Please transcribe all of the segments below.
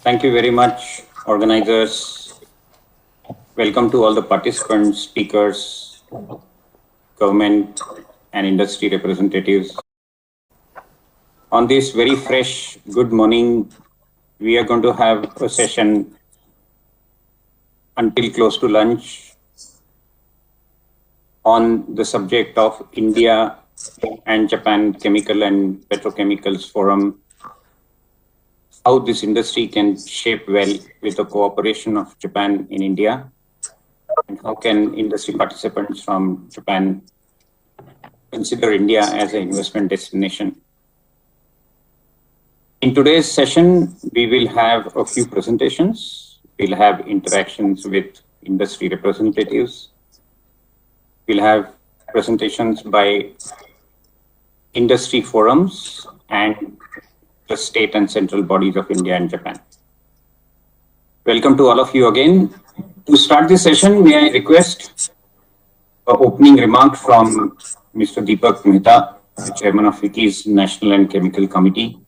Thank you very much, organizers. Welcome to all the participants, speakers, government and industry representatives. On this very fresh, good morning, we are going to have a session until close to lunch on the subject of India and Japan Chemical and Petrochemicals Forum, how this industry can shape well with the cooperation of Japan in India, and how can industry participants from Japan consider India as an investment destination. In today's session, we will have a few presentations. We'll have interactions with industry representatives. We'll have presentations by industry forums and the state and central bodies of India and Japan. Welcome to all of you again. To start this session, may I request an opening remark from Mr. Deepak Mehta, the chairman of FICCI's National and Chemical Committee,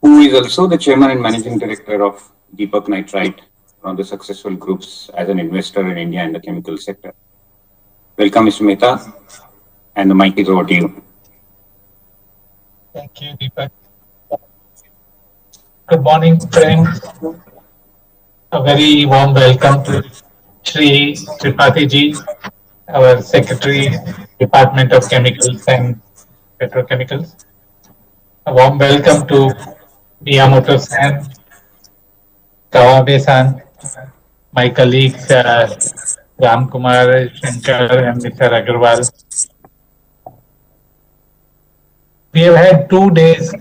who is also the chairman and managing director of Deepak Nitrite, one of the successful groups as an investor in India in the chemical sector. Welcome, Mr. Mehta, and the mic is over to you. Thank you, Deepak. Good morning, friends. A very warm welcome to Shri Tripathi ji, our Secretary, Department of Chemicals and Petrochemicals. A warm welcome to Miyamoto-san, Kawabe-san, my colleagues Ram Kumar, Shankar and Mr. Agarwal. We have had 2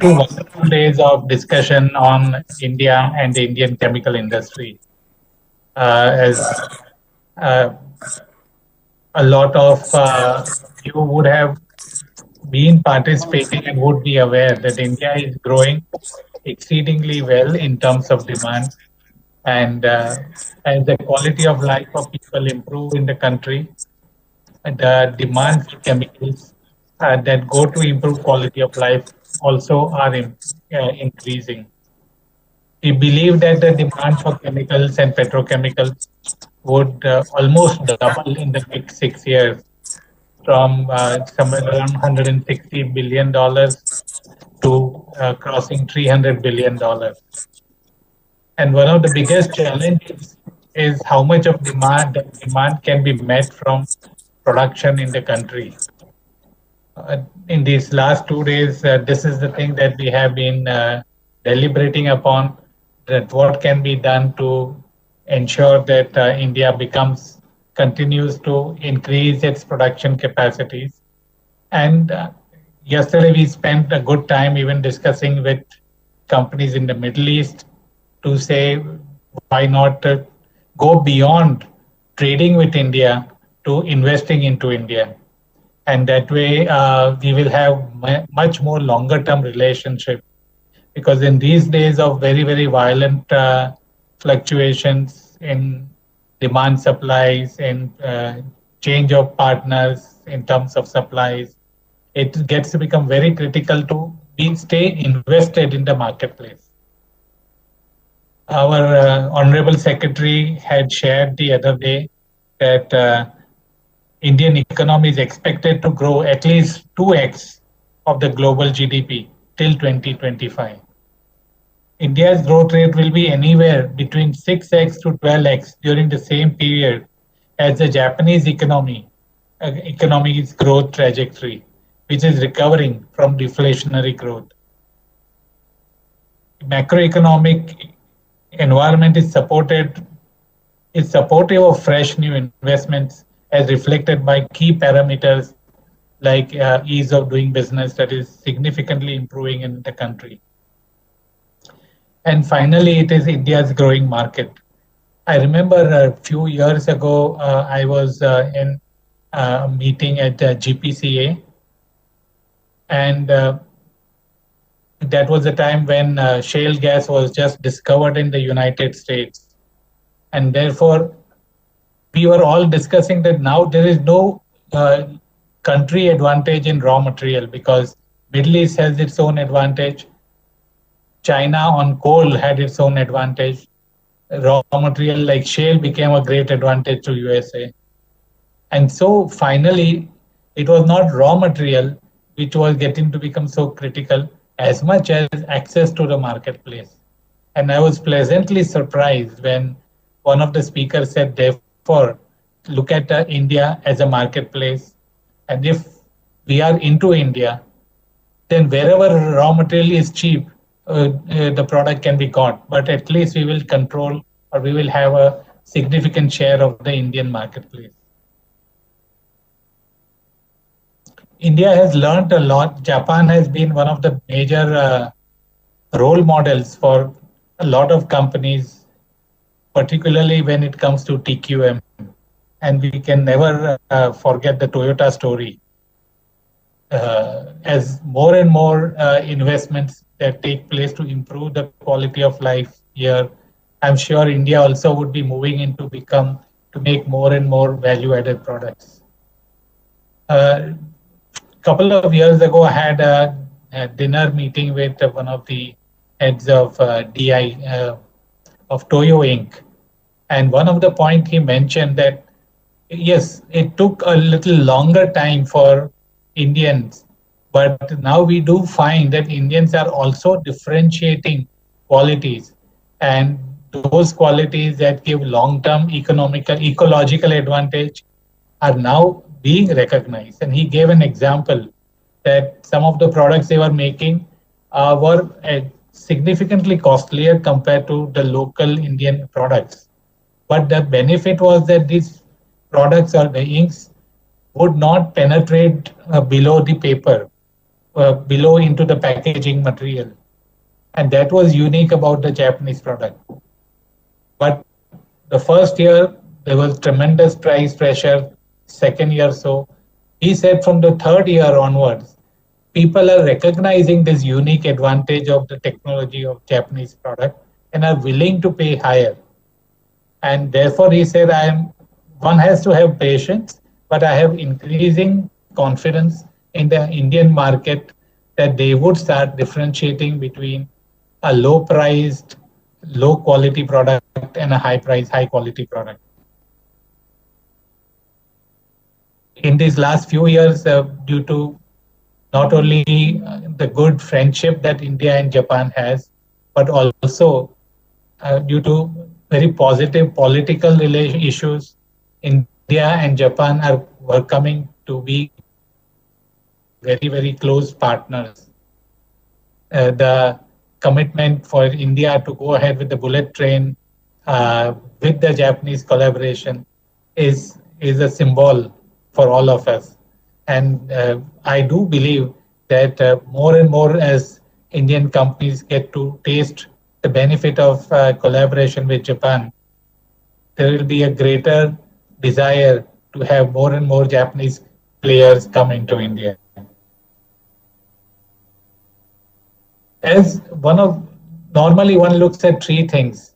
wonderful days of discussion on India and the Indian chemical industry. As a lot of you would have been participating and would be aware that India is growing exceedingly well in terms of demand. And as the quality of life of people improve in the country, the demand for chemicals that go to improve quality of life also are increasing. We believe that the demand for chemicals and petrochemicals would almost double in the next 6 years, from somewhere around $160 billion to crossing $300 billion. And one of the biggest challenges is how much of demand can be met from production in the country. In these last 2 days, this is the thing that we have been deliberating upon, that what can be done to ensure that India continues to increase its production capacities. And yesterday we spent a good time even discussing with companies in the Middle East to say why not go beyond trading with India to investing into India. And that way we will have much more longer term relationship, because in these days of very, very violent fluctuations in demand supplies and change of partners in terms of supplies, it gets to become very critical to stay invested in the marketplace. Our Honorable Secretary had shared the other day that Indian economy is expected to grow at least 2x of the global GDP till 2025. India's growth rate will be anywhere between 6x to 12x during the same period as the Japanese economy's growth trajectory, which is recovering from deflationary growth. Macroeconomic environment is supportive of fresh new investments, as reflected by key parameters like ease of doing business that is significantly improving in the country. And finally, it is India's growing market. I remember a few years ago, I was in a meeting at GPCA, and that was the time when shale gas was just discovered in the United States. And therefore, we were all discussing that now there is no country advantage in raw material, because Middle East has its own advantage, China on coal had its own advantage. Raw material like shale became a great advantage to USA. And so finally, it was not raw material which was getting to become so critical as much as access to the marketplace. And I was pleasantly surprised when one of the speakers said, therefore, look at India as a marketplace. And if we are into India, then wherever raw material is cheap, the product can be got. But at least we will control or we will have a significant share of the Indian marketplace. India has learned a lot. Japan has been one of the major role models for a lot of companies, particularly when it comes to TQM. And we can never forget the Toyota story. As more and more investments that take place to improve the quality of life here, I'm sure India also would be moving into to make more and more value-added products. Couple of years ago, I had a dinner meeting with one of the heads of DI of Toyo Inc. And one of the point he mentioned that yes, it took a little longer time for Indians, but now we do find that Indians are also differentiating qualities, and those qualities that give long-term economical, ecological advantage are now being recognized. And he gave an example that some of the products they were making were significantly costlier compared to the local Indian products. But the benefit was that these products or the inks would not penetrate below the paper, below into the packaging material. And that was unique about the Japanese product. But the first year, there was tremendous price pressure. Second year, so he said from the third year onwards, people are recognizing this unique advantage of the technology of Japanese product and are willing to pay higher. And therefore, he said, one has to have patience, but I have increasing confidence in the Indian market that they would start differentiating between a low-priced, low-quality product and a high-priced, high-quality product. In these last few years, due to not only the good friendship that India and Japan has, but also due to very positive political issues, India and Japan were coming to be very, very close partners. The commitment for India to go ahead with the bullet train with the Japanese collaboration is a symbol for all of us. And I do believe that more and more as Indian companies get to taste the benefit of collaboration with Japan, there will be a greater desire to have more and more Japanese players come into India. As normally one looks at three things: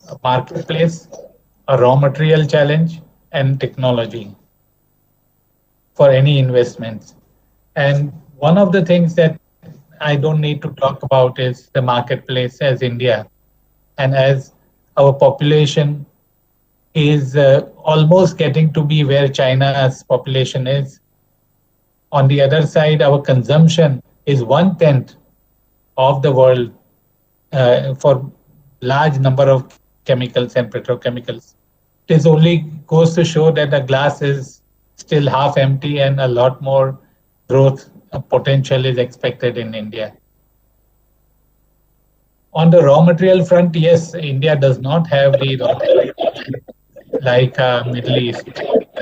a marketplace, a raw material challenge, and technology for any investments. And one of the things that I don't need to talk about is the marketplace as India. And as our population is almost getting to be where China's population is, on the other side, our consumption is 1/10 of the world for large number of chemicals and petrochemicals. It only goes to show that the glass is still half empty and a lot more growth potential is expected in India. On the raw material front, yes, India does not have the raw material like Middle East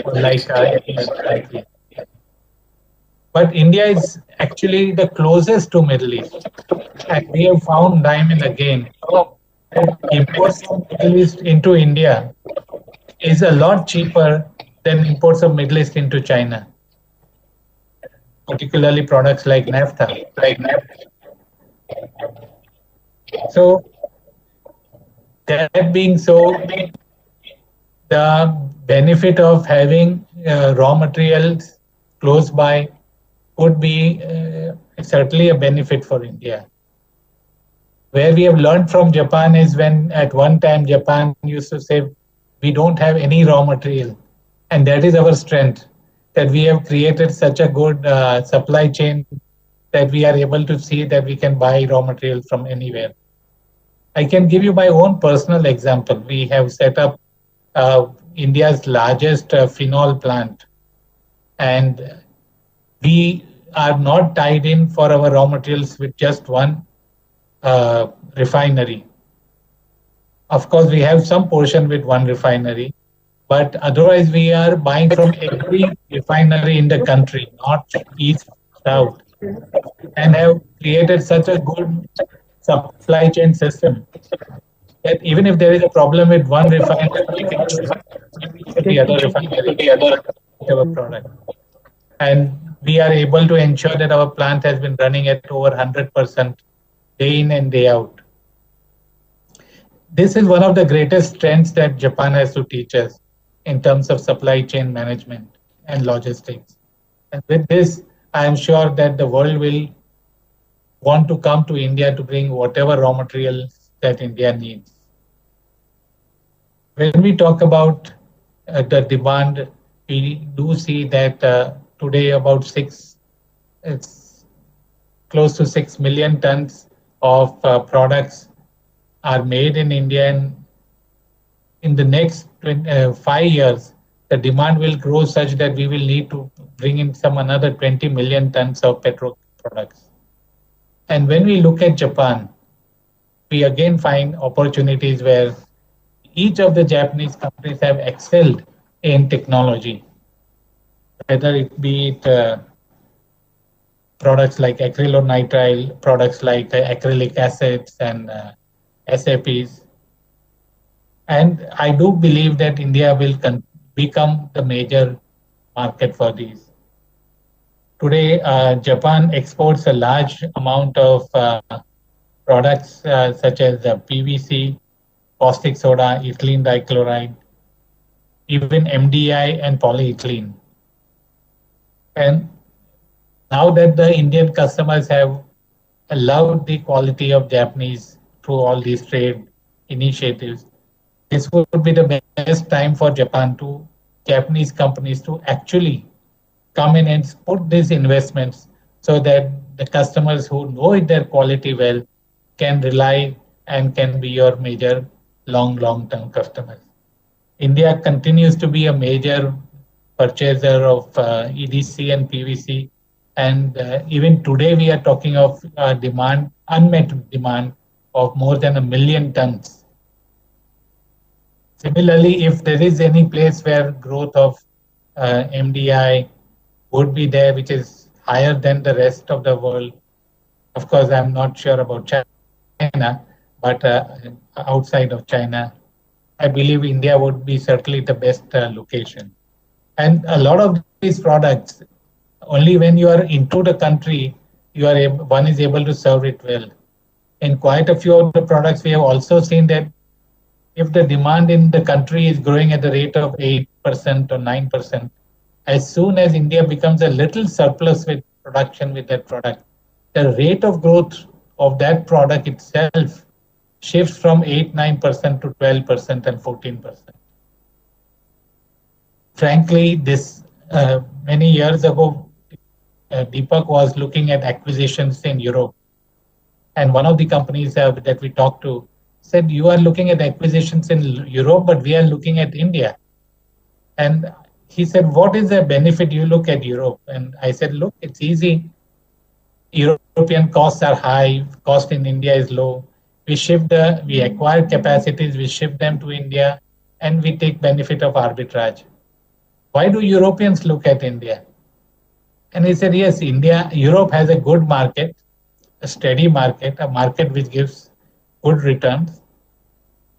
or like any other country. But India is actually the closest to Middle East. And we have found time and again that imports from Middle East into India is a lot cheaper than imports of Middle East into China, particularly products like naphtha. So that being so, the benefit of having raw materials close by would be certainly a benefit for India. Where we have learned from Japan is when at one time Japan used to say, we don't have any raw material. And that is our strength, that we have created such a good supply chain that we are able to see that we can buy raw material from anywhere. I can give you my own personal example. We have set up India's largest phenol plant, and we are not tied in for our raw materials with just one refinery. Of course, we have some portion with one refinery, but otherwise we are buying from every refinery in the country, not east, south, and have created such a good supply chain system that even if there is a problem with one refinery, we can to the other refinery with our product. And we are able to ensure that our plant has been running at over 100% day in and day out. This is one of the greatest strengths that Japan has to teach us in terms of supply chain management and logistics. And with this, I am sure that the world will want to come to India to bring whatever raw materials that India needs. When we talk about the demand, we do see that today about it's close to 6 million tons of products are made in India, and in the next 5 years, the demand will grow such that we will need to bring in some another 20 million tons of petro products. And when we look at Japan, we again find opportunities where each of the Japanese companies have excelled in technology, whether it be products like acrylonitrile, products like acrylic acids and SAPs. And I do believe that India will become the major market for these. Today, Japan exports a large amount of products such as PVC, caustic soda, ethylene dichloride, even MDI and polyethylene. And now that the Indian customers have loved the quality of Japanese through all these trade initiatives, this would be the best time for Japanese companies to actually come in and put these investments so that the customers who know their quality well can rely and can be your major long-term customers. India continues to be a major purchaser of EDC and PVC, and even today we are talking of unmet demand of more than 1 million tons. Similarly, if there is any place where growth of MDI would be there, which is higher than the rest of the world, of course, I'm not sure about China, but outside of China, I believe India would be certainly the best location. And a lot of these products, only when you are into the country, one is able to serve it well. In quite a few of the products, we have also seen that if the demand in the country is growing at the rate of 8% or 9%, as soon as India becomes a little surplus with production with that product, the rate of growth of that product itself shifts from 8-9% to 12% and 14%. Frankly, this many years ago, Deepak was looking at acquisitions in Europe. And one of the companies that we talked to said, you are looking at acquisitions in Europe, but we are looking at India. And he said, what is the benefit you look at Europe? And I said, look, it's easy. European costs are high, cost in India is low. We acquire capacities, we ship them to India, and we take benefit of arbitrage. Why do Europeans look at India? And he said, yes, Europe has a good market, a steady market, a market which gives good returns,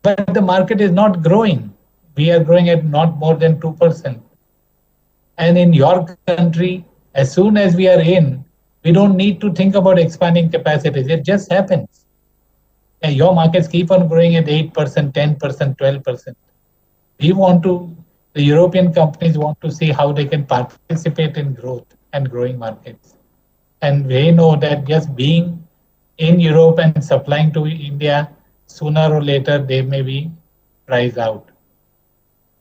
but the market is not growing. We are growing at not more than 2%. And in your country, as soon as we are in, we don't need to think about expanding capacities. It just happens. And your markets keep on growing at 8%, 10%, 12%. The European companies want to see how they can participate in growth and growing markets. And they know that just being in Europe and supplying to India, sooner or later they may be priced out.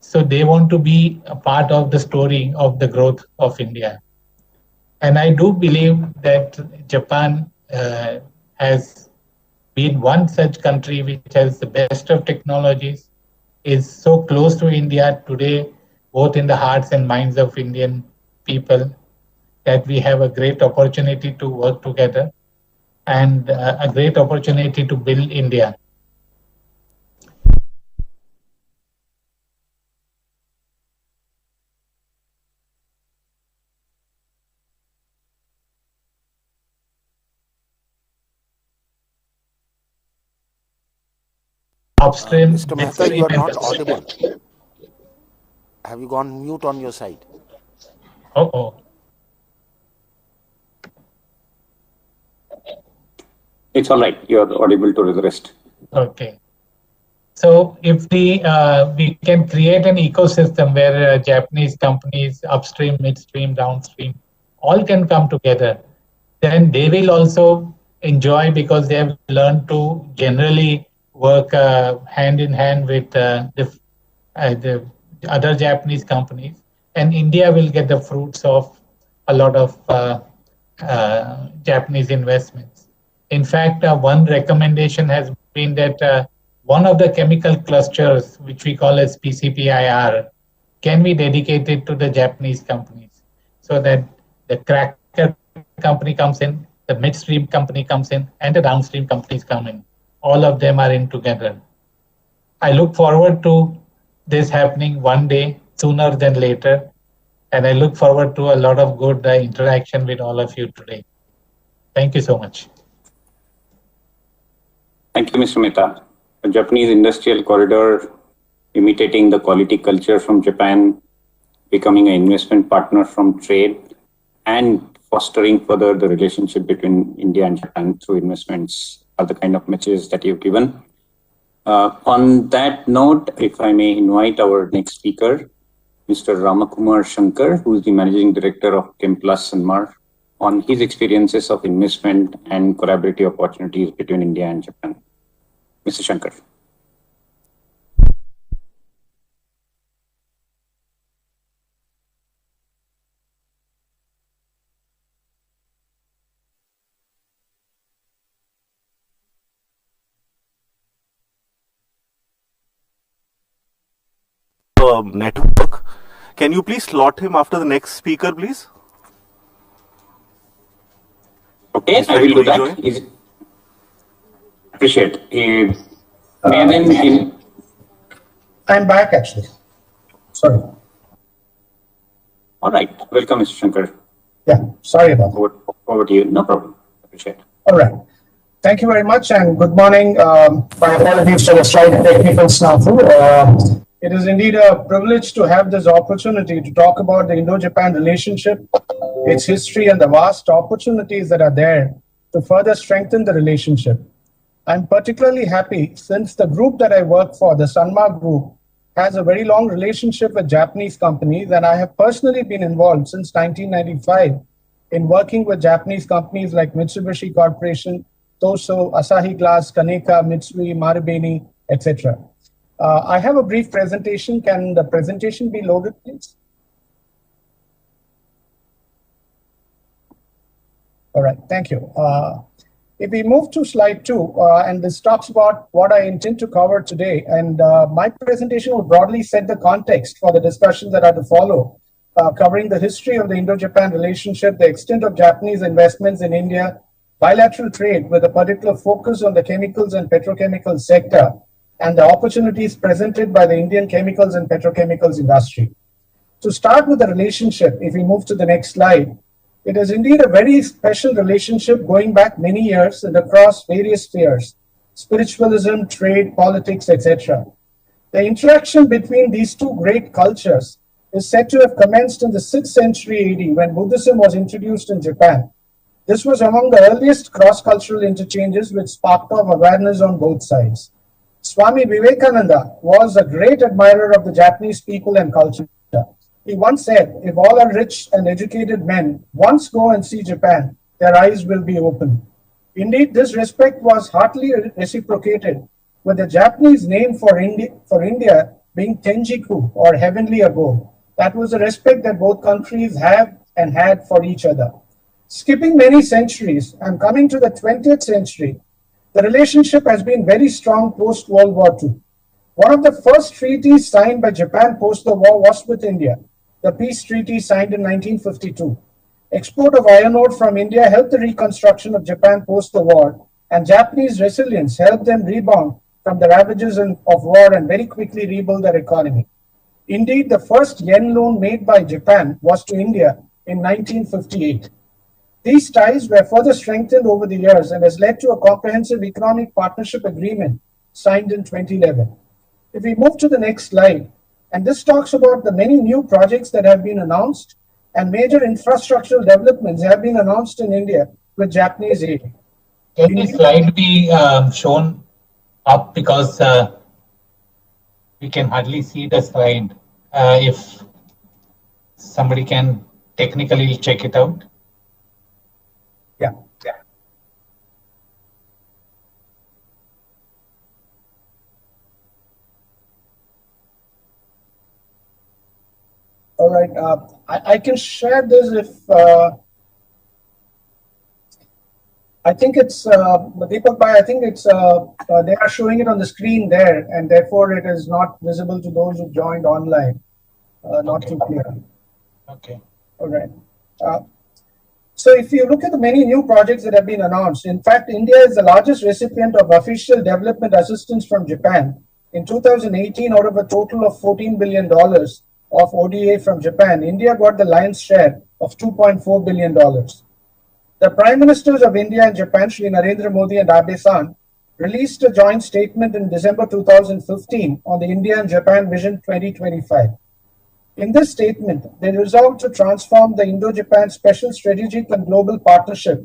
So they want to be a part of the story of the growth of India. And I do believe that Japan has been one such country which has the best of technologies, is so close to India today, both in the hearts and minds of Indian people, that we have a great opportunity to work together and a great opportunity to build India. Upstream, Mr. Mehta, you are not audible. Have you gone mute on your side? Oh. It's all right. You're audible to the rest. Okay. So if we can create an ecosystem where Japanese companies, upstream, midstream, downstream, all can come together, then they will also enjoy because they have learned to generally work hand in hand with the other Japanese companies, and India will get the fruits of a lot of Japanese investments. In fact, one recommendation has been that one of the chemical clusters, which we call as PCPIR, can be dedicated to the Japanese companies, so that the cracker company comes in, the midstream company comes in, and the downstream companies come in. All of them are in together. I look forward to this happening one day, sooner than later, and I look forward to a lot of good interaction with all of you today. Thank you so much. Thank you, Mr. Mehta. A Japanese industrial corridor imitating the quality culture from Japan, becoming an investment partner from trade, and fostering further the relationship between India and Japan through investments are the kind of messages that you've given. On that note, if I may invite our next speaker, Mr. Ramakumar Shankar, who is the Managing Director of Chem Plus Sanmar, on his experiences of investment and collaborative opportunities between India and Japan. Mr. Shankar. Network. Can you please slot him after the next speaker, please? Okay, I will do that. Appreciate. I'm back actually. Sorry. All right. Welcome, Mr. Shankar. Yeah, sorry about that. Over to you. No problem. Appreciate it. All right. Thank you very much and good morning. My apologies for the slight technical snafu. It is indeed a privilege to have this opportunity to talk about the Indo-Japan relationship, its history, and the vast opportunities that are there to further strengthen the relationship. I'm particularly happy since the group that I work for, the Sanmar Group, has a very long relationship with Japanese companies, and I have personally been involved since 1995 in working with Japanese companies like Mitsubishi Corporation, Toso, Asahi Glass, Kaneka, Mitsui, Marubeni, etc. I have a brief presentation. Can the presentation be loaded, please? All right, thank you. If we move to slide 2, and this talks about what I intend to cover today, and my presentation will broadly set the context for the discussions that are to follow, covering the history of the Indo-Japan relationship, the extent of Japanese investments in India, bilateral trade with a particular focus on the chemicals and petrochemical sector, and the opportunities presented by the Indian chemicals and petrochemicals industry. To start with the relationship, if we move to the next slide, it is indeed a very special relationship going back many years and across various spheres, spiritualism, trade, politics, etc. The interaction between these two great cultures is said to have commenced in the 6th century AD when Buddhism was introduced in Japan. This was among the earliest cross-cultural interchanges which sparked off awareness on both sides. Swami Vivekananda was a great admirer of the Japanese people and culture. He once said, if all our rich and educated men once go and see Japan, their eyes will be open. Indeed, this respect was heartily reciprocated, with the Japanese name for India being Tenjiku, or heavenly abode. That was the respect that both countries have and had for each other. Skipping many centuries and coming to the 20th century, the relationship has been very strong post World War II. One of the first treaties signed by Japan post the war was with India, the peace treaty signed in 1952. Export of iron ore from India helped the reconstruction of Japan post the war, and Japanese resilience helped them rebound from the ravages of war and very quickly rebuild their economy. Indeed, the first yen loan made by Japan was to India in 1958. These ties were further strengthened over the years and has led to a comprehensive economic partnership agreement signed in 2011. If we move to the next slide, and this talks about the many new projects that have been announced and major infrastructural developments have been announced in India with Japanese aid. Can this slide be shown up, because we can hardly see the slide? If somebody can technically check it out. Yeah. All right, I can share this if I think it's Deepak Bhai. I think it's they are showing it on the screen there, and therefore it is not visible to those who joined online. Not too clear. Okay. All right. So if you look at the many new projects that have been announced, in fact, India is the largest recipient of official development assistance from Japan. In 2018, out of a total of $14 billion of ODA from Japan, India got the lion's share of $2.4 billion. The Prime Ministers of India and Japan, Shri Narendra Modi and Abe-san, released a joint statement in December 2015 on the India and Japan Vision 2025. In this statement, they resolved to transform the Indo-Japan Special Strategic and Global Partnership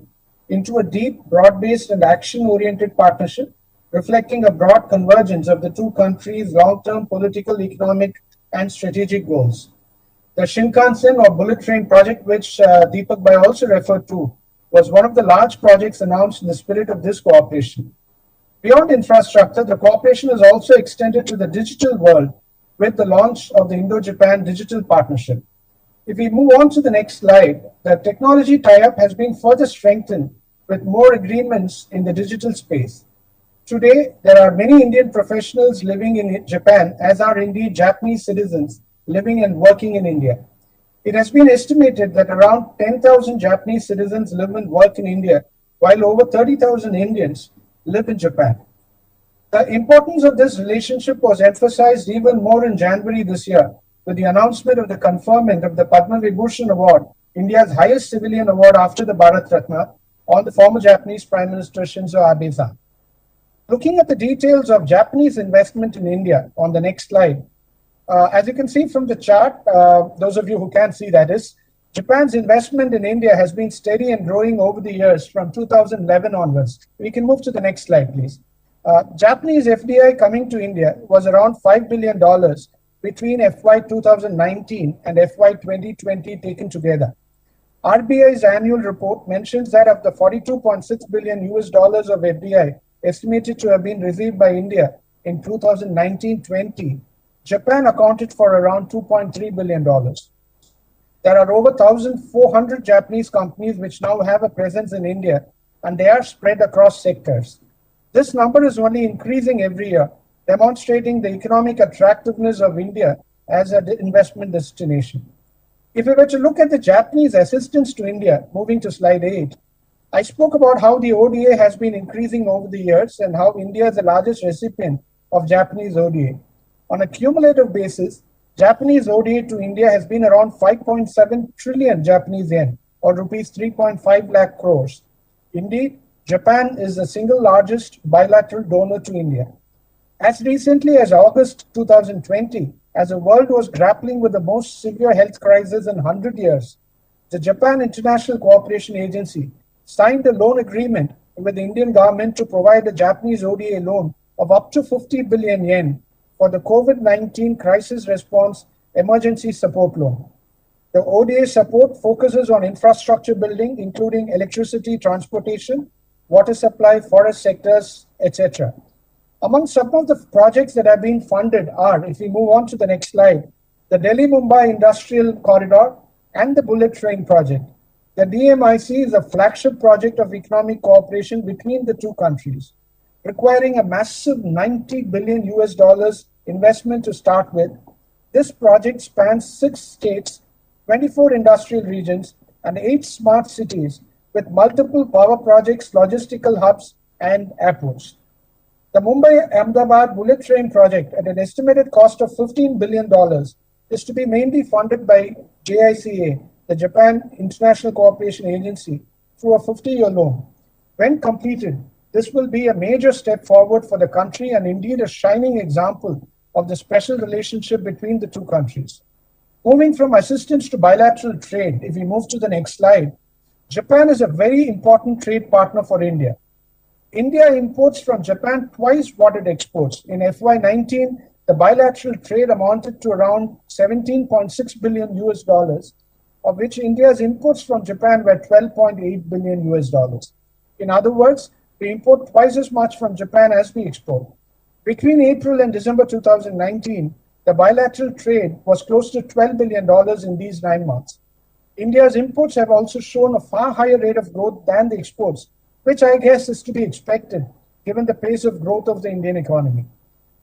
into a deep, broad-based and action-oriented partnership, reflecting a broad convergence of the two countries' long-term political, economic, and strategic goals. The Shinkansen or bullet train project, which Deepak Bhai also referred to, was one of the large projects announced in the spirit of this cooperation. Beyond infrastructure, the cooperation is also extended to the digital world with the launch of the Indo-Japan Digital Partnership. If we move on to the next slide, the technology tie-up has been further strengthened with more agreements in the digital space. Today, there are many Indian professionals living in Japan, as are indeed Japanese citizens living and working in India. It has been estimated that around 10,000 Japanese citizens live and work in India, while over 30,000 Indians live in Japan. The importance of this relationship was emphasized even more in January this year with the announcement of the conferment of the Padma Vibhushan Award, India's highest civilian award after the Bharat Ratna, on the former Japanese Prime Minister Shinzo Abe-san. Looking at the details of Japanese investment in India on the next slide, as you can see from the chart, those of you who can see that is, Japan's investment in India has been steady and growing over the years from 2011 onwards. We can move to the next slide, please. Japanese FDI coming to India was around $5 billion between FY 2019 and FY 2020 taken together. RBI's annual report mentions that of the $42.6 billion US dollars of FDI estimated to have been received by India in 2019-20, Japan accounted for around $2.3 billion. There are over 1,400 Japanese companies which now have a presence in India, and they are spread across sectors. This number is only increasing every year, demonstrating the economic attractiveness of India as an investment destination. If we were to look at the Japanese assistance to India, moving to slide 8, I spoke about how the ODA has been increasing over the years and how India is the largest recipient of Japanese ODA. On a cumulative basis, Japanese ODA to India has been around 5.7 trillion Japanese yen, or rupees 3.5 lakh crores. Indeed, Japan is the single largest bilateral donor to India. As recently as August 2020, as the world was grappling with the most severe health crisis in 100 years, the Japan International Cooperation Agency signed a loan agreement with the Indian government to provide a Japanese ODA loan of up to 50 billion yen for the COVID-19 crisis response emergency support loan. The ODA support focuses on infrastructure building, including electricity, transportation, water supply, forest sectors, etc. Among some of the projects that have been funded are, if we move on to the next slide, the Delhi-Mumbai Industrial Corridor and the Bullet Train project. The DMIC is a flagship project of economic cooperation between the two countries, requiring a massive 90 billion US dollars investment to start with. This project spans 6 states, 24 industrial regions, and 8 smart cities with multiple power projects, logistical hubs, and airports. The Mumbai-Ahmedabad Bullet Train project, at an estimated cost of $15 billion, is to be mainly funded by JICA, the Japan International Cooperation Agency, through a 50-year loan. When completed, this will be a major step forward for the country and indeed a shining example of the special relationship between the two countries. Moving from assistance to bilateral trade, if we move to the next slide, Japan is a very important trade partner for India. India imports from Japan twice what it exports. In FY19, the bilateral trade amounted to around 17.6 billion US dollars, of which India's imports from Japan were 12.8 billion US dollars. In other words, we import twice as much from Japan as we export. Between April and December 2019, the bilateral trade was close to $12 billion in these 9 months. India's imports have also shown a far higher rate of growth than the exports, which I guess is to be expected given the pace of growth of the Indian economy.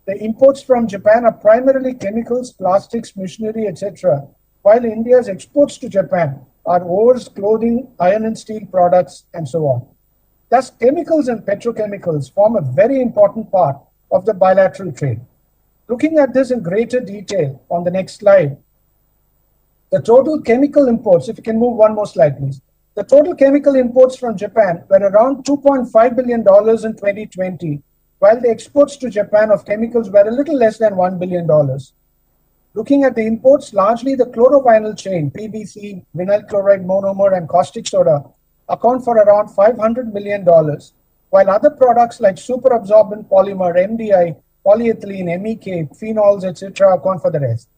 The imports from Japan are primarily chemicals, plastics, machinery, etc., while India's exports to Japan are ores, clothing, iron and steel products, and so on. Thus, chemicals and petrochemicals form a very important part of the bilateral trade. Looking at this in greater detail on the next slide, the total chemical imports, if you can move one more slide, please. The total chemical imports from Japan were around $2.5 billion in 2020, while the exports to Japan of chemicals were a little less than $1 billion. Looking at the imports, largely the chlorovinyl chain, PVC, vinyl chloride monomer, and caustic soda account for around $500 million, while other products like superabsorbent polymer, MDI, polyethylene, MEK, phenols, etc. account for the rest.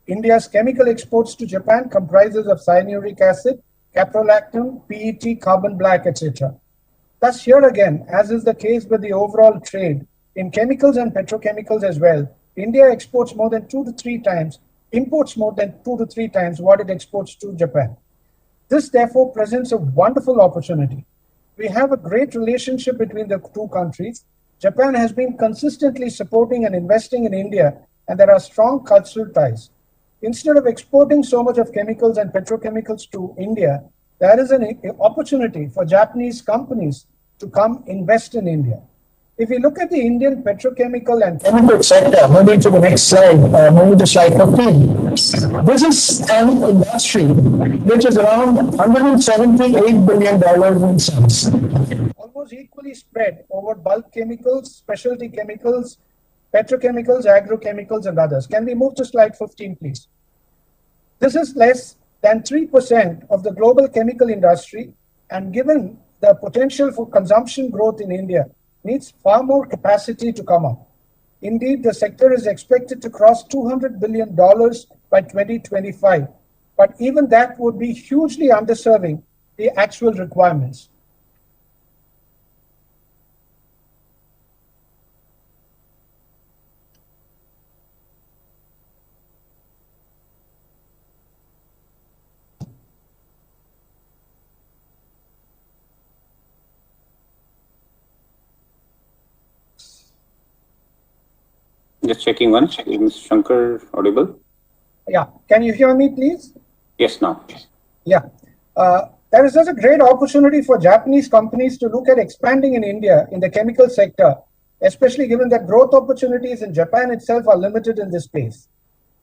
India's chemical exports to Japan comprises of cyanuric acid, caprolactam, PET, carbon black, etc. Thus, here again, as is the case with the overall trade, in chemicals and petrochemicals as well, India exports more than 2 to 3 times, imports more than 2 to 3 times what it exports to Japan. This, therefore, presents a wonderful opportunity. We have a great relationship between the two countries. Japan has been consistently supporting and investing in India, and there are strong cultural ties. Instead of exporting so much of chemicals and petrochemicals to India, there is an opportunity for Japanese companies to come invest in India. If we look at the Indian petrochemical and chemical sector, moving to the next slide, moving to slide 15. This is an industry which is around $178 billion in size, almost equally spread over bulk chemicals, specialty chemicals, petrochemicals, agrochemicals, and others. Can we move to slide 15, please? This is less than 3% of the global chemical industry, and given the potential for consumption growth in India, needs far more capacity to come up. Indeed, the sector is expected to cross $200 billion by 2025, but even that would be hugely underserving the actual requirements. Just checking once. Is Mr. Shankar audible? Yeah. Can you hear me, please? Yes, now. Yeah. There is such a great opportunity for Japanese companies to look at expanding in India in the chemical sector, especially given that growth opportunities in Japan itself are limited in this space.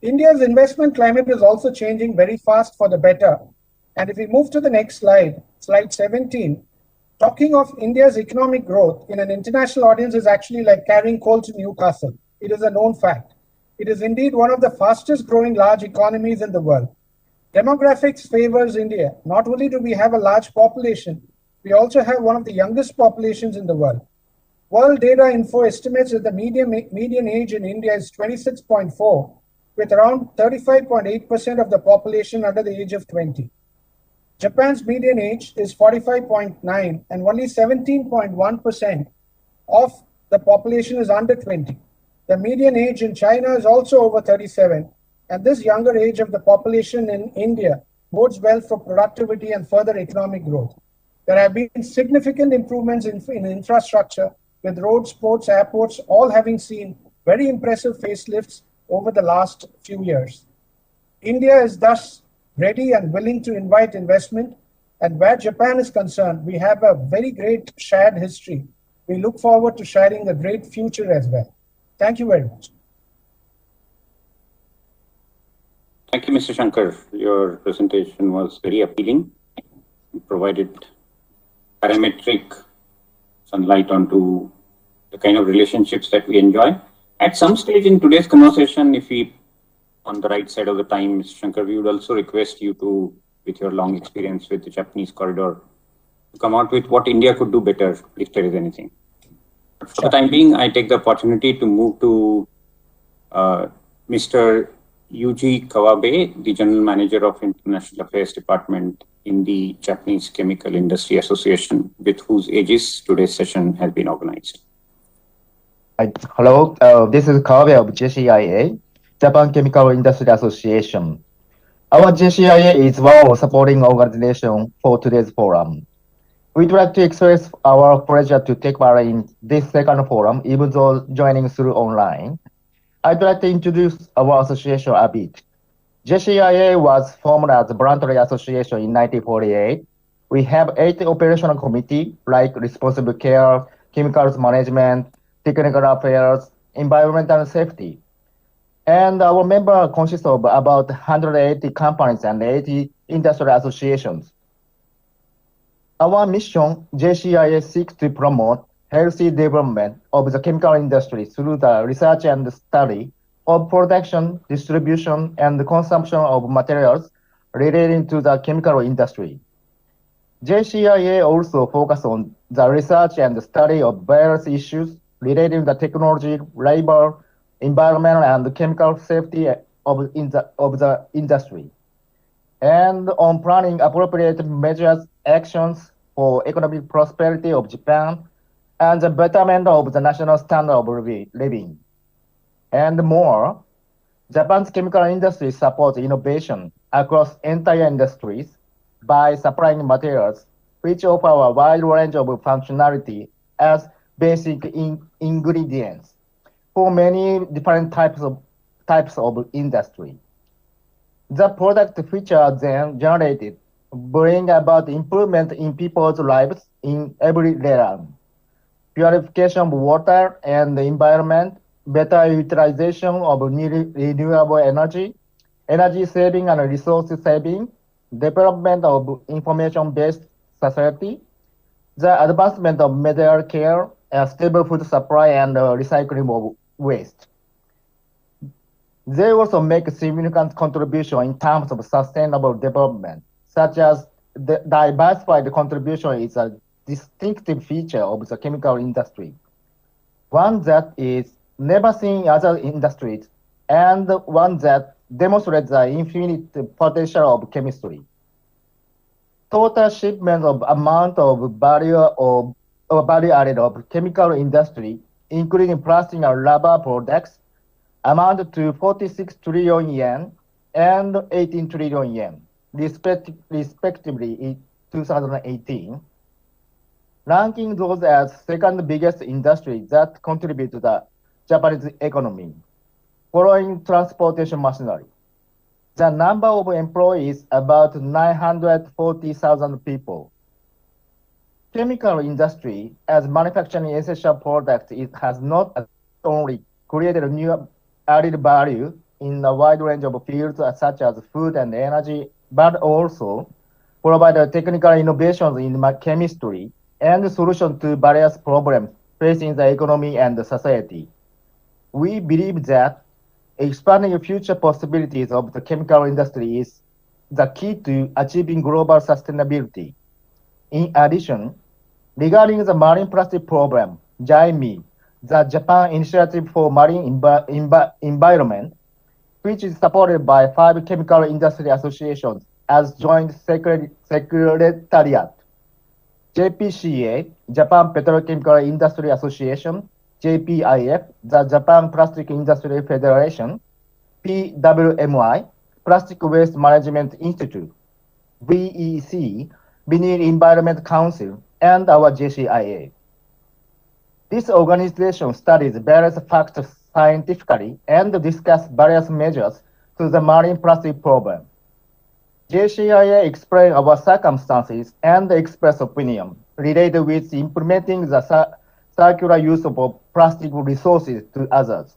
India's investment climate is also changing very fast for the better. And if we move to the next slide, slide 17, talking of India's economic growth in an international audience is actually like carrying coal to Newcastle. It is a known fact. It is indeed one of the fastest growing large economies in the world. Demographics favors India. Not only do we have a large population, we also have one of the youngest populations in the world. World Data Info estimates that the median age in India is 26.4, with around 35.8% of the population under the age of 20. Japan's median age is 45.9 and only 17.1% of the population is under 20. The median age in China is also over 37, and this younger age of the population in India bodes well for productivity and further economic growth. There have been significant improvements in infrastructure, with roads, ports, airports all having seen very impressive facelifts over the last few years. India is thus ready and willing to invite investment, and where Japan is concerned, we have a very great shared history. We look forward to sharing a great future as well. Thank you very much. Thank you, Mr. Shankar. Your presentation was very appealing. You provided parametric sunlight onto the kind of relationships that we enjoy. At some stage in today's conversation, if we, on the right side of the time, Mr. Shankar, we would also request you to, with your long experience with the Japanese corridor, to come out with what India could do better, if there is anything. But for the time being, I take the opportunity to move to Mr. Yuji Kawabe, the General Manager of International Affairs Department in the Japanese Chemical Industry Association, with whose aegis today's session has been organized. Hello, this is Kawabe of JCIA, Japan Chemical Industry Association. Our JCIA is one of supporting organizations for today's forum. We'd like to express our pleasure to take part in this second forum, even though joining through online. I'd like to introduce our association a bit. JCIA was formed as a voluntary association in 1948. We have 8 operational committees like responsible care, chemicals management, technical affairs, environmental safety. And our member consists of about 180 companies and 80 industrial associations. Our mission, JCIA seeks to promote healthy development of the chemical industry through the research and study of production, distribution, and consumption of materials relating to the chemical industry. JCIA also focuses on the research and study of various issues relating to the technology, labor, environmental, and chemical safety of the industry, and on planning appropriate measures, actions for economic prosperity of Japan, and the betterment of the national standard of living. And more, Japan's chemical industry supports innovation across entire industries by supplying materials which offer a wide range of functionality as basic ingredients for many different types of industry. The product features then generated bring about improvement in people's lives in every realm. Purification of water and the environment, better utilization of renewable energy, energy saving and resource saving, development of information-based society, the advancement of medical care, stable food supply, and recycling of waste. They also make a significant contribution in terms of sustainable development, such as the diversified contribution is a distinctive feature of the chemical industry, one that is never seen in other industries, and one that demonstrates the infinite potential of chemistry. Total shipment of amount of value added of chemical industry, including plastic and rubber products, amount to 46 trillion yen and 18 trillion yen, respectively in 2018, ranking those as second biggest industry that contribute to the Japanese economy, following transportation machinery. The number of employees about 940,000 people. Chemical industry, as manufacturing essential products, it has not only created a new added value in a wide range of fields such as food and energy, but also provided technical innovations in chemistry and solutions to various problems facing the economy and the society. We believe that expanding future possibilities of the chemical industry is the key to achieving global sustainability. In addition, regarding the marine plastic problem, JIME, the Japan Initiative for Marine Environment, which is supported by 5 chemical industry associations, as Joint Secretariat. JPCA, Japan Petrochemical Industry Association, JPIF, the Japan Plastic Industry Federation, PWMI, Plastic Waste Management Institute, VEC, Vinyl Environment Council, and our JCIA. This organization studies various factors scientifically and discusses various measures to the marine plastic problem. JCIA explains our circumstances and express opinion related with implementing the circular use of plastic resources to others.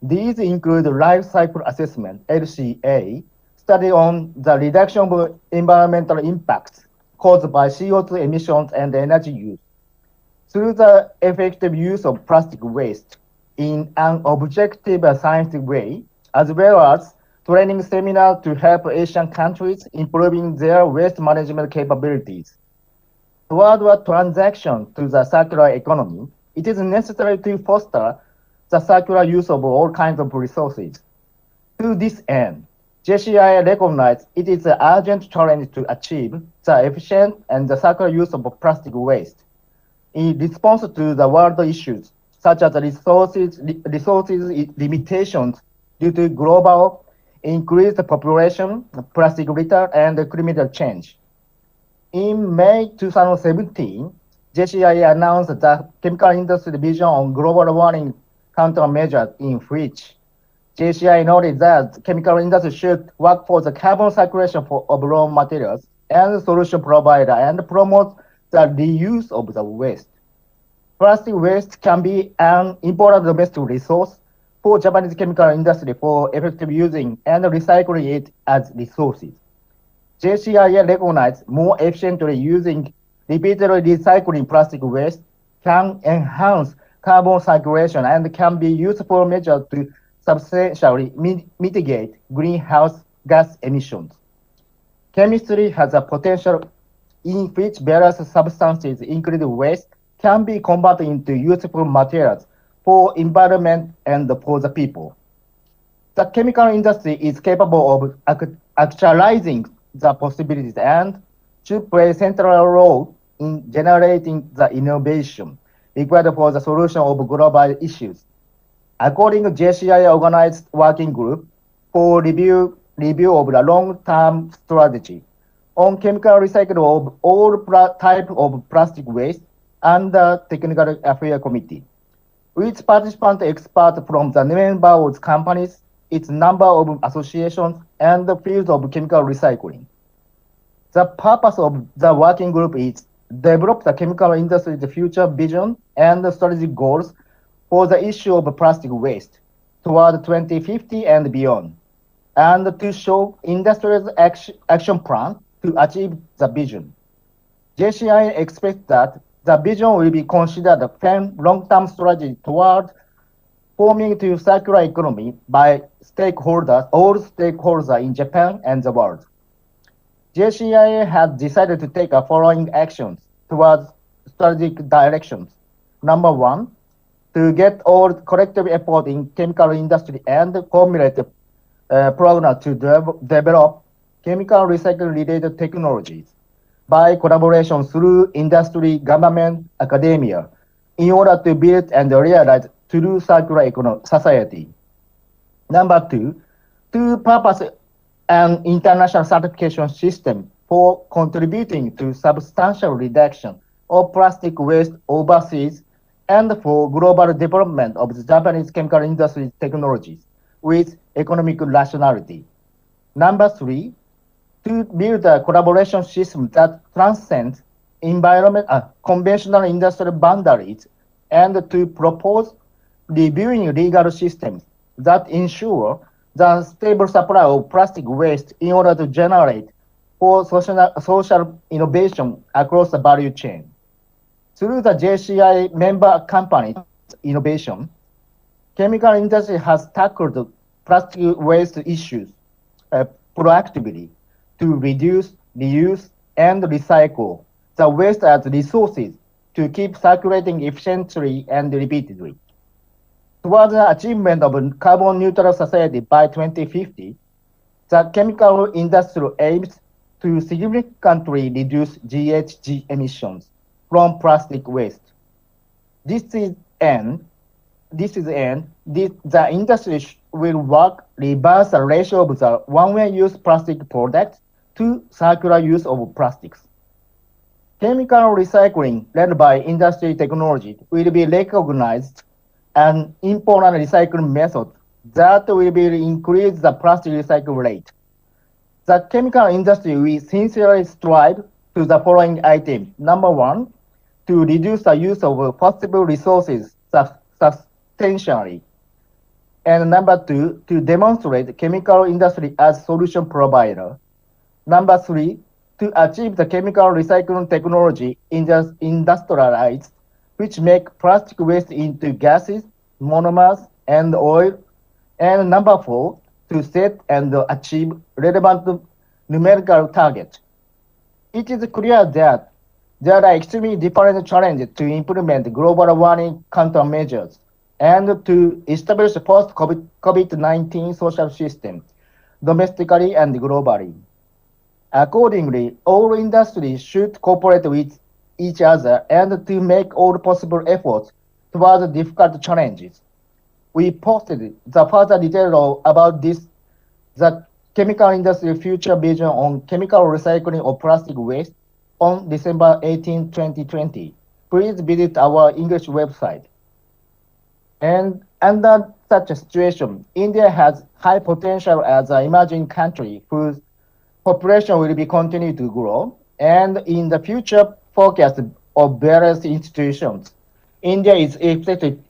These include life cycle assessment, LCA, study on the reduction of environmental impacts caused by CO2 emissions and energy use through the effective use of plastic waste in an objective and scientific way, as well as training seminars to help Asian countries improving their waste management capabilities. Toward a transition to the circular economy, it is necessary to foster the circular use of all kinds of resources. To this end, JCI recognizes it is an urgent challenge to achieve the efficient and the circular use of plastic waste. In response to the world issues such as resources limitations due to global increased population, plastic litter, and climate change. In May 2017, JCI announced the Chemical Industry Vision on Global Warming Countermeasures, in which JCI noted that chemical industry should work for the carbon circulation of raw materials and solution provider and promote the reuse of the waste. Plastic waste can be an important domestic resource for Japanese chemical industry for effective using and recycling it as resources. JCI recognizes more efficiently using repeatedly recycling plastic waste can enhance carbon circulation and can be useful measure to substantially mitigate greenhouse gas emissions. Chemistry has a potential in which various substances, including waste, can be converted into useful materials for environment and for the people. The chemical industry is capable of actualizing the possibilities and should play a central role in generating the innovation required for the solution of global issues. According to JCI organized working group for review of the long-term strategy on chemical recycling of all types of plastic waste and the Technical Affairs Committee, with participant experts from the member companies, its number of associations, and the field of chemical recycling. The purpose of the working group is develop the chemical industry's future vision and strategic goals for the issue of plastic waste toward 2050 and beyond, and to show industrial action plan to achieve the vision. JCI expects that the vision will be considered a firm long-term strategy toward forming to circular economy by all stakeholders in Japan and the world. JCI has decided to take the following actions towards strategic directions. Number one, to get all collective effort in chemical industry and formulate a program to develop chemical recycling related technologies by collaboration through industry, government, academia, in order to build and realize true circular society. Number two, to purpose an international certification system for contributing to substantial reduction of plastic waste overseas and for global development of the Japanese chemical industry technologies with economic rationality. Number three, to build a collaboration system that transcends conventional industrial boundaries and to propose reviewing legal systems that ensure the stable supply of plastic waste in order to generate for social innovation across the value chain. Through the JCI member companies' innovation, chemical industry has tackled plastic waste issues proactively to reduce, reuse, and recycle the waste as resources to keep circulating efficiently and repeatedly. Towards the achievement of a carbon neutral society by 2050, The chemical industry aims to significantly reduce GHG emissions from plastic waste. This is an the industry will work reverse the ratio of the one-way use plastic products to circular use of plastics. Chemical recycling led by industry technology will be recognized an important recycling method that will increase the plastic recycle rate. The chemical industry will sincerely strive to the following items. Number one, to reduce the use of fossil resources substantially. And number two, to demonstrate chemical industry as solution provider. Number three, to achieve the chemical recycling technology industrialized, which make plastic waste into gases, monomers, and oil. And number four, to set and achieve relevant numerical targets. It is clear that there are extremely different challenges to implement global warming countermeasures and to establish a post-COVID-19 social system domestically and globally. Accordingly, all industries should cooperate with each other and to make all possible efforts towards difficult challenges. We posted the further detail about this, the chemical industry future vision on chemical recycling of plastic waste on December 18, 2020. Please visit our English website. And under such a situation, India has high potential as an emerging country whose population will be continue to grow. And in the future forecast of various institutions, India is expected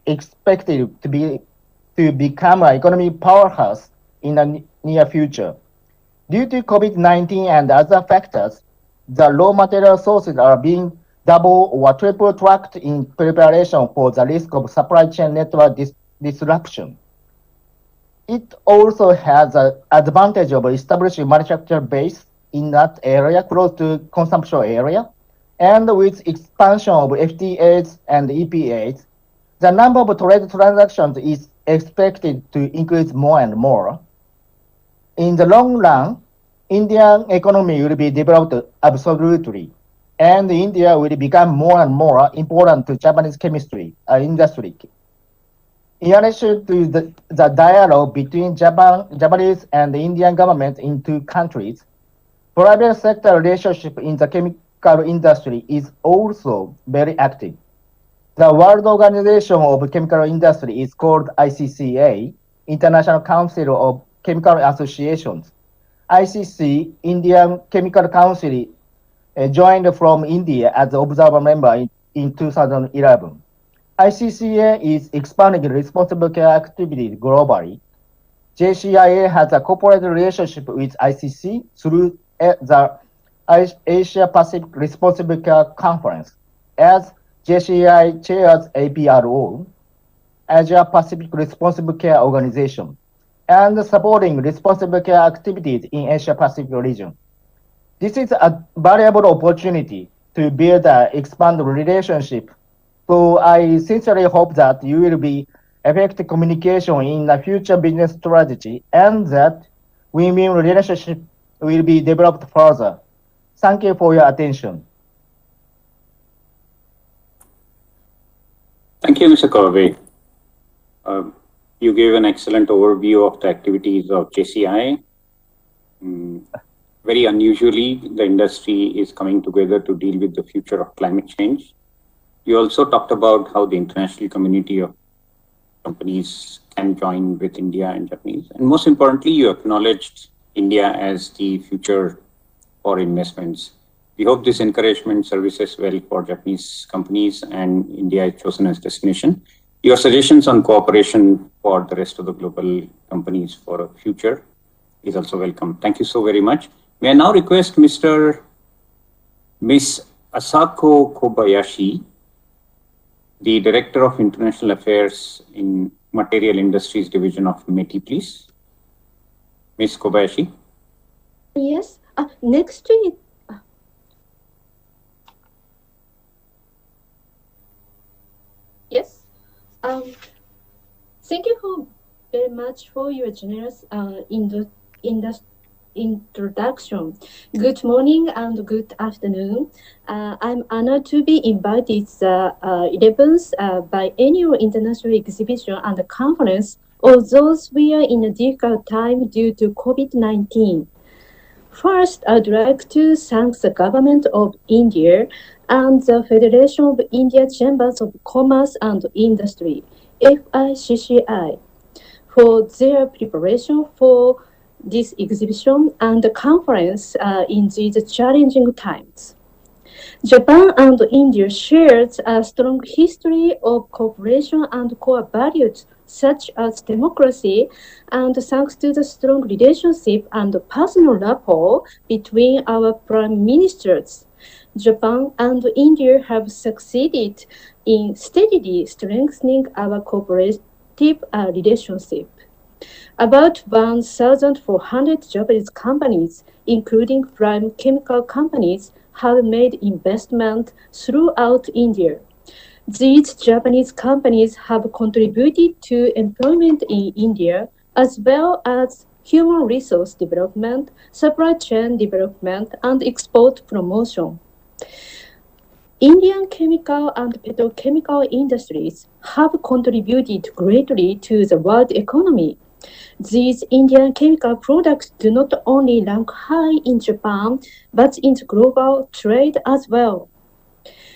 to become an economic powerhouse in the near future. Due to COVID-19 and other factors, the raw material sources are being double or triple tracked in preparation for the risk of supply chain network disruption. It also has the advantage of establishing manufacturer base in that area close to consumption area, and with expansion of FTAs and EPAs, the number of trade transactions is expected to increase more and more. In the long run, Indian economy will be developed absolutely, and India will become more and more important to Japanese chemistry industry. In addition to the dialogue between Japanese and the Indian government in two countries, private sector relationship in the chemical industry is also very active. The World Organization of Chemical Industry is called ICCA, International Council of Chemical Associations. ICC, Indian Chemical Council, joined from India as an observer member in 2011. ICCA is expanding responsible care activities globally. JCIA has a corporate relationship with ICC through the Asia Pacific Responsible Care Conference, as JCI chairs APRO, Asia Pacific Responsible Care Organization, and supporting responsible care activities in Asia Pacific region. This is a valuable opportunity to build an expanded relationship. So I sincerely hope that you will be effective communication in the future business strategy and that win-win relationship will be developed further. Thank you for your attention. Thank you, Mr. Kawabe. You gave an excellent overview of the activities of JCI. Very unusually, the industry is coming together to deal with the future of climate change. You also talked about how the international community of companies can join with India and Japanese. And most importantly, you acknowledged India as the future for investments. We hope this encouragement services well for Japanese companies and India is chosen as destination. Your suggestions on cooperation for the rest of the global companies for a future is also welcome. Thank you so very much. May I now request Ms. Asako Kobayashi, the Director of International Affairs in Material Industries Division of METI, please. Ms. Kobayashi. Yes. Next to it. Yes. Thank you very much for your generous introduction. Good morning and good afternoon. I'm honored to be invited the 11th Biennial International Exhibition and Conference, although we are in a difficult time due to COVID-19. First, I'd like to thank the government of India and the Federation of India Chambers of Commerce and Industry, FICCI, for their preparation for this exhibition and the conference in these challenging times. Japan and India shares a strong history of cooperation and core values such as democracy, and thanks to the strong relationship and personal rapport between our prime ministers, Japan and India have succeeded in steadily strengthening our cooperative relationship. About 1,400 Japanese companies, including prime chemical companies, have made investment throughout India. These Japanese companies have contributed to employment in India as well as human resource development, supply chain development, and export promotion. Indian chemical and petrochemical industries have contributed greatly to the world economy. These Indian chemical products do not only rank high in Japan, but in global trade as well.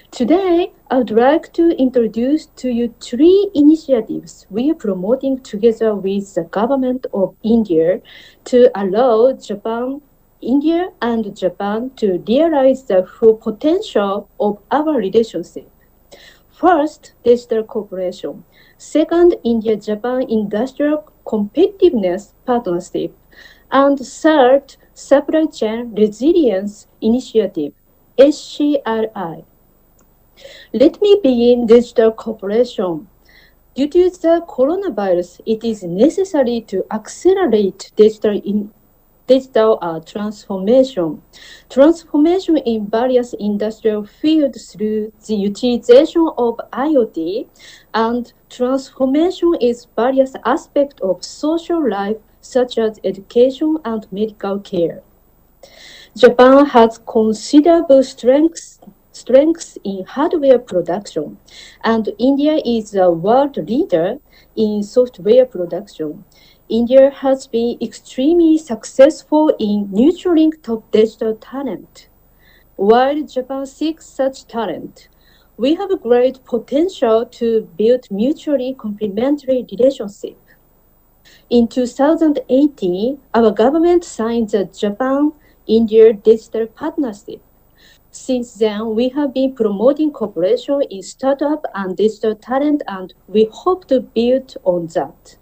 Today, I would like to introduce to you three initiatives we are promoting together with the government of India to allow India and Japan to realize the full potential of our relationship. First, digital cooperation. Second, India-Japan Industrial Competitiveness Partnership. And third, Supply Chain Resilience Initiative, SCRI. Let me begin digital cooperation. Due to the coronavirus, it is necessary to accelerate digital transformation. Transformation in various industrial fields through the utilization of IoT, and transformation is various aspects of social life such as education and medical care. Japan has considerable strengths in hardware production, and India is a world leader in software production. India has been extremely successful in nurturing top digital talent. While Japan seeks such talent, we have a great potential to build mutually complementary relationships. In 2018, our government signed the Japan-India Digital Partnership. Since then, we have been promoting cooperation in startup and digital talent, and we hope to build on that.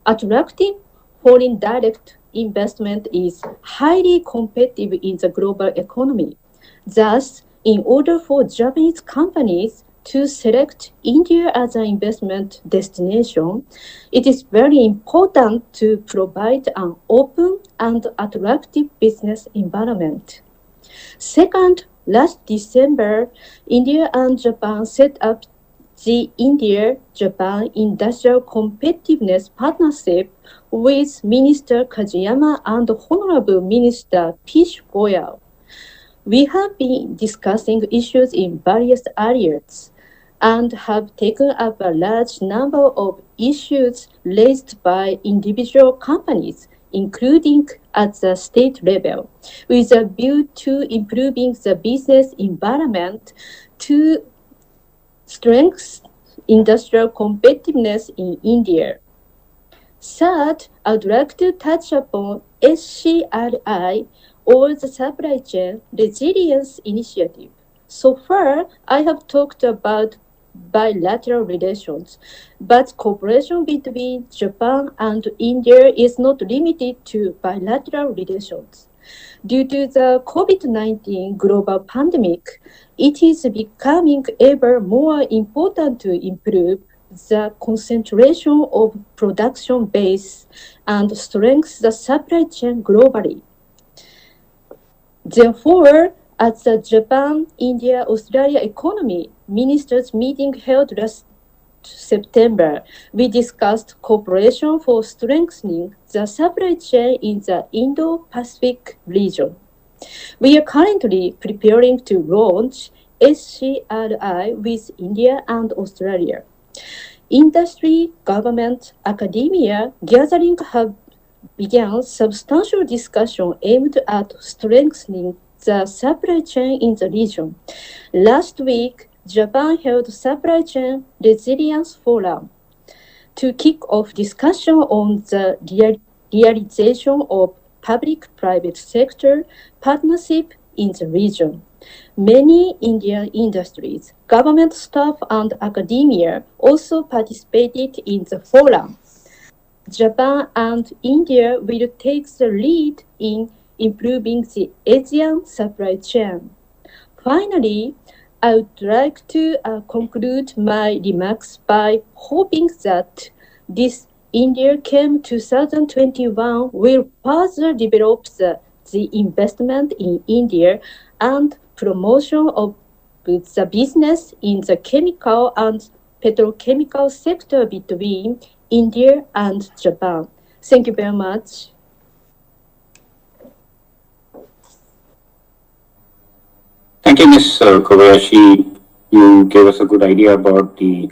Attracting foreign direct investment is highly competitive in the global economy. Thus, in order for Japanese companies to select India as an investment destination, it is very important to provide an open and attractive business environment. Second, last December, India and Japan set up the India-Japan Industrial Competitiveness Partnership with Minister Kajiyama and Honorable Minister Piyush Goyal. We have been discussing issues in various areas and have taken up a large number of issues raised by individual companies, including at the state level, with a view to improving the business environment to strengthen industrial competitiveness in India. Third, I would like to touch upon SCRI, or the Supply Chain Resilience Initiative. So far, I have talked about bilateral relations, but cooperation between Japan and India is not limited to bilateral relations. Due to the COVID-19 global pandemic, it is becoming ever more important to improve the concentration of production base and strengthen the supply chain globally. Therefore, at the Japan-India-Australia Economy Ministers meeting held last September, we discussed cooperation for strengthening the supply chain in the Indo-Pacific region. We are currently preparing to launch SCRI with India and Australia. Industry, government, academia gathering have began substantial discussion aimed at strengthening the supply chain in the region. Last week, Japan held Supply Chain Resilience Forum to kick off discussion on the realization of public-private sector partnership in the region. Many Indian industries, government staff, and academia also participated in the forum. Japan and India will take the lead in improving the Asian supply chain. Finally, I would like to conclude my remarks by hoping that this India Chem 2021 will further develop the investment in India and promotion of the business in the chemical and petrochemical sector between India and Japan. Thank you very much. Thank you, Ms. Kobayashi. You gave us a good idea about the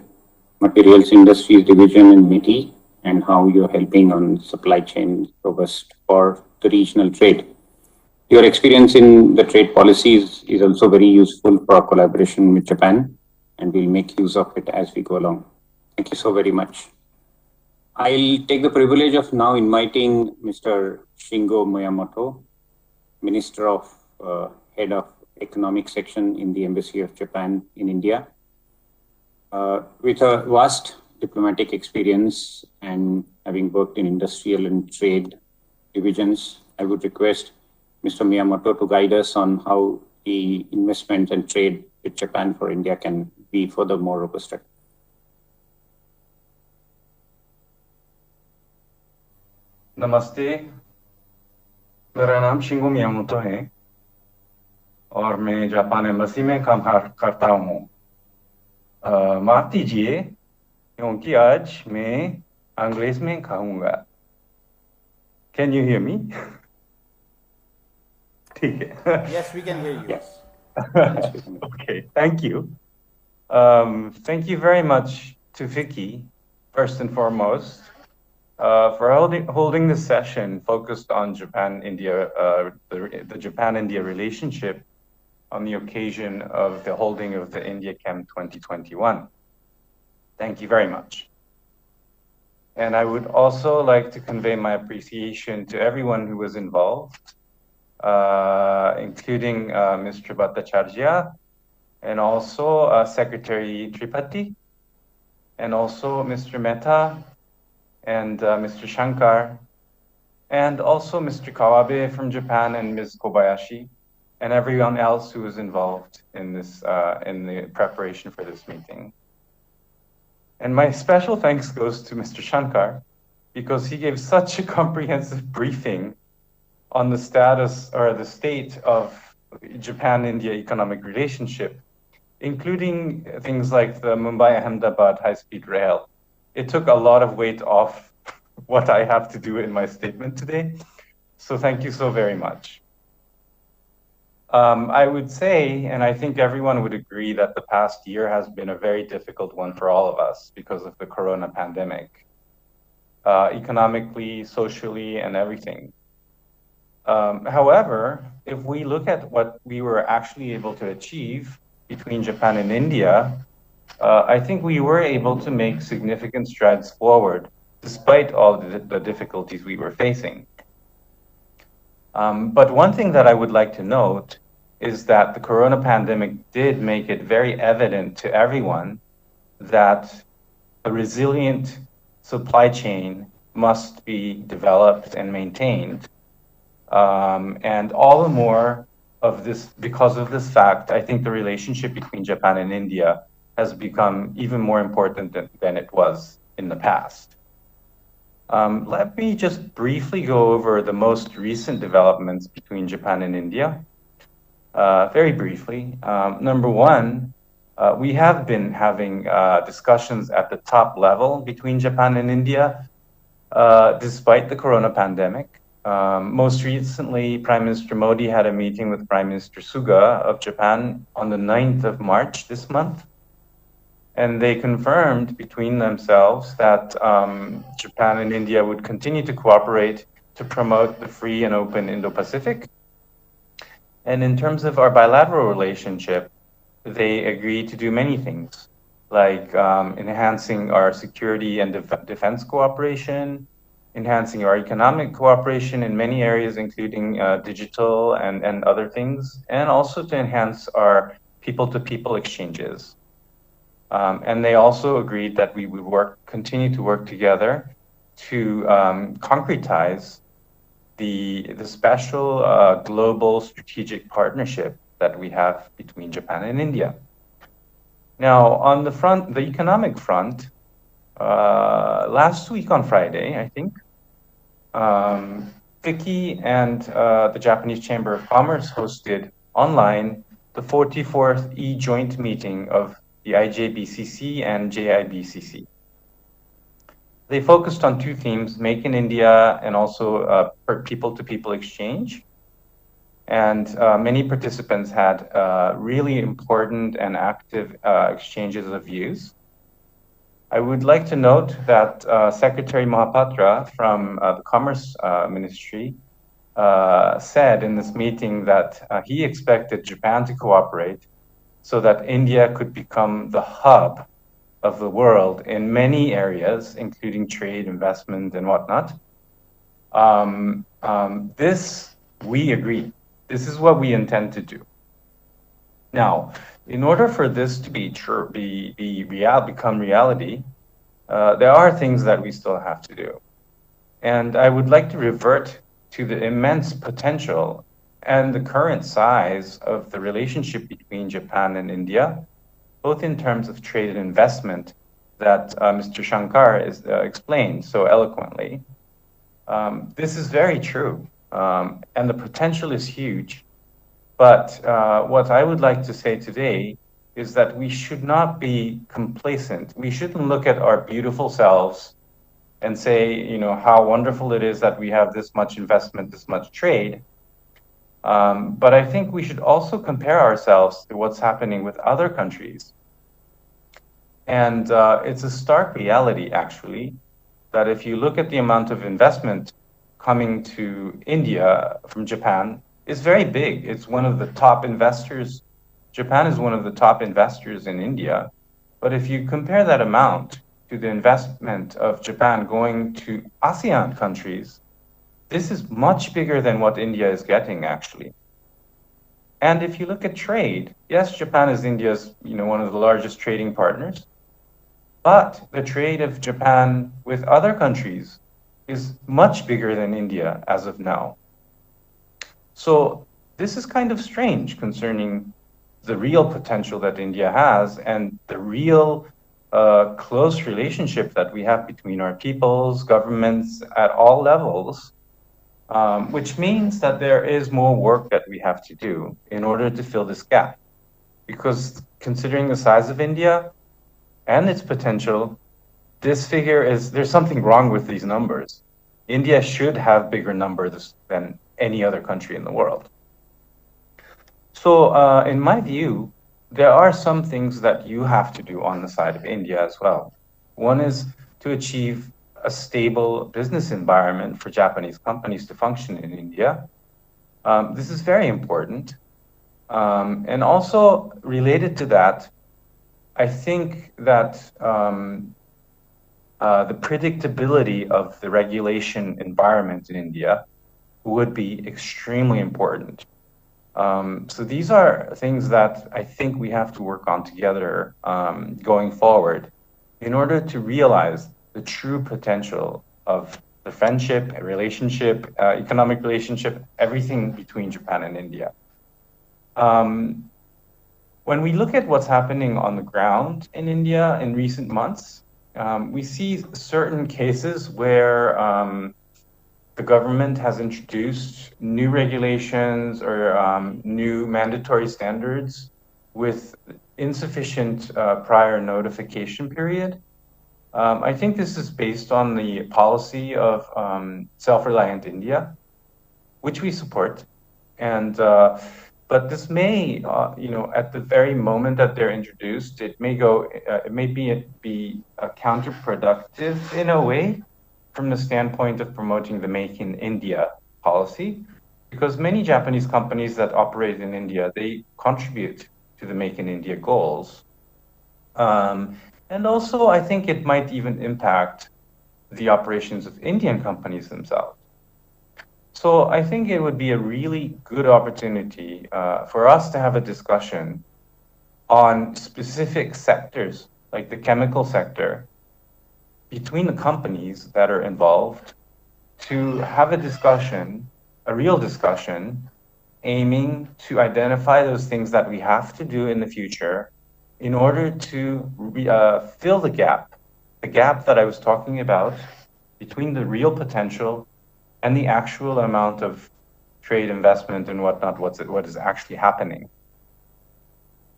materials industries division in MITI and how you're helping on supply chain robust for the regional trade. Your experience in the trade policies is also very useful for our collaboration with Japan, and we'll make use of it as we go along. Thank you so very much. I'll take the privilege of now inviting Mr. Shingo Miyamoto, Minister of Head of Economic Section in the Embassy of Japan in India. With a vast diplomatic experience and having worked in industrial and trade divisions, I would request Mr. Miyamoto to guide us on how the investment and trade with Japan for India can be further more robust. नमस्ते, मेरा नाम Shingo Miyamoto है और मैं Japan embassy में काम करता हूँ। माफ कीजिए क्योंकि आज मैं अंग्रेजी में कहूँगा। Can you hear me? ठीक है। Yes, we can hear you. Yes. Okay, thank you. Thank you very much to Vicky, first and foremost, for holding this session focused on Japan-India, the Japan-India relationship on the occasion of the holding of the India Chem 2021. Thank you very much. And I would also like to convey my appreciation to everyone who was involved, including Mr. Bhattacharya, and also Secretary Tripathi, and also Mr. Mehta, and Mr. Shankar, and also Mr. Kawabe from Japan and Ms. Kobayashi, and everyone else who was involved in this, in the preparation for this meeting. And my special thanks goes to Mr. Shankar, because he gave such a comprehensive briefing on the status or the state of Japan-India economic relationship, including things like the Mumbai-Ahmedabad high-speed rail. It took a lot of weight off what I have to do in my statement today. So thank you so very much. I would say, and I think everyone would agree, that the past year has been a very difficult one for all of us because of the corona pandemic, economically, socially, and everything. However, if we look at what we were actually able to achieve between Japan and India, I think we were able to make significant strides forward despite all the difficulties we were facing. But one thing that I would like to note is that the corona pandemic did make it very evident to everyone that a resilient supply chain must be developed and maintained. And all the more of this, because of this fact, I think the relationship between Japan and India has become even more important than it was in the past. Let me just briefly go over the most recent developments between Japan and India. Very briefly. Number one, We have been having discussions at the top level between Japan and India, despite the corona pandemic. Most recently, Prime Minister Modi had a meeting with Prime Minister Suga of Japan on the 9th of March this month. And they confirmed between themselves that Japan and India would continue to cooperate to promote the free and open Indo-Pacific. And in terms of our bilateral relationship, they agreed to do many things, like enhancing our security and defense cooperation, enhancing our economic cooperation in many areas, including digital and other things, and also to enhance our people-to-people exchanges. And they also agreed that we would continue to work together to concretize the special global strategic partnership that we have between Japan and India. Now, on the economic front, last week on Friday, I think, FICCI and the Japanese Chamber of Commerce hosted online the 44th E-joint meeting of the IJBCC and JIBCC. They focused on two themes, Make in India and also people-to-people exchange. And many participants had really important and active exchanges of views. I would like to note that Secretary Mahapatra from the Commerce Ministry said in this meeting that he expected Japan to cooperate so that India could become the hub of the world in many areas, including trade, investment, and whatnot. This, we agree. This is what we intend to do. Now, in order for this to become reality, there are things that we still have to do. And I would like to revert to the immense potential and the current size of the relationship between Japan and India, both in terms of trade and investment that Mr. Shankar explained so eloquently. This is very true, and the potential is huge. But what I would like to say today is that we should not be complacent. We shouldn't look at our beautiful selves and say, you know, how wonderful it is that we have this much investment, this much trade. But I think we should also compare ourselves to what's happening with other countries. And it's a stark reality, actually, that if you look at the amount of investment coming to India from Japan, it's very big. It's one of the top investors. Japan is one of the top investors in India. But if you compare that amount to the investment of Japan going to ASEAN countries, this is much bigger than what India is getting, actually. And if you look at trade, yes, Japan is India's, one of the largest trading partners. But the trade of Japan with other countries is much bigger than India as of now. So this is kind of strange concerning the real potential that India has and the real close relationship that we have between our peoples, governments at all levels, which means that there is more work that we have to do in order to fill this gap. Because considering the size of India and its potential, this figure there's something wrong with these numbers. India should have bigger numbers than any other country in the world. So in my view, there are some things that you have to do on the side of India as well. One is to achieve a stable business environment for Japanese companies to function in India. This is very important. And also related to that, I think that the predictability of the regulation environment in India would be extremely important. So these are things that I think we have to work on together going forward in order to realize the true potential of the friendship, relationship, economic relationship, everything between Japan and India. When we look at what's happening on the ground in India in recent months, we see certain cases where the government has introduced new regulations or new mandatory standards with insufficient prior notification period. I think this is based on the policy of self-reliant India, which we support. And but this may, at the very moment that they're introduced, it may be counterproductive in a way from the standpoint of promoting the Make in India policy, because many Japanese companies that operate in India, they contribute to the Make in India goals. And also, I think it might even impact the operations of Indian companies themselves. So I think it would be a really good opportunity for us to have a discussion on specific sectors, like the chemical sector, between the companies that are involved, to have a discussion, a real discussion, aiming to identify those things that we have to do in the future in order to fill the gap that I was talking about between the real potential and the actual amount of trade investment and whatnot, what is actually happening.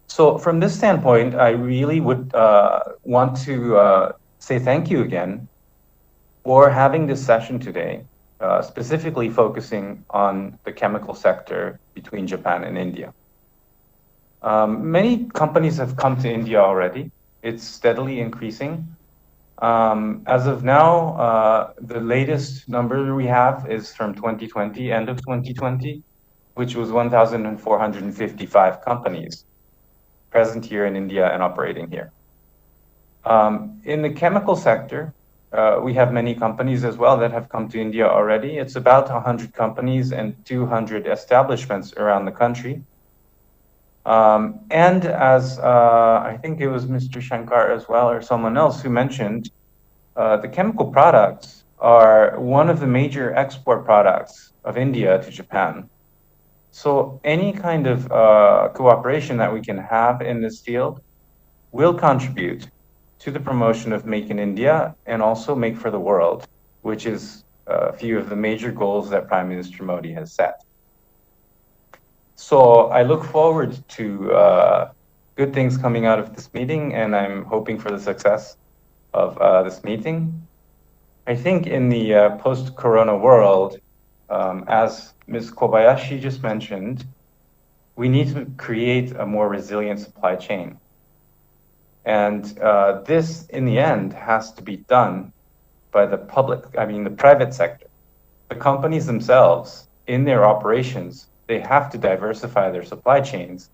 So from this standpoint, I really would want to say thank you again for having this session today, specifically focusing on the chemical sector between Japan and India. Many companies have come to India already. It's steadily increasing. As of now, the latest number we have is from 2020, end of 2020, which was 1,455 companies present here in India and operating here. In the chemical sector, we have many companies as well that have come to India already. It's about 100 companies and 200 establishments around the country. And as I think it was Mr. Shankar as well, or someone else who mentioned, the chemical products are one of the major export products of India to Japan. So any kind of cooperation that we can have in this field will contribute to the promotion of Make in India and also Make for the World, which is a few of the major goals that Prime Minister Modi has set. So I look forward to good things coming out of this meeting, and I'm hoping for the success of this meeting. I think in the post-corona world, as Ms. Kobayashi just mentioned, we need to create a more resilient supply chain. And this, in the end, has to be done by the private sector. The companies themselves, in their operations, they have to diversify their supply chains.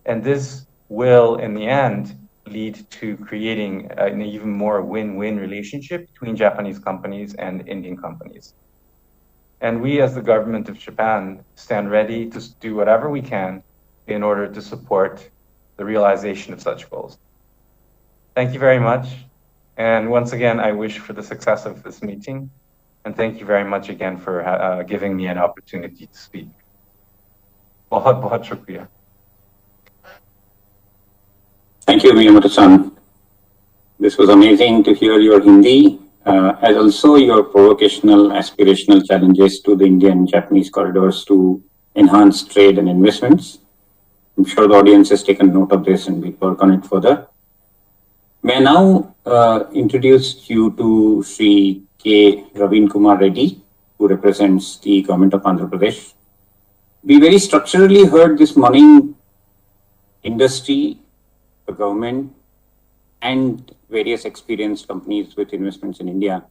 And this will, in the end, lead to creating an even more win-win relationship between Japanese companies and Indian companies. And we, as the government of Japan, stand ready to do whatever we can in order to support the realization of such goals. Thank you very much. And once again, I wish for the success of this meeting. And thank you very much again for giving me an opportunity to speak. बहुत बहुत शुक्रिया. Thank you, Miyamoto-san. This was amazing to hear your Hindi, as also your provocational, aspirational challenges to the Indian-Japanese corridors to enhance trade and investments. I'm sure the audience has taken note of this and will work on it further. May I now introduce you to Sri K. Ravin Kumar Reddy, who represents the government of Andhra Pradesh. We very structurally heard this morning industry, the government, and various experienced companies with investments in India,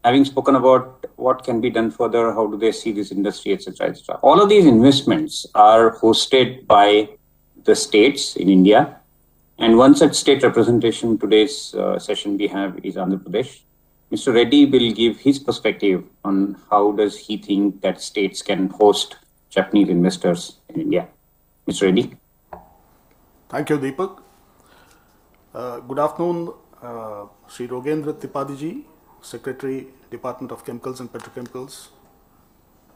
having spoken about what can be done further, how do they see this industry, etc., etc. All of these investments are hosted by the states in India. And one such state representation today's session we have is Andhra Pradesh. Mr. Reddy will give his perspective on how does he think that states can host Japanese investors in India. Mr. Reddy. Thank you, Deepak. Good afternoon, Sri Rogendra Tripathi ji, Secretary, Department of Chemicals and Petrochemicals,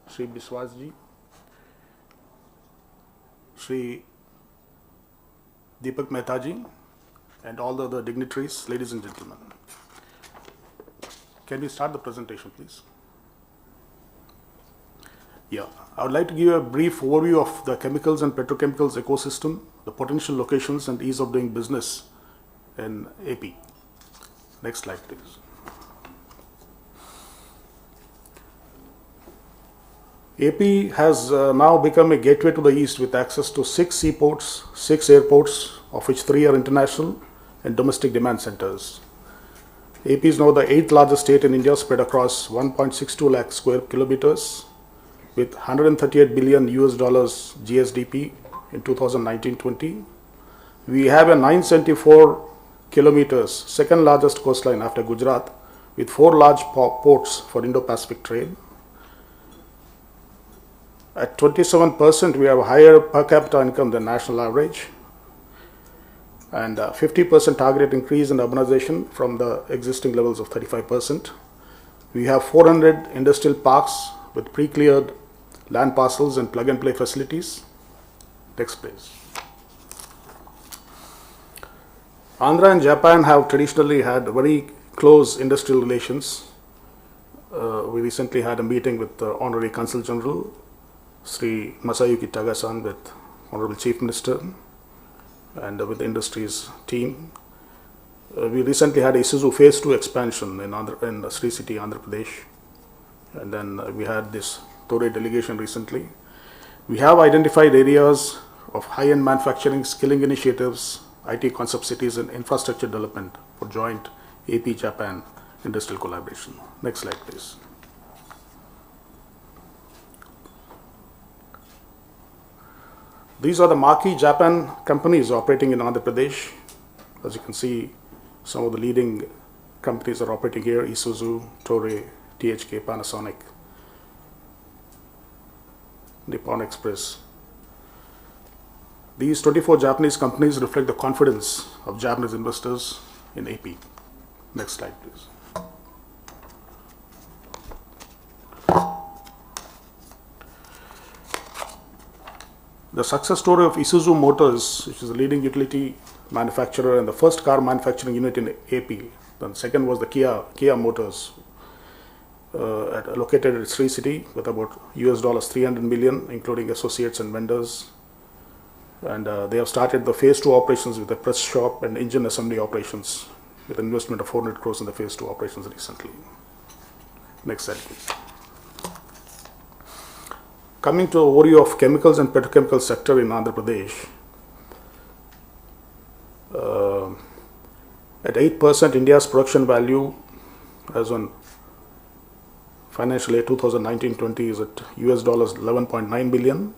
Sri Biswas ji, Sri Deepak Mehta ji, and all the other dignitaries, ladies and gentlemen. Can we start the presentation, please? Yeah, I would like to give a brief overview of the chemicals and petrochemicals ecosystem, the potential locations and ease of doing business in AP. Next slide, please. AP has now become a gateway to the east with access to 6 seaports, 6 airports, of which 3 are international and domestic demand centers. AP is now the 8th largest state in India, spread across 1.62 lakh square kilometers, with 138 billion US dollars GSDP in 2019-20. We have a 974 kilometers, second largest coastline after Gujarat, with 4 large ports for Indo-Pacific trade. At 27%, we have a higher per capita income than national average, and 50% targeted increase in urbanization from the existing levels of 35%. We have 400 industrial parks with pre-cleared land parcels and plug-and-play facilities. Next, please. Andhra and Japan have traditionally had very close industrial relations. We recently had a meeting with the Honorary Consul General, Sri Masayuki Taga-san, with Honorable Chief Minister and with the industries team. We recently had Isuzu Phase 2 expansion in Sri City, Andhra Pradesh. And then we had this Torre delegation recently. We have identified areas of high-end manufacturing, skilling initiatives, IT concept cities, and infrastructure development for joint AP-Japan industrial collaboration. Next slide, please. These are the marquee Japan companies operating in Andhra Pradesh. As you can see, some of the leading companies are operating here: Isuzu, Toray, THK, Panasonic, Nippon Express. These 24 Japanese companies reflect the confidence of Japanese investors in AP. Next slide, please. The success story of Isuzu Motors, which is a leading utility manufacturer and the first car manufacturing unit in AP. Then second was the Kia Motors, located at Sri City with about US dollars 300 million, including associates and vendors. And they have started the phase 2 operations with a press shop and engine assembly operations with an investment of 400 crores in the phase 2 operations recently. Next slide, please. Coming to overview of chemicals and petrochemical sector in Andhra Pradesh. At 8%, India's production value as on financial year 2019-20 is at US dollars 11.9 billion.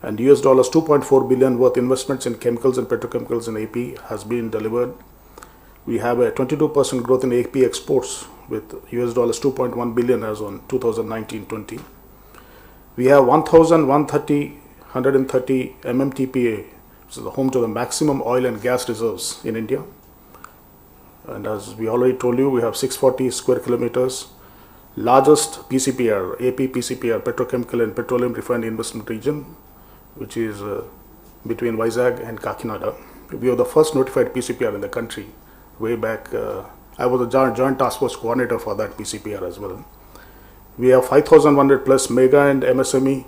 And US dollars 2.4 billion worth investments in chemicals and petrochemicals in AP has been delivered. We have a 22% growth in AP exports with US dollars 2.1 billion as on 2019-20. We have 130 MMTPA, which is the home to the maximum oil and gas reserves in India. And as we already told you, we have 640 square kilometers, largest PCPR, AP PCPR, petrochemical and petroleum refined investment region, which is between Vizag and Kakinada. We are the first notified PCPR in the country. Way back, I was a joint task force coordinator for that PCPR as well. We have 5,100 plus mega and MSME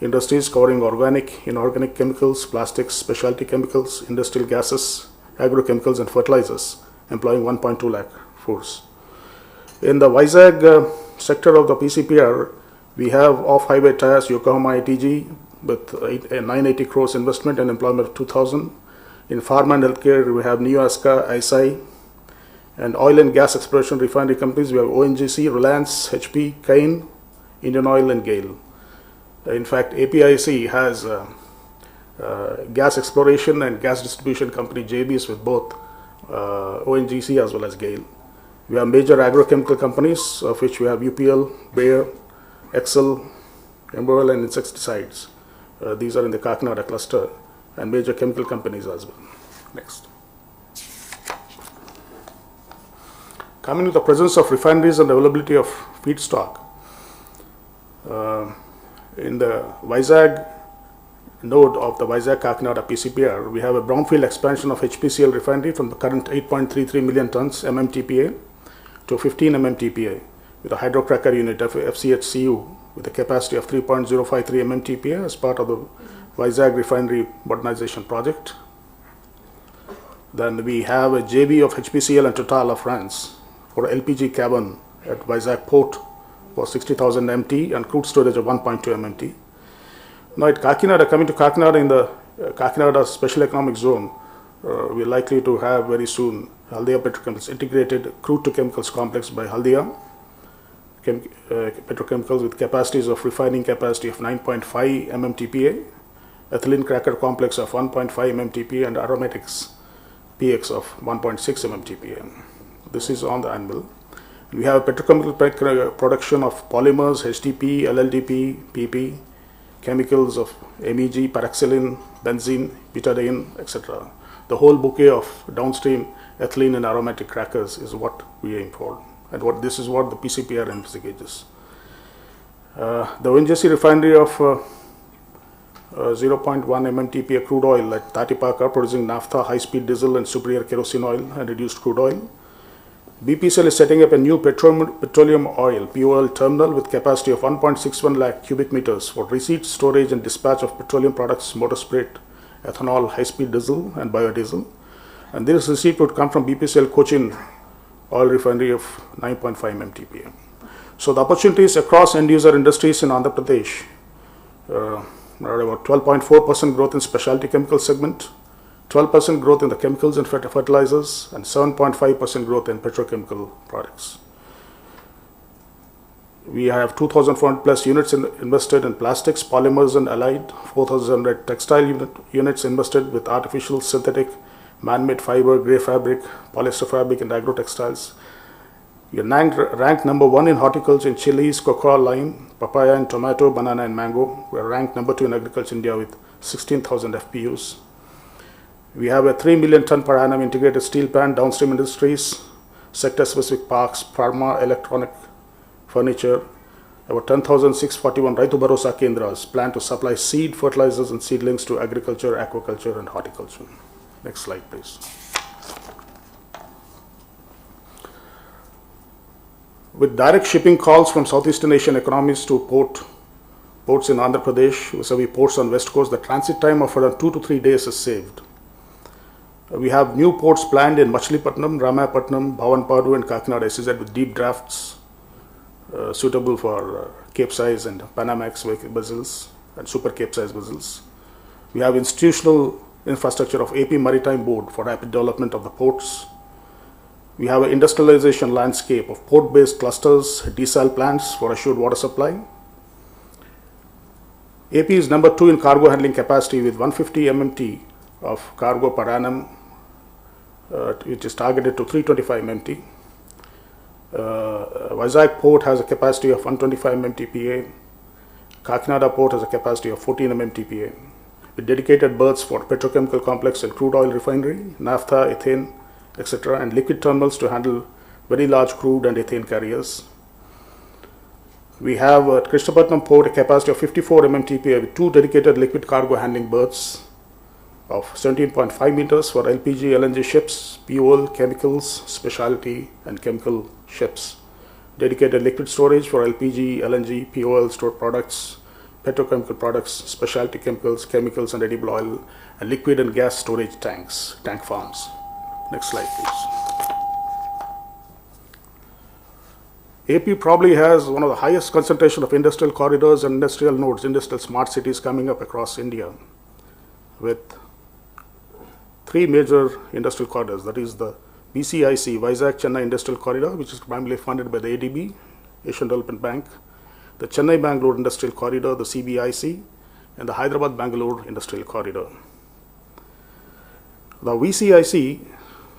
industries covering organic, inorganic chemicals, plastics, specialty chemicals, industrial gases, agrochemicals and fertilizers, employing 1.2 lakh force. In the Vizag sector of the PCPR, we have off-highway tires, Yokohama ITG, with a 980 crores investment and employment of 2,000. In pharma and healthcare, we have Neoasca, ISI, and oil and gas exploration refinery companies. We have ONGC, Reliance, HP, Cain, Indian Oil, and GAIL. In fact, APIC has gas exploration and gas distribution company JBs with both ONGC as well as GAIL. We have major agrochemical companies, of which we have UPL, Bayer, Excel, Emerald, and insecticides. These are in the Kakinada cluster, and major chemical companies as well. Next. Coming to the presence of refineries and availability of feedstock. In the Vizag node of the Vizag Kakinada PCPR, we have a brownfield expansion of HPCL refinery from the current 8.33 million tons MMTPA to 15 MMTPA with a hydrocracker unit of FCHCU with a capacity of 3.053 MMTPA as part of the Vizag refinery modernization project. Then we have a JV of HPCL and Total of France for LPG cabin at Vizag port for 60,000 MT and crude storage of 1.2 MMT. Now at Kakinada, coming to Kakinada in the Kakinada Special Economic Zone, we are likely to have very soon Haldia Petrochemicals integrated crude to chemicals complex by Haldia Petrochemicals with capacities of refining capacity of 9.5 MMTPA, ethylene cracker complex of 1.5 MMTPA and aromatics PX of 1.6 MMTPA. This is on the anvil. We have petrochemical production of polymers, HDP, LLDP, PP, chemicals of MEG, paraxylene, benzene, butadiene, etc. The whole bouquet of downstream ethylene and aromatic crackers is what we aim for, and this is what the PCPR envisages. The ONGC refinery of 0.1 MMTPA crude oil at Tatipaka, producing naphtha, high-speed diesel and superior kerosene oil and reduced crude oil. BPCL is setting up a new petroleum oil (POL) terminal with capacity of 1.61 lakh cubic meters for receipt, storage and dispatch of petroleum products, motor spirit, ethanol, high-speed diesel and biodiesel. And this receipt would come from BPCL Cochin oil refinery of 9.5 MMTPA. So the opportunities across end-user industries in Andhra Pradesh are about 12.4% growth in specialty chemical segment, 12% growth in the chemicals and fertilizers, and 7.5% growth in petrochemical products. We have 2,400 plus units invested in plastics, polymers and allied, 4,000 textile units invested with artificial, synthetic, man-made fiber, grey fabric, polyester fabric and agro-textiles. We are ranked number 1 in horticulture in chilies, cocoa, lime, papaya and tomato, banana and mango. We are ranked number 2 in agriculture in India with 16,000 FPUs. We have a 3 million ton per annum integrated steel plant, downstream industries, sector-specific parks, pharma, electronic, furniture. About 10,641 Raitu Bharosa Kendras plan to supply seed, fertilizers and seedlings to agriculture, aquaculture and horticulture. Next slide, please. With direct shipping calls from Southeastern Asian economies to ports in Andhra Pradesh, vis-a-vis ports on West Coast, the transit time of around 2 to 3 days is saved. We have new ports planned in Machilipatnam, Ramapatnam, Bhavanpadu and Kakinada SEZ with deep drafts suitable for Capesize and Panamax vessels and super Capesize vessels. We have institutional infrastructure of AP Maritime Board for rapid development of the ports. We have an industrialization landscape of port-based clusters, desal plants for assured water supply. AP is number 2 in cargo handling capacity with 150 MMT of cargo per annum, which is targeted to 325 MMT. Vizag port has a capacity of 125 MMTPA. Kakinada port has a capacity of 14 MMTPA with dedicated berths for petrochemical complex and crude oil refinery, naphtha, ethane, etc. and liquid terminals to handle very large crude and ethane carriers. We have at Krishnapatnam port a capacity of 54 MMTPA with 2 dedicated liquid cargo handling berths of 17.5 meters for LPG, LNG ships, POL, chemicals, specialty and chemical ships. Dedicated liquid storage for LPG, LNG, POL stored products, petrochemical products, specialty chemicals, chemicals and edible oil, and liquid and gas storage tanks, tank farms. Next slide, please. AP probably has one of the highest concentration of industrial corridors and industrial nodes, industrial smart cities coming up across India with 3 major industrial corridors. That is the BCIC, Vizag Chennai Industrial Corridor, which is primarily funded by the ADB, Asian Development Bank, the Chennai Bangalore Industrial Corridor, the CBIC, and the Hyderabad Bangalore Industrial Corridor. The VCIC,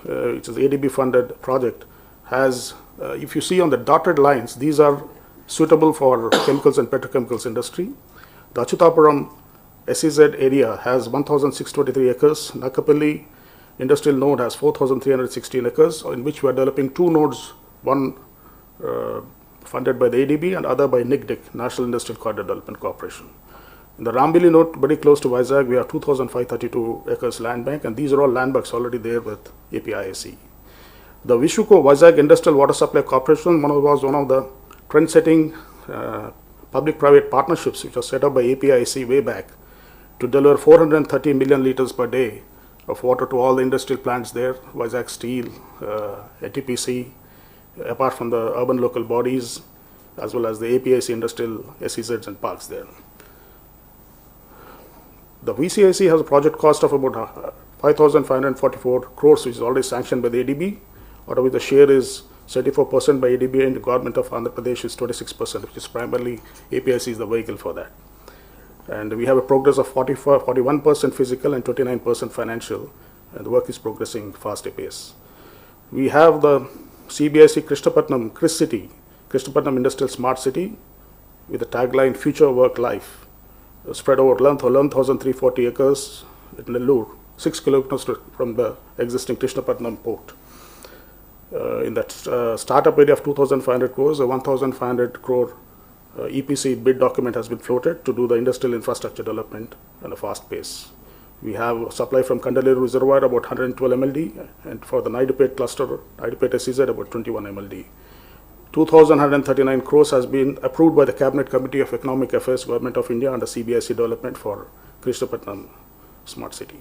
which is ADB funded project, has, if you see on the dotted lines, these are suitable for chemicals and petrochemicals industry. The Achutapuram SEZ area has 1,623 acres. Nakapalli industrial node has 4,316 acres, in which we are developing 2 nodes, one funded by the ADB and other by NIGDIC, National Industrial Corridor Development Corporation. In the Rambili node, very close to Vizag, we have 2,532 acres land bank, and these are all land banks already there with APIIC. The Vishuko Vizag Industrial Water Supply Corporation was one of the trend-setting public-private partnerships which were set up by APIC way back to deliver 430 million liters per day of water to all the industrial plants there, Vizag Steel, NTPC, apart from the urban local bodies, as well as the APIC industrial SEZs and parks there. The VCIC has a project cost of about 5,544 crores, which is already sanctioned by the ADB, out of which the share is 34% by ADB and the government of Andhra Pradesh is 26%, which is primarily APIC is the vehicle for that. And we have a progress of 41% physical and 29% financial, and the work is progressing fast pace. We have the CBIC Krishnapatnam, Krishnapatnam Industrial Smart City, with the tagline Future Work Life, spread over 11,340 acres at Nellore, 6 kilometers from the existing Krishnapatnam port. In that startup area of 2,500 crores, a 1,500 crore EPC bid document has been floated to do the industrial infrastructure development at a fast pace. We have supply from Kandaleru Reservoir about 112 MLD, and for the Naidupet cluster, Naidupet SEZ about 21 MLD. 2,139 crores has been approved by the Cabinet Committee of Economic Affairs, Government of India under CBIC development for Krishnapatnam Smart City.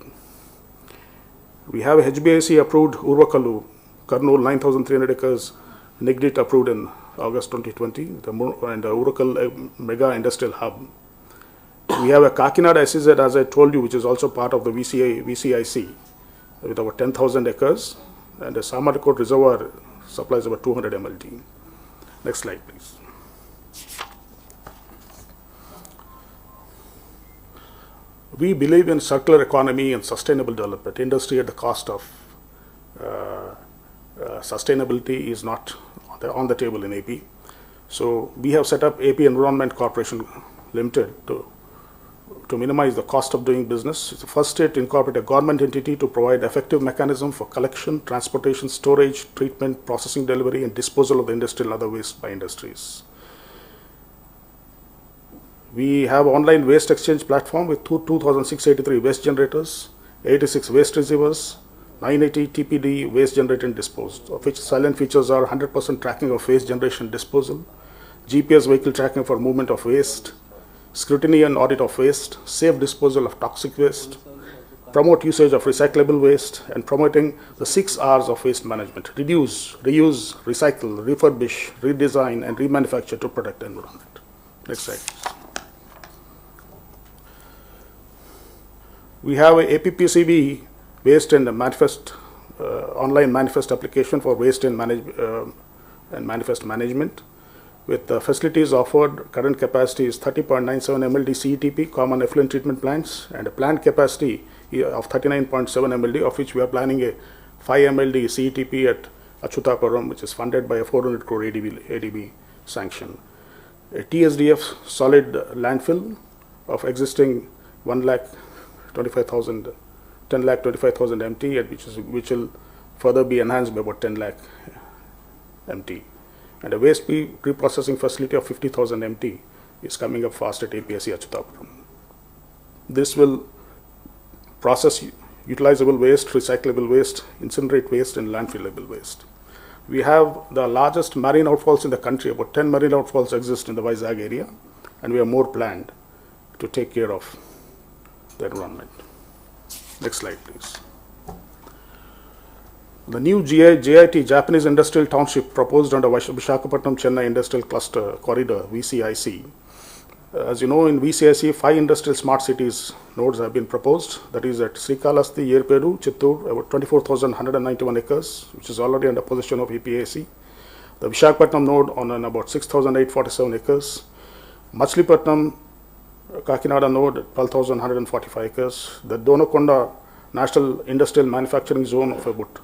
We have HBIC approved Urvakalu, Kurnool 9,300 acres, NIGDIT approved in August 2020, and the Urakal Mega Industrial Hub. We have a Kakinada SEZ, as I told you, which is also part of the VCIC, with over 10,000 acres, and the Samarkot Reservoir supplies about 200 MLD. Next slide, please. We believe in circular economy and sustainable development. Industry at the cost of sustainability is not on the table in AP. So we have set up AP Environment Corporation Limited to minimize the cost of doing business. It's the first state to incorporate a government entity to provide effective mechanism for collection, transportation, storage, treatment, processing, delivery, and disposal of the industrial and other waste by industries. We have online waste exchange platform with 2,683 waste generators, 86 waste receivers, 980 TPD waste generated and disposed, of which silent features are 100% tracking of waste generation and disposal, GPS vehicle tracking for movement of waste, scrutiny and audit of waste, safe disposal of toxic waste, promote usage of recyclable waste, and promoting the 6 R's of waste management: reduce, reuse, recycle, refurbish, redesign, and remanufacture to protect the environment. Next slide, please. We have a APPCB waste and manifest online manifest application for waste and manifest management. With the facilities offered, current capacity is 30.97 MLD CETP, common effluent treatment plants, and a plant capacity of 39.7 MLD, of which we are planning a 5 MLD CETP at Achutapuram, which is funded by a 400 crore ADB sanction. A TSDF solid landfill of existing 10 lakh 25,000 MT, which will further be enhanced by about 10 lakh MT. And a waste pre-processing facility of 50,000 MT is coming up fast at APSC Achutapuram. This will process utilizable waste, recyclable waste, incinerate waste, and landfillable waste. We have the largest marine outfalls in the country. About 10 marine outfalls exist in the Vizag area, and we have more planned to take care of the environment. Next slide, please. The new JIT, Japanese Industrial Township, proposed under Visakhapatnam Chennai Industrial Cluster Corridor, VCIC. As you know, in VCIC, 5 industrial smart cities nodes have been proposed. That is at Srikalasti, Yerpedu, Chittoor, about 24,191 acres, which is already under possession of EPAC. The Visakhapatnam node on about 6,847 acres. Machilipatnam, Kakinada node, 12,145 acres. The Donakonda National Industrial Manufacturing Zone of about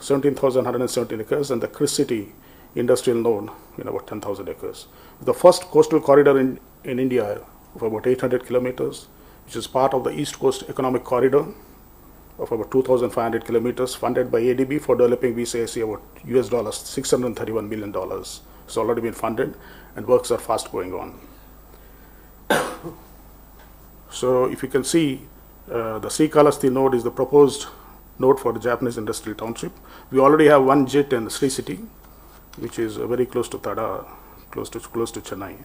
17,117 acres, and the Chris City Industrial Node in about 10,000 acres. The first coastal corridor in India of about 800 kilometers, which is part of the East Coast Economic Corridor of about 2,500 kilometers, funded by ADB for developing VCIC about US $631 million. It's already been funded, and works are fast going on. So if you can see, the Srikalasti node is the proposed node for the Japanese Industrial Township. We already have one JIT in Sri City, which is very close to Tada close to Chennai.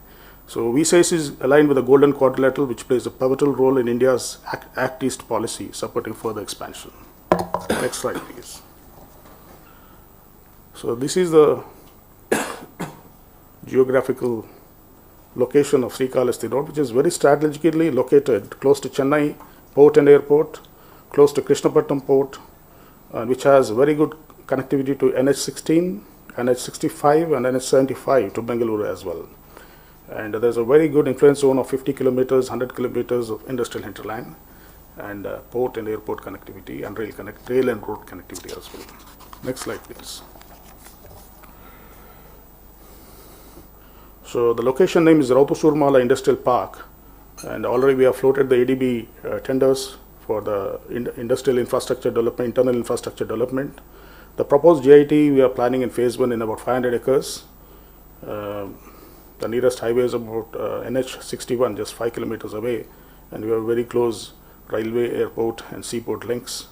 So VSACE is aligned with the Golden Quadrilateral, which plays a pivotal role in India's Act East policy, supporting further expansion. Next slide, please. So this is the geographical location of Srikalahasti Road, which is very strategically located close to Chennai Port and Airport, close to Krishnapatnam Port, which has very good connectivity to NH16, NH65 and NH75 to Bengaluru as well. And there's a very good influence zone of 50 kilometers, 100 kilometers of industrial hinterland, and port and airport connectivity and rail and road connectivity as well. Next slide, please. So the location name is Rautusurmala Industrial Park, and already we have floated the ADB tenders for the industrial infrastructure development, internal infrastructure development. The proposed GIT we are planning in phase 1 in about 500 acres. The nearest highway is about NH61, just 5 kilometers away, and we have very close railway, airport and seaport links.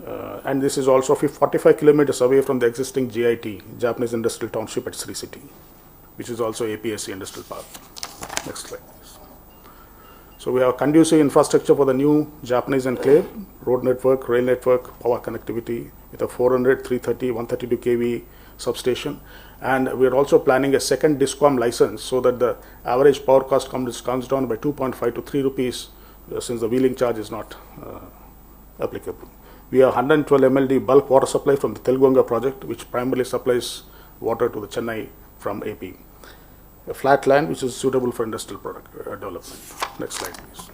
And this is also 45 kilometers away from the existing GIT, Japanese Industrial Township at Sri City, which is also APSC Industrial Park. Next slide, please. So we have conducive infrastructure for the new Japanese enclave, road network, rail network, power connectivity with a 400, 330, 132 kV substation. And we are also planning a second DISCOM license so that the average power cost comes down by 2.5 to 3 rupees since the wheeling charge is not applicable. We have 112 MLD bulk water supply from the Telganga project, which primarily supplies water to the Chennai from AP. A flat land which is suitable for industrial product development. Next slide, please.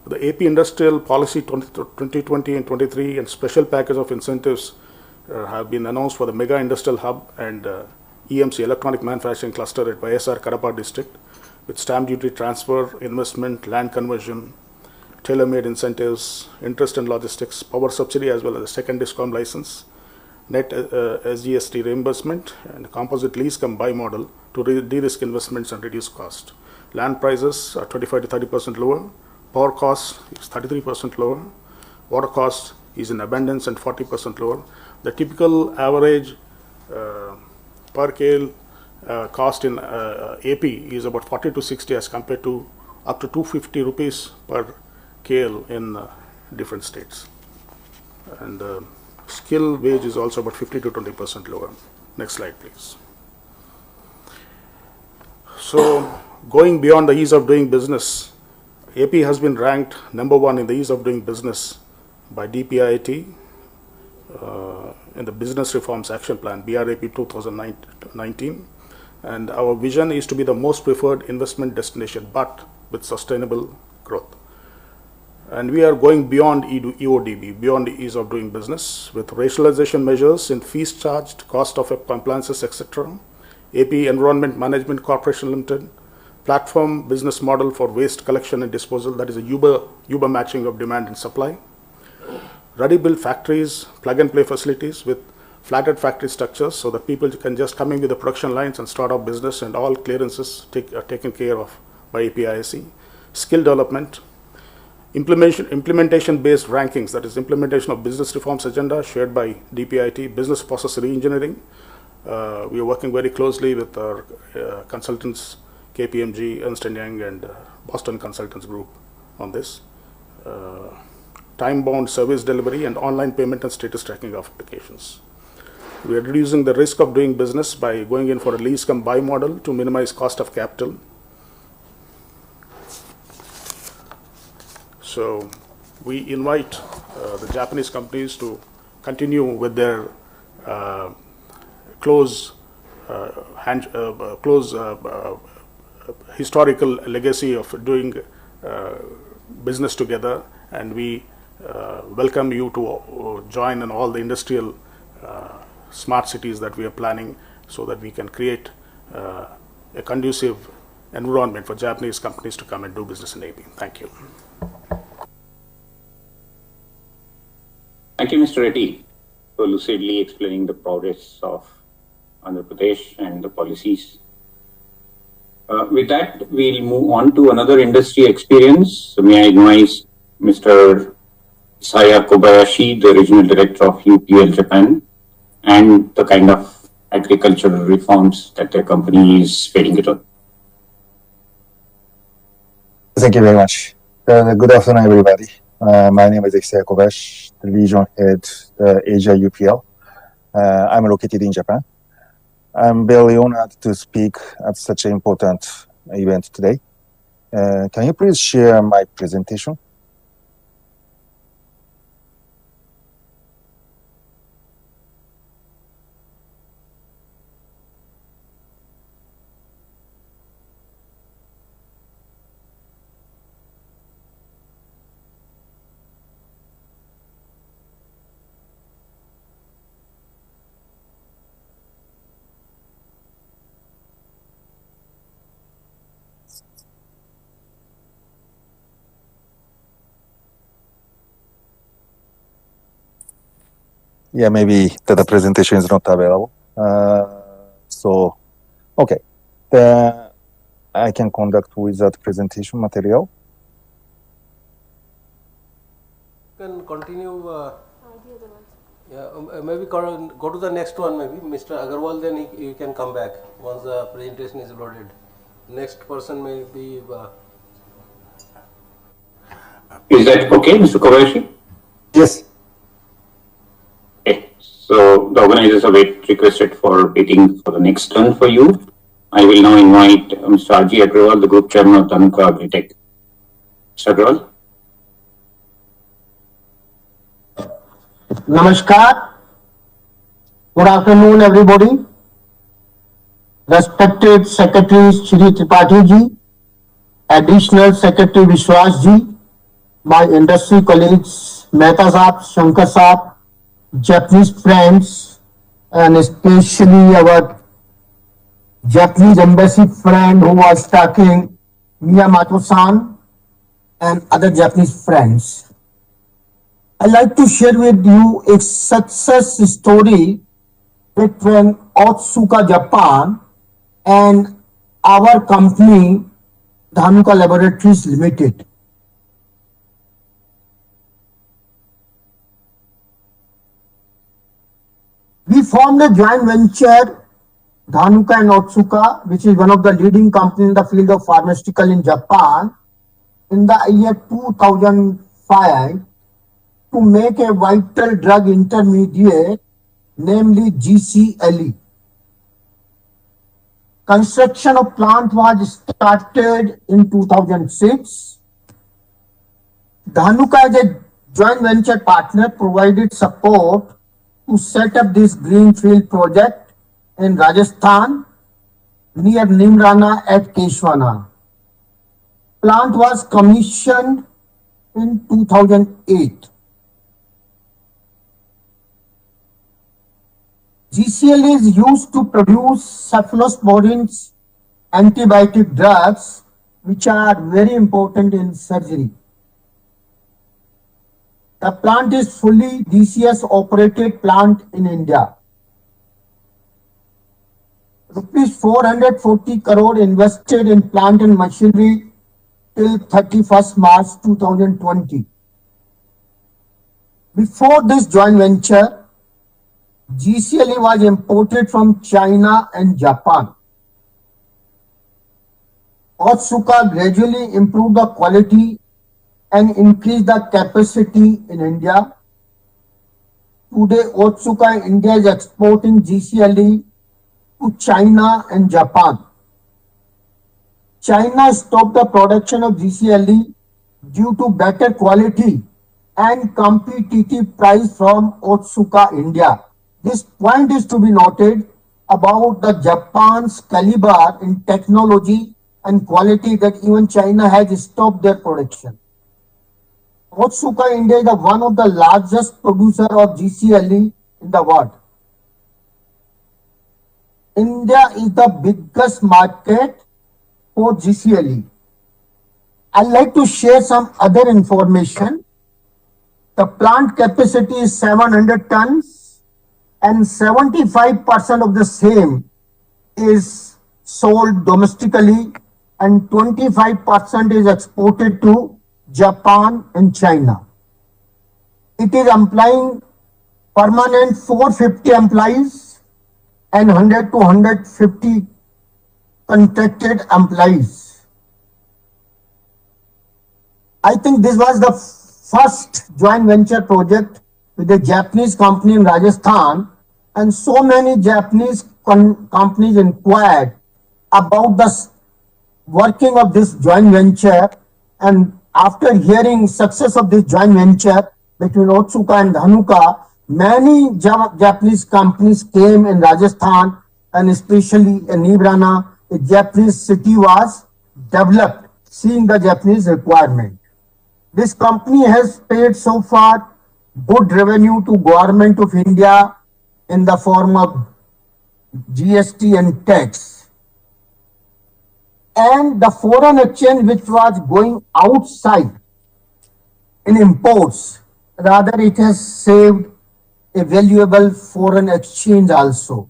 The AP Industrial Policy 2020 and 23 and special package of incentives have been announced for the Mega Industrial Hub and EMC Electronic Manufacturing Cluster at YSR Kadapa district, with stamp duty transfer, investment, land conversion, tailor-made incentives, interest and logistics, power subsidy as well as a second DISCOM license, net SGST reimbursement, and composite lease come buy model to de-risk investments and reduce cost. Land prices are 25 to 30% lower, power cost is 33% lower, water cost is in abundance and 40% lower. The typical average per kale cost in AP is about 40 to 60 as compared to up to 250 rupees per kale in different states. And skill wage is also about 50 to 20% lower. Next slide, please. So going beyond the ease of doing business, AP has been ranked #1 in the ease of doing business by DPIIT in the Business Reforms Action Plan, BRAP 2019. And our vision is to be the most preferred investment destination, but with sustainable growth. And we are going beyond EODB, beyond ease of doing business, with rationalization measures in fees charged, cost of compliances, etc. AP Environment Management Corporation Limited, platform business model for waste collection and disposal, that is a Uber matching of demand and supply. Ready-built factories, plug-and-play facilities with flatted factory structures so that people can just come in with the production lines and start up business, and all clearances are taken care of by APISC. Skill development, implementation-based rankings, that is implementation of business reforms agenda shared by DPIT, business process re-engineering. We are working very closely with our consultants, KPMG, Ernst & Young, and Boston Consultants Group on this. Time-bound service delivery and online payment and status tracking of applications. We are reducing the risk of doing business by going in for a lease come buy model to minimize cost of capital. So we invite the Japanese companies to continue with their close historical legacy of doing business together, and we welcome you to join in all the industrial smart cities that we are planning, so that we can create a conducive environment for Japanese companies to come and do business in AP. Thank you. Thank you, Mr. Reddy, for lucidly explaining the progress of Andhra Pradesh and the policies. With that, we'll move on to another industry experience. So may I invite Mr. Saya Kobayashi, the Regional Director of UPL Japan, and the kind of agricultural reforms that the company is failing it on? Thank you very much. Good afternoon, everybody. My name is Ikse Kobayashi, the region head, Asia UPL. I'm located in Japan. I'm very honored to speak at such an important event today. Can you please share my presentation? Yeah, maybe the presentation is not available. Okay. I can conduct without presentation material. You can continue. Maybe go to the next one. Maybe Mr. Agarwal. Then you can come back once the presentation is loaded. Next person may be. Is that okay, Mr. Kobayashi? Yes. Okay. So the organizers have requested for waiting for the next turn for you. I will now invite Mr. R.G. Agrawal, the Group Chairman of Dhanuka Agritech. Mr. Agrawal. Namaskar. Good afternoon, everybody. Respected Secretary Shri Tripathi ji, Additional Secretary Vishwas ji, my industry colleagues Mehta Saab, Shankar Saab, Japanese friends, and especially our Japanese embassy friend who was talking, Miyamoto-san, and other Japanese friends. I'd like to share with you a success story between Otsuka Japan and our company, Dhanuka Laboratories Limited. We formed a joint venture, Dhanuka and Otsuka, which is one of the leading companies in the field of pharmaceutical in Japan, in the year 2005 to make a vital drug intermediate, namely GCLE. Construction of plant was started in 2006. Dhanuka as a joint venture partner provided support to set up this greenfield project in Rajasthan near Nimrana at Keshwana. Plant was commissioned in 2008. GCL is used to produce cephalosporins, antibiotic drugs, which are very important in surgery. The plant is fully DCS operated plant in India. Rupees 440 crore invested in plant and machinery till 31st March 2020. Before this joint venture, GCLE was imported from China and Japan. Otsuka gradually improved the quality and increased the capacity in India. Today, Otsuka India is exporting GCLE to China and Japan. China stopped the production of GCLE due to better quality and competitive price from Otsuka India. This point is to be noted about the Japan's caliber in technology and quality that even China has stopped their production. Otsuka India is one of the largest producer of GCLE in the world. India is the biggest market for GCLE. I'd like to share some other information. The plant capacity is 700 tons and 75% of the same is sold domestically and 25% is exported to Japan and China. It is employing permanent 450 employees and 100 to 150 contracted employees. I think this was the first joint venture project with a Japanese company in Rajasthan, and so many Japanese companies inquired about the working of this joint venture. And after hearing success of this joint venture between Otsuka and Dhanuka, many Japanese companies came in Rajasthan, and especially in Nibrana, a Japanese city was developed, seeing the Japanese requirement. This company has paid so far good revenue to Government of India in the form of GST and tax. And the foreign exchange which was going outside in imports, rather it has saved a valuable foreign exchange also.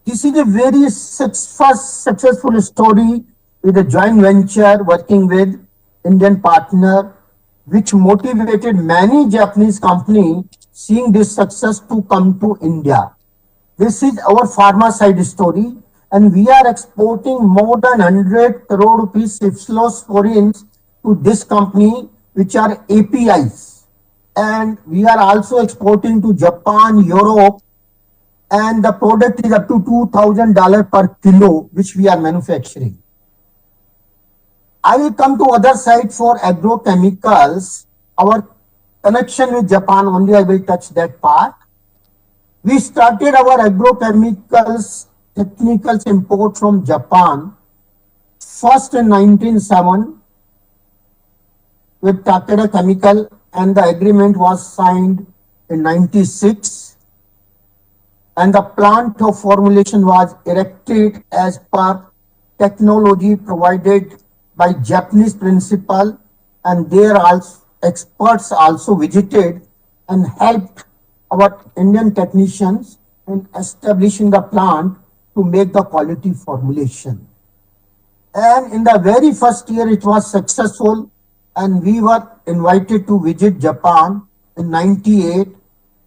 This is a very first successful story with a joint venture working with Indian partner, which motivated many Japanese companies seeing this success to come to India. This is our pharma side story, and we are exporting more than 100 crore rupees cephalosporins to this company, which are APIs. And we are also exporting to Japan, Europe, and the product is up to $2,000 per kilo, which we are manufacturing. I will come to other side for agrochemicals. Our connection with Japan, only I will touch that part. We started our agrochemicals technicals import from Japan first in 1907 with Takeda Chemical, and the agreement was signed in 96, and the plant of formulation was erected as per technology provided by Japanese principal, and there also experts also visited and helped our Indian technicians in establishing the plant to make the quality formulation. And in the very first year it was successful, and we were invited to visit Japan in 98,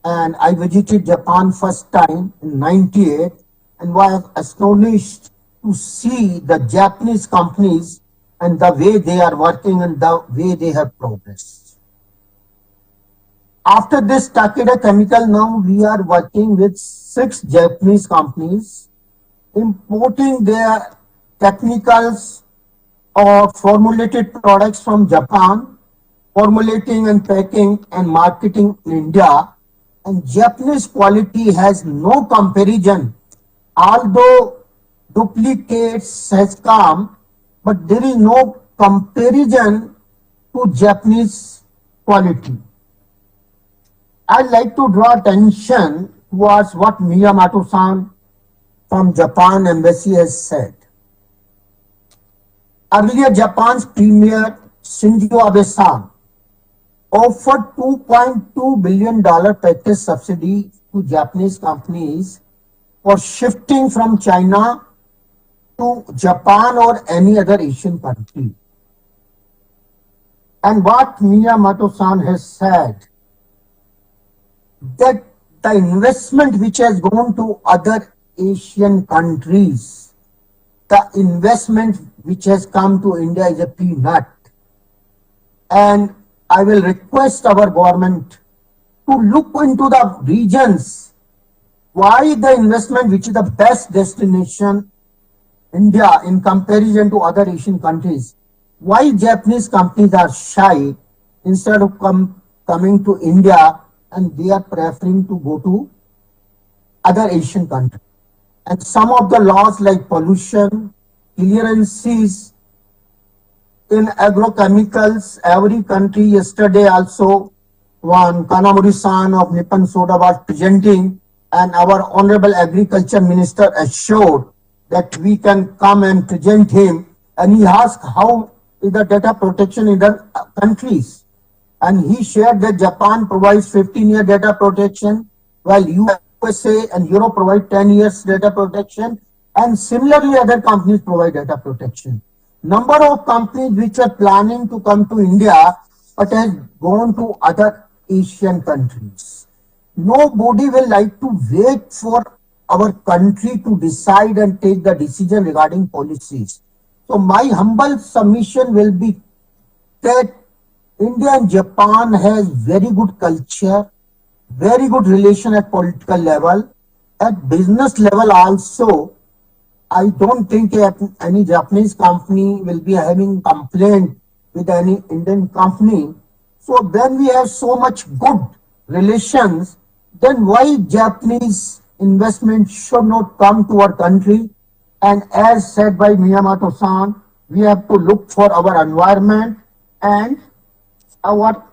and I visited Japan first time in 98 and was astonished to see the Japanese companies and the way they are working and the way they have progressed. After this Takeda Chemical, now we are working with 6 Japanese companies importing their technicals or formulated products from Japan, formulating and packing and marketing in India. And Japanese quality has no comparison, although duplicates has come, but there is no comparison to Japanese quality. I'd like to draw attention towards what Miyamoto-san from Japan Embassy has said. Earlier, Japan's Premier Shinzo Abe-san offered $2.2 billion package subsidy to Japanese companies for shifting from China to Japan or any other Asian country. And what Miyamoto-san has said, that the investment which has gone to other Asian countries, the investment which has come to India is a peanut. And I will request our government to look into the regions why the investment which is the best destination India in comparison to other Asian countries, why Japanese companies are shy instead of coming to India, and they are preferring to go to other Asian countries. And some of the laws like pollution, clearances in agrochemicals, every country, yesterday also one Kanamori-san of Nippon Soda was presenting, and our Honorable Agriculture Minister assured that we can come and present him, and he asked how is the data protection in the countries. And he shared that Japan provides 15-year data protection, while USA and Europe provide 10 years data protection, and similarly other companies provide data protection. Number of companies which are planning to come to India but has gone to other Asian countries. Nobody will like to wait for our country to decide and take the decision regarding policies. So my humble submission will be that India and Japan has very good culture, very good relation at political level, at business level also. I don't think any Japanese company will be having complaint with any Indian company. So when we have so much good relations, then why Japanese investment should not come to our country? And as said by Miyamoto-san, we have to look for our environment and our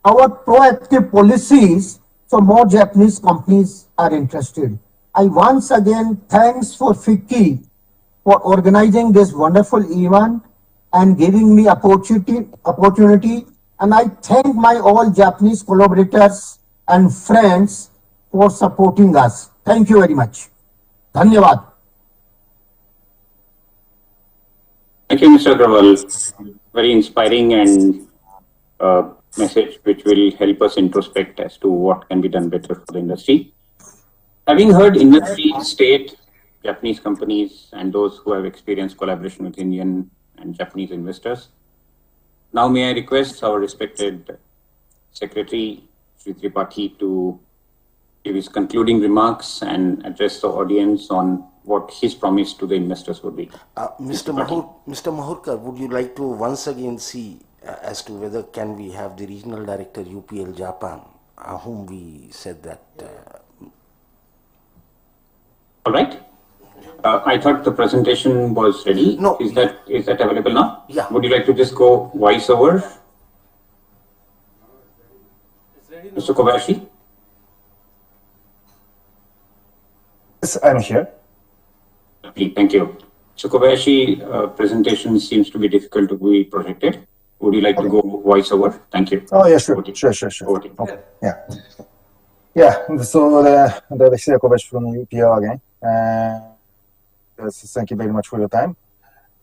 proactive policies, so more Japanese companies are interested. I once again thanks for FICCI for organizing this wonderful event and giving me opportunity. And I thank my all Japanese collaborators and friends for supporting us. Thank you very much. Dhanyavad. Thank you, Mr. Agrawal. Very inspiring and message which will help us introspect as to what can be done better for the industry. Having heard industry, state, Japanese companies, and those who have experienced collaboration with Indian and Japanese investors, now may I request our respected Secretary, Sri Tripathi, to give his concluding remarks and address the audience on what his promise to the investors would be. Mr. Mahurkar, would you like to once again see as to whether can we have the regional director UPL Japan, whom we said that. All right. I thought the presentation was ready. No. Is that available now? Yeah. Would you like to just go voiceover? Mr. Kobayashi? Yes, I'm here. Thank you. So Kobayashi, presentation seems to be difficult to be projected. Would you like to go voiceover? Thank you. Oh, yeah, sure. Sure. Okay. Yeah. Yeah. So the Hisaya Kobayashi from UPL again. Thank you very much for your time.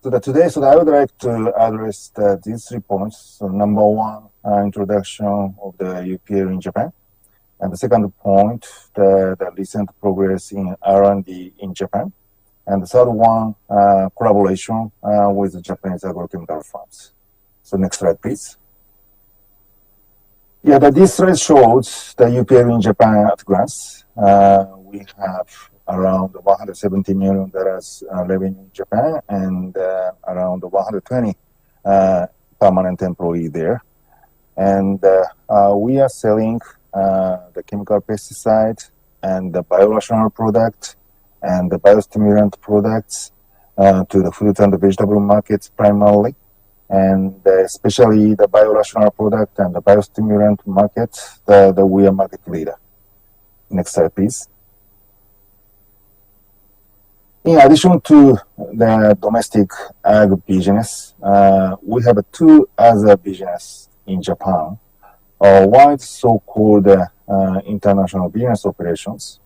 So today, I would like to address these 3 points. So number 1, introduction of the UPL in Japan. And the second point, the recent progress in R&D in Japan. And the third one, collaboration with the Japanese agrochemical firms. So next slide, please. Yeah, this slide shows the UPL in Japan at glance. We have around $170 million revenue in Japan and around 120 permanent employees there. And we are selling the chemical pesticide and the biorational product and the biostimulant products to the fruit and the vegetable markets primarily, and especially the biorational product and the biostimulant market, that we are market leader. Next slide, please. In addition to the domestic ag business, we have 2 other business in Japan. One is so-called international business operations,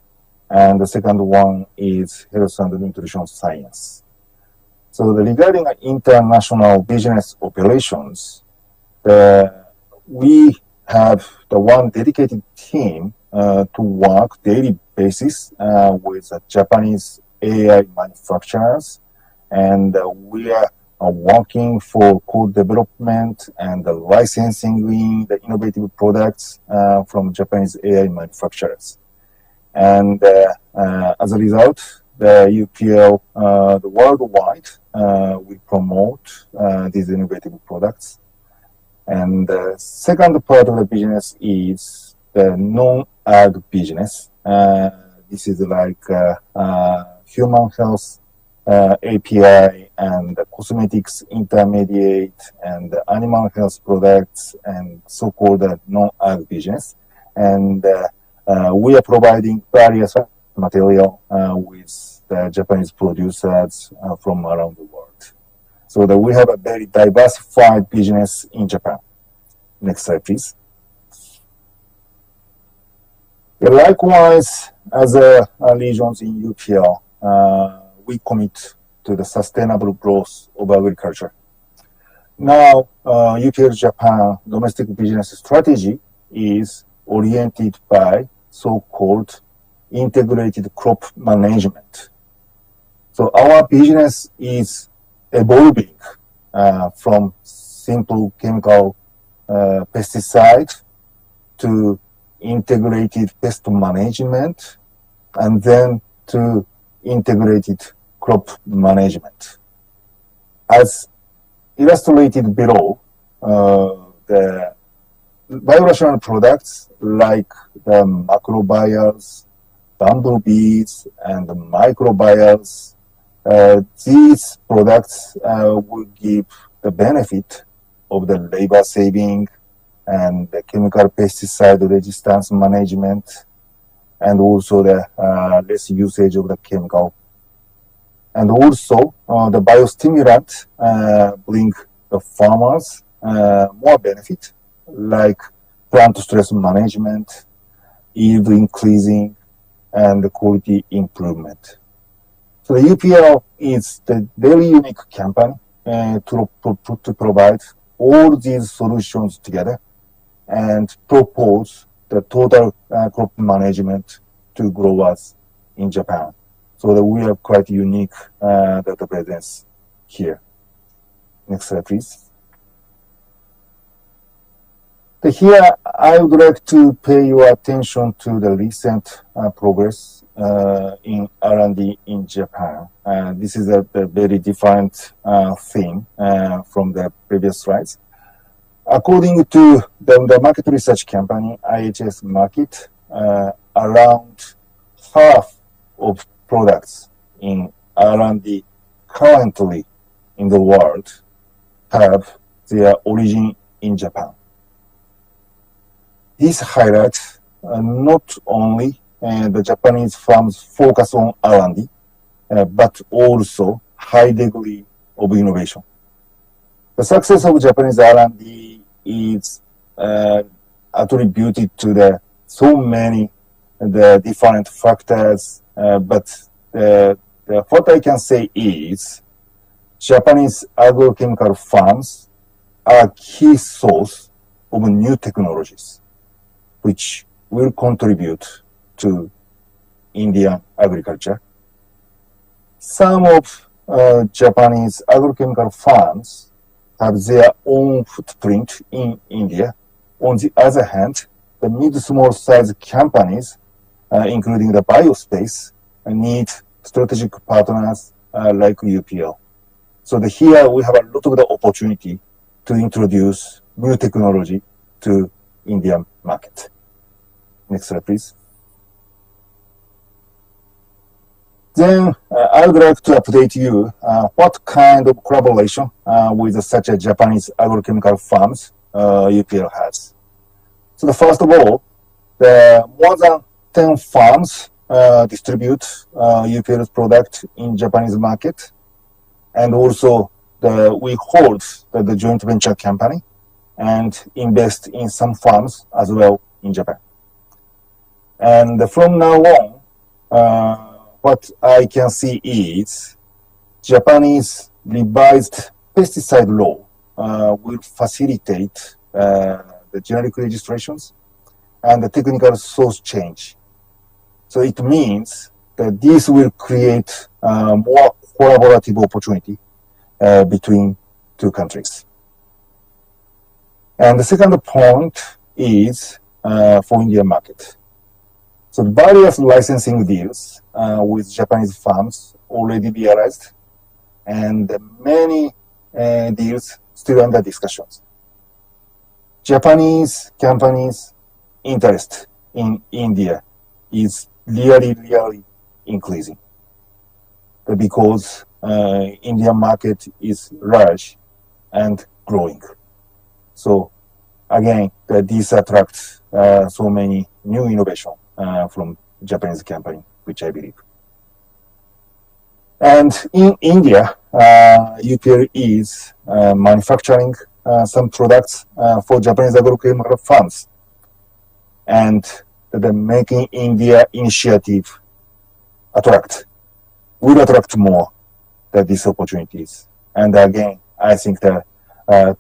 and the second one is health and nutrition science. So regarding international business operations, we have the one dedicated team to work daily basis with Japanese AI manufacturers, and we are working for co-development and licensing the innovative products from Japanese AI manufacturers. And as a result, the UPL worldwide, we promote these innovative products. And the second part of the business is the non-ag business. This is like human health API and cosmetics intermediate and animal health products and so-called non-ag business. And we are providing various material with the Japanese producers from around the world. So that we have a very diversified business in Japan. Next slide, please. Yeah, likewise, as regions in UPL, we commit to the sustainable growth of agriculture. Now, UPL Japan domestic business strategy is oriented by so-called integrated crop management. So our business is evolving from simple chemical pesticide to integrated pest management, and then to integrated crop management. As illustrated below, the biorational products like the macrobials, bumblebees, and the microbials, these products will give the benefit of the labor saving and the chemical pesticide resistance management, and also the less usage of the chemical. And also the biostimulant bring the farmers more benefit, like plant stress management, yield increasing, and the quality improvement. So the UPL is the very unique company to provide all these solutions together and propose the total crop management to growers in Japan. So that we are quite unique data presence here. Next slide, please. So here, I would like to pay your attention to the recent progress in R&D in Japan. This is a very different theme from the previous slides. According to the market research company, IHS Market, around half of products in R&D currently in the world have their origin in Japan. This highlights not only the Japanese firms' focus on R&D, but also high degree of innovation. The success of Japanese R&D is attributed to the so many the different factors, but what I can say is Japanese agrochemical firms are key source of new technologies, which will contribute to Indian agriculture. Some of Japanese agrochemical firms have their own footprint in India. On the other hand, the mid-small size companies, including the biospace, need strategic partners like UPL. So here we have a lot of the opportunity to introduce new technology to Indian market. Next slide, please. Then I would like to update you what kind of collaboration with such a Japanese agrochemical firms UPL has. So first of all, the more than 10 farms distribute UPL's product in Japanese market, and also we hold the joint venture company and invest in some farms as well in Japan. And from now on, what I can see is Japanese revised pesticide law will facilitate the generic registrations and the technical source change. So it means that this will create more collaborative opportunity between two countries. And the second point is for Indian market. So various licensing deals with Japanese firms already realized, and many deals still under discussions. Japanese companies' interest in India is really increasing because Indian market is large and growing. So again, this attracts so many new innovation from Japanese company, which I believe. And in India, UPL is manufacturing some products for Japanese agrochemical firms, and the Make in India initiative will attract more these opportunities. And again, I think that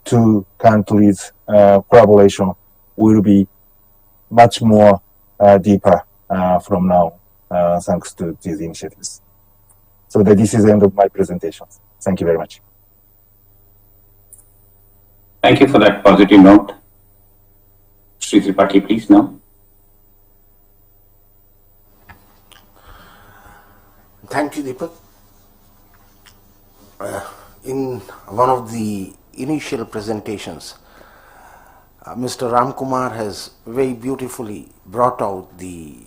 two countries' collaboration will be much more deeper from now, thanks to these initiatives. So this is the end of my presentation. Thank you very much. Thank you for that positive note. Sri Tripathi, please now. Thank you, Deepak. In one of the initial presentations, Mr. Ramkumar has very beautifully brought out the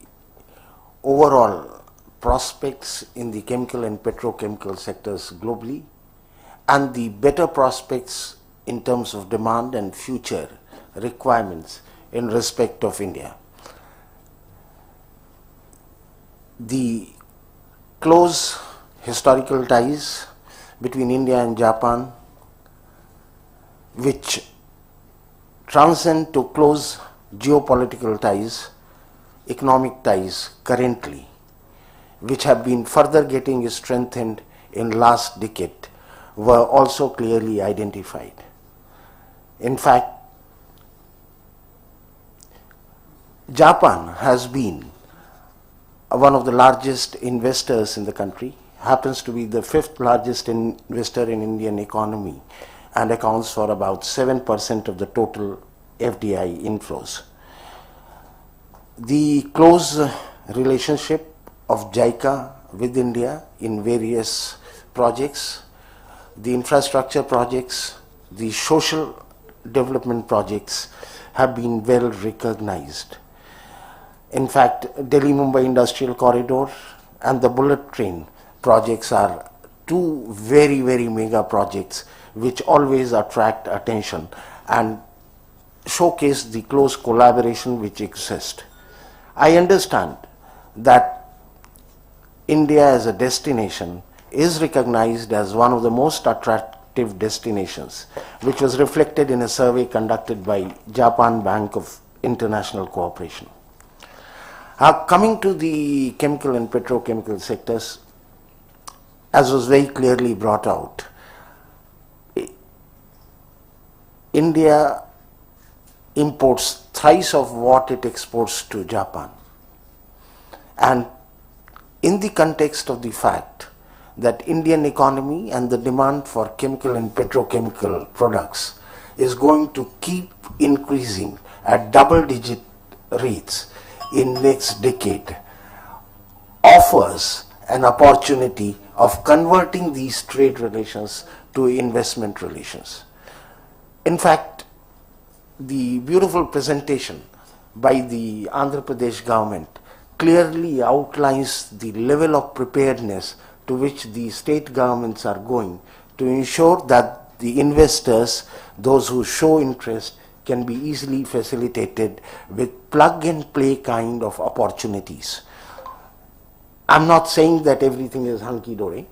overall prospects in the chemical and petrochemical sectors globally and the better prospects in terms of demand and future requirements in respect of India. The close historical ties between India and Japan, which transcend to close geopolitical ties, economic ties currently, which have been further getting strengthened in last decade, were also clearly identified. In fact, Japan has been one of the largest investors in the country, happens to be the 5th largest investor in Indian economy and accounts for about 7% of the total FDI inflows. The close relationship of JICA with India in various projects, the infrastructure projects, the social development projects have been well recognized. In fact, Delhi-Mumbai Industrial Corridor and the bullet train projects are two very, very mega projects which always attract attention and showcase the close collaboration which exists. I understand that India as a destination is recognized as one of the most attractive destinations, which was reflected in a survey conducted by Japan Bank of International Cooperation. Coming to the chemical and petrochemical sectors, as was very clearly brought out, India imports thrice of what it exports to Japan. And in the context of the fact that Indian economy and the demand for chemical and petrochemical products is going to keep increasing at double-digit rates in next decade, offers an opportunity of converting these trade relations to investment relations. In fact, the beautiful presentation by the Andhra Pradesh government clearly outlines the level of preparedness to which the state governments are going to ensure that the investors, those who show interest, can be easily facilitated with plug-and-play kind of opportunities. I'm not saying that everything is hunky-dory,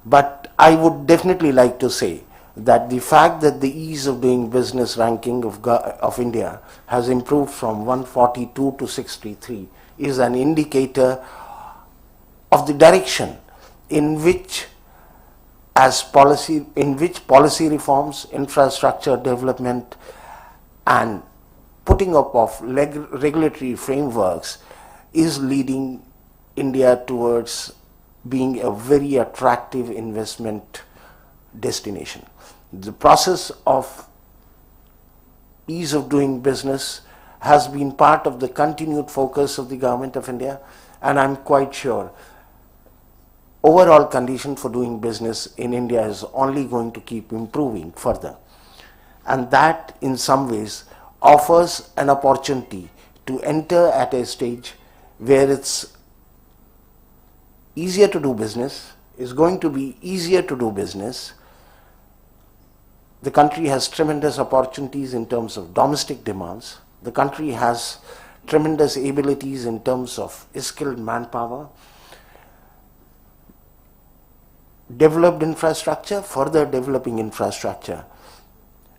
but I would definitely like to say that the fact that the ease of doing business ranking of India has improved from 142 to 63 is an indicator of the direction in which policy reforms, infrastructure development, and putting up of regulatory frameworks is leading India towards being a very attractive investment destination. The process of ease of doing business has been part of the continued focus of the government of India, and I'm quite sure overall condition for doing business in India is only going to keep improving further. And that in some ways offers an opportunity to enter at a stage where it's easier to do business, is going to be easier to do business. The country has tremendous opportunities in terms of domestic demands. The country has tremendous abilities in terms of skilled manpower, developed infrastructure, further developing infrastructure.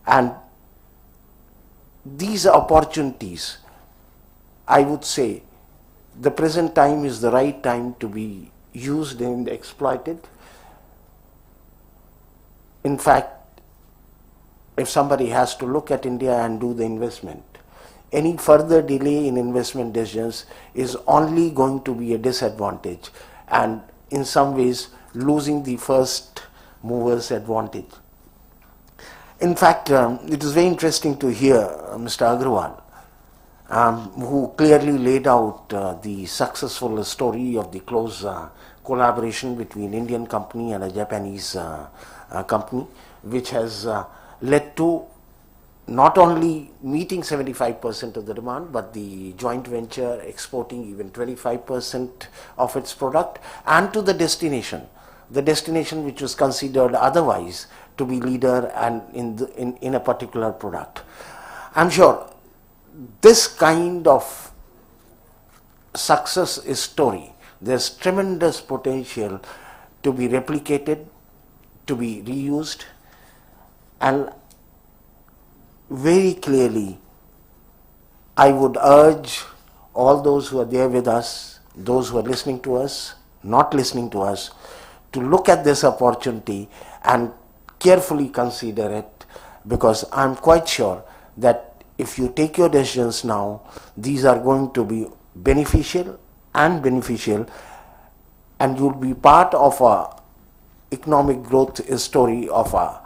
And these opportunities, I would say, the present time is the right time to be used and exploited. In fact, if somebody has to look at India and do the investment, any further delay in investment decisions is only going to be a disadvantage and in some ways losing the first movers advantage. In fact, it is very interesting to hear Mr. Agrawal, who clearly laid out the successful story of the close collaboration between Indian company and a Japanese company, which has led to not only meeting 75% of the demand, but the joint venture exporting even 25% of its product and to the destination which was considered otherwise to be leader and in a particular product. I'm sure this kind of success story, there's tremendous potential to be replicated, to be reused, and very clearly I would urge all those who are there with us, those who are listening to us, not listening to us, to look at this opportunity and carefully consider it, because I'm quite sure that if you take your decisions now, these are going to be beneficial, and you'll be part of a economic growth story of a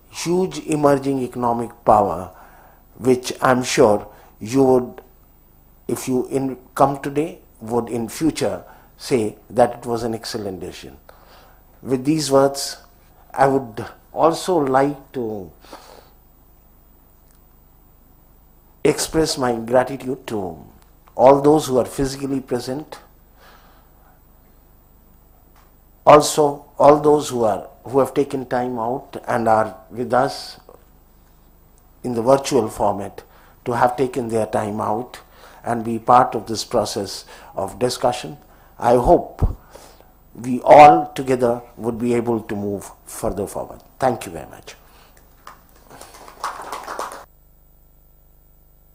huge emerging economic power, which I'm sure you would, if you come today, would in future say that it was an excellent decision. With these words, I would also like to express my gratitude to all those who are physically present, also all those who have taken time out and are with us in the virtual format, to have taken their time out and be part of this process of discussion. I hope we all together would be able to move further forward. Thank you very much.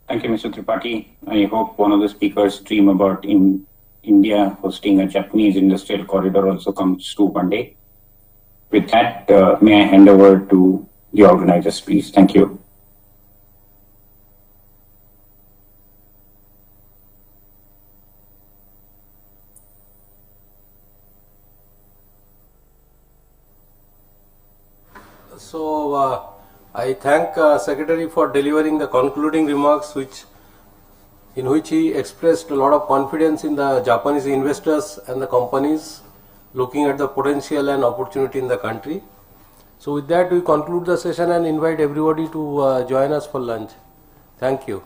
Thank you, Mr. Tripathi. I hope one of the speakers' dream about in India hosting a Japanese industrial corridor also comes true one day. With that, may I hand over to the organizers, please. Thank you. So I thank Secretary for delivering the concluding remarks, in which he expressed a lot of confidence in the Japanese investors and the companies looking at the potential and opportunity in the country. So with that, we conclude the session and invite everybody to join us for lunch. Thank you.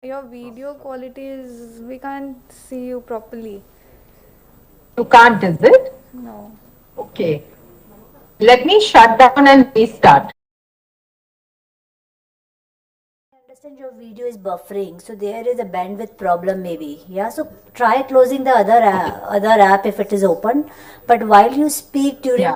Your video quality is, we can't see you properly. You can't, is it? No. Okay. Let me shut down and restart. I understand your video is buffering, so there is a bandwidth problem maybe. Yeah, so try closing the other app if it is open. But while you speak during Yeah.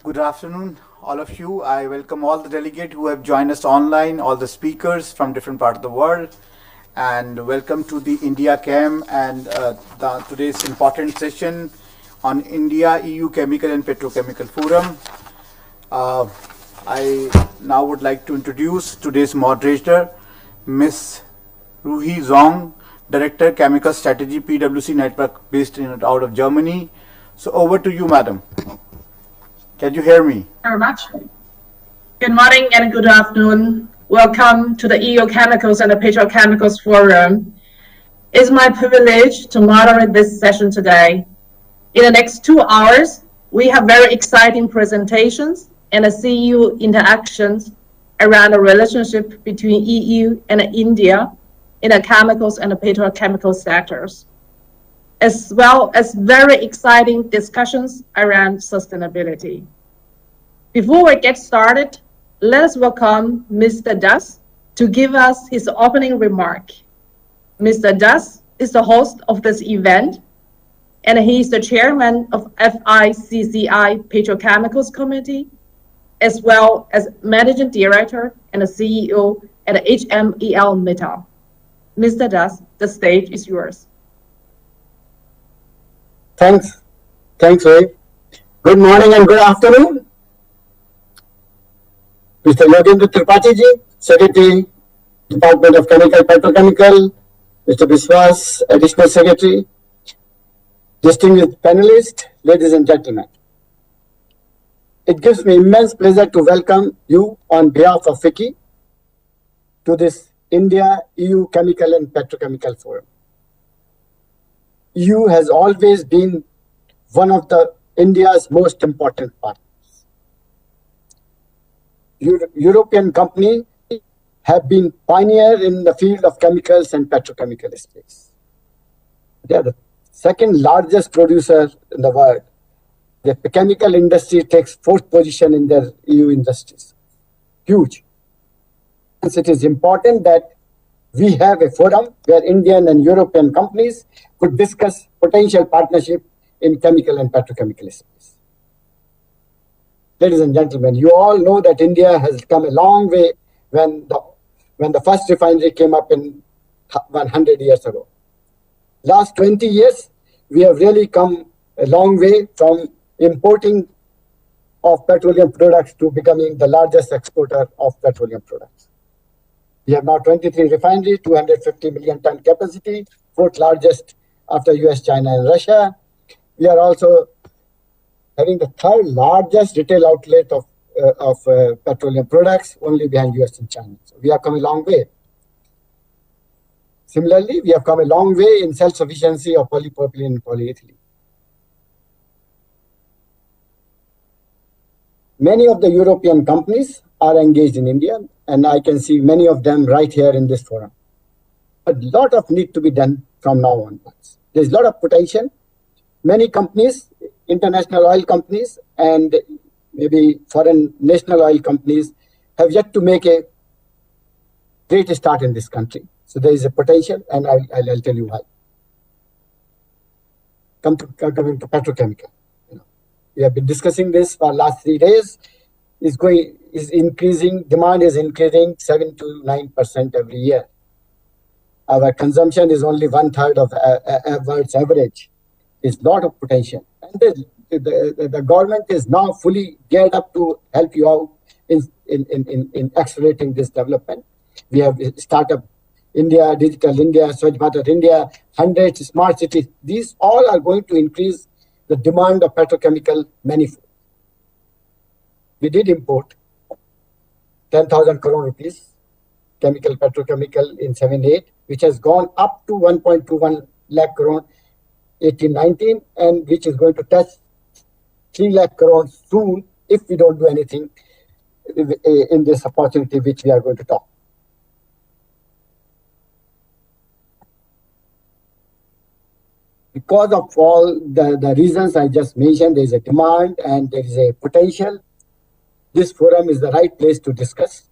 Good afternoon, all of you. I welcome all the delegates who have joined us online, all the speakers from different parts of the world, and welcome to the India Chem and today's important session on India-EU Chemical and Petrochemical Forum. I now would like to introduce today's moderator, Ms. Ruhi Zong, Director, Chemical Strategy, PwC Network, based out of Germany. So over to you, madam. Can you hear me? Very much. Good morning and good afternoon. Welcome to the EU Chemicals and the Petrochemicals Forum. It's my privilege to moderate this session today. In the next 2 hours, we have very exciting presentations and CEU interactions around the relationship between EU and India in the chemicals and the petrochemical sectors, as well as very exciting discussions around sustainability. Before we get started, let us welcome Mr. Das to give us his opening remark. Mr. Das is the host of this event, and he is the chairman of FICCI Petrochemicals Committee, as well as managing director and the CEO at HMEL Metal. Mr. Das, the stage is yours. Thanks, Ray. Good morning and good afternoon. Mr. Yogendra Tripathi ji, Secretary, Department of Chemical Petrochemical, Mr. Biswas, Additional Secretary, distinguished panelists, ladies and gentlemen. It gives me immense pleasure to welcome you on behalf of FICCI to this India-EU Chemical and Petrochemical Forum. EU has always been one of India's most important partners. European companies have been pioneers in the field of chemicals and petrochemical space. They are the second largest producer in the world. The chemical industry takes 4th position in their EU industries. Huge. Hence, it is important that we have a forum where Indian and European companies could discuss potential partnership in chemical and petrochemical space. Ladies and gentlemen, you all know that India has come a long way when the first refinery came up in 100 years ago. Last 20 years, we have really come a long way from importing of petroleum products to becoming the largest exporter of petroleum products. We have now 23 refineries, 250 million ton capacity, 4th largest after US, China, and Russia. We are also having the 3rd largest retail outlet of petroleum products, only behind US and China. So we have come a long way. Similarly, we have come a long way in self-sufficiency of polypropylene and polyethylene. Many of the European companies are engaged in India, and I can see many of them right here in this forum. A lot of need to be done from now onwards. There's a lot of potential. Many companies, international oil companies and maybe foreign national oil companies have yet to make a great start in this country. So there is a potential, and I'll tell you why. Coming to petrochemical. We have been discussing this for the last 3 days. Is increasing, demand is increasing 7 to 9% every year. Our consumption is only 1/3 of world's average. It's a lot of potential. And the government is now fully geared up to help you out in accelerating this development. We have startup India, Digital India, Swachh Bharat India, 100 smart cities. These all are going to increase the demand of petrochemical manifold. We did import 10,000 crore rupees chemical petrochemical in 7-8, which has gone up to 1.21 lakh crore 18-19, and which is going to touch 3 lakh crore soon if we don't do anything in this opportunity which we are going to talk. Because of all the reasons I just mentioned, there is a demand and there is a potential. This forum is the right place to discuss.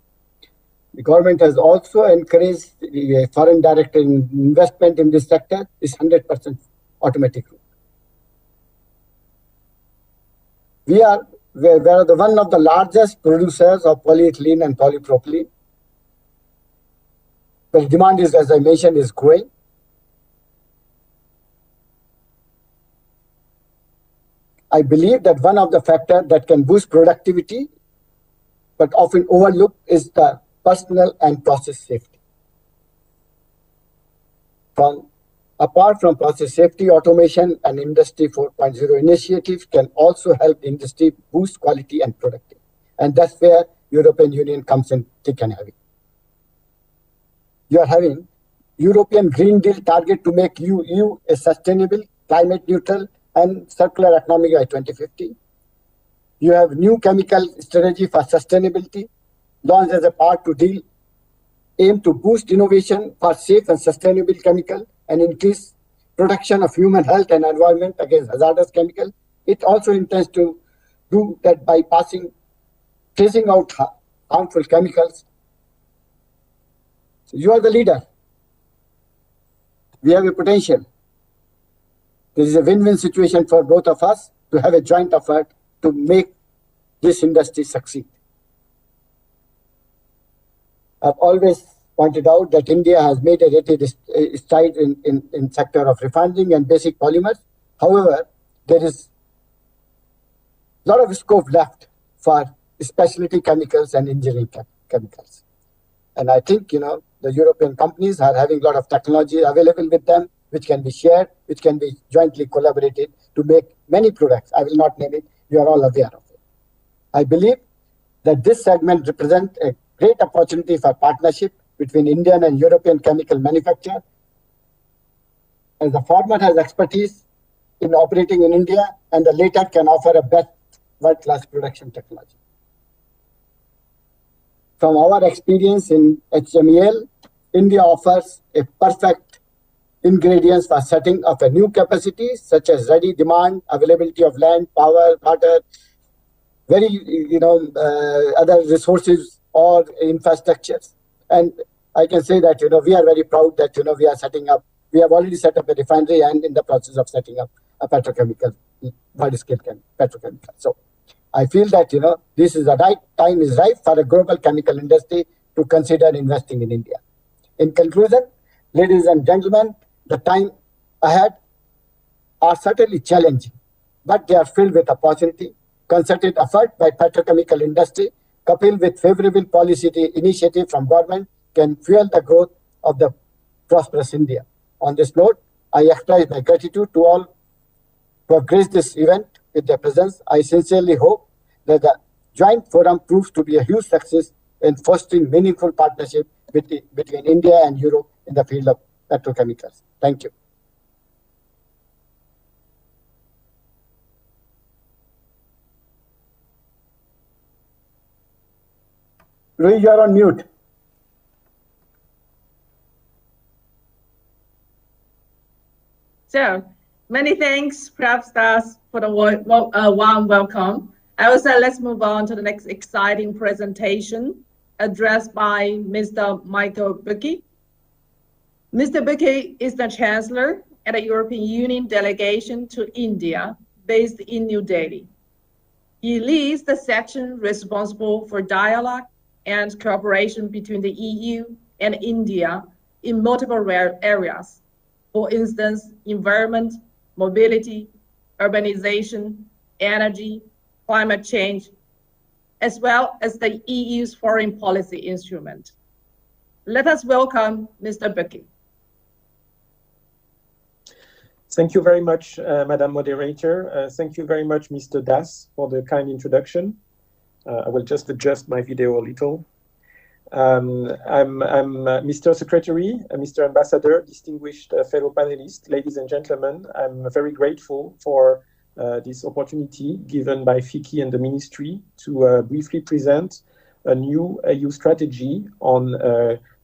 The government has also encouraged the foreign direct investment in this sector. Is 100% automatic route. We are we are one of the largest producers of polyethylene and polypropylene. The demand is, as I mentioned, is growing. I believe that one of the factors that can boost productivity, but often overlooked, is the personal and process safety. Apart from process safety, automation and Industry 4.0 initiatives can also help the industry boost quality and productivity. And that's where European Union comes in thick and heavy. You are having European Green Deal target to make EU a sustainable, climate neutral and circular economy by 2050. You have new chemical strategy for sustainability launched as a part to deal aim to boost innovation for safe and sustainable chemical and increase protection of human health and environment against hazardous chemical. It also intends to do that by phasing out harmful chemicals. So you are the leader. We have a potential. There is a win-win situation for both of us to have a joint effort to make this industry succeed. I've always pointed out that India has made a rapid stride in sector of refining and basic polymers. However, there is a lot of scope left for specialty chemicals and engineering chemicals. And I think, the European companies are having a lot of technology available with them, which can be shared, which can be jointly collaborated to make many products. I will not name it. You are all aware of it. I believe that this segment represents a great opportunity for partnership between Indian and European chemical manufacturers. As the former has expertise in operating in India, and the latter can offer a best world-class production technology. From our experience in HMEL, India offers a perfect ingredients for setting up a new capacity, such as ready demand, availability of land, power, water, other resources or infrastructures. And I can say that, we are very proud that, we have already set up a refinery and in the process of setting up a petrochemical, wide-scale petrochemical. So I feel that, this is the right time is ripe for a global chemical industry to consider investing in India. In conclusion, ladies and gentlemen, the time ahead are certainly challenging, but they are filled with opportunity. Concerted effort by petrochemical industry, coupled with favorable policy initiative from government, can fuel the growth of the prosperous India. On this note, I express my gratitude to all who have graced this event with their presence. I sincerely hope that the joint forum proves to be a huge success in fostering meaningful partnership between India and Europe in the field of petrochemicals. Thank you. Louis, you are on mute. So, many thanks, Prof. Das, for the warm welcome. I will say let's move on to the next exciting presentation addressed by Mr. Michael Buckey. Mr. Buckey is the Chancellor at the European Union delegation to India, based in New Delhi. He leads the section responsible for dialogue and cooperation between the EU and India in multiple areas. For instance, environment, mobility, urbanization, energy, climate change, as well as the EU's foreign policy instrument. Let us welcome Mr. Buckey. Thank you very much, Madam Moderator. Thank you very much, Mr. Das, for the kind introduction. I will just adjust my video a little. I'm Mr. Secretary, Mr. Ambassador, distinguished fellow panelists, ladies and gentlemen. I'm very grateful for this opportunity given by FICCI and the Ministry to briefly present a new EU strategy on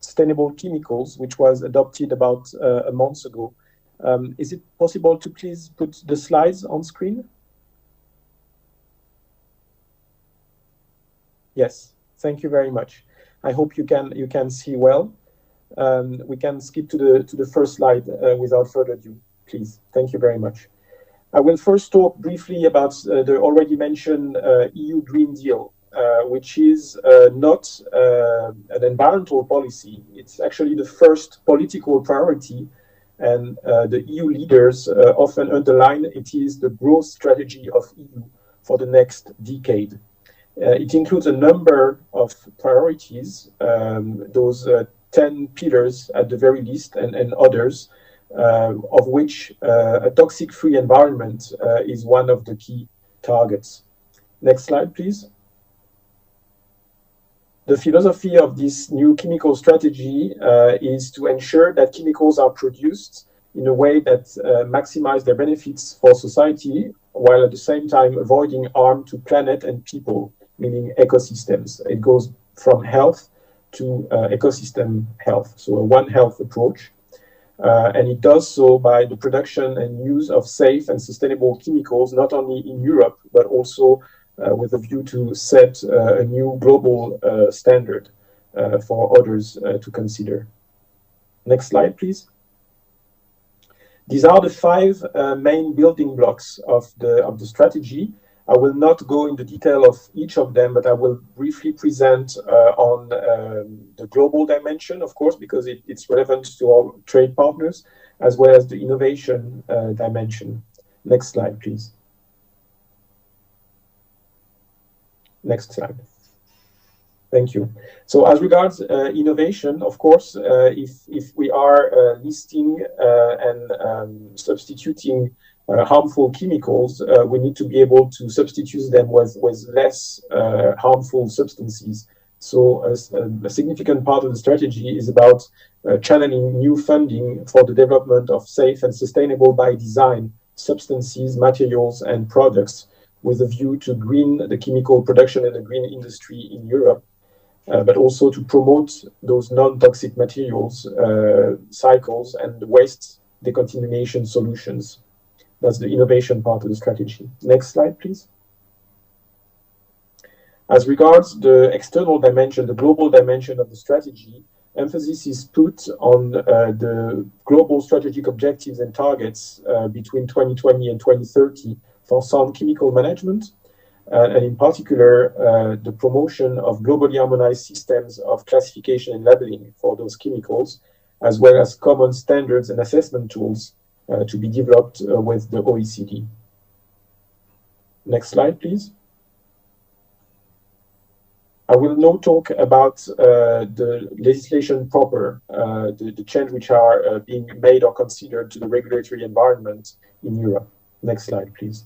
sustainable chemicals, which was adopted about a month ago. Is it possible to please put the slides on screen? Yes, thank you very much. I hope you can see well. We can skip to the first slide without further ado, please. Thank you very much. I will first talk briefly about the already mentioned EU Green Deal, which is not an environmental policy. It's actually the first political priority, and the EU leaders often underline it is the growth strategy of EU for the next decade. It includes a number of priorities, those 10 pillars at the very least, and others, of which a toxic-free environment is one of the key targets. Next slide, please. The philosophy of this new chemical strategy is to ensure that chemicals are produced in a way that maximize their benefits for society, while at the same time avoiding harm to planet and people, meaning ecosystems. It goes from health to ecosystem health, so a One Health approach. And it does so by the production and use of safe and sustainable chemicals, not only in Europe, but also with a view to set a new global standard for others to consider. Next slide, please. These are the 5 main building blocks of the strategy. I will not go into detail of each of them, but I will briefly present on the global dimension, of course, because it's relevant to our trade partners, as well as the innovation dimension. Next slide, please. Next slide. Thank you. So as regards innovation, of course, if we are listing and substituting harmful chemicals, we need to be able to substitute them with less harmful substances. So a significant part of the strategy is about channeling new funding for the development of safe and sustainable by design substances, materials, and products, with a view to green the chemical production and the green industry in Europe, but also to promote those non-toxic materials cycles and waste decontamination solutions. That's the innovation part of the strategy. Next slide, please. As regards the external dimension, the global dimension of the strategy, emphasis is put on the global strategic objectives and targets between 2020 and 2030 for sound chemical management, and in particular, the promotion of globally harmonized systems of classification and labeling for those chemicals, as well as common standards and assessment tools to be developed with the OECD. Next slide, please. I will now talk about the legislation proper, the change which are being made or considered to the regulatory environment in Europe. Next slide, please.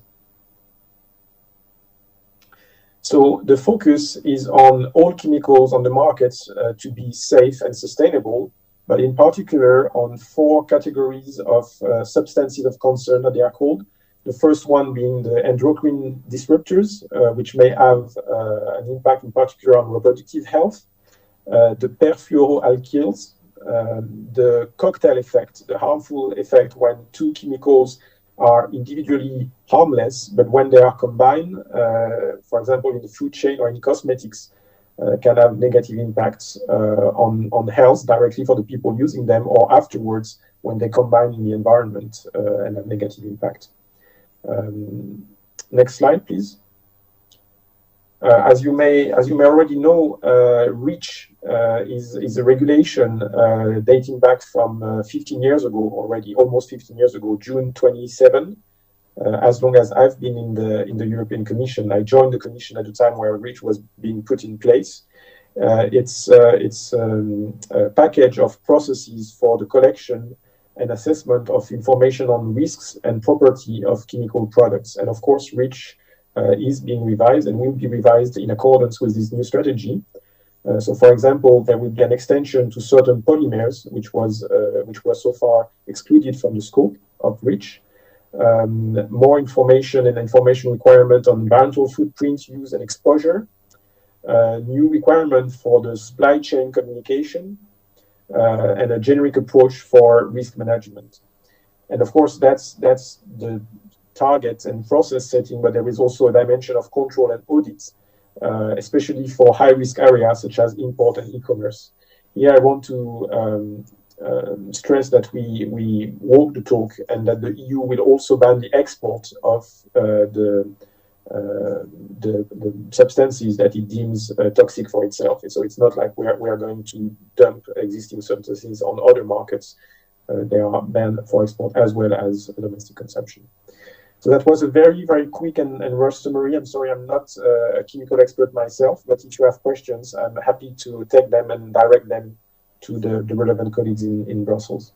So the focus is on all chemicals on the markets to be safe and sustainable, but in particular on 4 categories of substances of concern that they are called. The first one being the endocrine disruptors, which may have an impact in particular on reproductive health, the perfluoroalkyls, the cocktail effect, the harmful effect when 2 chemicals are individually harmless, but when they are combined, for example, in the food chain or in cosmetics, can have negative impacts on health directly for the people using them, or afterwards when they combine in the environment and have negative impact. Next slide, please. As you may already know, REACH is a regulation dating back from 15 years ago already, almost 15 years ago, June 27. As long as I've been in the European Commission, I joined the Commission at the time where REACH was being put in place. It's a package of processes for the collection and assessment of information on risks and property of chemical products. And of course, REACH is being revised and will be revised in accordance with this new strategy. So, for example, there will be an extension to certain polymers, which were so far excluded from the scope of REACH. More information and information requirement on environmental footprint, use, and exposure. New requirement for the supply chain communication, and a generic approach for risk management. And of course, that's the target and process setting, but there is also a dimension of control and audits, especially for high-risk areas such as import and e-commerce. Here I want to stress that we walk the talk and that the EU will also ban the export of the substances that it deems toxic for itself. So it's not like we are going to dump existing substances on other markets. They are banned for export as well as domestic consumption. So that was a very, very quick and rushed summary. I'm sorry, I'm not a chemical expert myself, but if you have questions, I'm happy to take them and direct them to the relevant colleagues in Brussels.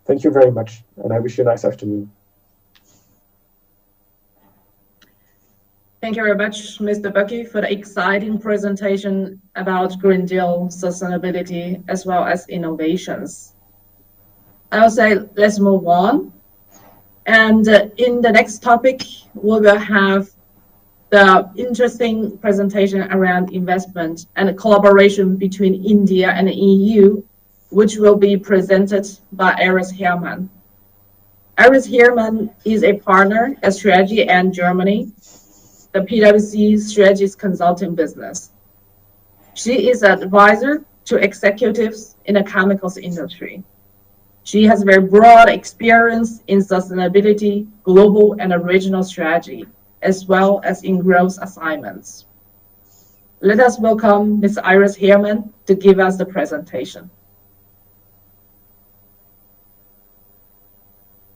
Thank you very much, and I wish you a nice afternoon. Thank you very much, Mr. Bucky, for the exciting presentation about Green Deal, sustainability, as well as innovations. I will say, let's move on. And in the next topic, we will have the interesting presentation around investment and collaboration between India and the EU, which will be presented by Iris Hermann. Iris Hermann is a partner at Strategy and Germany, the PwC strategies consulting business. She is an advisor to executives in the chemicals industry. She has very broad experience in sustainability, global and regional strategy, as well as in growth assignments. Let us welcome Ms. Iris Hermann to give us the presentation.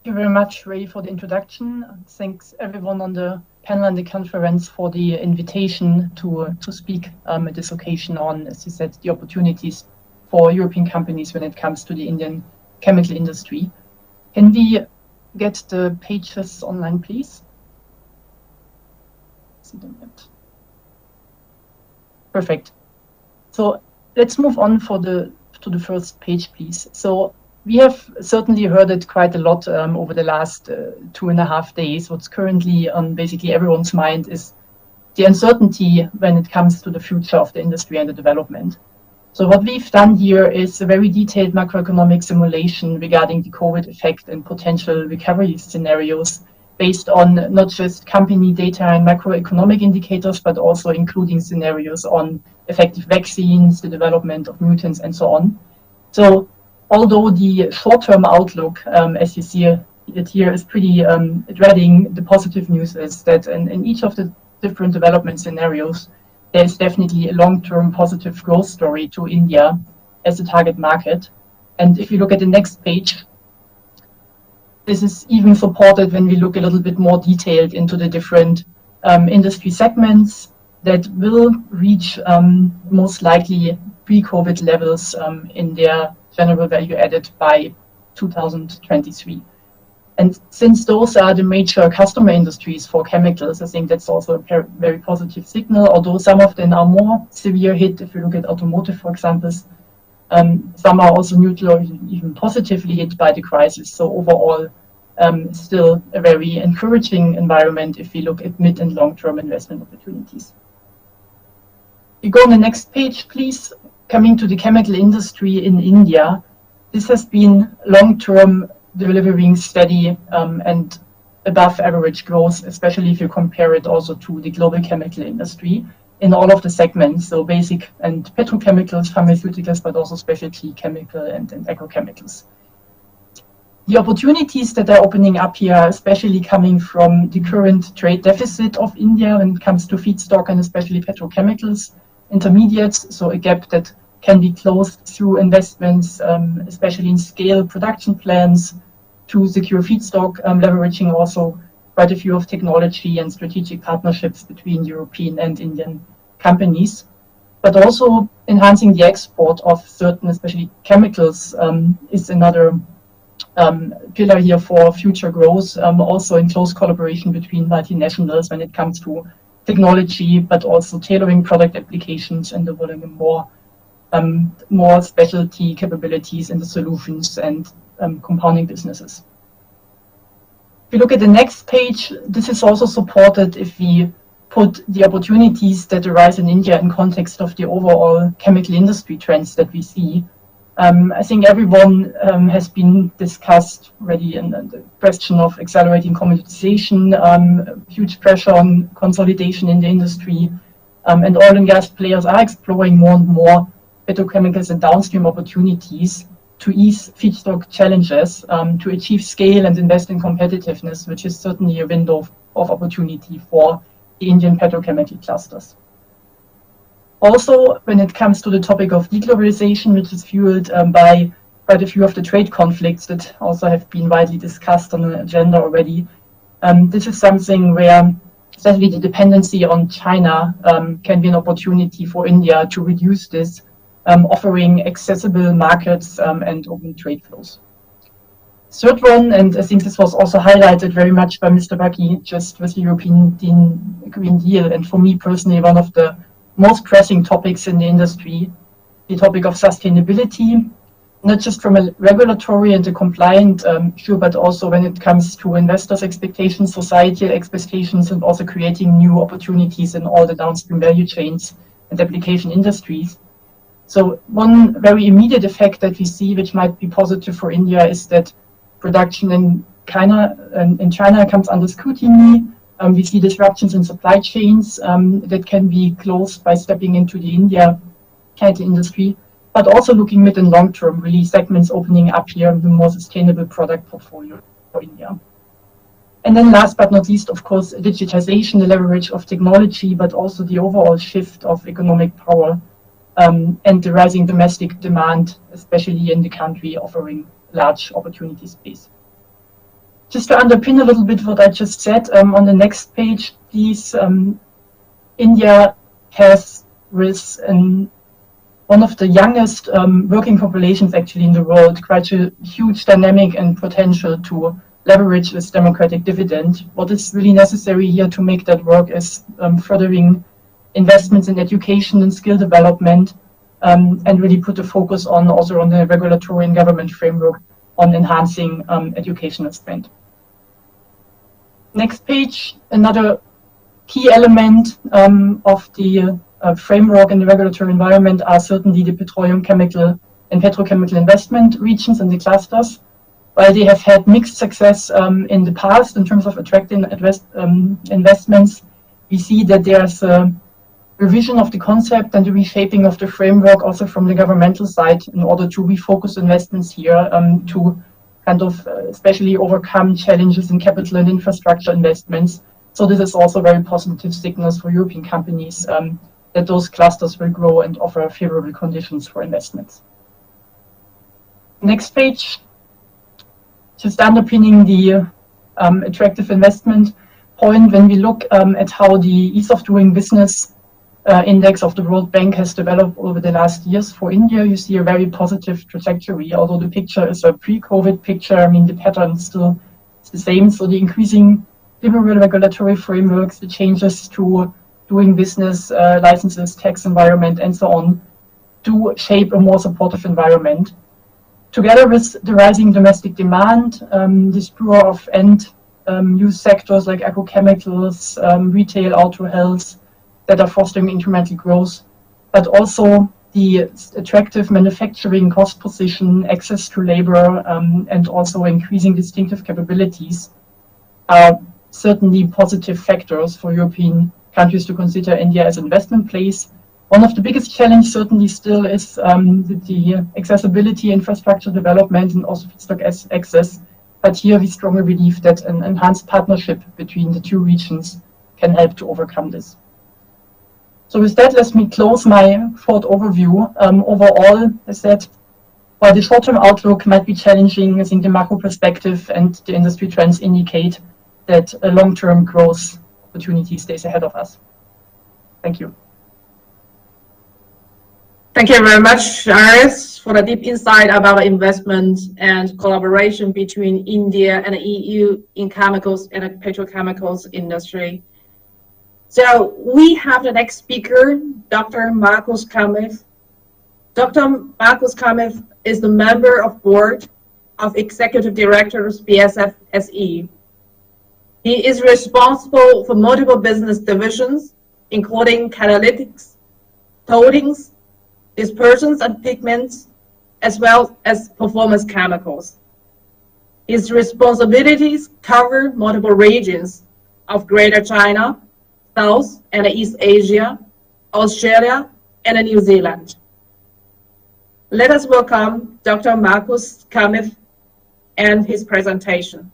Thank you very much, Ray, for the introduction. Thanks everyone on the panel and the conference for the invitation to speak at this occasion on, as you said, the opportunities for European companies when it comes to the Indian chemical industry. Can we get the pages online, please? See them yet. Perfect. So let's move on to the first page, please. So we have certainly heard it quite a lot over the last 2.5 days. What's currently on basically everyone's mind is the uncertainty when it comes to the future of the industry and the development. So what we've done here is a very detailed macroeconomic simulation regarding the COVID effect and potential recovery scenarios based on not just company data and macroeconomic indicators, but also including scenarios on effective vaccines, the development of mutants, and so on. So although the short-term outlook, as you see it here, is pretty dreading, the positive news is that in each of the different development scenarios, there's definitely a long-term positive growth story to India as a target market. And if you look at the next page, this is even supported when we look a little bit more detailed into the different industry segments that will reach most likely pre-COVID levels in their general value added by 2023. And since those are the major customer industries for chemicals, I think that's also a very positive signal, although some of them are more severe hit. If you look at automotive, for example, some are also neutral or even positively hit by the crisis. So overall, still a very encouraging environment if we look at mid and long-term investment opportunities. You go on the next page, please. Coming to the chemical industry in India, this has been long-term delivering steady and above average growth, especially if you compare it also to the global chemical industry in all of the segments, so basic and petrochemicals, pharmaceuticals, but also specialty chemical and agrochemicals. The opportunities that are opening up here are especially coming from the current trade deficit of India when it comes to feedstock and especially petrochemicals, intermediates, so a gap that can be closed through investments, especially in scale production plans to secure feedstock, leveraging also quite a few of technology and strategic partnerships between European and Indian companies, but also enhancing the export of certain, especially chemicals, is another pillar here for future growth, also in close collaboration between multinationals when it comes to technology, but also tailoring product applications and developing more specialty capabilities in the solutions and compounding businesses. If you look at the next page, this is also supported if we put the opportunities that arise in India in context of the overall chemical industry trends that we see. I think everyone has been discussed already in the question of accelerating commoditization, huge pressure on consolidation in the industry, and oil and gas players are exploring more and more petrochemicals and downstream opportunities to ease feedstock challenges, to achieve scale and invest in competitiveness, which is certainly a window of opportunity for the Indian petrochemical clusters. Also, when it comes to the topic of deglobalization, which is fueled by quite a few of the trade conflicts that also have been widely discussed on the agenda already, this is something where especially the dependency on China can be an opportunity for India to reduce this, offering accessible markets and open trade flows. Third one, and I think this was also highlighted very much by Mr. Baki, just with the European Green Deal, and for me personally, one of the most pressing topics in the industry, the topic of sustainability, not just from a regulatory and a compliant issue, but also when it comes to investors' expectations, societal expectations, and also creating new opportunities in all the downstream value chains and application industries. So one very immediate effect that we see, which might be positive for India, is that production in China comes under scrutiny. We see disruptions in supply chains that can be closed by stepping into the India chemical industry, but also looking mid and long term, really segments opening up here with a more sustainable product portfolio for India. And then last but not least, of course, digitization, the leverage of technology, but also the overall shift of economic power and the rising domestic demand, especially in the country, offering large opportunity space. Just to underpin a little bit what I just said, on the next page, please, India has with one of the youngest working populations actually in the world, quite a huge dynamic and potential to leverage this democratic dividend. What is really necessary here to make that work is furthering investments in education and skill development, and really put the focus on also on the regulatory and government framework on enhancing educational spend. Next page, another key element of the framework and the regulatory environment are certainly the petroleum, chemical, and petrochemical investment regions and the clusters. While they have had mixed success in the past in terms of attracting investments, we see that there's a revision of the concept and the reshaping of the framework also from the governmental side in order to refocus investments here to kind of especially overcome challenges in capital and infrastructure investments. So this is also very positive signals for European companies that those clusters will grow and offer favorable conditions for investments. Next page, just underpinning the attractive investment point. When we look at how the ease of doing business index of the World Bank has developed over the last years for India, you see a very positive trajectory. Although the picture is a pre-COVID picture, I mean, the pattern still is the same. So the increasing liberal regulatory frameworks, the changes to doing business, licenses, tax environment, and so on, do shape a more supportive environment. Together with the rising domestic demand, the spur of end-use sectors like agrochemicals, retail, auto health, that are fostering incremental growth, but also the attractive manufacturing cost position, access to labor, and also increasing distinctive capabilities are certainly positive factors for European countries to consider India as an investment place. One of the biggest challenges certainly still is the accessibility, infrastructure development, and also feedstock access. But here we strongly believe that an enhanced partnership between the two regions can help to overcome this. So with that, let me close my short overview. Overall, I said, while the short-term outlook might be challenging, I think the macro perspective and the industry trends indicate that a long-term growth opportunity stays ahead of us. Thank you. Thank you very much, Aris, for the deep insight about investment and collaboration between India and the EU in chemicals and the petrochemicals industry. So we have the next speaker, Dr. Markus Kamev. Dr. Markus Kamev is the member of board of executive directors BASF SE. He is responsible for multiple business divisions, including catalytics, coatings, dispersions and pigments, as well as performance chemicals. His responsibilities cover multiple regions of Greater China, South and East Asia, Australia, and New Zealand. Let us welcome Dr. Markus Kamith and his presentation.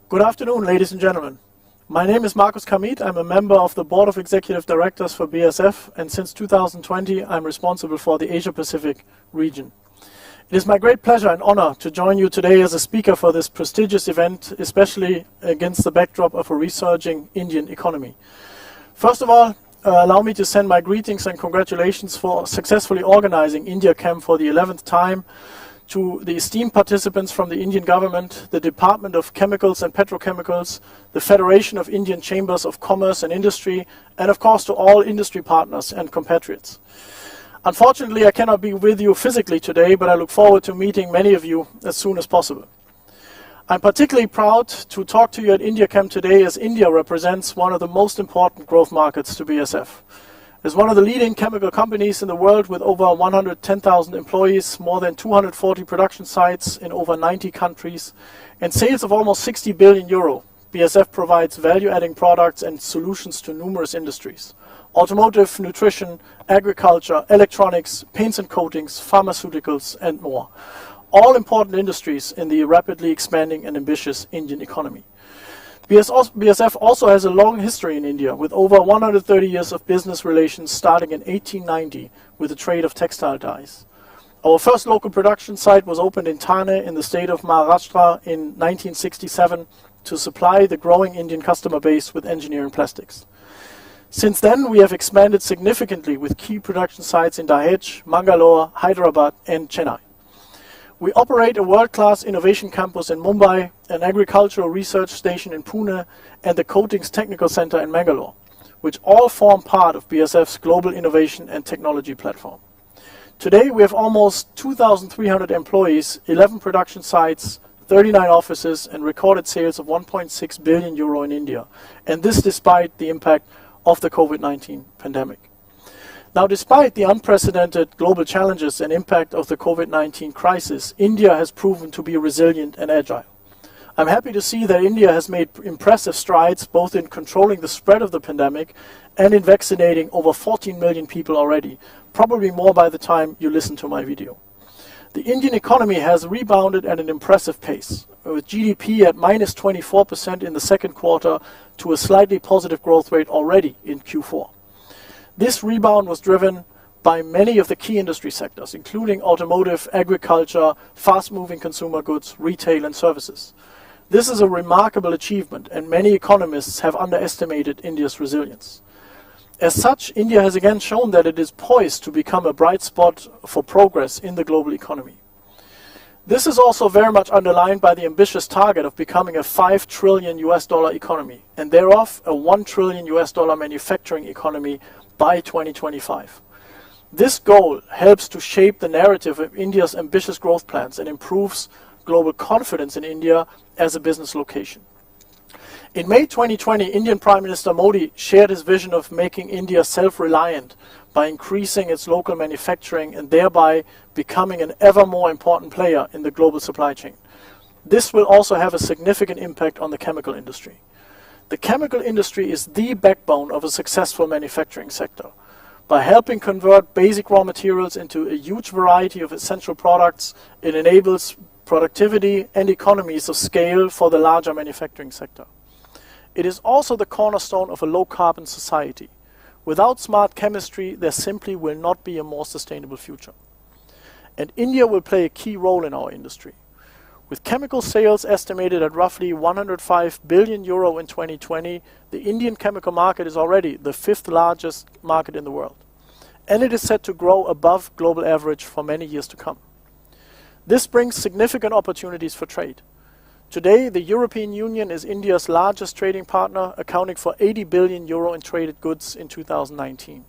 Good afternoon, ladies and gentlemen. My name is Markus Kamith. I'm a member of the Board of Executive Directors for BASF, and since 2020, I'm responsible for the Asia-Pacific region. It is my great pleasure and honor to join you today as a speaker for this prestigious event, especially against the backdrop of a resurging Indian economy. First of all, allow me to send my greetings and congratulations for successfully organizing India Chem for the 11th time to the esteemed participants from the Indian government, the Department of Chemicals and Petrochemicals, the Federation of Indian Chambers of Commerce and Industry, and of course to all industry partners and compatriots. Unfortunately, I cannot be with you physically today, but I look forward to meeting many of you as soon as possible. I'm particularly proud to talk to you at India Chem today, as India represents one of the most important growth markets to BASF. As one of the leading chemical companies in the world with over 110,000 employees, more than 240 production sites in over 90 countries, and sales of almost 60 billion euro, BASF provides value-adding products and solutions to numerous industries: automotive, nutrition, agriculture, electronics, paints and coatings, pharmaceuticals, and more. All important industries in the rapidly expanding and ambitious Indian economy. BASF also has a long history in India, with over 130 years of business relations starting in 1890 with the trade of textile dyes. Our first local production site was opened in Thane in the state of Maharashtra in 1967 to supply the growing Indian customer base with engineering plastics. Since then, we have expanded significantly with key production sites in Dahej, Mangalore, Hyderabad, and Chennai. We operate a world-class innovation campus in Mumbai, an agricultural research station in Pune, and the Coatings Technical Center in Mangalore, which all form part of BASF's global innovation and technology platform. Today, we have almost 2,300 employees, 11 production sites, 39 offices, and recorded sales of 1.6 billion euro in India, and this despite the impact of the COVID-19 pandemic. Now, despite the unprecedented global challenges and impact of the COVID-19 crisis, India has proven to be resilient and agile. I'm happy to see that India has made impressive strides both in controlling the spread of the pandemic and in vaccinating over 14 million people already, probably more by the time you listen to my video. The Indian economy has rebounded at an impressive pace, with GDP at minus 24% in the second quarter to a slightly positive growth rate already in Q4. This rebound was driven by many of the key industry sectors, including automotive, agriculture, fast-moving consumer goods, retail, and services. This is a remarkable achievement, and many economists have underestimated India's resilience. As such, India has again shown that it is poised to become a bright spot for progress in the global economy. This is also very much underlined by the ambitious target of becoming a $5 trillion economy, and thereof a $1 trillion manufacturing economy by 2025. This goal helps to shape the narrative of India's ambitious growth plans and improves global confidence in India as a business location. In May 2020, Indian Prime Minister Modi shared his vision of making India self-reliant by increasing its local manufacturing and thereby becoming an ever more important player in the global supply chain. This will also have a significant impact on the chemical industry. The chemical industry is the backbone of a successful manufacturing sector. By helping convert basic raw materials into a huge variety of essential products, it enables productivity and economies of scale for the larger manufacturing sector. It is also the cornerstone of a low-carbon society. Without smart chemistry, there simply will not be a more sustainable future. And India will play a key role in our industry. With chemical sales estimated at roughly 105 billion euro in 2020, the Indian chemical market is already the 5th largest market in the world. And it is set to grow above global average for many years to come. This brings significant opportunities for trade. Today, the European Union is India's largest trading partner, accounting for 80 billion euro in traded goods in 2019.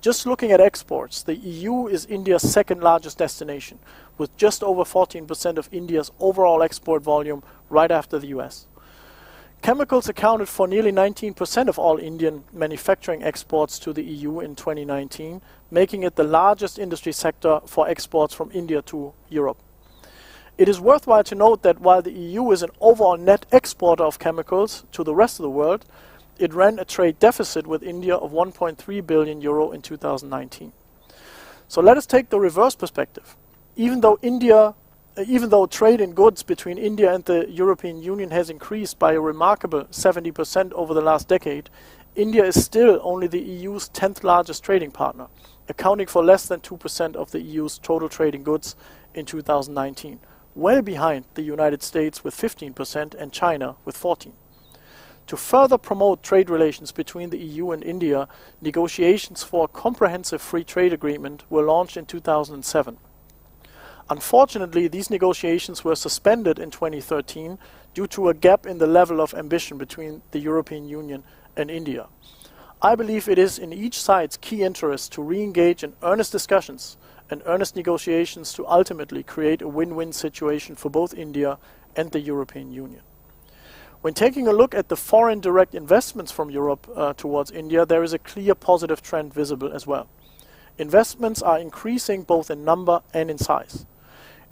Just looking at exports, the EU is India's second largest destination, with just over 14% of India's overall export volume right after the US. Chemicals accounted for nearly 19% of all Indian manufacturing exports to the EU in 2019, making it the largest industry sector for exports from India to Europe. It is worthwhile to note that while the EU is an overall net exporter of chemicals to the rest of the world, it ran a trade deficit with India of 1.3 billion euro in 2019. So let us take the reverse perspective. Even though trade in goods between India and the European Union has increased by a remarkable 70% over the last decade, India is still only the EU's 10th largest trading partner, accounting for less than 2% of the EU's total trade in goods in 2019, well behind the United States with 15% and China with 14%. To further promote trade relations between the EU and India, negotiations for a comprehensive free trade agreement were launched in 2007. Unfortunately, these negotiations were suspended in 2013 due to a gap in the level of ambition between the European Union and India. I believe it is in each side's key interest to re-engage in earnest discussions and earnest negotiations to ultimately create a win-win situation for both India and the European Union. When taking a look at the foreign direct investments from Europe towards India, there is a clear positive trend visible as well. Investments are increasing both in number and in size.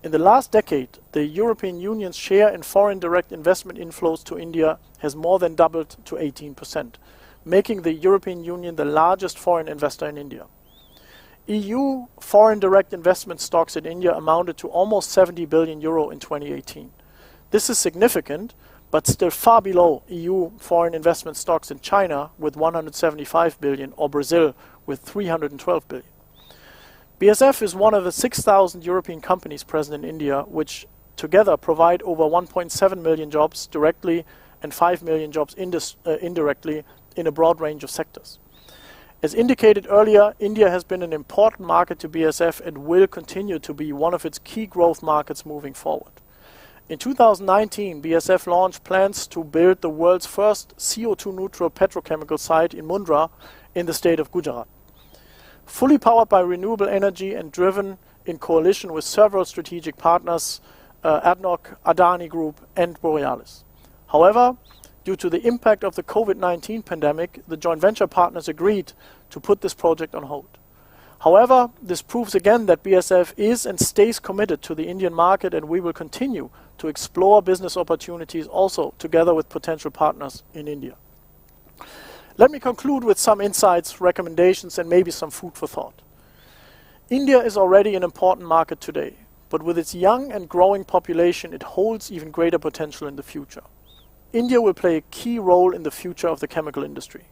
In the last decade, the European Union's share in foreign direct investment inflows to India has more than doubled to 18%, making the European Union the largest foreign investor in India. EU foreign direct investment stocks in India amounted to almost 70 billion euro in 2018. This is significant, but still far below EU foreign investment stocks in China with 175 billion or Brazil with 312 billion. BASF is one of the 6,000 European companies present in India, which together provide over 1.7 million jobs directly and 5 million jobs indirectly in a broad range of sectors. As indicated earlier, India has been an important market to BASF and will continue to be one of its key growth markets moving forward. In 2019, BASF launched plans to build the world's first CO2-neutral petrochemical site in Mundra in the state of Gujarat. Fully powered by renewable energy and driven in coalition with several strategic partners, ADNOC, Adani Group and Borealis. However, due to the impact of the COVID-19 pandemic, the joint venture partners agreed to put this project on hold. However, this proves again that BASF is and stays committed to the Indian market, and we will continue to explore business opportunities also together with potential partners in India. Let me conclude with some insights, recommendations, and maybe some food for thought. India is already an important market today, but with its young and growing population, it holds even greater potential in the future. India will play a key role in the future of the chemical industry.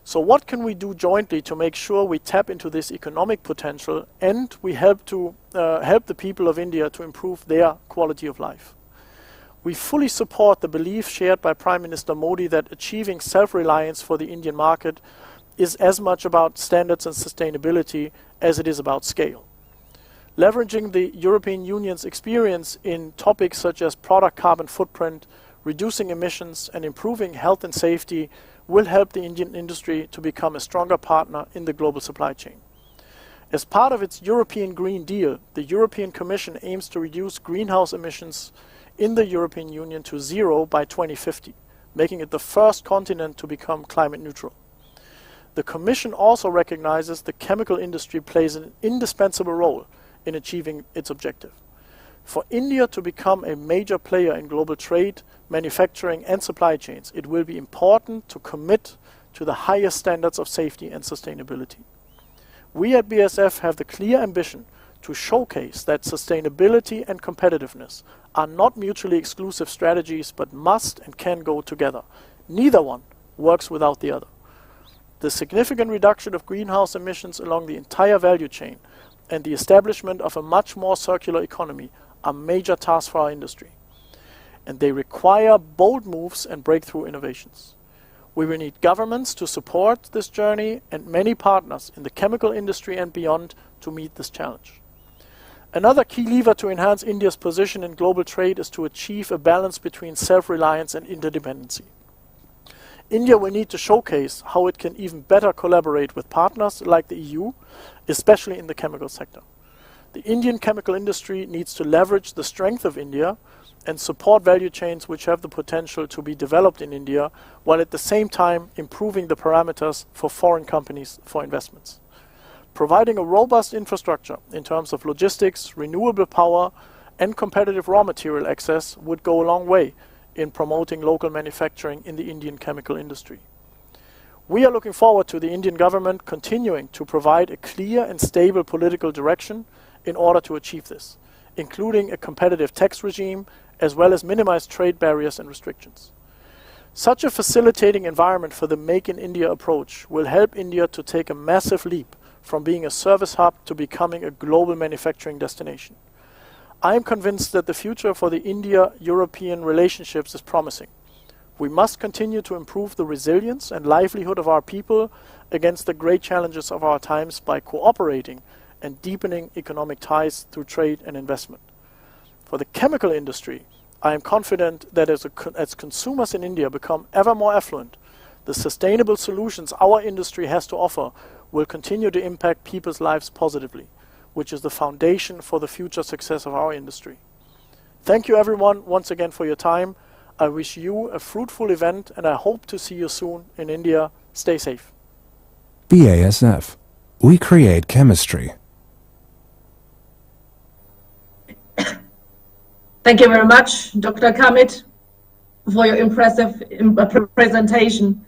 So what can we do jointly to make sure we tap into this economic potential and we help the people of India to improve their quality of life? We fully support the belief shared by Prime Minister Modi that achieving self-reliance for the Indian market is as much about standards and sustainability as it is about scale. Leveraging the European Union's experience in topics such as product carbon footprint, reducing emissions and improving health and safety will help the Indian industry to become a stronger partner in the global supply chain. As part of its European Green Deal, the European Commission aims to reduce greenhouse emissions in the European Union to zero by 2050, making it the first continent to become climate neutral. The Commission also recognizes the chemical industry plays an indispensable role in achieving its objective. For India to become a major player in global trade, manufacturing and supply chains, it will be important to commit to the highest standards of safety and sustainability. We at BASF have the clear ambition to showcase that sustainability and competitiveness are not mutually exclusive strategies but must and can go together. Neither one works without the other. The significant reduction of greenhouse emissions along the entire value chain and the establishment of a much more circular economy are major tasks for our industry, and they require bold moves and breakthrough innovations. We will need governments to support this journey and many partners in the chemical industry and beyond to meet this challenge. Another key lever to enhance India's position in global trade is to achieve a balance between self-reliance and interdependency. India will need to showcase how it can even better collaborate with partners like the EU, especially in the chemical sector. The Indian chemical industry needs to leverage the strength of India and support value chains which have the potential to be developed in India, while at the same time improving the parameters for foreign companies for investments. Providing a robust infrastructure in terms of logistics, renewable power, and competitive raw material access would go a long way in promoting local manufacturing in the Indian chemical industry. We are looking forward to the Indian government continuing to provide a clear and stable political direction in order to achieve this, including a competitive tax regime as well as minimized trade barriers and restrictions. Such a facilitating environment for the Make in India approach will help India to take a massive leap from being a service hub to becoming a global manufacturing destination. I am convinced that the future for the India-European relationships is promising. We must continue to improve the resilience and livelihood of our people against the great challenges of our times by cooperating and deepening economic ties through trade and investment. For the chemical industry, I am confident that as consumers in India become ever more affluent, the sustainable solutions our industry has to offer will continue to impact people's lives positively, which is the foundation for the future success of our industry. Thank you everyone once again for your time. I wish you a fruitful event and I hope to see you soon in India. Stay safe. BASF. We create chemistry. Thank you very much, Dr. Kamit, for your impressive presentation.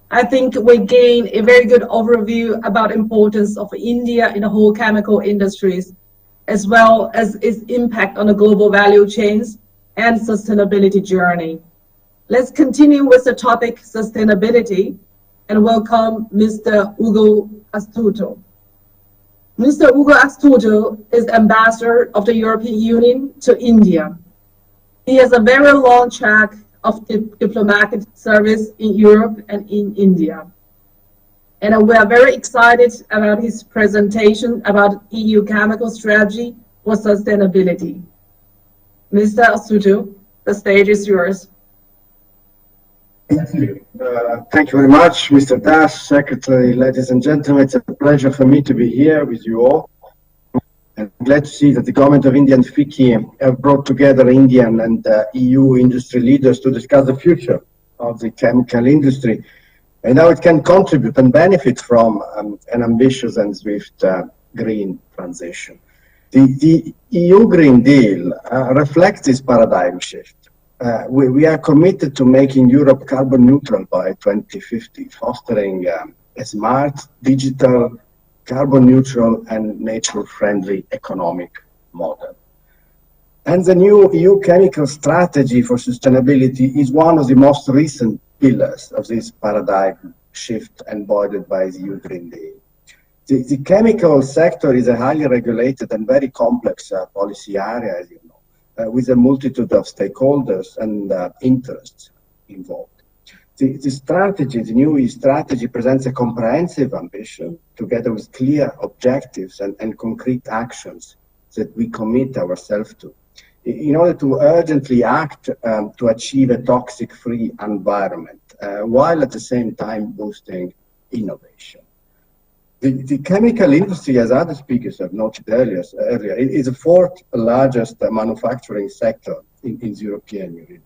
I think we gain a very good overview about importance of India in the whole chemical industries, as well as its impact on the global value chains and sustainability journey. Let's continue with the topic sustainability and welcome Mr. Ugo Astuto. Mr. Ugo Astuto is Ambassador of the European Union to India. He has a very long track of diplomatic service in Europe and in India. And we are very excited about his presentation about EU chemical strategy for sustainability. Mr. Astuto, the stage is yours. Thank you. Thank you very much, Mr. Das, Secretary, ladies and gentlemen. It's a pleasure for me to be here with you all. I'm glad to see that the government of India and FICCI have brought together Indian and EU industry leaders to discuss the future of the chemical industry and how it can contribute and benefit from an ambitious and swift green transition. The EU Green Deal reflects this paradigm shift. We are committed to making Europe carbon neutral by 2050, fostering a smart, digital, carbon neutral and nature-friendly economic model. And the new EU chemical strategy for sustainability is one of the most recent pillars of this paradigm shift embodied by the EU Green Deal. The chemical sector is a highly regulated and very complex policy area, as you know, with a multitude of stakeholders and interests involved. The strategy, the new strategy, presents a comprehensive ambition together with clear objectives and concrete actions that we commit ourselves to in order to urgently act to achieve a toxic-free environment, while at the same time boosting innovation. The chemical industry, as other speakers have noted earlier, is the fourth largest manufacturing sector in the European Union.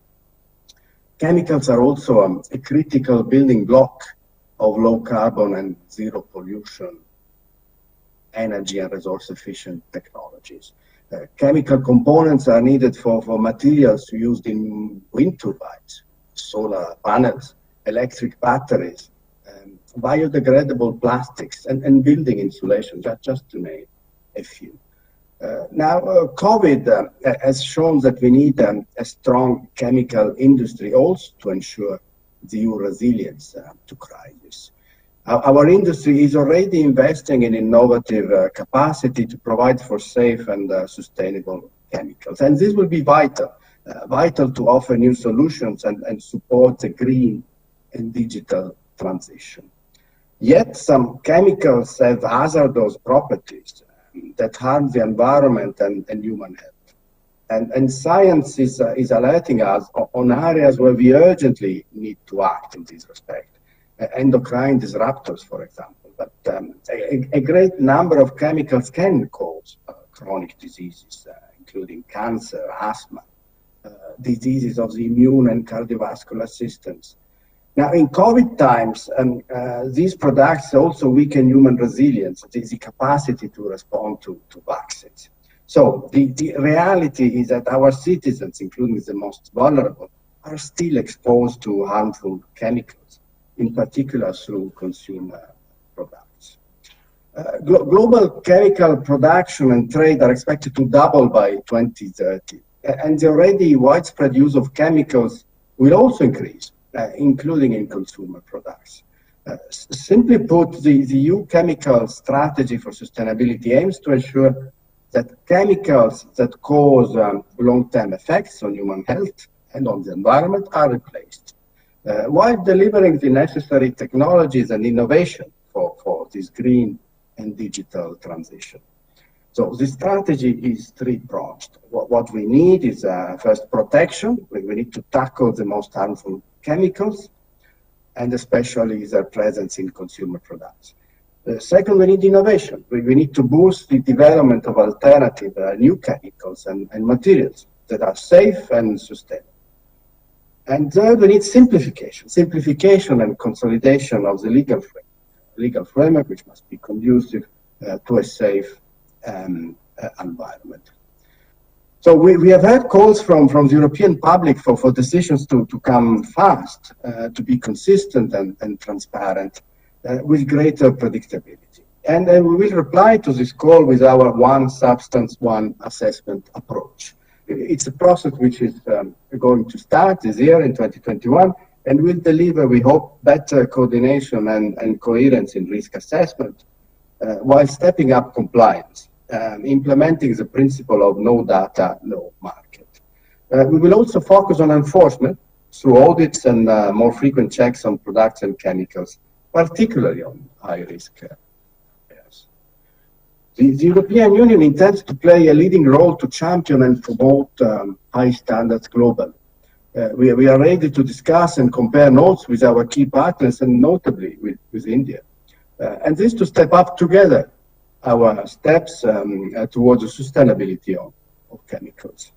Chemicals are also a critical building block of low carbon and zero pollution energy and resource efficient technologies. Chemical components are needed for materials used in wind turbines, solar panels, electric batteries, biodegradable plastics, and building insulation, just to name a few. Now, COVID has shown that we need a strong chemical industry also to ensure the EU resilience to crisis. Our industry is already investing in innovative capacity to provide for safe and sustainable chemicals. And this will be vital to offer new solutions and support the green and digital transition. Yet some chemicals have hazardous properties that harm the environment and human health. And science is alerting us on areas where we urgently need to act in this respect. Endocrine disruptors, for example. But a great number of chemicals can cause chronic diseases, including cancer, asthma, diseases of the immune and cardiovascular systems. Now, in COVID times, these products also weaken human resilience, the capacity to respond to vaccines. So the reality is that our citizens, including the most vulnerable, are still exposed to harmful chemicals, in particular through consumer products. Global chemical production and trade are expected to double by 2030, and the already widespread use of chemicals will also increase, including in consumer products. Simply put, the EU chemical strategy for sustainability aims to ensure that chemicals that cause long-term effects on human health and on the environment are replaced, while delivering the necessary technologies and innovation for this green and digital transition. So the strategy is three-pronged. What we need is first protection. We need to tackle the most harmful chemicals, and especially their presence in consumer products. Second, we need innovation. We need to boost the development of alternative new chemicals and materials that are safe and sustainable. And third, we need simplification and consolidation of the legal framework, which must be conducive to a safe environment. So we have had calls from the European public for decisions to come fast, to be consistent and transparent, with greater predictability. And we will reply to this call with our one substance, one assessment approach. It's a process which is going to start this year in 2021 and will deliver, we hope, better coordination and coherence in risk assessment while stepping up compliance, implementing the principle of no data, no market. We will also focus on enforcement through audits and more frequent checks on products and chemicals, particularly on high-risk areas. The European Union intends to play a leading role to champion and promote high standards globally. We are ready to discuss and compare notes with our key partners, and notably with India. And this to step up together our steps towards the sustainability of chemicals.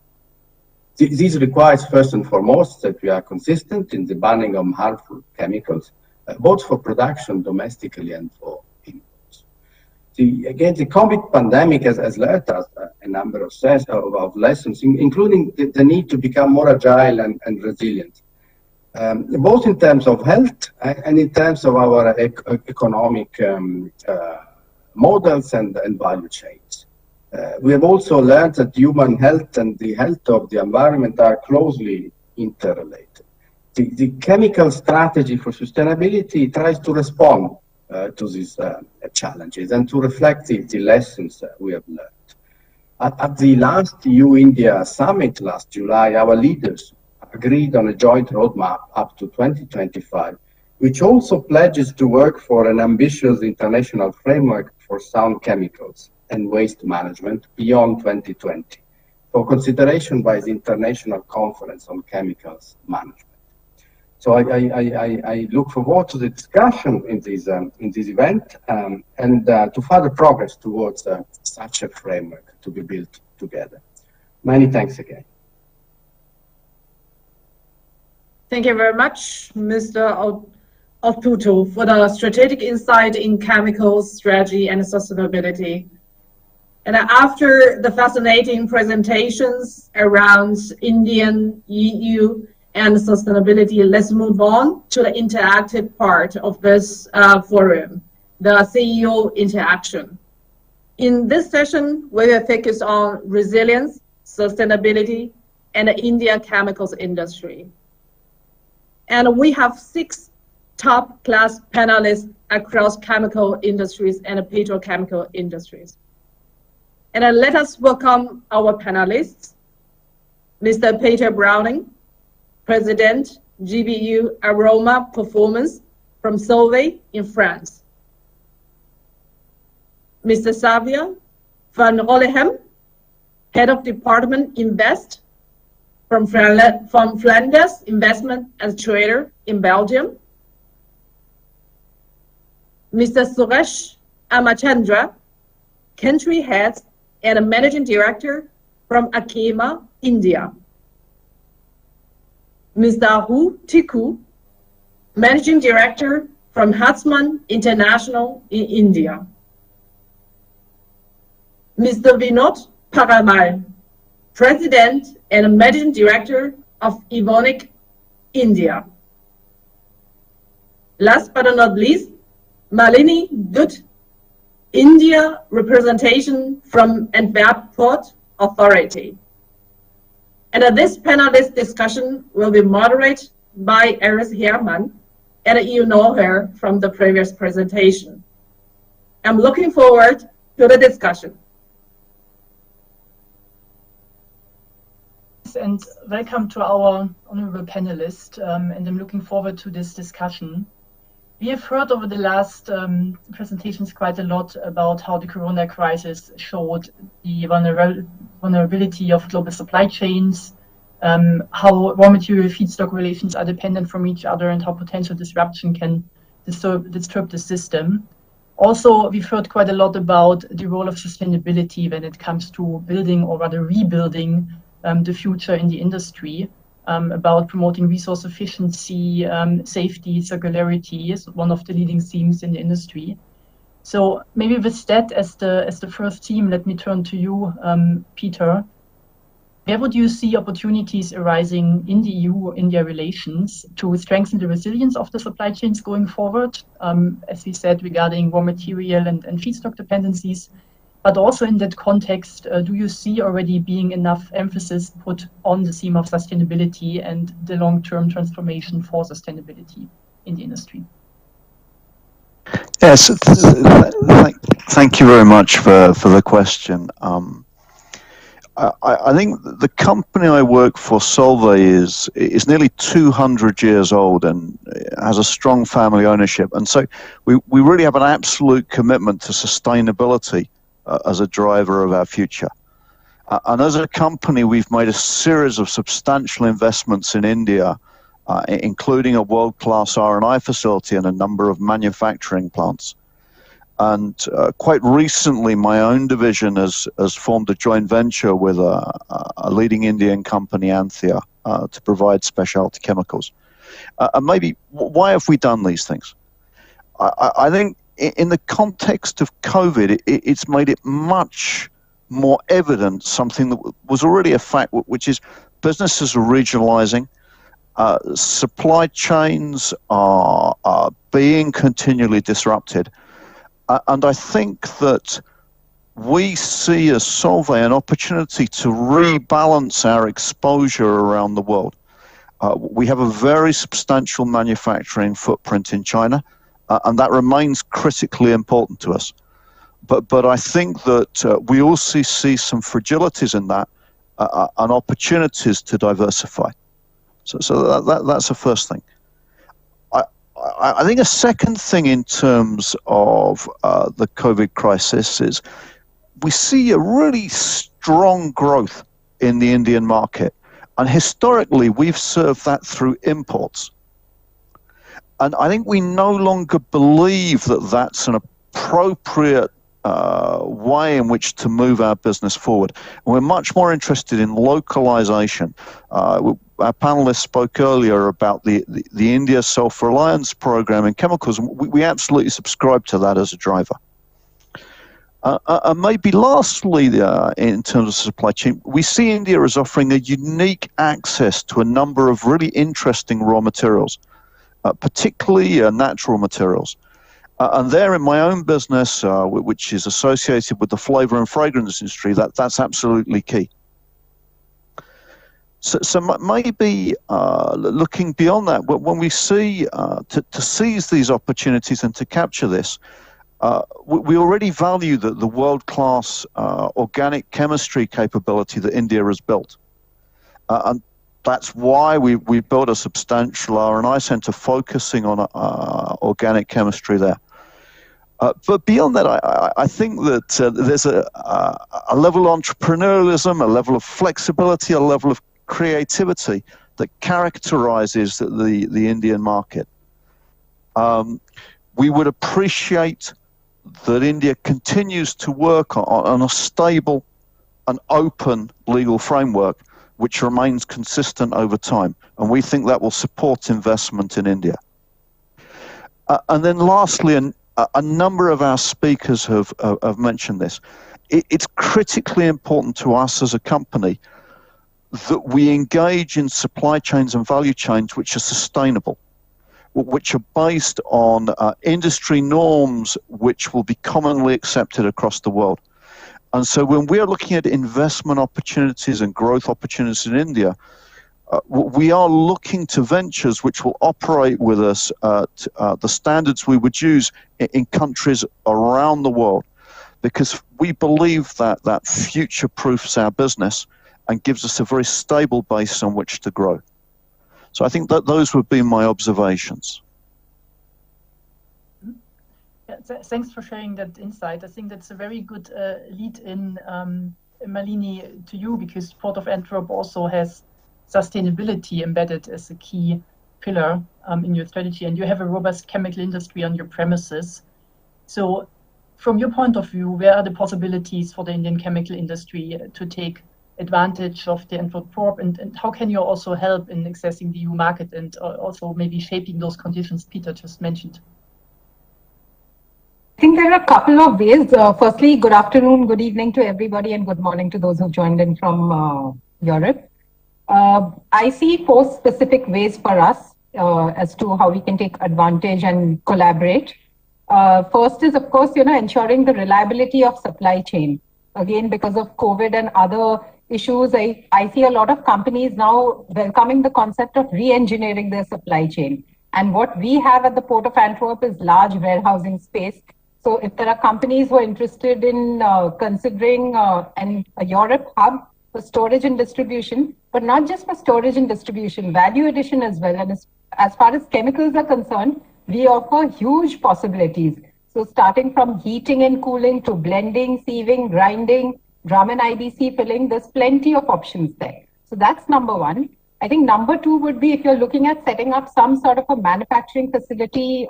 This requires first and foremost that we are consistent in the banning of harmful chemicals, both for production domestically and for imports. Again, the COVID pandemic has learned us a number of lessons, including the need to become more agile and resilient, both in terms of health and in terms of our economic models and value chains. We have also learned that human health and the health of the environment are closely interrelated. The chemical strategy for sustainability tries to respond to these challenges and to reflect the lessons we have learned. At the last EU-India summit last July, our leaders agreed on a joint roadmap up to 2025, which also pledges to work for an ambitious international framework for sound chemicals and waste management beyond 2020, for consideration by the International Conference on Chemicals Management. So I look forward to the discussion in this event and to further progress towards such a framework to be built together. Many thanks again. Thank you very much, Mr. Otutu, for the strategic insight in chemicals, strategy, and sustainability. And after the fascinating presentations around Indian, EU, and sustainability, let's move on to the interactive part of this forum, the CEO interaction. In this session, we will focus on resilience, sustainability, and the India chemicals industry. And we have 6 top-class panelists across chemical industries and petrochemical industries. And let us welcome our panelists, Mr. Peter Browning, President, GBU Aroma Performance from Solvay in France. Mr. Xavier van Rollegem, Head of Department Invest from Flanders Investment and Trader in Belgium. Mr. Suresh Amachandra, Country Head and Managing Director from Akema, India. Mr. Hu Tiku, Managing Director from Huntsman International in India. Mr. Vinod Paramal, President and Managing Director of Evonik India. Last but not least, Malini Dutt, India representation from Antwerp Port Authority. And this panelist discussion will be moderated by Iris Herman, and you know her from the previous presentation. I'm looking forward to the discussion. And welcome to our honorable panelist, and I'm looking forward to this discussion. We have heard over the last presentations quite a lot about how the corona crisis showed the vulnerability of global supply chains, how raw material feedstock relations are dependent from each other, and how potential disruption can disturb the system. Also, we've heard quite a lot about the role of sustainability when it comes to building, or rather rebuilding, the future in the industry. About promoting resource efficiency, safety, circularity is one of the leading themes in the industry. So maybe with that as the first theme, let me turn to you, Peter. Where would you see opportunities arising in the EU-India relations to strengthen the resilience of the supply chains going forward, as we said, regarding raw material and feedstock dependencies? But also in that context, do you see already being enough emphasis put on the theme of sustainability and the long-term transformation for sustainability in the industry? Yes, thank you very much for the question. I think the company I work for, Solvay, is nearly 200 years old and has a strong family ownership. And so we really have an absolute commitment to sustainability as a driver of our future. And as a company, we've made a series of substantial investments in India, including a world-class R&I facility and a number of manufacturing plants. And quite recently, my own division has formed a joint venture with a leading Indian company, Anthea, to provide specialty chemicals. And maybe, why have we done these things? I think in the context of COVID, it's made it much more evident something that was already a fact, which is businesses are regionalizing, supply chains are being continually disrupted. And I think that we see as Solvay an opportunity to rebalance our exposure around the world. We have a very substantial manufacturing footprint in China, and that remains critically important to us. But I think that we also see some fragilities in that and opportunities to diversify. So that's the first thing. I think a second thing in terms of the COVID crisis is we see a really strong growth in the Indian market. And historically, we've served that through imports. And I think we no longer believe that that's an appropriate way in which to move our business forward. We're much more interested in localization. Our panelists spoke earlier about the India Self-Reliance Program in chemicals, and we absolutely subscribe to that as a driver. And maybe lastly, in terms of supply chain, we see India as offering a unique access to a number of really interesting raw materials, particularly natural materials. And there in my own business, which is associated with the flavor and fragrance industry, that's absolutely key. So maybe looking beyond that, when we see to seize these opportunities and to capture this, we already value the world-class organic chemistry capability that India has built. And that's why we built a substantial R&I center focusing on organic chemistry there. But beyond that, I think that there's a level of entrepreneurialism, a level of flexibility, a level of creativity that characterizes the Indian market. We would appreciate that India continues to work on a stable and open legal framework which remains consistent over time. And we think that will support investment in India. And then lastly, a number of our speakers have mentioned this. it's critically important to us as a company that we engage in supply chains and value chains which are sustainable, which are based on industry norms which will be commonly accepted across the world. And so when we are looking at investment opportunities and growth opportunities in India, we are looking to ventures which will operate with us at the standards we would use in countries around the world, because we believe that that future-proofs our business and gives us a very stable base on which to grow. So I think that those would be my observations. Yeah, thanks for sharing that insight. I think that's a very good lead in, Malini, to you, because Port of Antwerp also has sustainability embedded as a key pillar in your strategy, and you have a robust chemical industry on your premises. So from your point of view, where are the possibilities for the Indian chemical industry to take advantage of the Antwerp port, and how can you also help in accessing the EU market and also maybe shaping those conditions Peter just mentioned? I think there are a couple of ways. Firstly, good afternoon, good evening to everybody, and good morning to those who joined in from Europe. I see 4 specific ways for us as to how we can take advantage and collaborate. First is, of course, ensuring the reliability of supply chain. Again, because of COVID and other issues, I see a lot of companies now welcoming the concept of re-engineering their supply chain. And what we have at the Port of Antwerp is large warehousing space. So if there are companies who are interested in considering a Europe hub for storage and distribution, but not just for storage and distribution, value addition as well. And as far as chemicals are concerned, we offer huge possibilities. So starting from heating and cooling to blending, sieving, grinding, drum and IBC filling, there's plenty of options there. So that's number one. I think number 2 would be if you're looking at setting up some sort of a manufacturing facility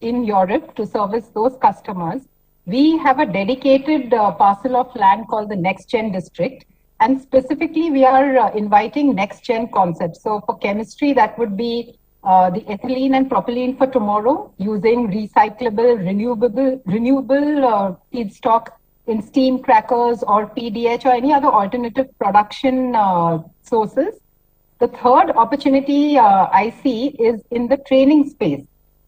in Europe to service those customers. We have a dedicated parcel of land called the Next Gen District. And specifically, we are inviting Next Gen concepts. So for chemistry, that would be the ethylene and propylene for tomorrow, using recyclable, renewable feedstock in steam crackers or PDH or any other alternative production sources. The third opportunity I see is in the training space,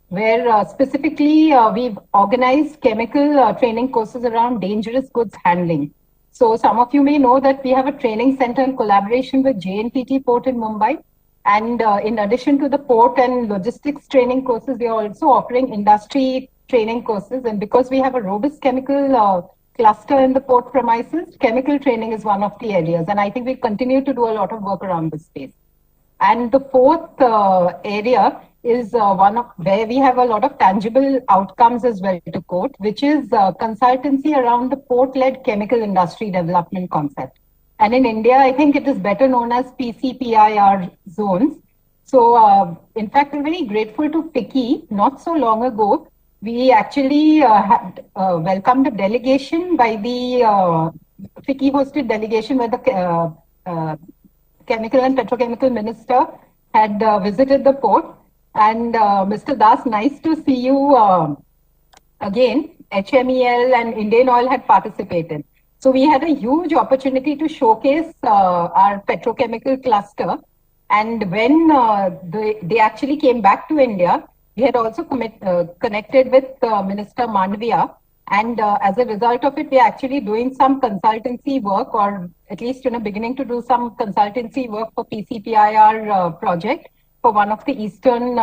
where specifically we've organized chemical training courses around dangerous goods handling. So some of you may know that we have a training center in collaboration with JNPT Port in Mumbai. And in addition to the port and logistics training courses, we are also offering industry training courses. And because we have a robust chemical cluster in the port premises, chemical training is one of the areas. And I think we continue to do a lot of work around this space. And the fourth area is one of where we have a lot of tangible outcomes as well to quote, which is consultancy around the port-led chemical industry development concept. And in India, I think it is better known as PCPIR zones. So in fact, we're very grateful to FICCI. Not so long ago, we actually had welcomed a delegation by the FICCI hosted delegation where the Chemical and Petrochemical Minister had visited the port. And Mr. Das, nice to see you again. HMEL and Indian Oil had participated. So we had a huge opportunity to showcase our petrochemical cluster. And when they actually came back to India, we had also connected with Minister Mandavia. And as a result of it, we are actually doing some consultancy work, or at least beginning to do some consultancy work for PCPIR project for one of the Eastern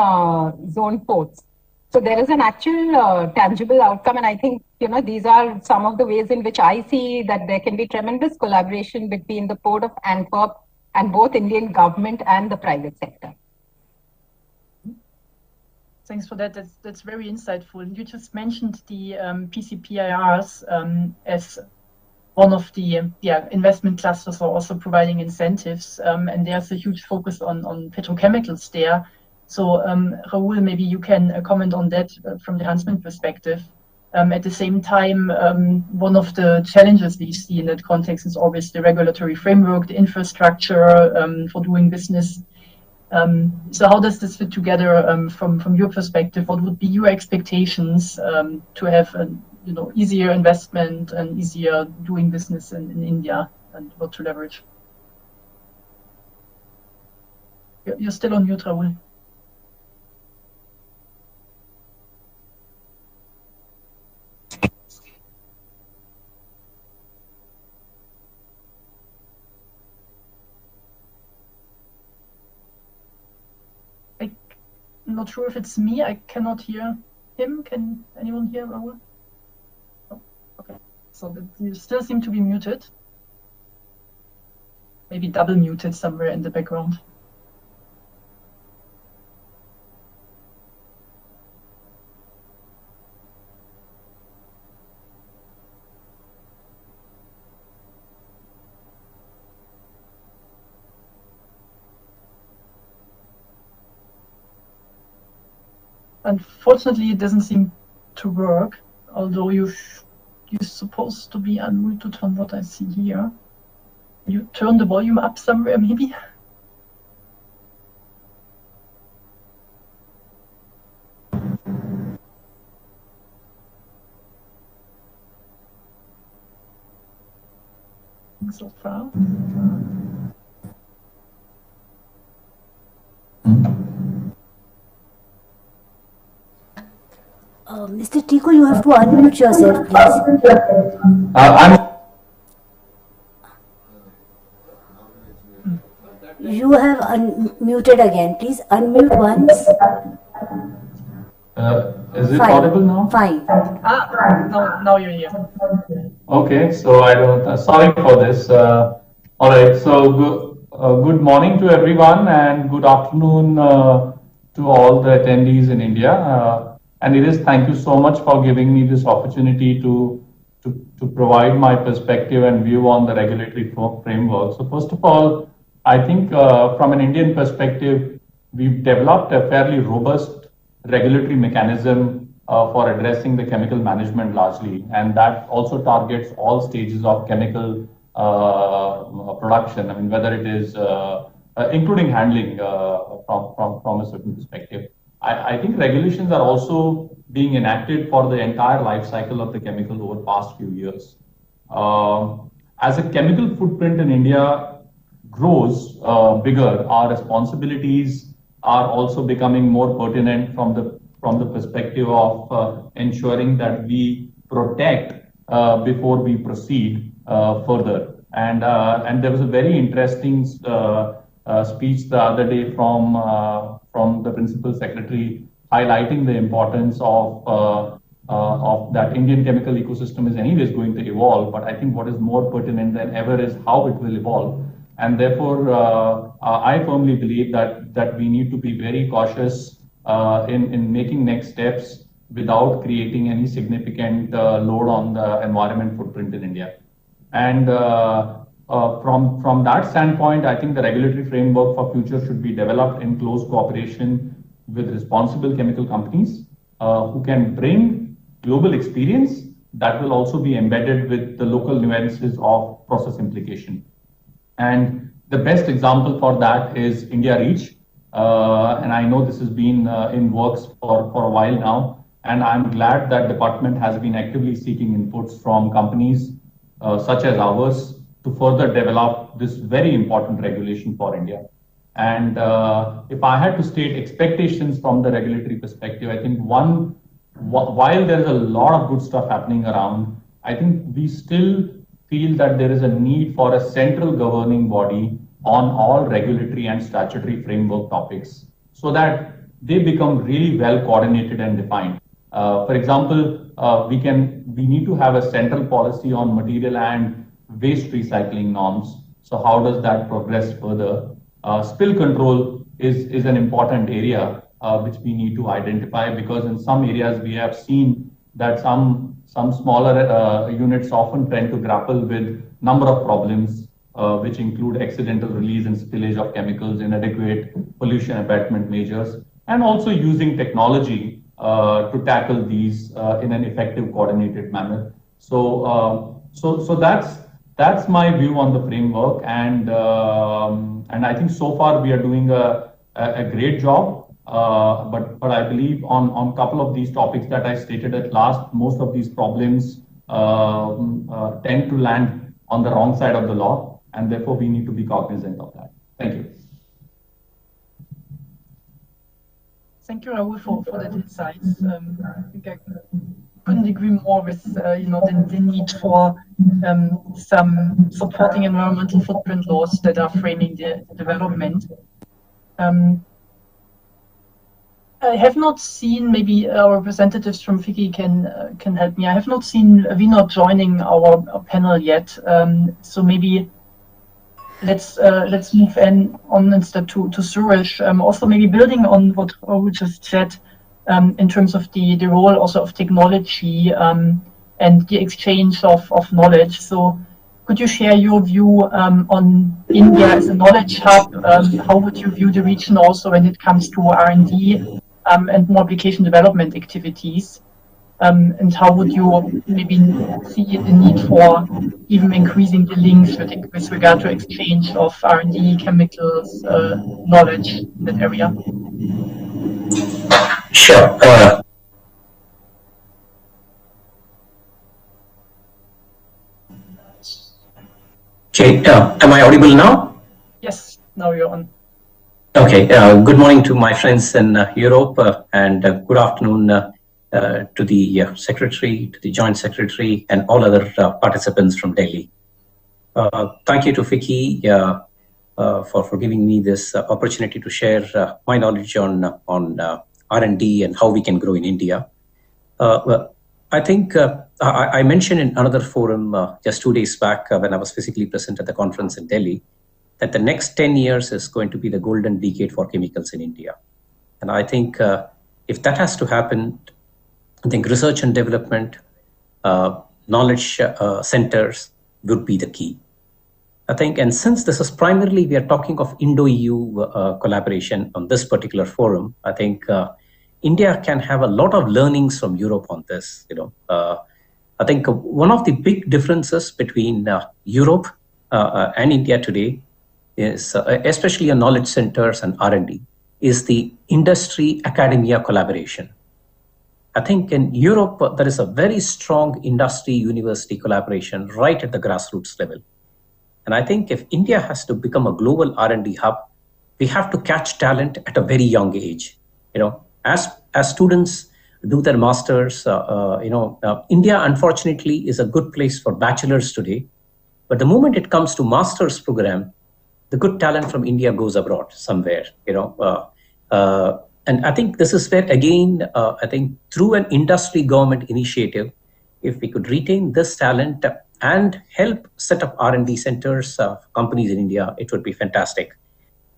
Zone ports. So there is an actual tangible outcome. And I think, these are some of the ways in which I see that there can be tremendous collaboration between the Port of Antwerp and both Indian government and the private sector. Thanks for that. That's very insightful. You just mentioned the PCPIRs as one of the investment clusters are also providing incentives, and there's a huge focus on petrochemicals there. So Raoul, maybe you can comment on that from the Huntsman perspective. At the same time, one of the challenges we see in that context is always the regulatory framework, the infrastructure for doing business. So how does this fit together from your perspective? What would be your expectations to have easier investment and easier doing business in India and what to leverage. You're still on mute, Raoul. I'm not sure if it's me. I cannot hear him. Can anyone hear Raoul? Oh, okay. So you still seem to be muted. Maybe double muted somewhere in the background. Unfortunately, it doesn't seem to work, although you're supposed to be unmuted from what I see here. You turn the volume up somewhere, maybe? So far. Mr. Tico, you have to unmute yourself, please. You have unmuted again. Please unmute once. Is it audible now? Fine. Now you're here. Okay, so I don't. Sorry for this. All right. So good morning to everyone, and good afternoon to all the attendees in India. And it is, thank you so much for giving me this opportunity to provide my perspective and view on the regulatory framework. So first of all, I think from an Indian perspective, we've developed a fairly robust regulatory mechanism for addressing the chemical management largely, and that also targets all stages of chemical production. I mean, whether it is including handling from a certain perspective. I think regulations are also being enacted for the entire life cycle of the chemical over the past few years. As a chemical footprint in India grows bigger, our responsibilities are also becoming more pertinent from the perspective of ensuring that we protect before we proceed further. And there was a very interesting speech the other day from the Principal Secretary highlighting the importance of that Indian chemical ecosystem is anyways going to evolve. But I think what is more pertinent than ever is how it will evolve. And therefore, I firmly believe that we need to be very cautious in making next steps without creating any significant load on the environment footprint in India. And from that standpoint, I think the regulatory framework for future should be developed in close cooperation with responsible chemical companies who can bring global experience that will also be embedded with the local nuances of process implication. And the best example for that is India Reach. And I know this has been in works for a while now. And I'm glad that department has been actively seeking inputs from companies such as ours to further develop this very important regulation for India. And if I had to state expectations from the regulatory perspective, I think while there is a lot of good stuff happening around, I think we still feel that there is a need for a central governing body on all regulatory and statutory framework topics so that they become really well coordinated and defined. For example, we need to have a central policy on material and waste recycling norms. So how does that progress further? Spill control is an important area which we need to identify, because in some areas we have seen that some smaller units often tend to grapple with number of problems which include accidental release and spillage of chemicals, inadequate pollution abatement measures, and also using technology to tackle these in an effective, coordinated manner. So that's my view on the framework, and I think so far we are doing a great job. but I believe on a couple of these topics that I stated at last, most of these problems tend to land on the wrong side of the law, and therefore we need to be cognizant of that. Thank you. Thank you, Rahul, for that insights. I think I couldn't agree more with the need for some supporting environmental footprint laws that are framing the development. I have not seen, maybe our representatives from FICCI can help me. I have not seen Vinod joining our panel yet. So maybe let's move on instead to Suresh. Also maybe building on what Rahul just said in terms of the role also of technology and the exchange of knowledge. So could you share your view on India as a knowledge hub? How would you view the region also when it comes to R&D and more application development activities? And how would you maybe see the need for even increasing the links with regard to exchange of R&D, chemicals, knowledge in that area? Sure. Okay, am I audible now? Yes, now you're on. Okay, good morning to my friends in Europe and good afternoon to the Secretary, to the Joint Secretary and all other participants from Delhi. Thank you to FICCI for giving me this opportunity to share my knowledge on R&D and how we can grow in India. I think I mentioned in another forum just 2 days back when I was physically present at the conference in Delhi that the next 10 years is going to be the golden decade for chemicals in India. And I think if that has to happen, I think research and development, knowledge centers would be the key. I think, and since this is primarily, we are talking of Indo-EU collaboration on this particular forum, I think India can have a lot of learnings from Europe on this. I think one of the big differences between Europe and India today is, especially on knowledge centers and R&D, is the industry-academia collaboration. I think in Europe, there is a very strong industry-university collaboration right at the grassroots level. And I think if India has to become a global R&D hub, we have to catch talent at a very young age. As students do their masters, India, unfortunately, is a good place for bachelors today. But the moment it comes to master's program, the good talent from India goes abroad somewhere, and I think this is where, again, I think through an industry government initiative, if we could retain this talent and help set up R&D centers, companies in India, it would be fantastic.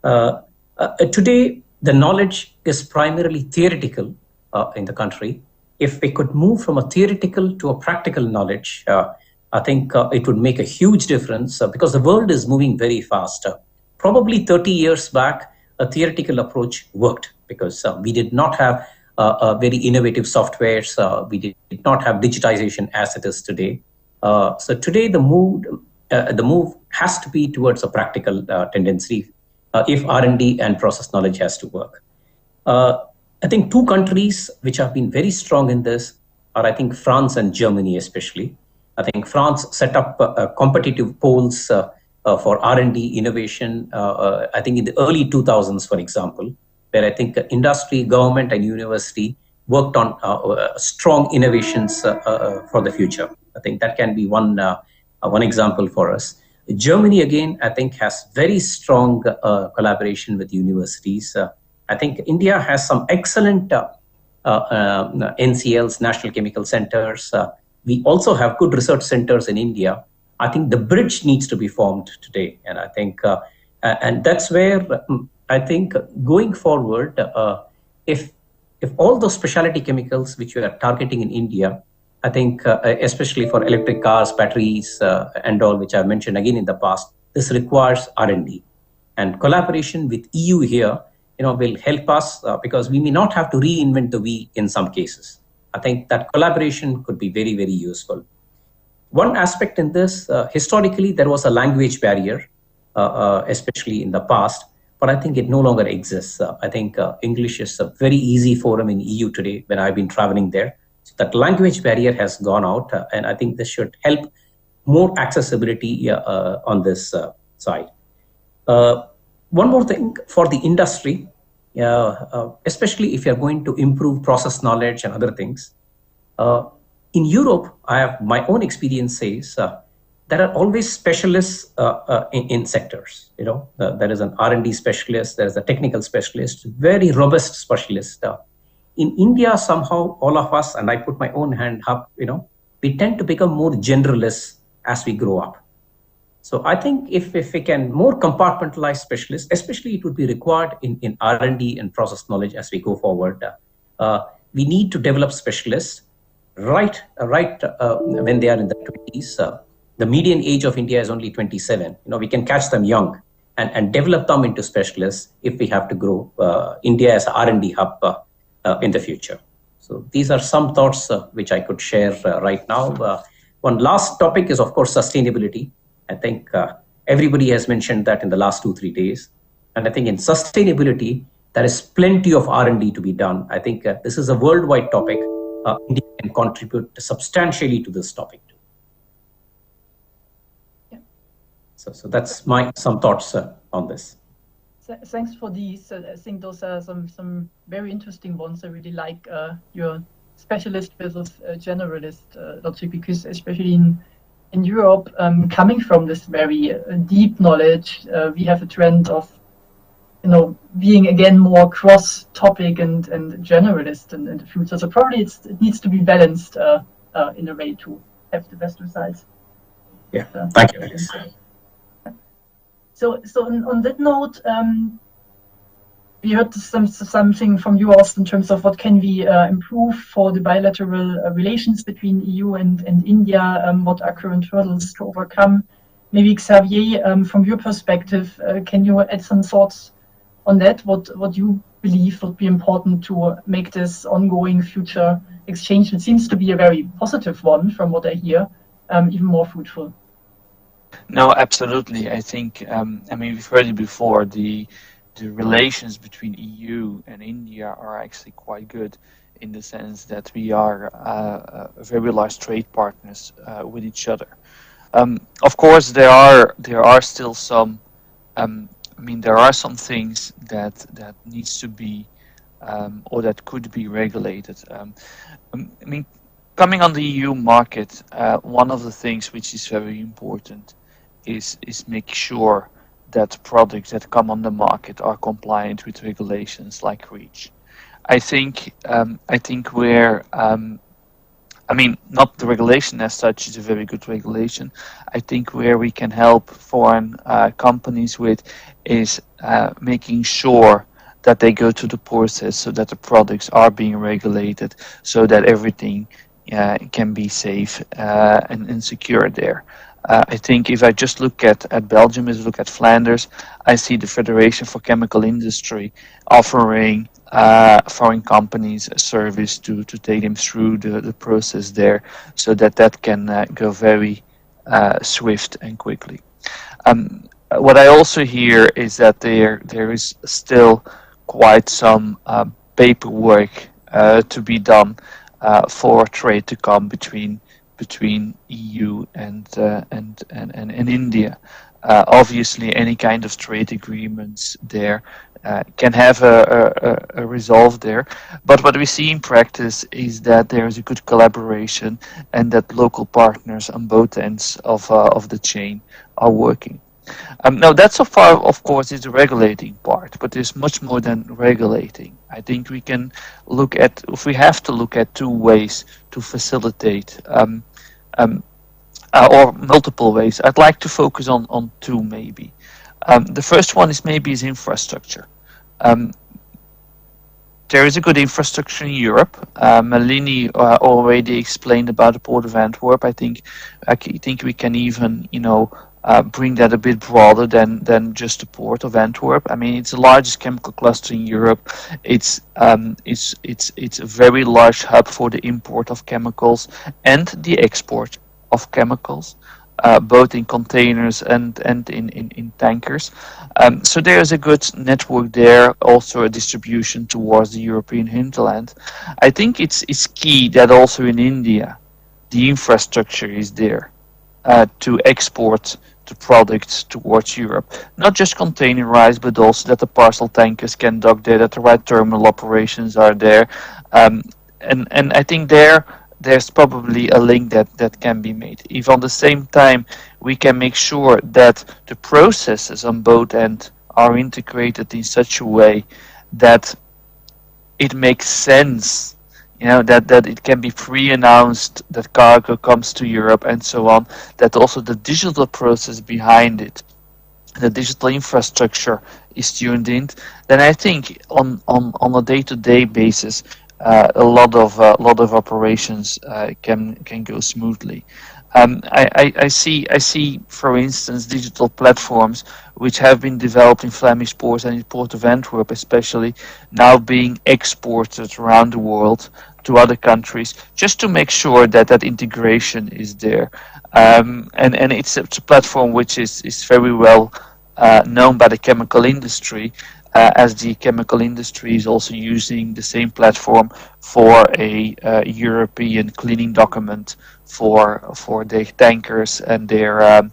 Today, the knowledge is primarily theoretical in the country. If we could move from a theoretical to a practical knowledge, I think it would make a huge difference because the world is moving very fast. Probably 30 years back, a theoretical approach worked because we did not have very innovative softwares. We did not have digitization as it is today. So today, the move has to be towards a practical tendency if R&D and process knowledge has to work. I think two countries which have been very strong in this are, I think, France and Germany especially. I think France set up competitive polls for R&D innovation, I think in the early 2000s, for example, where I think industry, government, and university worked on strong innovations for the future. I think that can be one example for us. Germany, again, I think has very strong collaboration with universities. I think India has some excellent NCLs, National Chemical Centers. We also have good research centers in India. I think the bridge needs to be formed today. And I think, and that's where I think going forward, if all those specialty chemicals which we are targeting in India, I think especially for electric cars, batteries, and all, which I've mentioned again in the past, this requires R&D. And collaboration with EU here, will help us because we may not have to reinvent the wheel in some cases. I think that collaboration could be very, very useful. One aspect in this, historically, there was a language barrier, especially in the past. but I think it no longer exists. I think English is a very easy forum in EU today when I've been traveling there. So that language barrier has gone out, and I think this should help more accessibility on this side. One more thing for the industry, especially if you're going to improve process knowledge and other things. In Europe, I have my own experience says there are always specialists in sectors. You know, there is an R&D specialist, there is a technical specialist, very robust specialist. In India, somehow all of us, and I put my own hand up, you know, we tend to become more generalists as we grow up. So I think if we can more compartmentalize specialists, especially it would be required in R&D and process knowledge as we go forward. We need to develop specialists right when they are in the 20s. The median age of India is only 27. You know, we can catch them young and develop them into specialists if we have to grow India as an R&D hub in the future. So these are some thoughts which I could share right now. One last topic is, of course, sustainability. I think everybody has mentioned that in the last 2-3 days. And I think in sustainability, there is plenty of R&D to be done. I think this is a worldwide topic. India can contribute substantially to this topic too. Yeah. So that's some thoughts on this. Thanks for these. I think those are some very interesting ones. I really like your specialist versus generalist logic, because especially in Europe, coming from this very deep knowledge, we have a trend of, you know, being again more cross-topic and generalist in the future. So probably it needs to be balanced in a way to have the best results. Yeah, thank you. So on that note, we heard something from you also in terms of what can we improve for the bilateral relations between EU and India, what are current hurdles to overcome. Maybe Xavier, from your perspective, can you add some thoughts on that? What you believe would be important to make this ongoing future exchange, it seems to be a very positive one from what I hear, even more fruitful? No, absolutely. I think, I mean, we've heard it before, the relations between EU and India are actually quite good in the sense that we are very large trade partners with each other. Of course, there are still some, I mean, there are some things that needs to be or that could be regulated. I mean, coming on the EU market, one of the things which is very important is make sure that products that come on the market are compliant with regulations like REACH. I think where I mean, not the regulation as such is a very good regulation. I think where we can help foreign companies with is making sure that they go through the process so that the products are being regulated, so that everything can be safe and secure there. I think if I just look at Belgium, if I look at Flanders, I see the Federation for Chemical Industry offering foreign companies a service to take them through the process there, so that can go very swift and quickly. What I also hear is that there is still quite some paperwork to be done for trade to come between EU and India. Obviously, any kind of trade agreements there can have a resolve there. But what we see in practice is that there is a good collaboration and that local partners on both ends of the chain are working. Now, that so far, of course, is the regulating part, but there's much more than regulating. I think we can look at, if we have to look at two ways to facilitate, or multiple ways. I'd like to focus on two maybe. The first one is infrastructure. There is a good infrastructure in Europe. Malini already explained about the Port of Antwerp. I think we can even, bring that a bit broader than just the Port of Antwerp. I mean, it's the largest chemical cluster in Europe. It's a very large hub for the import of chemicals and the export of chemicals. both in containers and in tankers. So there is a good network there, also a distribution towards the European hinterland. I think it's key that also in India, the infrastructure is there to export the products towards Europe. Not just containerized, but also that the parcel tankers can dock there, that the right terminal operations are there. And I think there's probably a link that can be made. If on the same time we can make sure that the processes on both ends are integrated in such a way that it makes sense, that it can be pre-announced that cargo comes to Europe and so on, that also the digital process behind it, the digital infrastructure is tuned in, then I think on a day-to-day basis, a lot of operations can go smoothly. I see, for instance, digital platforms which have been developed in Flemish ports and in Port of Antwerp, especially, now being exported around the world to other countries, just to make sure that that integration is there. And it's a platform which is very well known by the chemical industry, as the chemical industry is also using the same platform for a European cleaning document for their tankers and their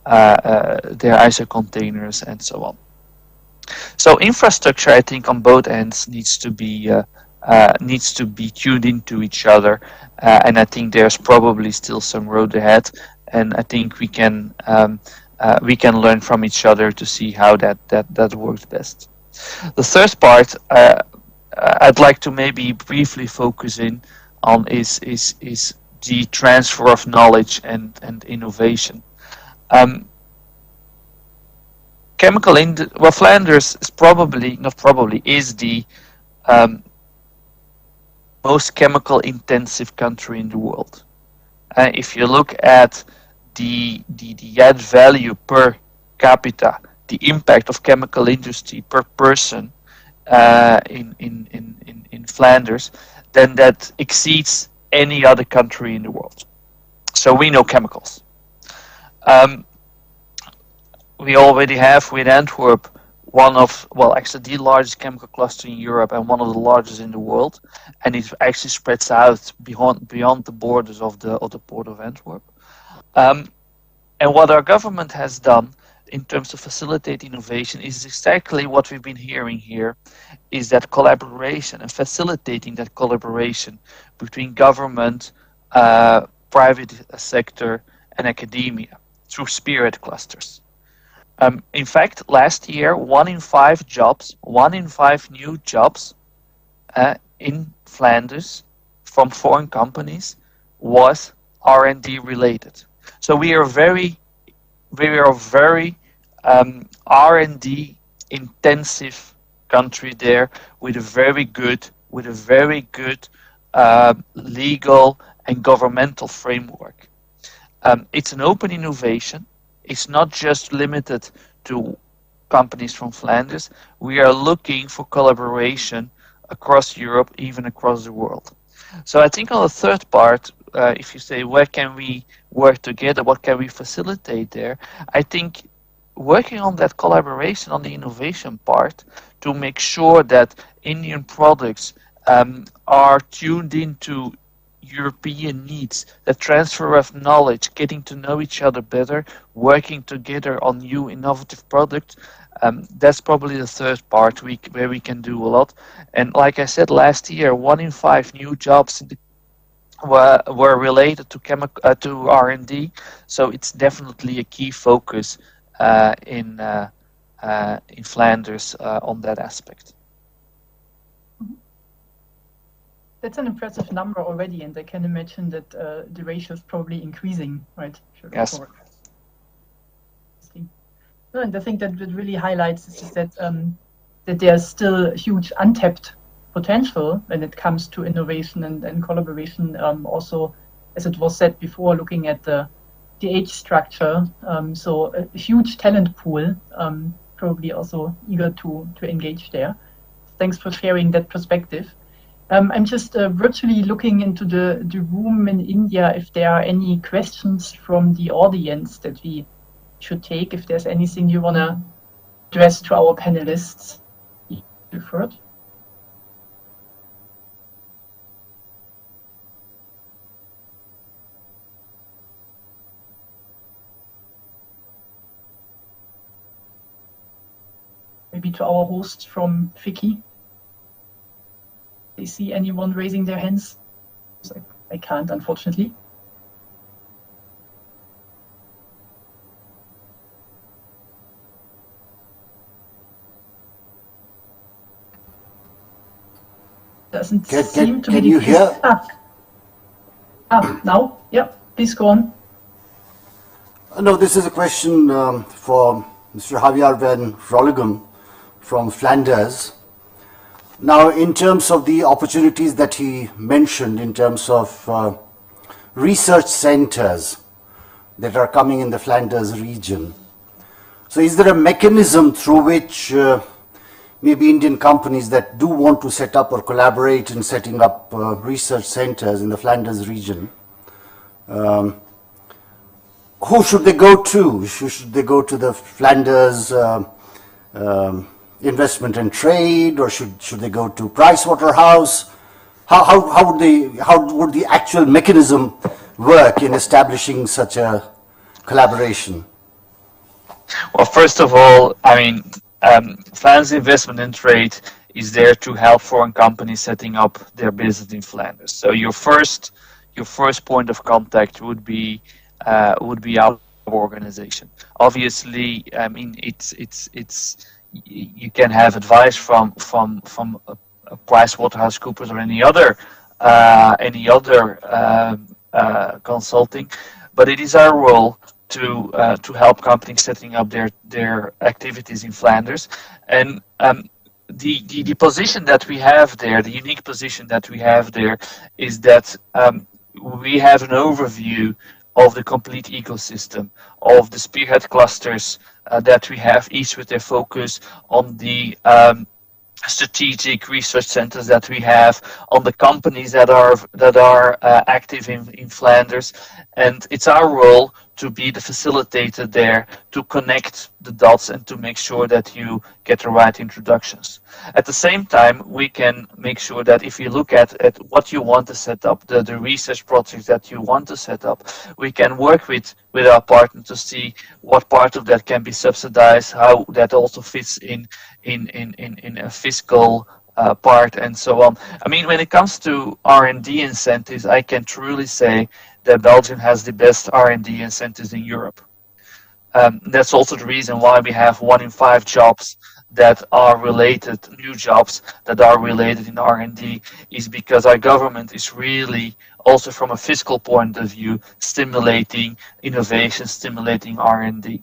ISO containers and so on. So infrastructure, I think, on both ends needs to be tuned into each other, and I think there's probably still some road ahead, and I think we can learn from each other to see how that works best. The third part I'd like to maybe briefly focus in on is the transfer of knowledge and innovation. Flanders is the most chemical intensive country in the world. If you look at the add value per capita, the impact of chemical industry per person in Flanders, then that exceeds any other country in the world. So we know chemicals. We already have with Antwerp actually the largest chemical cluster in Europe and one of the largest in the world, and it actually spreads out beyond the borders of the port of Antwerp. And what our government has done in terms of facilitate innovation is exactly what we've been hearing here, is that collaboration and facilitating that collaboration between government, private sector and academia through spirit clusters. In fact, last year, 1 in 5 new jobs in Flanders from foreign companies was R&D related. So we are very R&D intensive country there, with a very good legal and governmental framework. It's an open innovation. It's not just limited to companies from Flanders. We are looking for collaboration across Europe, even across the world. So I think on the third part, if you say where can we work together, what can we facilitate there, I think working on that collaboration on the innovation part to make sure that Indian products are tuned into European needs, the transfer of knowledge, getting to know each other better, working together on new innovative products, that's probably the third part where we can do a lot. And like I said, last year, 1 in 5 new jobs were related to R&D, so it's definitely a key focus in Flanders on that aspect. That's an impressive number already, and I can imagine that the ratio is probably increasing, right? Yes. And I think that what really highlights is that there's still huge untapped potential when it comes to innovation and collaboration. Also, as it was said before, looking at the age structure, so a huge talent pool, probably also eager to engage there. Thanks for sharing that perspective. I'm just virtually looking into the room in India if there are any questions from the audience that we should take, if there's anything you want to address to our panelists. Preferred. Maybe to our hosts from FICCI. They see anyone raising their hands? I can't, unfortunately. Doesn't seem to be. Can you hear? Now? Yeah, please go on. No, this is a question for Mr. Javier van Rolligem from Flanders. Now, in terms of the opportunities that he mentioned in terms of research centers that are coming in the Flanders region, so is there a mechanism through which maybe Indian companies that do want to set up or collaborate in setting up research centers in the Flanders region, who should they go to? Should they go to the Flanders Investment and Trade, or should they go to Pricewaterhouse? How would the actual mechanism work in establishing such a collaboration? Well, first of all, I mean, Flanders Investment and Trade is there to help foreign companies setting up their business in Flanders. So your first point of contact would be our organization. Obviously, I mean, it's you can have advice from a PricewaterhouseCoopers or any other consulting, but it is our role to help companies setting up their activities in Flanders. And the position that we have there, the unique position that we have there, is that we have an overview of the complete ecosystem, of the spearhead clusters that we have, each with their focus on the strategic research centers that we have, on the companies that are active in Flanders. And it's our role to be the facilitator there, to connect the dots and to make sure that you get the right introductions. At the same time, we can make sure that if you look at what you want to set up, the research projects that you want to set up, we can work with our partner to see what part of that can be subsidized, how that also fits in a fiscal part, and so on. I mean, when it comes to R&D incentives, I can truly say that Belgium has the best R&D incentives in Europe. That's also the reason why we have 1 in 5 jobs that are related, new jobs that are related in R&D, is because our government is really, also from a fiscal point of view, stimulating innovation, stimulating R&D.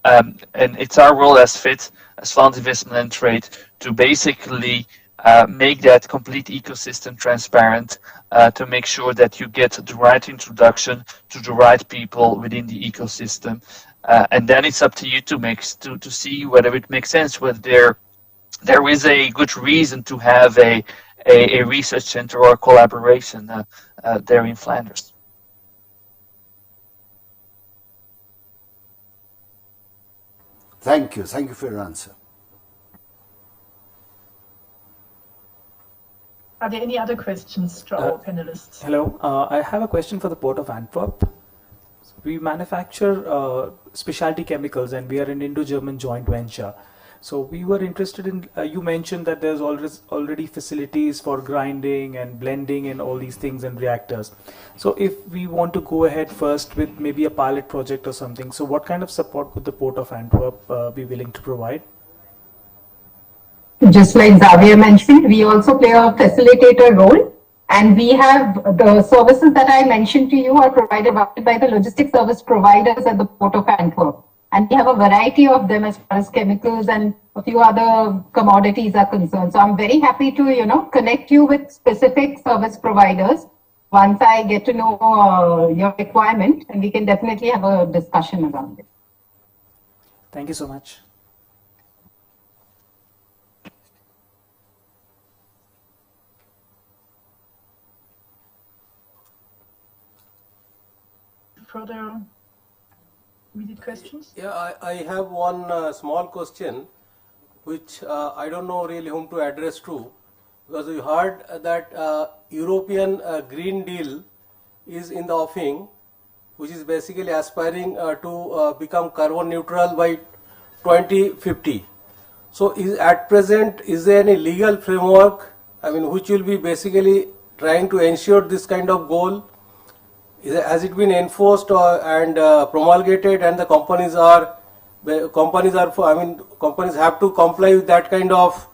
And it's our role as FIT, as Flanders Investment and Trade, to basically make that complete ecosystem transparent, to make sure that you get the right introduction to the right people within the ecosystem. And then it's up to you to see whether it makes sense, whether there is a good reason to have a research center or a collaboration there in Flanders. Thank you. Thank you for your answer. Are there any other questions to our panelists? Hello. I have a question for the Port of Antwerp. We manufacture specialty chemicals and we are an Indo-German joint venture. So we were interested in, you mentioned that there's already facilities for grinding and blending and all these things and reactors. So if we want to go ahead first with maybe a pilot project or something, so what kind of support would the Port of Antwerp be willing to provide? Just like Xavier mentioned, we also play a facilitator role, and we have the services that I mentioned to you are provided by the logistics service providers at the Port of Antwerp. And we have a variety of them as far as chemicals and a few other commodities are concerned. So I'm very happy to, connect you with specific service providers once I get to know your requirement, and we can definitely have a discussion around it. Thank you so much. further immediate questions? Yeah, I have one small question, which I don't know really whom to address to, because we heard that European Green Deal is in the offing, which is basically aspiring to become carbon neutral by 2050. So at present, is there any legal framework, which will be basically trying to ensure this kind of goal? Has it been enforced and promulgated, and the companies have to comply with that kind of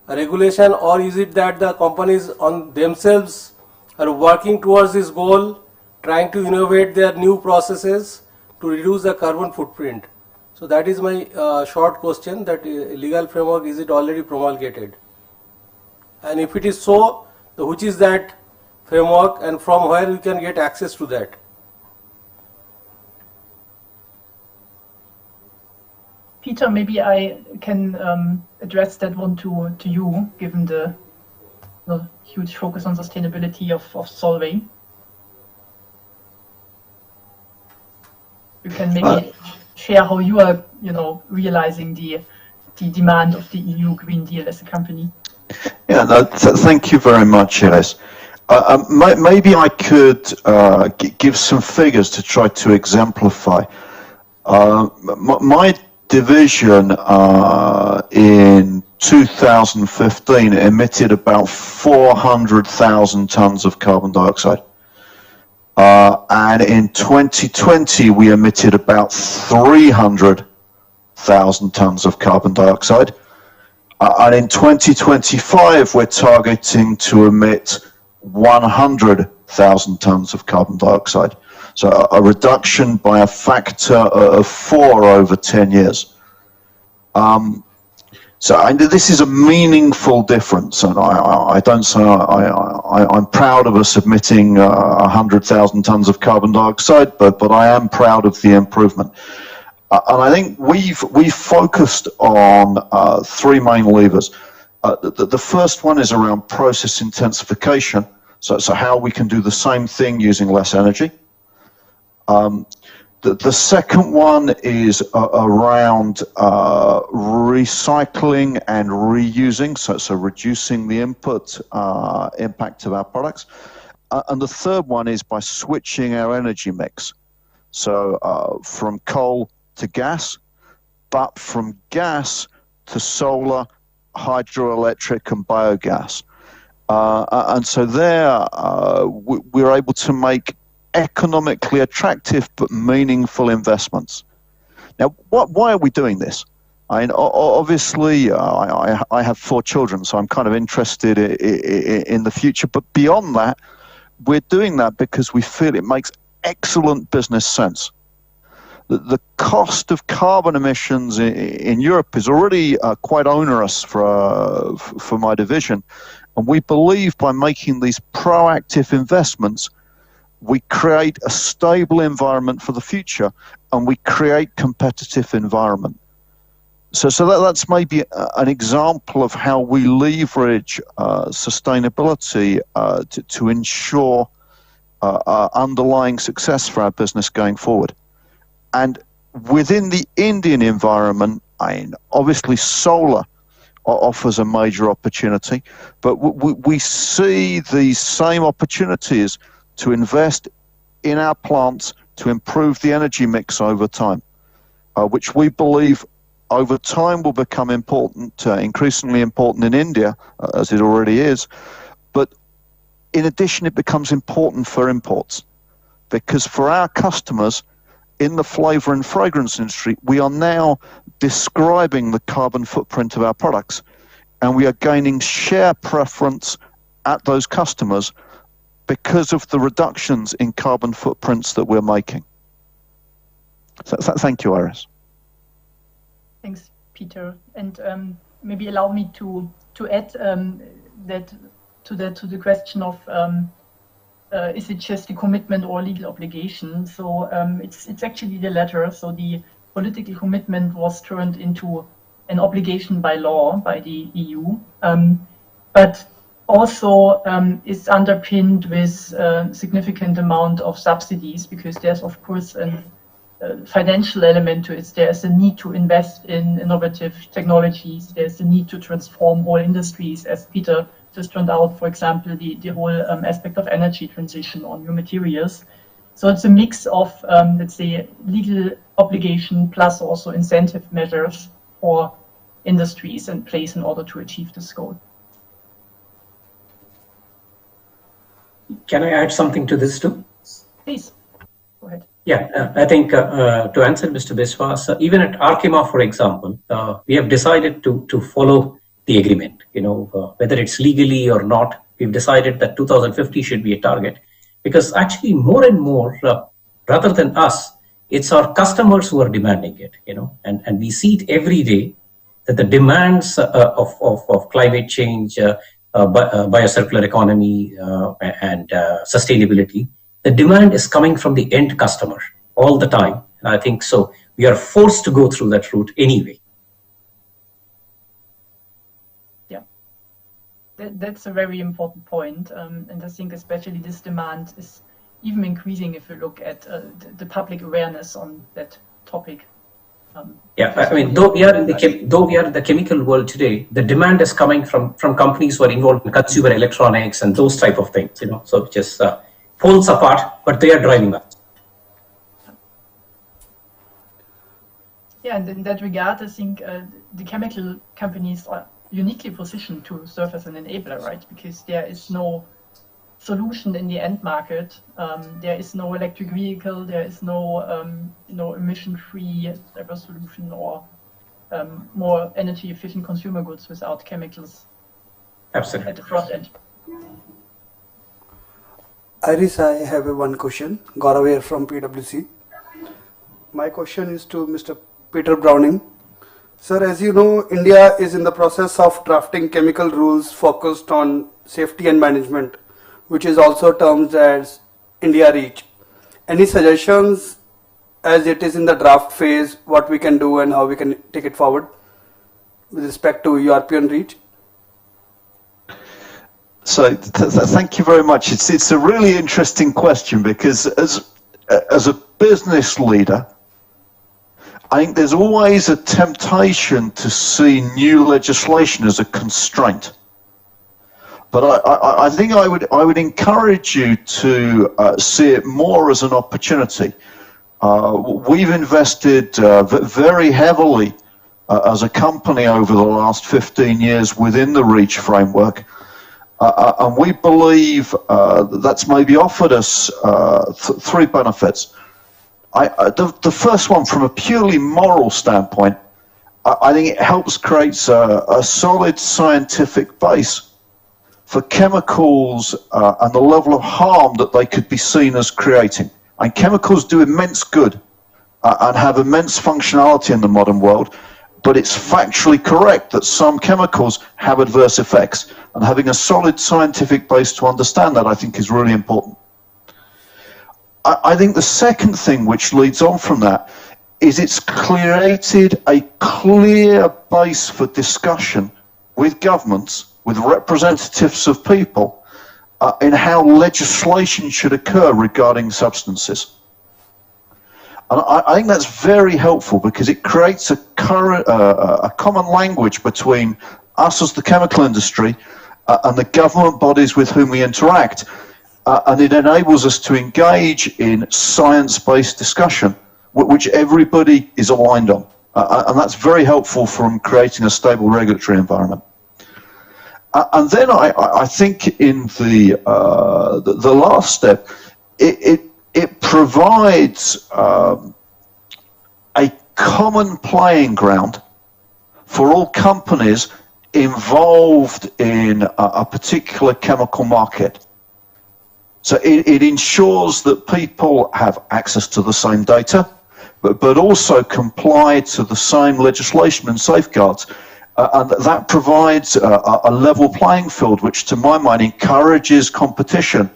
regulation, or is it that the companies on themselves are working towards this goal, trying to innovate their new processes to reduce the carbon footprint? So that is my short question, that legal framework, is it already promulgated? And if it is so, which is that framework, and from where we can get access to that? Peter, maybe I can address that one to you, given the huge focus on sustainability of Solvay. You can maybe share how you are, realizing the demand of the EU Green Deal as a company. Yeah, no, thank you very much, Iris. Maybe I could give some figures to try to exemplify. My division in 2015 emitted about 400,000 tons of carbon dioxide. And in 2020, we emitted about 300,000 tons of carbon dioxide. And in 2025, we're targeting to emit 100,000 tons of carbon dioxide. So a reduction by a factor of 4 over 10 years. This is a meaningful difference, and I don't say I'm proud of us emitting 100,000 tons of carbon dioxide, but I am proud of the improvement. And I think we've focused on 3 main levers. The first one is around process intensification, so how we can do the same thing using less energy. The second one is around recycling and reusing, so reducing the impact of our products. And the third one is by switching our energy mix, so from coal to gas, but from gas to solar, hydroelectric and biogas. And so there we're able to make economically attractive but meaningful investments. Now, why are we doing this? Obviously, I have 4 children, so I'm kind of interested in the future. But beyond that, we're doing that because we feel it makes excellent business sense. The cost of carbon emissions in Europe is already quite onerous for my division. And we believe by making these proactive investments, we create a stable environment for the future, and we create competitive environment. So that's maybe an example of how we leverage sustainability to ensure underlying success for our business going forward. And within the Indian environment, obviously solar offers a major opportunity, but we see these same opportunities to invest in our plants to improve the energy mix over time, which we believe over time will become important, increasingly important in India, as it already is. But in addition, it becomes important for imports, because for our customers in the flavor and fragrance industry, we are now describing the carbon footprint of our products, and we are gaining share preference at those customers because of the reductions in carbon footprints that we're making. So, thank you, Iris. Thanks, Peter. And maybe allow me to add that to the question of is it just a commitment or legal obligation? So it's actually the latter. So the political commitment was turned into an obligation by law by the EU. But also is underpinned with a significant amount of subsidies, because there's of course a financial element to it. There's a need to invest in innovative technologies. There's a need to transform whole industries, as Peter just turned out, for example, the whole aspect of energy transition on new materials. So it's a mix of, let's say, legal obligation plus also incentive measures for industries in place in order to achieve this goal. Can I add something to this too? Please, go ahead. Yeah, I think to answer Mr. Biswas, even at Arkema, for example, we have decided to follow the agreement. Whether it's legally or not, we've decided that 2050 should be a target, because actually more and more, rather than us, it's our customers who are demanding it. And we see it every day that the demands of climate change, biocircular economy, and sustainability, the demand is coming from the end customer all the time. And I think so we are forced to go through that route anyway. Yeah, that's a very important point. And I think especially this demand is even increasing if you look at the public awareness on that topic. Yeah, I mean, though we are in the chemical world today, the demand is coming from companies who are involved in consumer electronics and those type of things. So it just pulls apart, but they are driving us. Yeah, and in that regard, I think the chemical companies are uniquely positioned to serve as an enabler, right? Because there is no solution in the end market. There is no electric vehicle. There is no emission-free solution or more energy-efficient consumer goods without chemicals. Absolutely. At the front end. Iris, I have one question. Gaurav here from PwC. My question is to Mr. Peter Browning. Sir, as you know, India is in the process of drafting chemical rules focused on safety and management, which is also termed as India REACH. Any suggestions, as it is in the draft phase, what we can do and how we can take it forward with respect to European REACH? So thank you very much. It's a really interesting question, because as a business leader, I think there's always a temptation to see new legislation as a constraint. But I think I would encourage you to see it more as an opportunity. We've invested very heavily as a company over the last 15 years within the REACH framework. And we believe that's maybe offered us three benefits. The first one, from a purely moral standpoint, I think it helps create a solid scientific base for chemicals and the level of harm that they could be seen as creating. And chemicals do immense good and have immense functionality in the modern world, but it's factually correct that some chemicals have adverse effects. And having a solid scientific base to understand that, I think, is really important. I think the second thing which leads on from that is it's created a clear base for discussion with governments, with representatives of people, in how legislation should occur regarding substances. And I think that's very helpful, because it creates a common language between us as the chemical industry and the government bodies with whom we interact. And it enables us to engage in science-based discussion, which everybody is aligned on. And that's very helpful from creating a stable regulatory environment. And then I think in the last step, it provides a common playing ground for all companies involved in a particular chemical market. So it ensures that people have access to the same data, but also comply to the same legislation and safeguards. And that provides a level playing field, which to my mind encourages competition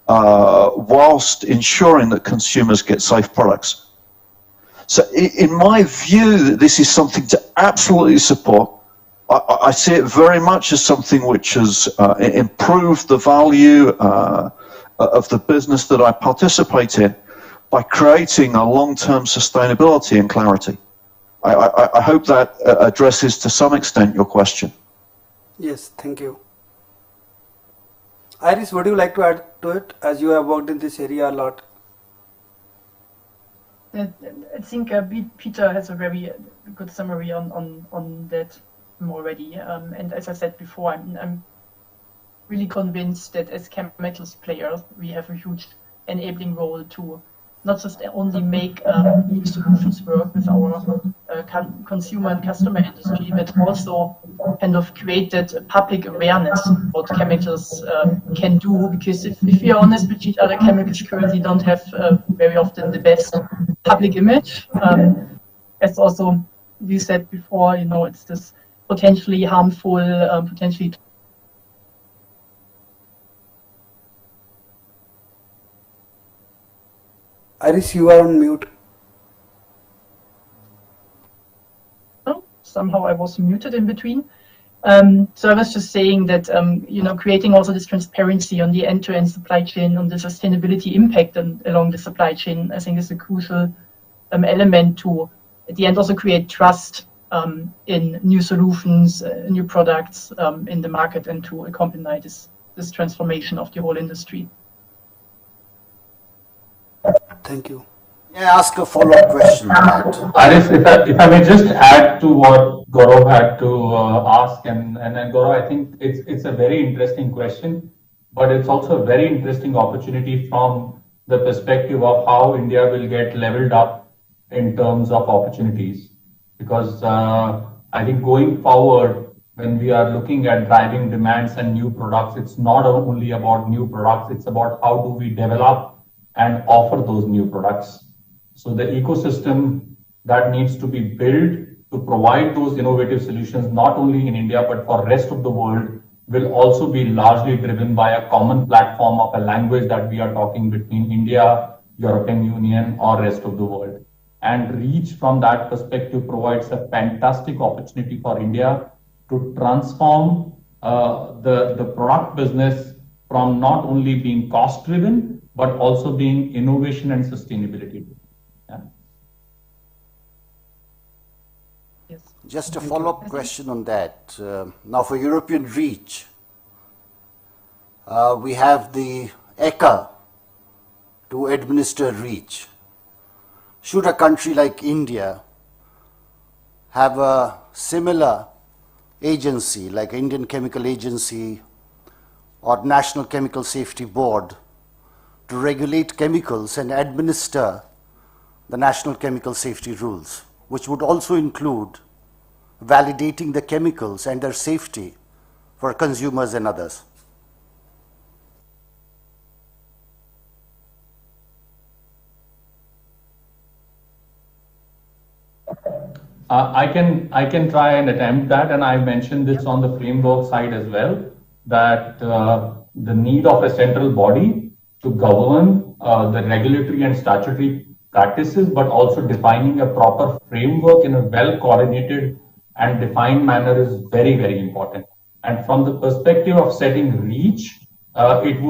whilst ensuring that consumers get safe products. So in my view, this is something to absolutely support. I see it very much as something which has improved the value of the business that I participate in by creating a long-term sustainability and clarity. I hope that addresses to some extent your question. Yes, thank you. Iris, would you like to add to it, as you have worked in this area a lot? I think Peter has a very good summary on that already. And as I said before, I'm really convinced that as chemicals players, we have a huge enabling role to not just only make new solutions work with our consumer and customer industry, but also kind of create that public awareness what chemicals can do. Because if we are honest with each other, chemicals currently don't have very often the best public image. As also you said before, it's this potentially harmful, potentially. Iris, you are on mute. Oh, somehow I was muted in between. So I was just saying that, creating also this transparency on the end-to-end supply chain, on the sustainability impact along the supply chain, I think is a crucial element to, at the end, also create trust in new solutions, new products in the market, and to accompany this transformation of the whole industry. Thank you. May I ask a follow-up question? Iris, if I may just add to what Gaurav had to ask, and Gaurav, I think it's a very interesting question, but it's also a very interesting opportunity from the perspective of how India will get leveled up in terms of opportunities. Because I think going forward, when we are looking at driving demands and new products, it's not only about new products, it's about how do we develop and offer those new products. So the ecosystem that needs to be built to provide those innovative solutions, not only in India, but for the rest of the world, will also be largely driven by a common platform of a language that we are talking between India, European Union, or rest of the world. And REACH from that perspective provides a fantastic opportunity for India to transform the product business from not only being cost driven, but also being innovation and sustainability. Yeah. Yes. Just a follow-up question on that. Now for European REACH, we have the ECHA to administer REACH. Should a country like India have a similar agency like Indian Chemical Agency or National Chemical Safety Board to regulate chemicals and administer the national chemical safety rules, which would also include validating the chemicals and their safety for consumers and others? I can try and attempt that, and I mentioned this on the framework side as well, that the need of a central body to govern the regulatory and statutory practices, but also defining a proper framework in a well-coordinated and defined manner is very, very important. And from the perspective of setting REACH, it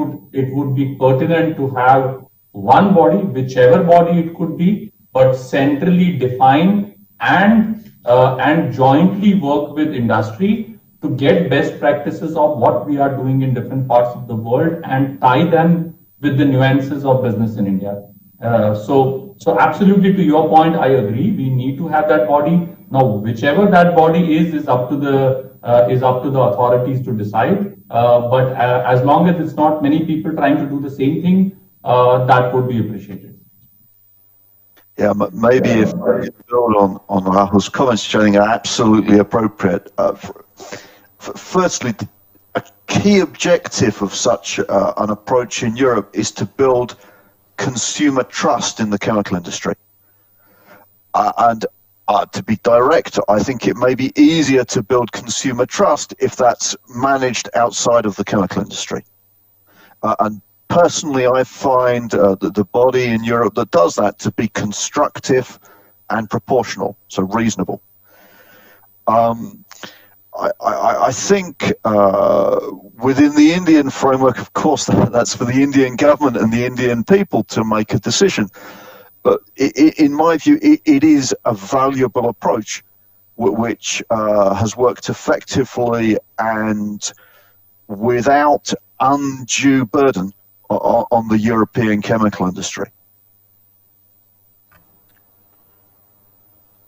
would be pertinent to have one body, whichever body it could be, but centrally define and jointly work with industry to get best practices of what we are doing in different parts of the world and tie them with the nuances of business in India. So absolutely to your point, I agree. We need to have that body. Now, whichever that body is up to the authorities to decide. But as long as it's not many people trying to do the same thing, that would be appreciated. Yeah, maybe if I build on Rahul's comments, which I think are absolutely appropriate. Firstly, a key objective of such an approach in Europe is to build consumer trust in the chemical industry. And to be direct, I think it may be easier to build consumer trust if that's managed outside of the chemical industry. And personally, I find the body in Europe that does that to be constructive and proportional, so reasonable. I think within the Indian framework, of course, that's for the Indian government and the Indian people to make a decision. But in my view, it is a valuable approach which has worked effectively and without undue burden on the European chemical industry.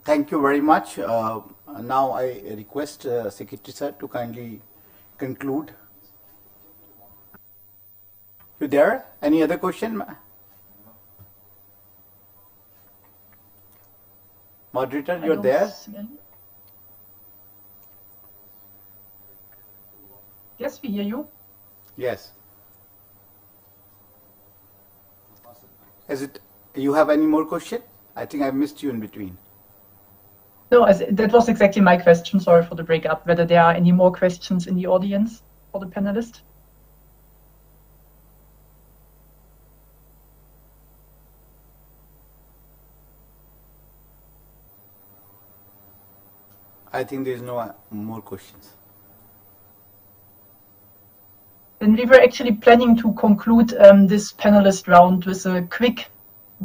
Thank you very much. Now I request Secretary Sir to kindly conclude. You there? Any other question? Moderator, you're there? Yes, we hear you. Yes. You have any more question? I think I missed you in between. No, that was exactly my question. Sorry for the breakup. Whether there are any more questions in the audience for the panelist? I think there is no more questions. Then we were actually planning to conclude this panelist round with a quick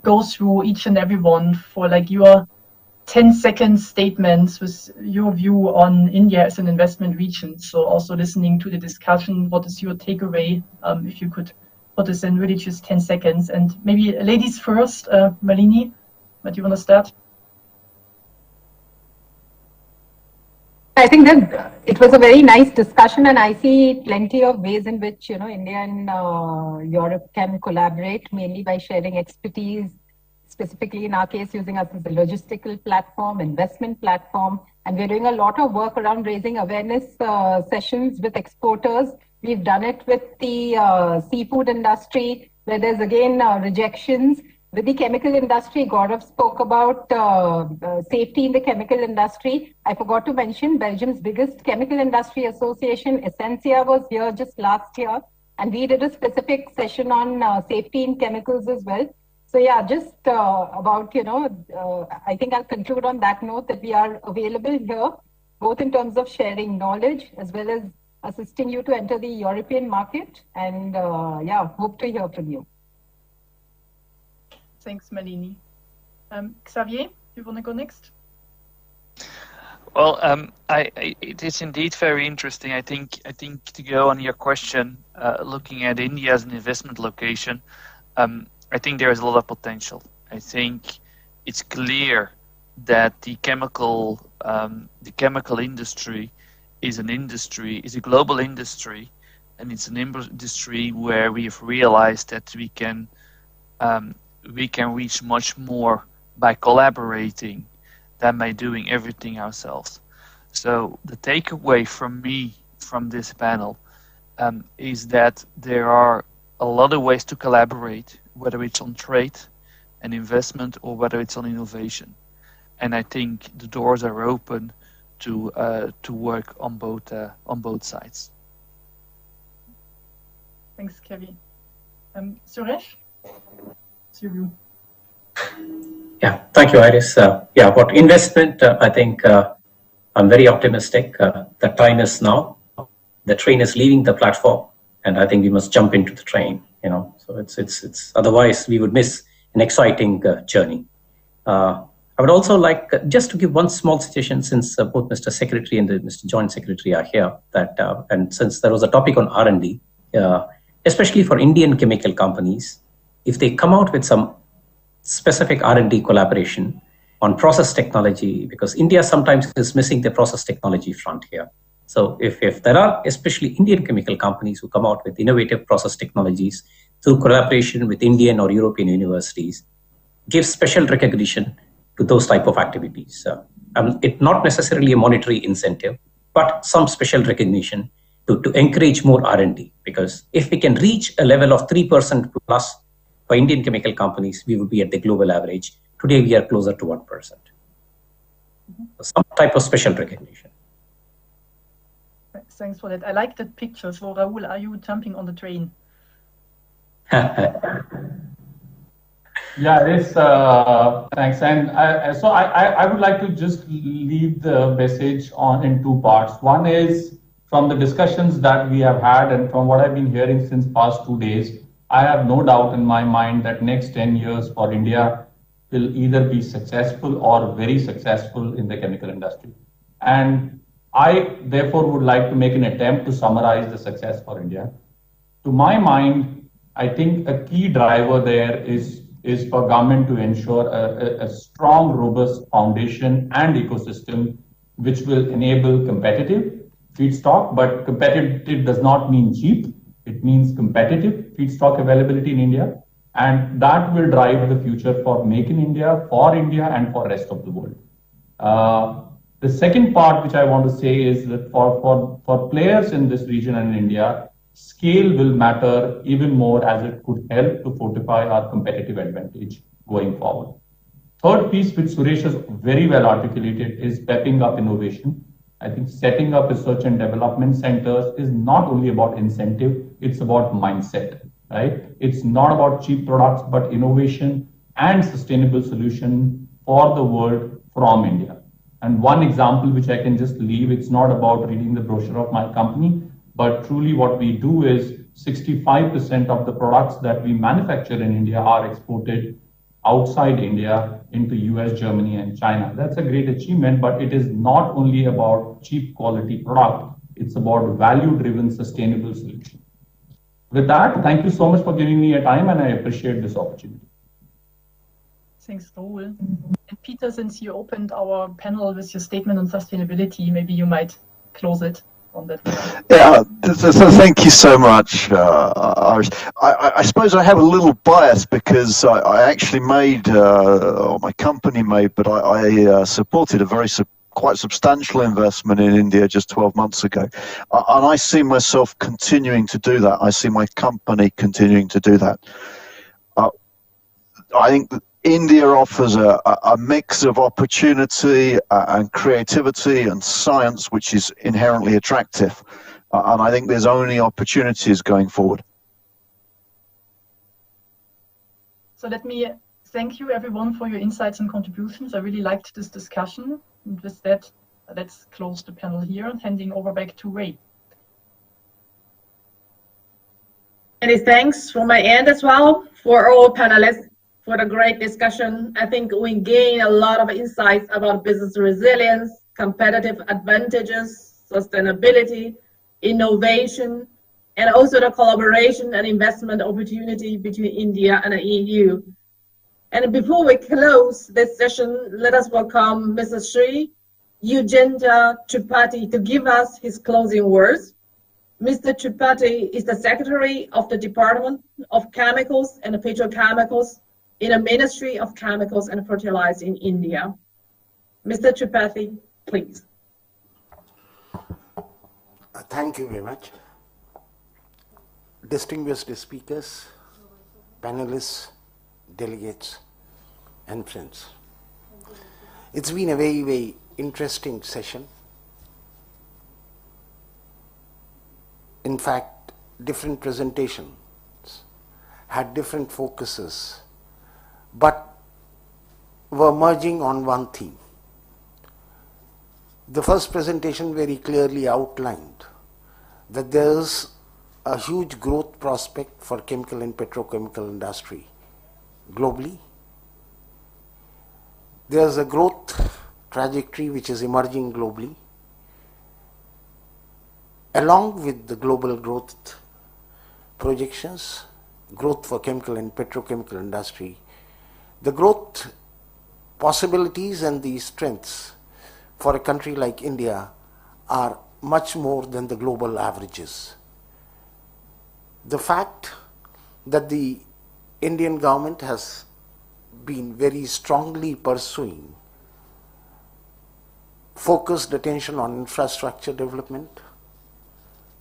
go through each and every one for like your 10-second statements with your view on India as an investment region. So also listening to the discussion, what is your takeaway? If you could put this in really just 10 seconds. And maybe ladies first, Malini, do you want to start? I think that it was a very nice discussion, and I see plenty of ways in which, you know, India and Europe can collaborate, mainly by sharing expertise, specifically in our case, using us as a logistical platform, investment platform. And we're doing a lot of work around raising awareness sessions with exporters. We've done it with the seafood industry, where there's again rejections. With the chemical industry, Gaurav spoke about safety in the chemical industry. I forgot to mention Belgium's biggest chemical industry association, Essentia, was here just last year. And we did a specific session on safety in chemicals as well. So yeah, just about, you know, I think I'll conclude on that note that we are available here, both in terms of sharing knowledge as well as assisting you to enter the European market. And yeah, hope to hear from you. Thanks, Malini. Xavier, you want to go next? Well, it is indeed very interesting. I think to go on your question, looking at India as an investment location, I think there is a lot of potential. I think it's clear that the chemical industry is a global industry, and it's an industry where we have realized that we can reach much more by collaborating than by doing everything ourselves. So the takeaway from me from this panel is that there are a lot of ways to collaborate, whether it's on trade and investment or whether it's on innovation. And I think the doors are open to work on both sides. Thanks, Kevin. Suresh? Yeah, thank you, Iris. Yeah, about investment, I think I'm very optimistic. The time is now. The train is leaving the platform, and I think we must jump into the train. You know, so it's otherwise we would miss an exciting journey. I would also like just to give one small suggestion, since both Mr. Secretary and Mr. Joint Secretary are here. That and since there was a topic on R&D, especially for Indian chemical companies, if they come out with some specific R&D collaboration on process technology, because India sometimes is missing the process technology front here. So if there are especially Indian chemical companies who come out with innovative process technologies through collaboration with Indian or European universities, give special recognition to those type of activities. It's not necessarily a monetary incentive, but some special recognition to encourage more R&D, because if we can reach a level of 3% plus for Indian chemical companies, we would be at the global average. Today, we are closer to 1%. Some type of special recognition. Thanks for that. I like that picture. So, Rahul, are you jumping on the train? Yeah, it is. Thanks. And I would like to just leave the message on in two parts. One is from the discussions that we have had and from what I've been hearing since past 2 days, I have no doubt in my mind that next 10 years for India will either be successful or very successful in the chemical industry. And I therefore would like to make an attempt to summarize the success for India. To my mind, I think a key driver there is for government to ensure a strong, robust foundation and ecosystem which will enable competitive feedstock, but competitive does not mean cheap. It means competitive feedstock availability in India. And that will drive the future for Make in India, and for rest of the world. The second part which I want to say is that for players in this region and in India, scale will matter even more as it could help to fortify our competitive advantage going forward. Third piece, which Suresh has very well articulated, is pepping up innovation. I think setting up research and development centers is not only about incentive, it's about mindset, right? It's not about cheap products, but innovation and sustainable solution for the world from India. And one example which I can just leave, it's not about reading the brochure of my company, but truly what we do is 65% of the products that we manufacture in India are exported outside India into US, Germany, and China. That's a great achievement, but it is not only about cheap quality product, it's about value-driven sustainable solution. With that, thank you so much for giving me a time, and I appreciate this opportunity. Thanks, Rahul. And Peter, since you opened our panel with your statement on sustainability, maybe you might close it on that. Yeah, so thank you so much. I suppose I have a little bias because I actually made, or my company made, but I supported a very quite substantial investment in India just 12 months ago. And I see myself continuing to do that. I see my company continuing to do that. I think that India offers a mix of opportunity and creativity and science, which is inherently attractive. And I think there's only opportunities going forward. So let me thank you, everyone, for your insights and contributions. I really liked this discussion. And with that, let's close the panel here and handing over back to Ray. Many thanks from my end as well for all panelists for the great discussion. I think we gain a lot of insights about business resilience, competitive advantages, sustainability, innovation, and also the collaboration and investment opportunity between India and the EU. And before we close this session, let us welcome Mr. Sri Yugendra Tripathi to give us his closing words. Mr. Tripathi is the Secretary of the Department of Chemicals and Petrochemicals in the Ministry of Chemicals and Fertilizers in India. Mr. Tripathi, please. Thank you very much. Distinguished speakers, panelists, delegates, and friends. It's been a very, very interesting session. In fact, different presentations had different focuses, but were merging on one theme. The first presentation very clearly outlined that there is a huge growth prospect for chemical and petrochemical industry globally. There is a growth trajectory which is emerging globally. Along with the global growth projections, growth for chemical and petrochemical industry, the growth possibilities and the strengths for a country like India are much more than the global averages. The fact that the Indian government has been very strongly pursuing focused attention on infrastructure development,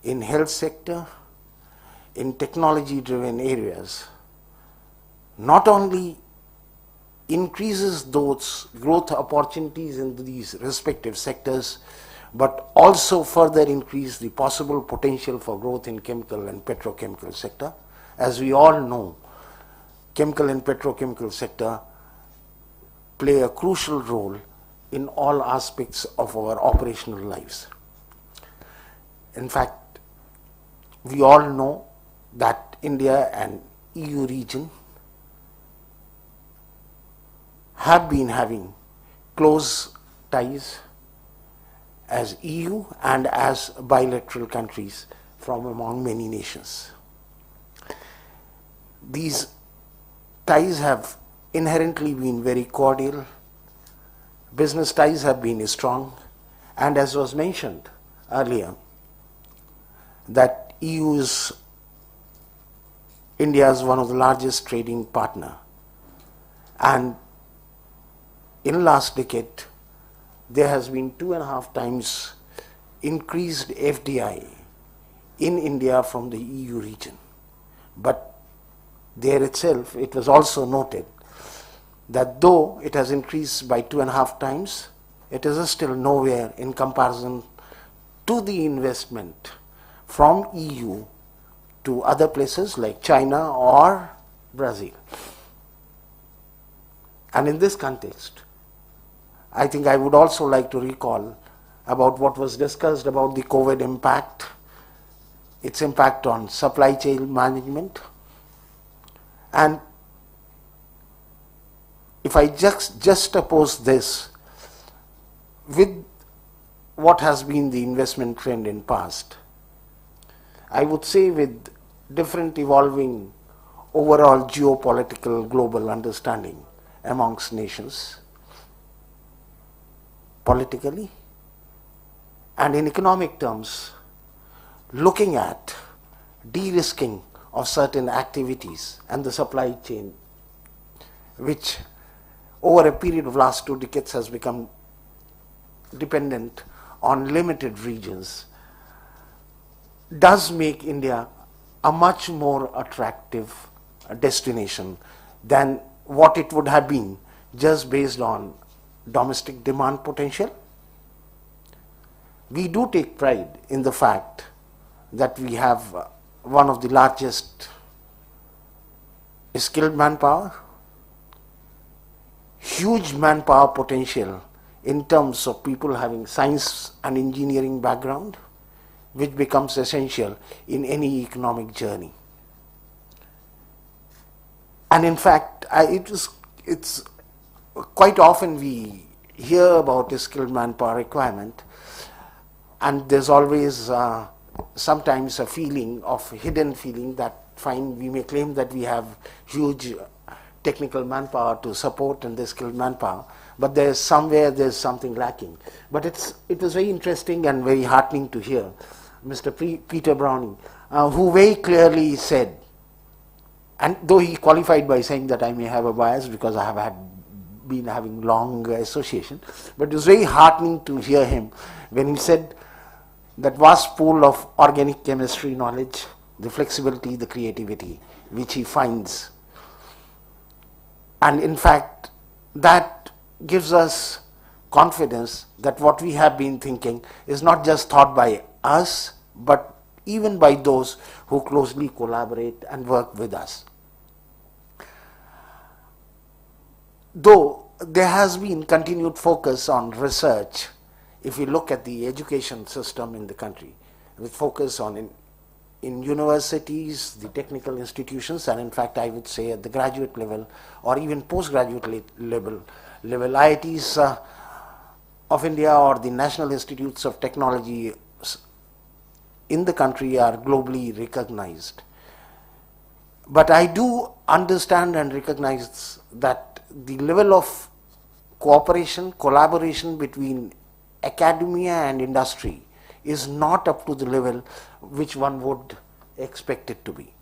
in health sector, in technology-driven areas, not only increases those growth opportunities in these respective sectors, but also further increase the possible potential for growth in chemical and petrochemical sector. As we all know, chemical and petrochemical sector play a crucial role in all aspects of our operational lives. In fact, we all know that India and EU region have been having close ties as EU and as bilateral countries from among many nations. These ties have inherently been very cordial, business ties have been strong, and as was mentioned earlier, that EU is India's one of the largest trading partner, and in last decade there has been 2.5 times increased FDI in India from the EU region. But there itself it was also noted that though it has increased by 2.5 times, it is still nowhere in comparison to the investment from EU to other places like China or Brazil. And in this context, I think I would also like to recall about what was discussed about the COVID impact, its impact on supply chain management. And if I juxtapose this with what has been the investment trend in past, I would say with different evolving overall geopolitical global understanding amongst nations, politically and in economic terms, looking at de-risking of certain activities and the supply chain, which over a period of last 2 decades has become dependent on limited regions, does make India a much more attractive destination than what it would have been just based on domestic demand potential. We do take pride in the fact that we have one of the largest skilled manpower, huge manpower potential in terms of people having science and engineering background, which becomes essential in any economic journey. And in fact, it's quite often we hear about a skilled manpower requirement, and there's always sometimes a feeling of hidden feeling that fine, we may claim that we have huge technical manpower to support and the skilled manpower, but there's something lacking. But it was very interesting and very heartening to hear Mr. Peter Browning, who very clearly said, and though he qualified by saying that I may have a bias because I have been having long association, but it was very heartening to hear him when he said that vast pool of organic chemistry knowledge, the flexibility, the creativity, which he finds. And in fact, that gives us confidence that what we have been thinking is not just thought by us, but even by those who closely collaborate and work with us. Though there has been continued focus on research, if you look at the education system in the country, with focus on in universities, the technical institutions, and in fact I would say at the graduate level or even postgraduate level IITs of India or the National Institutes of Technology in the country are globally recognized. But I do understand and recognize that the level of cooperation, collaboration between academia and industry is not up to the level which one would expect it to be.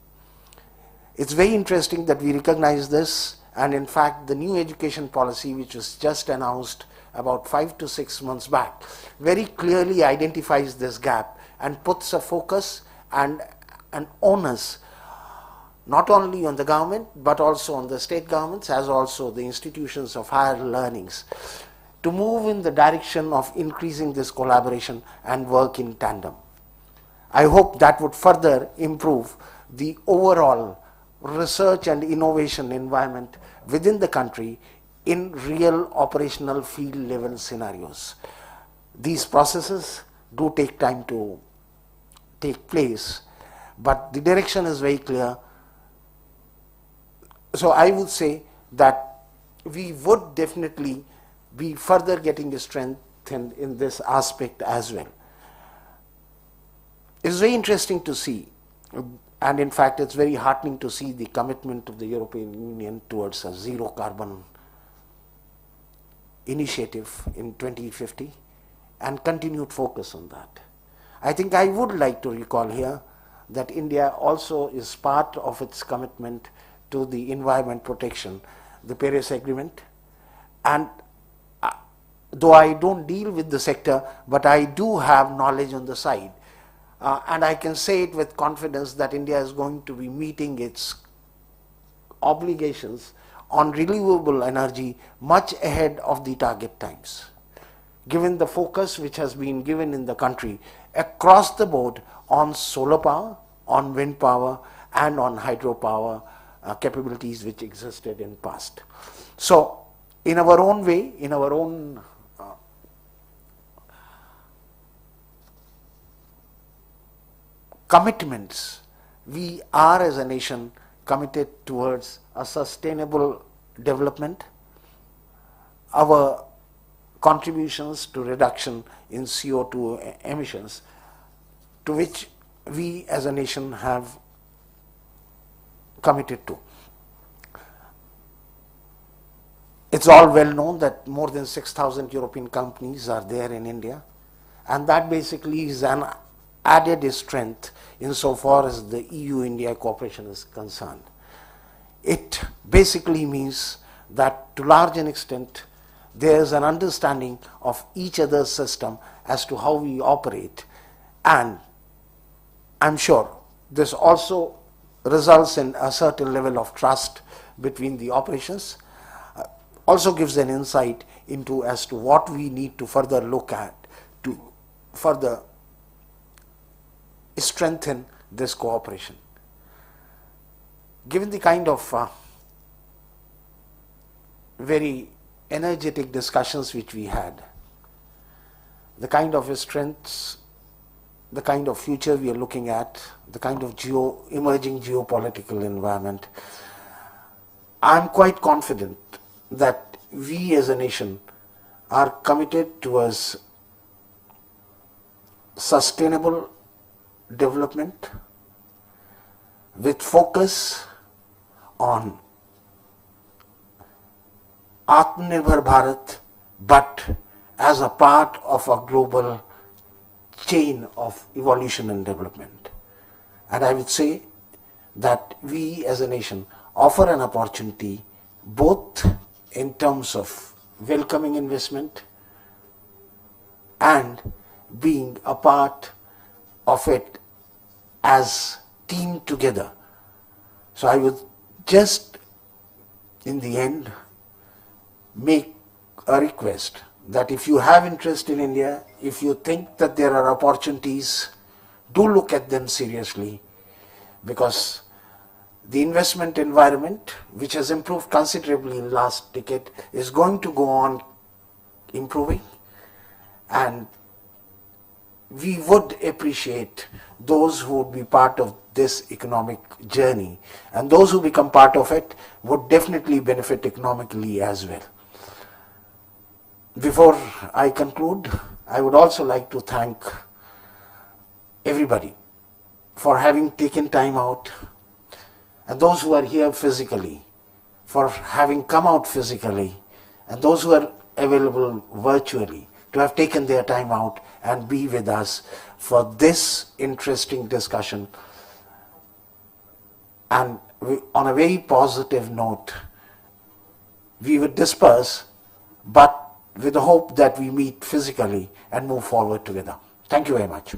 It's very interesting that we recognize this, and in fact the new education policy, which was just announced about 5 to 6 months back, very clearly identifies this gap and puts a focus and an onus not only on the government but also on the state governments as also the institutions of higher learnings to move in the direction of increasing this collaboration and work in tandem. I hope that would further improve the overall research and innovation environment within the country in real operational field level scenarios. These processes do take time to take place, but the direction is very clear. So I would say that we would definitely be further getting strengthened in this aspect as well. It's very interesting to see, and in fact it's very heartening to see the commitment of the European Union towards a zero carbon initiative in 2050 and continued focus on that. I think I would like to recall here that India also is part of its commitment to the environment protection, the Paris Agreement, and though I don't deal with the sector, but I do have knowledge on the side. And I can say it with confidence that India is going to be meeting its obligations on renewable energy much ahead of the target times, given the focus which has been given in the country across the board on solar power, on wind power, and on hydropower capabilities which existed in past. So in our own way, in our own commitments, we are as a nation committed towards a sustainable development. Our contributions to reduction in CO2 emissions, to which we as a nation have committed to. It's all well known that more than 6,000 European companies are there in India, and that basically is an added strength insofar as the EU-India cooperation is concerned. It basically means that to large an extent there is an understanding of each other's system as to how we operate, and I'm sure this also results in a certain level of trust between the operations, also gives an insight into as to what we need to further look at to further strengthen this cooperation. Given the kind of very energetic discussions which we had, the kind of strengths, the kind of future we are looking at, the kind of emerging geopolitical environment, I'm quite confident that we as a nation are committed towards sustainable development with focus on Atmanirbhar Bharat, but as a part of a global chain of evolution and development. And I would say that we as a nation offer an opportunity both in terms of welcoming investment and being a part of it as team together. So I would just in the end make a request that if you have interest in India, if you think that there are opportunities, do look at them seriously, because the investment environment, which has improved considerably in the last decade, is going to go on improving, and we would appreciate those who would be part of this economic journey, and those who become part of it would definitely benefit economically as well. Before I conclude, I would also like to thank everybody for having taken time out, and those who are here physically for having come out physically, and those who are available virtually to have taken their time out and be with us for this interesting discussion. And on a very positive note, we would disperse, but with the hope that we meet physically and move forward together. Thank you very much.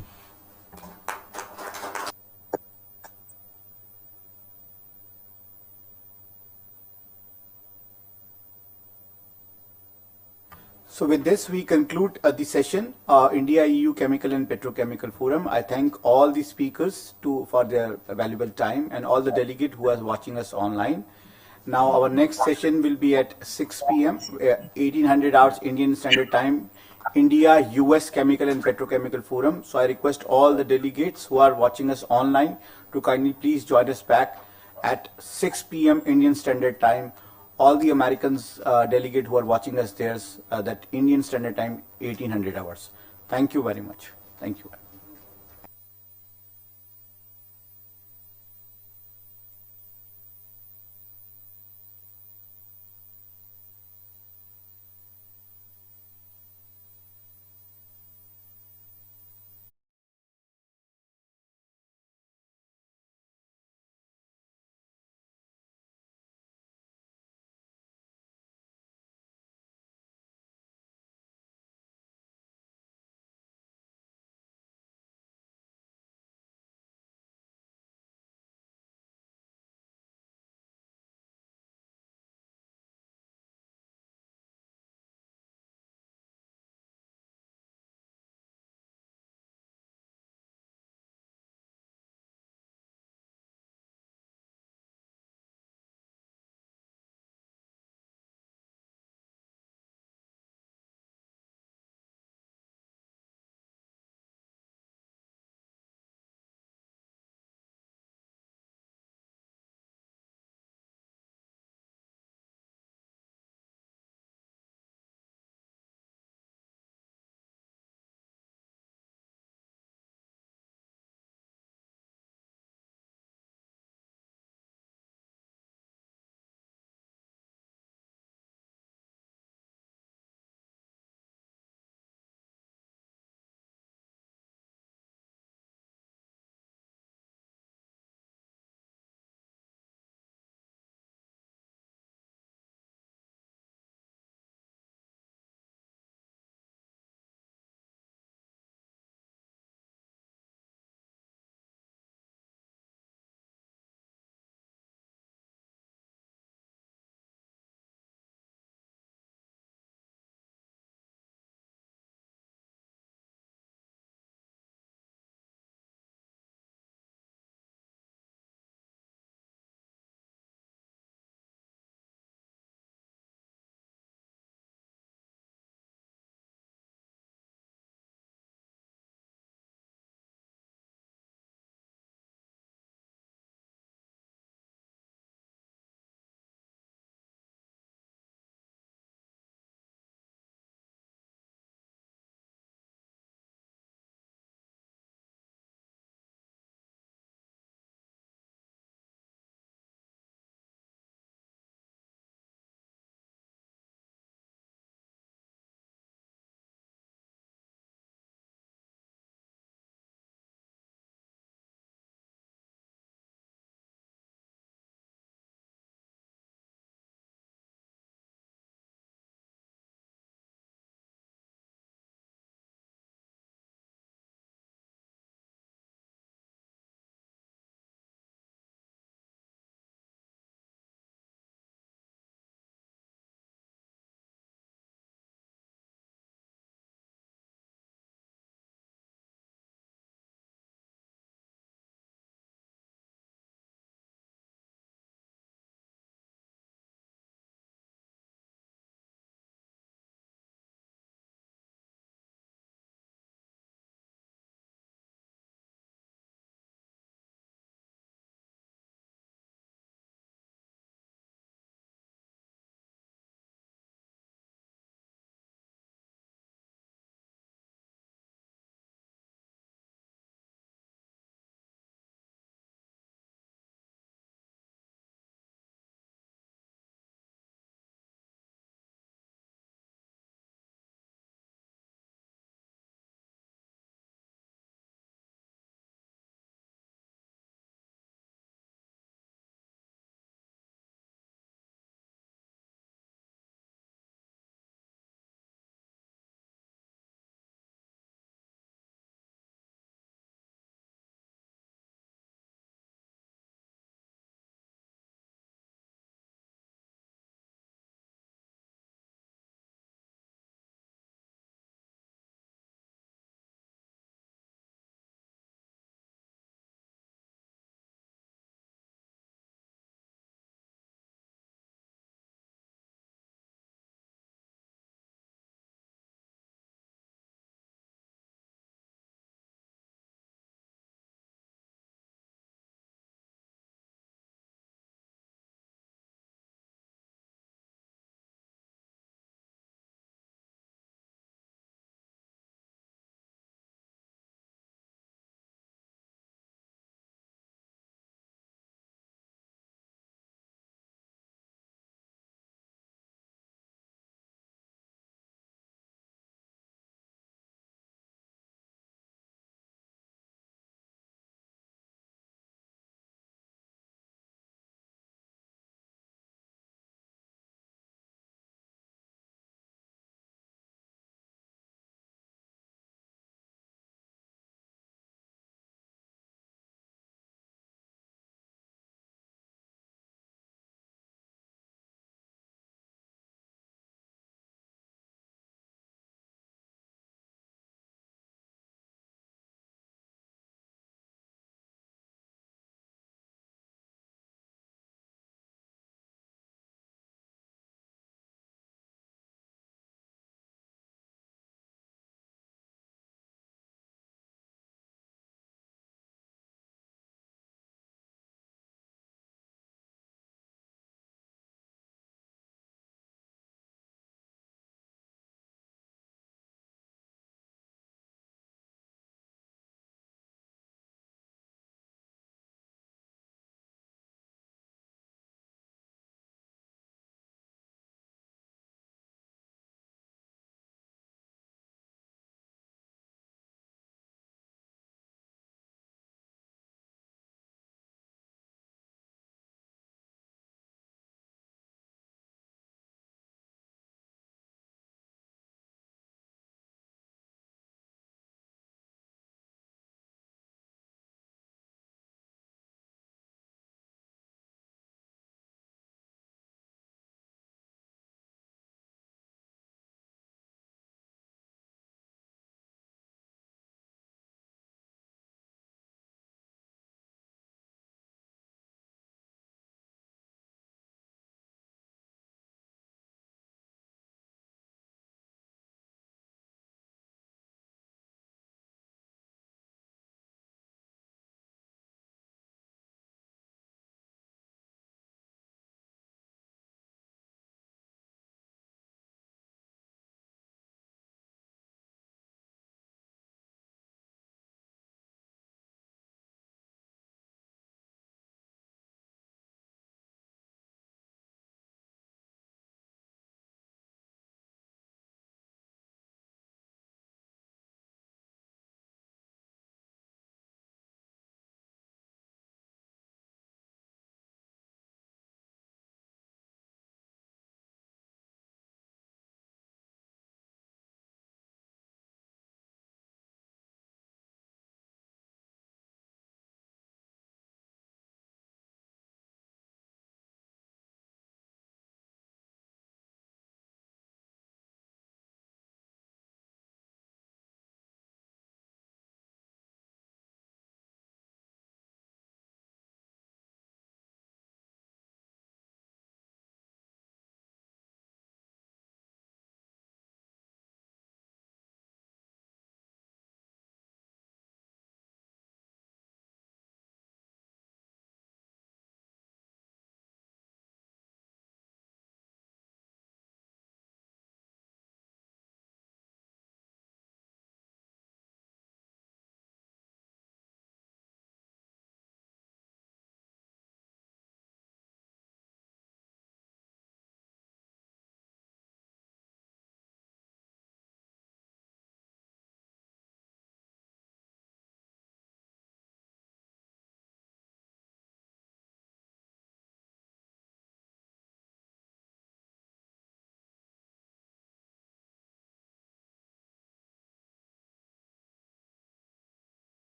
So with this, we conclude the session, India-EU Chemical and Petrochemical Forum. I thank all the speakers for their valuable time and all the delegates who are watching us online. Now our next session will be at 6 p.m., 1800 hours Indian Standard Time, India-US Chemical and Petrochemical Forum. So I request all the delegates who are watching us online to kindly please join us back at 6 p.m. Indian Standard Time. All the Americans delegate who are watching us there, that Indian Standard Time, 1800 hours. Thank you very much. Thank you.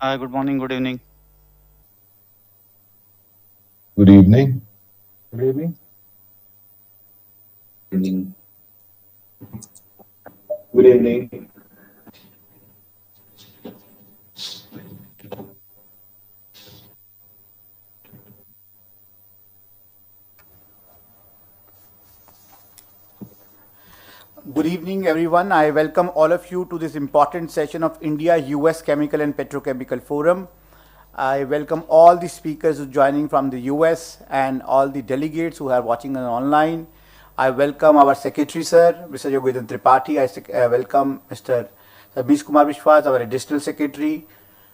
Good morning, good evening. Good evening. Good evening. Good evening. Good evening, everyone. I welcome all of you to this important session of India-US Chemical and Petrochemical Forum. I welcome all the speakers who are joining from the US and all the delegates who are watching us online. I welcome our Secretary, sir, Mr. Yogesh Tripathi. I welcome Mr. Sabish Kumar Vishwas, our Additional Secretary.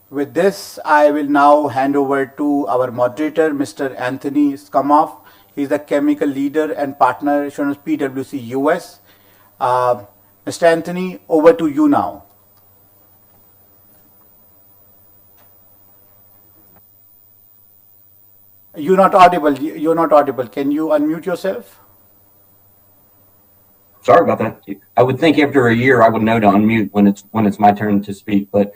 With this, I will now hand over to our moderator, Mr. Anthony Skamoff. He is the chemical leader and partner assurance PwC US. Mr. Anthony, over to you now. You're not audible. You're not audible. Can you unmute yourself? Sorry about that. I would think after a year I would know to unmute when it's my turn to speak. But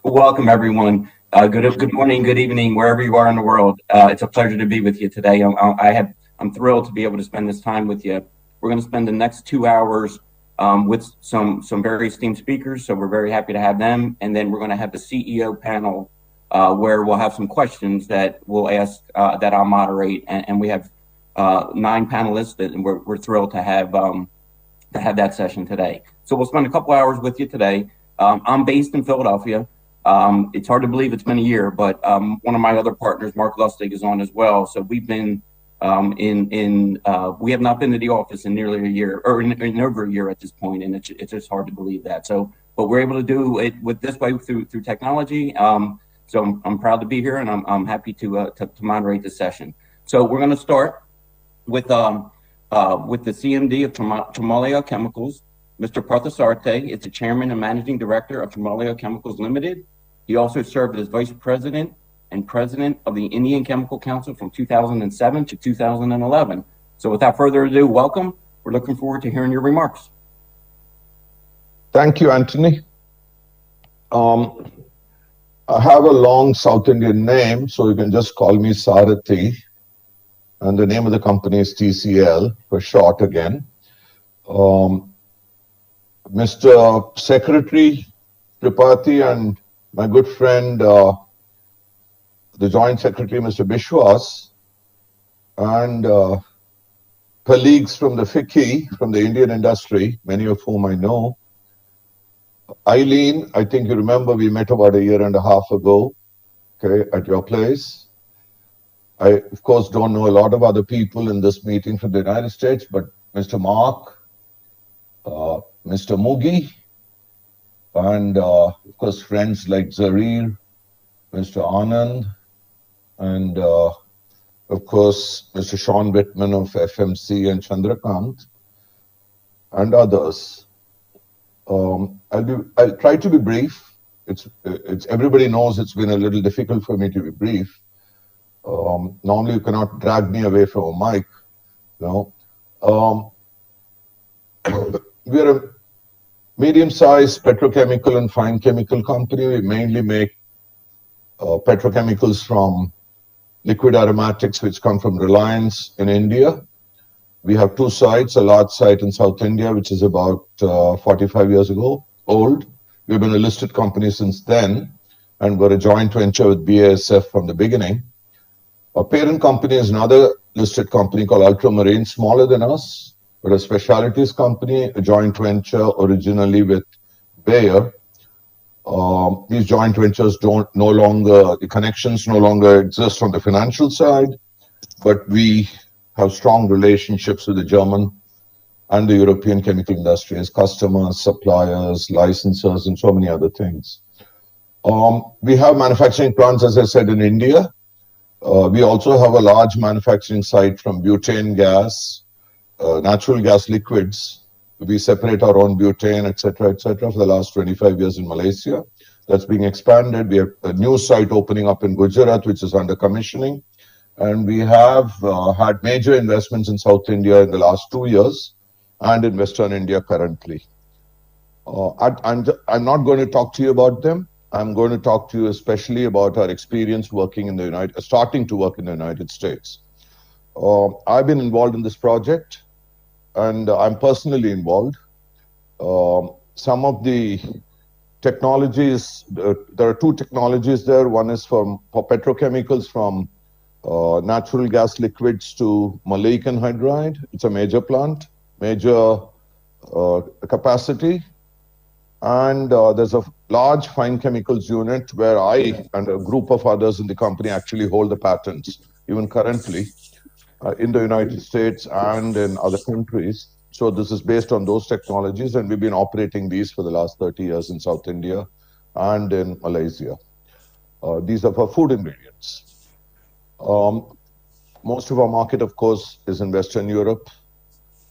welcome everyone. Good morning, good evening, wherever you are in the world. It's a pleasure to be with you today. I'm thrilled to be able to spend this time with you. We're going to spend the next 2 hours with some very esteemed speakers, so we're very happy to have them. And then we're going to have the CEO panel where we'll have some questions that we'll ask that I'll moderate. And we have 9 panelists, and we're thrilled to have that session today. So we'll spend a couple hours with you today. I'm based in Philadelphia. It's hard to believe it's been a year, but one of my other partners, Mark Lustig, is on as well. So we've been we have not been to the office in nearly a year, or in over a year at this point, and it's just hard to believe that. So, but we're able to do it with this way through technology. So I'm proud to be here, and I'm happy to moderate this session. So we're going to start with the CMD of Tremolio Chemicals, Mr. Parthasarthi. It's the chairman and managing director of Tremolio Chemicals Limited. He also served as vice president and president of the Indian Chemical Council from 2007 to 2011. So without further ado, welcome. We're looking forward to hearing your remarks. Thank you, Anthony. I have a long South Indian name, so you can just call me Sarathi. And the name of the company is TCL for short again. Mr. Secretary Tripathi and my good friend, the Joint Secretary, Mr. Bishwas, and colleagues from the FICCI, from the Indian industry, many of whom I know. Eileen, I think you remember we met about a year and a half ago, okay, at your place. I, of course, don't know a lot of other people in this meeting from the United States, but Mr. Mark, Mr. Mugi, and of course, friends like Zarir, Mr. Anand, and of course, Mr. Sean Whitman of FMC and Chandrakant, and others. I'll try to be brief. It's everybody knows it's been a little difficult for me to be brief. Normally, you cannot drag me away from a mic. You know, we are a medium-sized petrochemical and fine chemical company. We mainly make petrochemicals from liquid aromatics, which come from Reliance in India. We have 2 sites, a large site in South India, which is about 45 years old. We've been a listed company since then, and we're a joint venture with BASF from the beginning. Our parent company is another listed company called Ultramarine, smaller than us, but a specialties company, a joint venture originally with Bayer. These joint ventures the connections no longer exist on the financial side, but we have strong relationships with the German and the European chemical industry as customers, suppliers, licensors, and so many other things. We have manufacturing plants, as I said, in India. We also have a large manufacturing site from butane gas, natural gas liquids. We separate our own butane, etc., for the last 25 years in Malaysia. That's being expanded. We have a new site opening up in Gujarat, which is under commissioning. And we have had major investments in South India in the last 2 years and in Western India currently. I'm not going to talk to you about them. I'm going to talk to you especially about our experience working in the starting to work in the United States. I've been involved in this project, and I'm personally involved. Some of the technologies, there are two technologies there. One is for petrochemicals from natural gas liquids to maleic anhydride. It's a major plant, major capacity. And there's a large fine chemicals unit where I and a group of others in the company actually hold the patents, even currently, in the United States and in other countries. So this is based on those technologies, and we've been operating these for the last 30 years in South India and in Malaysia. These are for food ingredients. Most of our market, of course, is in Western Europe.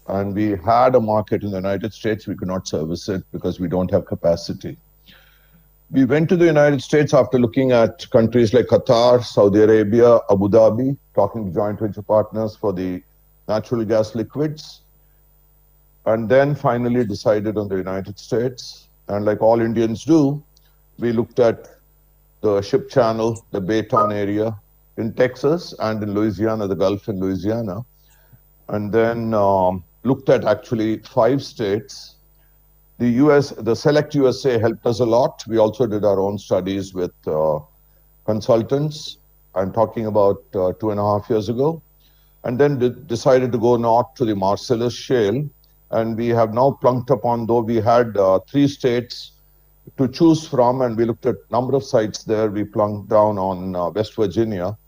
And we had a market in the United States. We could not service it because we don't have capacity. We went to the United States after looking at countries like Qatar, Saudi Arabia, Abu Dhabi, talking to joint venture partners for the natural gas liquids, and then finally decided on the United States. And like all Indians do, we looked at the ship channel, the Baytown area in Texas and in Louisiana, the Gulf in Louisiana, and then looked at actually 5 states. The Select USA helped us a lot. We also did our own studies with consultants. I'm talking about 2.5 years ago. And then decided to go north to the Marcellus Shale. And we have now plunked upon, though we had 3 states to choose from, and we looked at a number of sites there. We plunked down on West Virginia,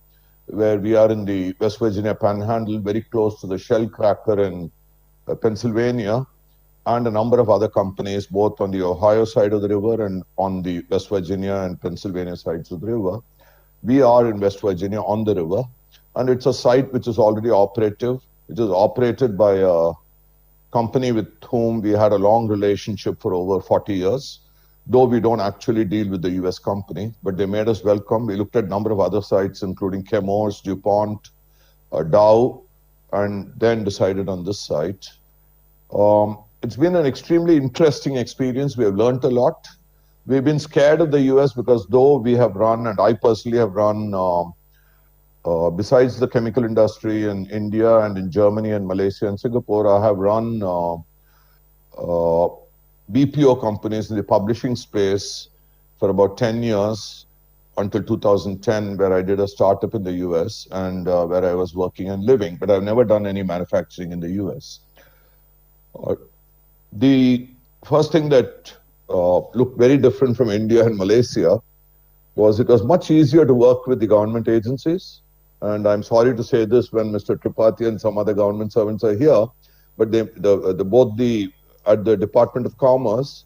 where we are in the West Virginia Panhandle, very close to the Shell cracker in Pennsylvania, and a number of other companies, both on the Ohio side of the river and on the West Virginia and Pennsylvania sides of the river. We are in West Virginia on the river, and it's a site which is already operative. It is operated by a company with whom we had a long relationship for over 40 years, though we don't actually deal with the US company, but they made us welcome. We looked at a number of other sites, including Chemours, DuPont, Dow, and then decided on this site. It's been an extremely interesting experience. We have learned a lot. We've been scared of the US because though we have run, and I personally have run, besides the chemical industry in India and in Germany and Malaysia and Singapore, I have run BPO companies in the publishing space for about 10 years until 2010, where I did a startup in the US and where I was working and living, but I've never done any manufacturing in the US. The first thing that looked very different from India and Malaysia was it was much easier to work with the government agencies. And I'm sorry to say this when Mr. Tripathi and some other government servants are here, but both at the Department of Commerce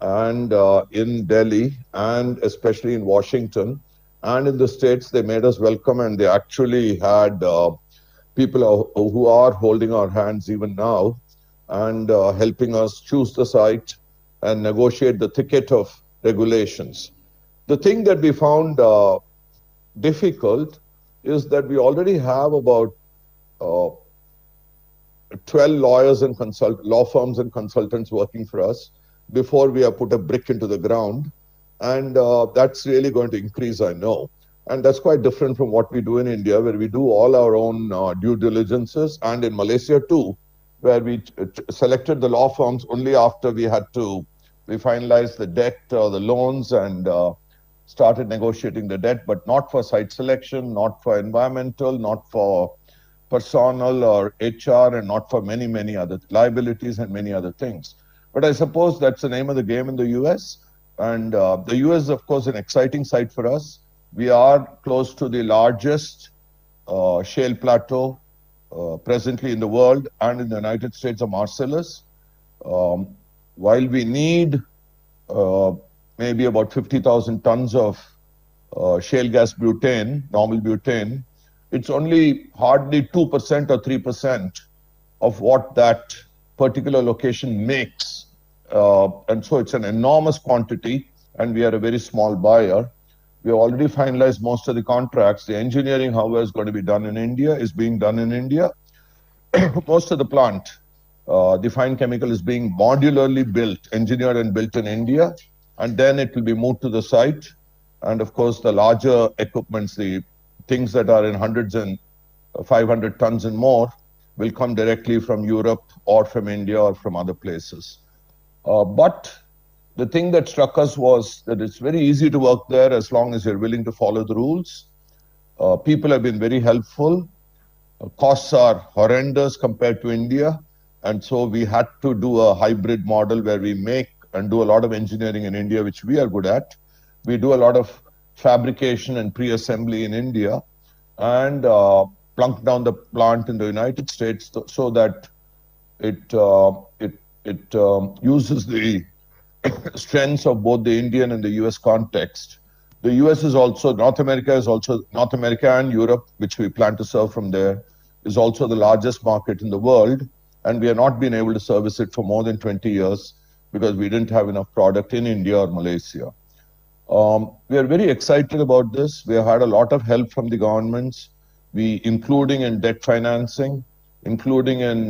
and in Delhi, and especially in Washington and in the States, they made us welcome, and they actually had people who are holding our hands even now and helping us choose the site and negotiate the thicket of regulations. The thing that we found difficult is that we already have about 12 lawyers and law firms and consultants working for us before we have put a brick into the ground. And that's really going to increase, I know. And that's quite different from what we do in India, where we do all our own due diligences, and in Malaysia too, where we selected the law firms only after we finalized the debt or the loans and started negotiating the debt, but not for site selection, not for environmental, not for personal or HR, and not for many, many other liabilities and many other things. But I suppose that's the name of the game in the US. And the US is, of course, an exciting site for us. We are close to the largest shale plateau presently in the world and in the United States of Marcellus. While we need maybe about 50,000 tons of shale gas butane, normal butane, it's only hardly 2% or 3% of what that particular location makes. And so it's an enormous quantity, and we are a very small buyer. We have already finalized most of the contracts. The engineering, however, is going to be done in India, is being done in India. Most of the plant, the fine chemical, is being modularly built, engineered and built in India. and then it will be moved to the site. And of course, the larger equipments, the things that are in hundreds and 500 tons and more, will come directly from Europe or from India or from other places. But the thing that struck us was that it's very easy to work there as long as you're willing to follow the rules. People have been very helpful. Costs are horrendous compared to India. And so we had to do a hybrid model where we make and do a lot of engineering in India, which we are good at. We do a lot of fabrication and pre-assembly in India, and plunk down the plant in the United States so that it uses the strengths of both the Indian and the US context. The US is also, North America and Europe, which we plan to serve from there, is also the largest market in the world. And we have not been able to service it for more than 20 years because we didn't have enough product in India or Malaysia. We are very excited about this. We have had a lot of help from the governments, including in debt financing, including in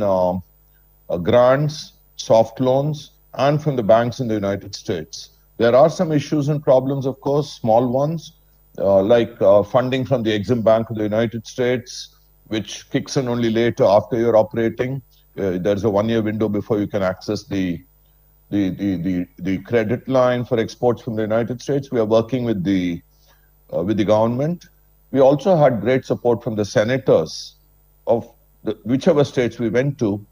grants, soft loans, and from the banks in the United States. There are some issues and problems, of course, small ones, like funding from the Exim Bank of the United States, which kicks in only later after you're operating. There's a 1-year window before you can access the credit line for exports from the United States. We are working with the government. We also had great support from the senators of whichever states we went to,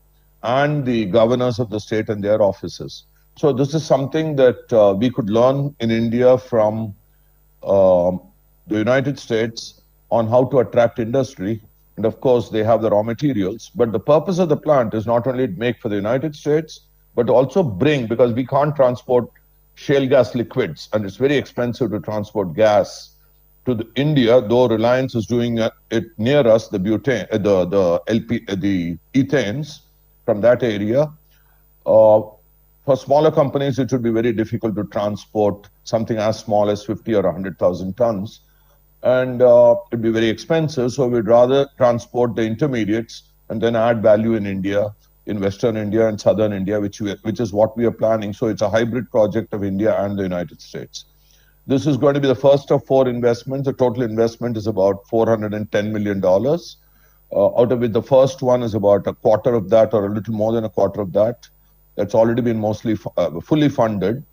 and the governors of the state and their offices. So this is something that we could learn in India from the United States on how to attract industry. And of course, they have the raw materials. But the purpose of the plant is not only to make for the United States, but also bring, because we can't transport shale gas liquids, and it's very expensive to transport gas to India, though Reliance is doing it near us, the butane, the ethanes from that area. For smaller companies, it would be very difficult to transport something as small as 50 or 100,000 tons. And it'd be very expensive, so we'd rather transport the intermediates and then add value in India, in Western India and Southern India, which is what we are planning. So it's a hybrid project of India and the United States. This is going to be the first of 4 investments. The total investment is about $410 million, out of which the first one is about a quarter of that, or a little more than a quarter of that. That's already been mostly fully funded.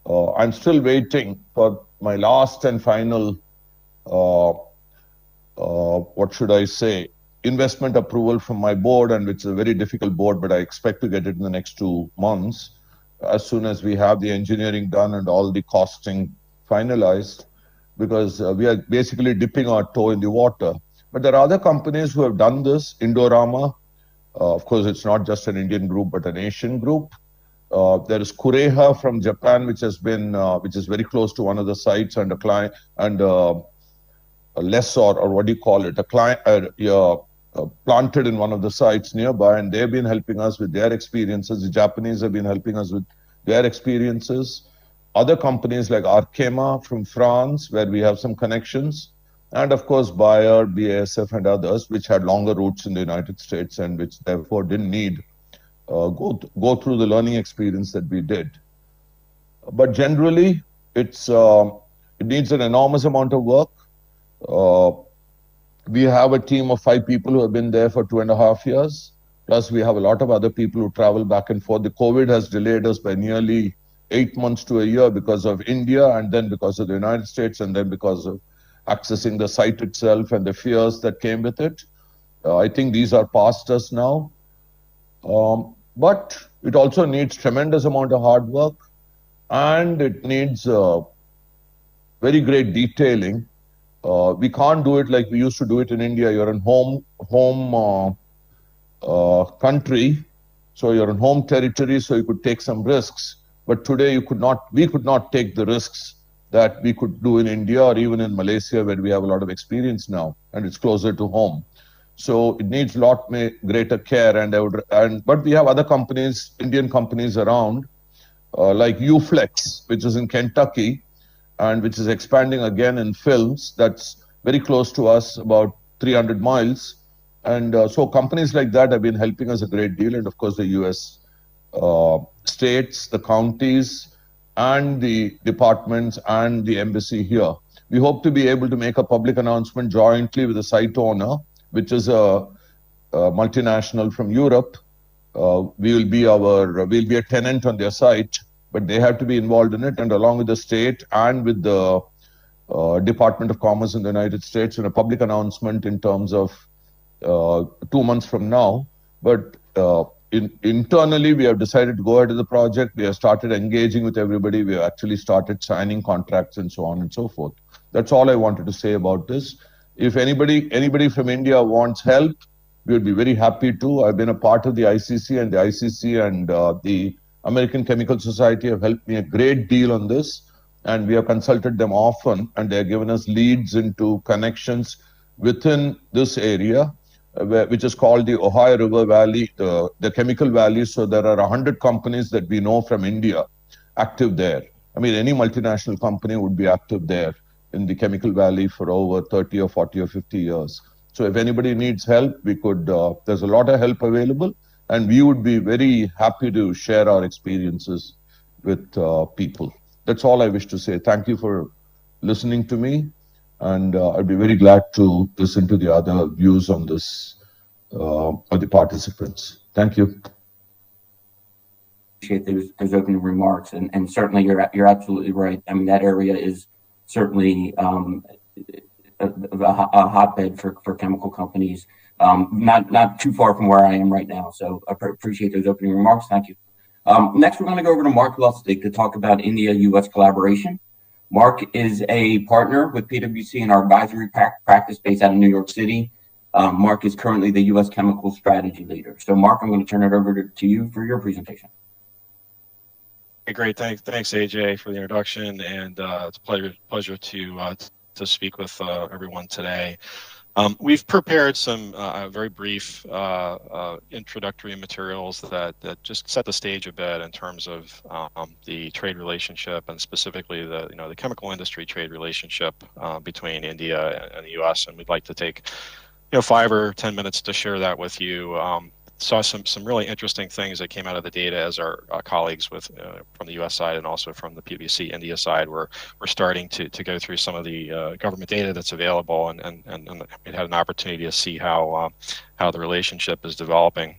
I'm still waiting for my last and final what should I say, investment approval from my board, and which is a very difficult board, but I expect to get it in the next 2 months, as soon as we have the engineering done and all the costing finalized, because we are basically dipping our toe in the water. But there are other companies who have done this. Indorama, of course, it's not just an Indian group, but an Asian group. There is Kureha from Japan, which has been, which is very close to one of the sites, and a client, and a lessor, or what do you call it, a client planted in one of the sites nearby, and they've been helping us with their experiences. The Japanese have been helping us with their experiences. Other companies like Arkema from France, where we have some connections, and of course Bayer, BASF, and others, which had longer roots in the United States and which therefore didn't need go through the learning experience that we did. But generally, it needs an enormous amount of work. We have a team of 5 people who have been there for 2.5 years. Plus, we have a lot of other people who travel back and forth. The COVID has delayed us by nearly 8 months to a year because of India, and then because of the United States, and then because of accessing the site itself and the fears that came with it. I think these are past us now. But it also needs tremendous amount of hard work, and it needs very great detailing. We can't do it like we used to do it in India. You're in home country, so you're in home territory, so you could take some risks. But today we could not take the risks that we could do in India or even in Malaysia, where we have a lot of experience now, and it's closer to home. So it needs a lot greater care, but we have other companies, Indian companies around, like Uflex, which is in Kentucky, and which is expanding again in films. That's very close to us, about 300 miles. And so companies like that have been helping us a great deal. And of course, the US states, the counties, and the departments and the embassy here. We hope to be able to make a public announcement jointly with the site owner, which is a multinational from Europe. We'll be a tenant on their site, but they have to be involved in it, and along with the state and with the Department of Commerce in the United States, in a public announcement in terms of 2 months from now. But internally, we have decided to go ahead with the project. We have started engaging with everybody. We have actually started signing contracts and so on and so forth. That's all I wanted to say about this. If anybody from India wants help, we would be very happy to. I've been a part of the ICC, and the ICC and the American Chemical Society have helped me a great deal on this, and we have consulted them often, and they have given us leads into connections within this area, which is called the Ohio River Valley, the Chemical Valley. So there are 100 companies that we know from India active there. I mean, any multinational company would be active there in the Chemical Valley for over 30 or 40 or 50 years. So if anybody needs help, we could, there's a lot of help available, and we would be very happy to share our experiences with people. That's all I wish to say. Thank you for listening to me, and I'd be very glad to listen to the other views on this of the participants. Thank you. Appreciate those opening remarks, and certainly you're absolutely right. I mean, that area is certainly a hotbed for chemical companies, not too far from where I am right now. So I appreciate those opening remarks. Thank you. Next, we're going to go over to Mark Lustig to talk about India-U.S. collaboration. Mark is a partner with PwC in our advisory practice based out of New York City. Mark is currently the U.S. chemical strategy leader. So Mark, I'm going to turn it over to you for your presentation. Okay, great. Thanks, AJ, for the introduction, and it's a pleasure to speak with everyone today. We've prepared some very brief introductory materials that just set the stage a bit in terms of the trade relationship, and specifically the chemical industry trade relationship between India and the U.S. And we'd like to take 5 or 10 minutes to share that with you. Saw some really interesting things that came out of the data as our colleagues from the U.S. side and also from the PwC India side we're starting to go through some of the government data that's available, and we had an opportunity to see how the relationship is developing.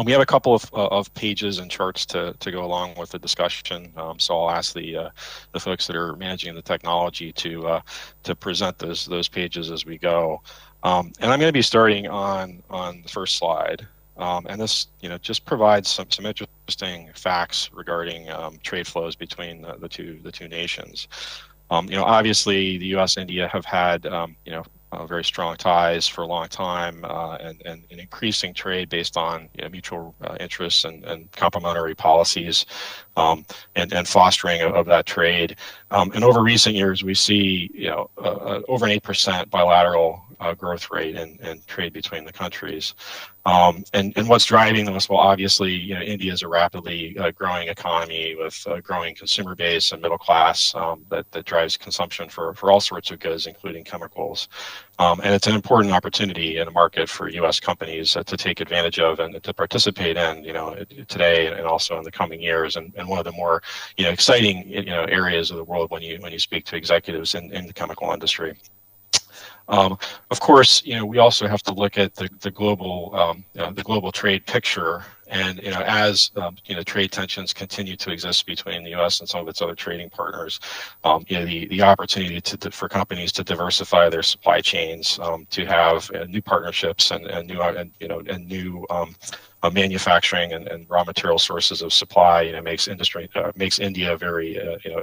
We have a couple of pages and charts to go along with the discussion, so I'll ask the folks that are managing the technology to present those pages as we go. And I'm going to be starting on the first slide. And this, just provides some interesting facts regarding trade flows between the two nations. Obviously, the U.S. and India have had, very strong ties for a long time, and increasing trade based on mutual interests and complementary policies, and fostering of that trade. And over recent years, we see over an 8% bilateral growth rate in trade between the countries. And what's driving this? Well, obviously, India is a rapidly growing economy with a growing consumer base and middle class that drives consumption for all sorts of goods, including chemicals. And it's an important opportunity in the market for U.S. companies to take advantage of and to participate in, today and also in the coming years. And one of the more, exciting, areas of the world when you speak to executives in the chemical industry. Of course, we also have to look at the global trade picture, and as trade tensions continue to exist between the U.S. and some of its other trading partners, the opportunity for companies to diversify their supply chains, to have new partnerships and new manufacturing and raw material sources of supply, makes India a very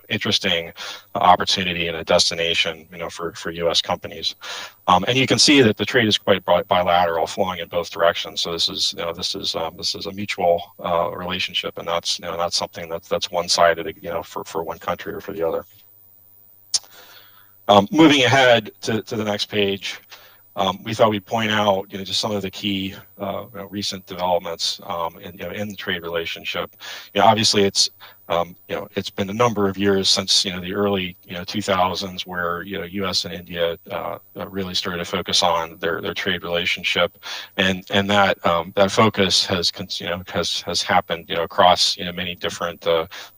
interesting opportunity and a destination for U.S. companies. And you can see that the trade is quite bilateral, flowing in both directions. So this is a mutual relationship, and that's not something that's one-sided, for one country or for the other. Moving ahead to the next page. We thought we'd point out, just some of the key recent developments in the trade relationship. Obviously, it's it's been a number of years since the early 2000s where U.S. and India really started to focus on their trade relationship, and that focus has happened across many different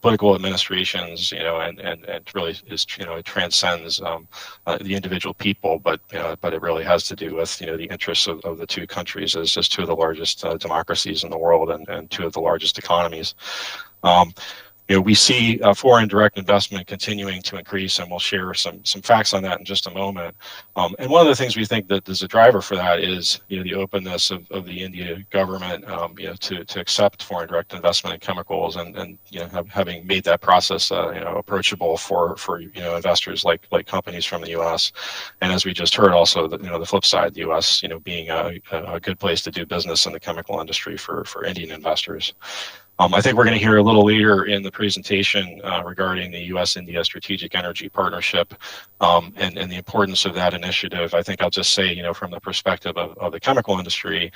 political administrations, and really is it transcends the individual people, but it really has to do with the interests of the two countries as two of the largest democracies in the world and two of the largest economies. We see foreign direct investment continuing to increase, and we'll share some facts on that in just a moment. And one of the things we think that is a driver for that is the openness of the India government to accept foreign direct investment in chemicals, and having made that process approachable for investors like companies from the U.S. And as we just heard, also the flip side, the U.S. Being a good place to do business in the chemical industry for Indian investors. I think we're going to hear a little later in the presentation regarding the U.S.-India Strategic Energy Partnership and the importance of that initiative. I think I'll just say, from the perspective of the chemical industry,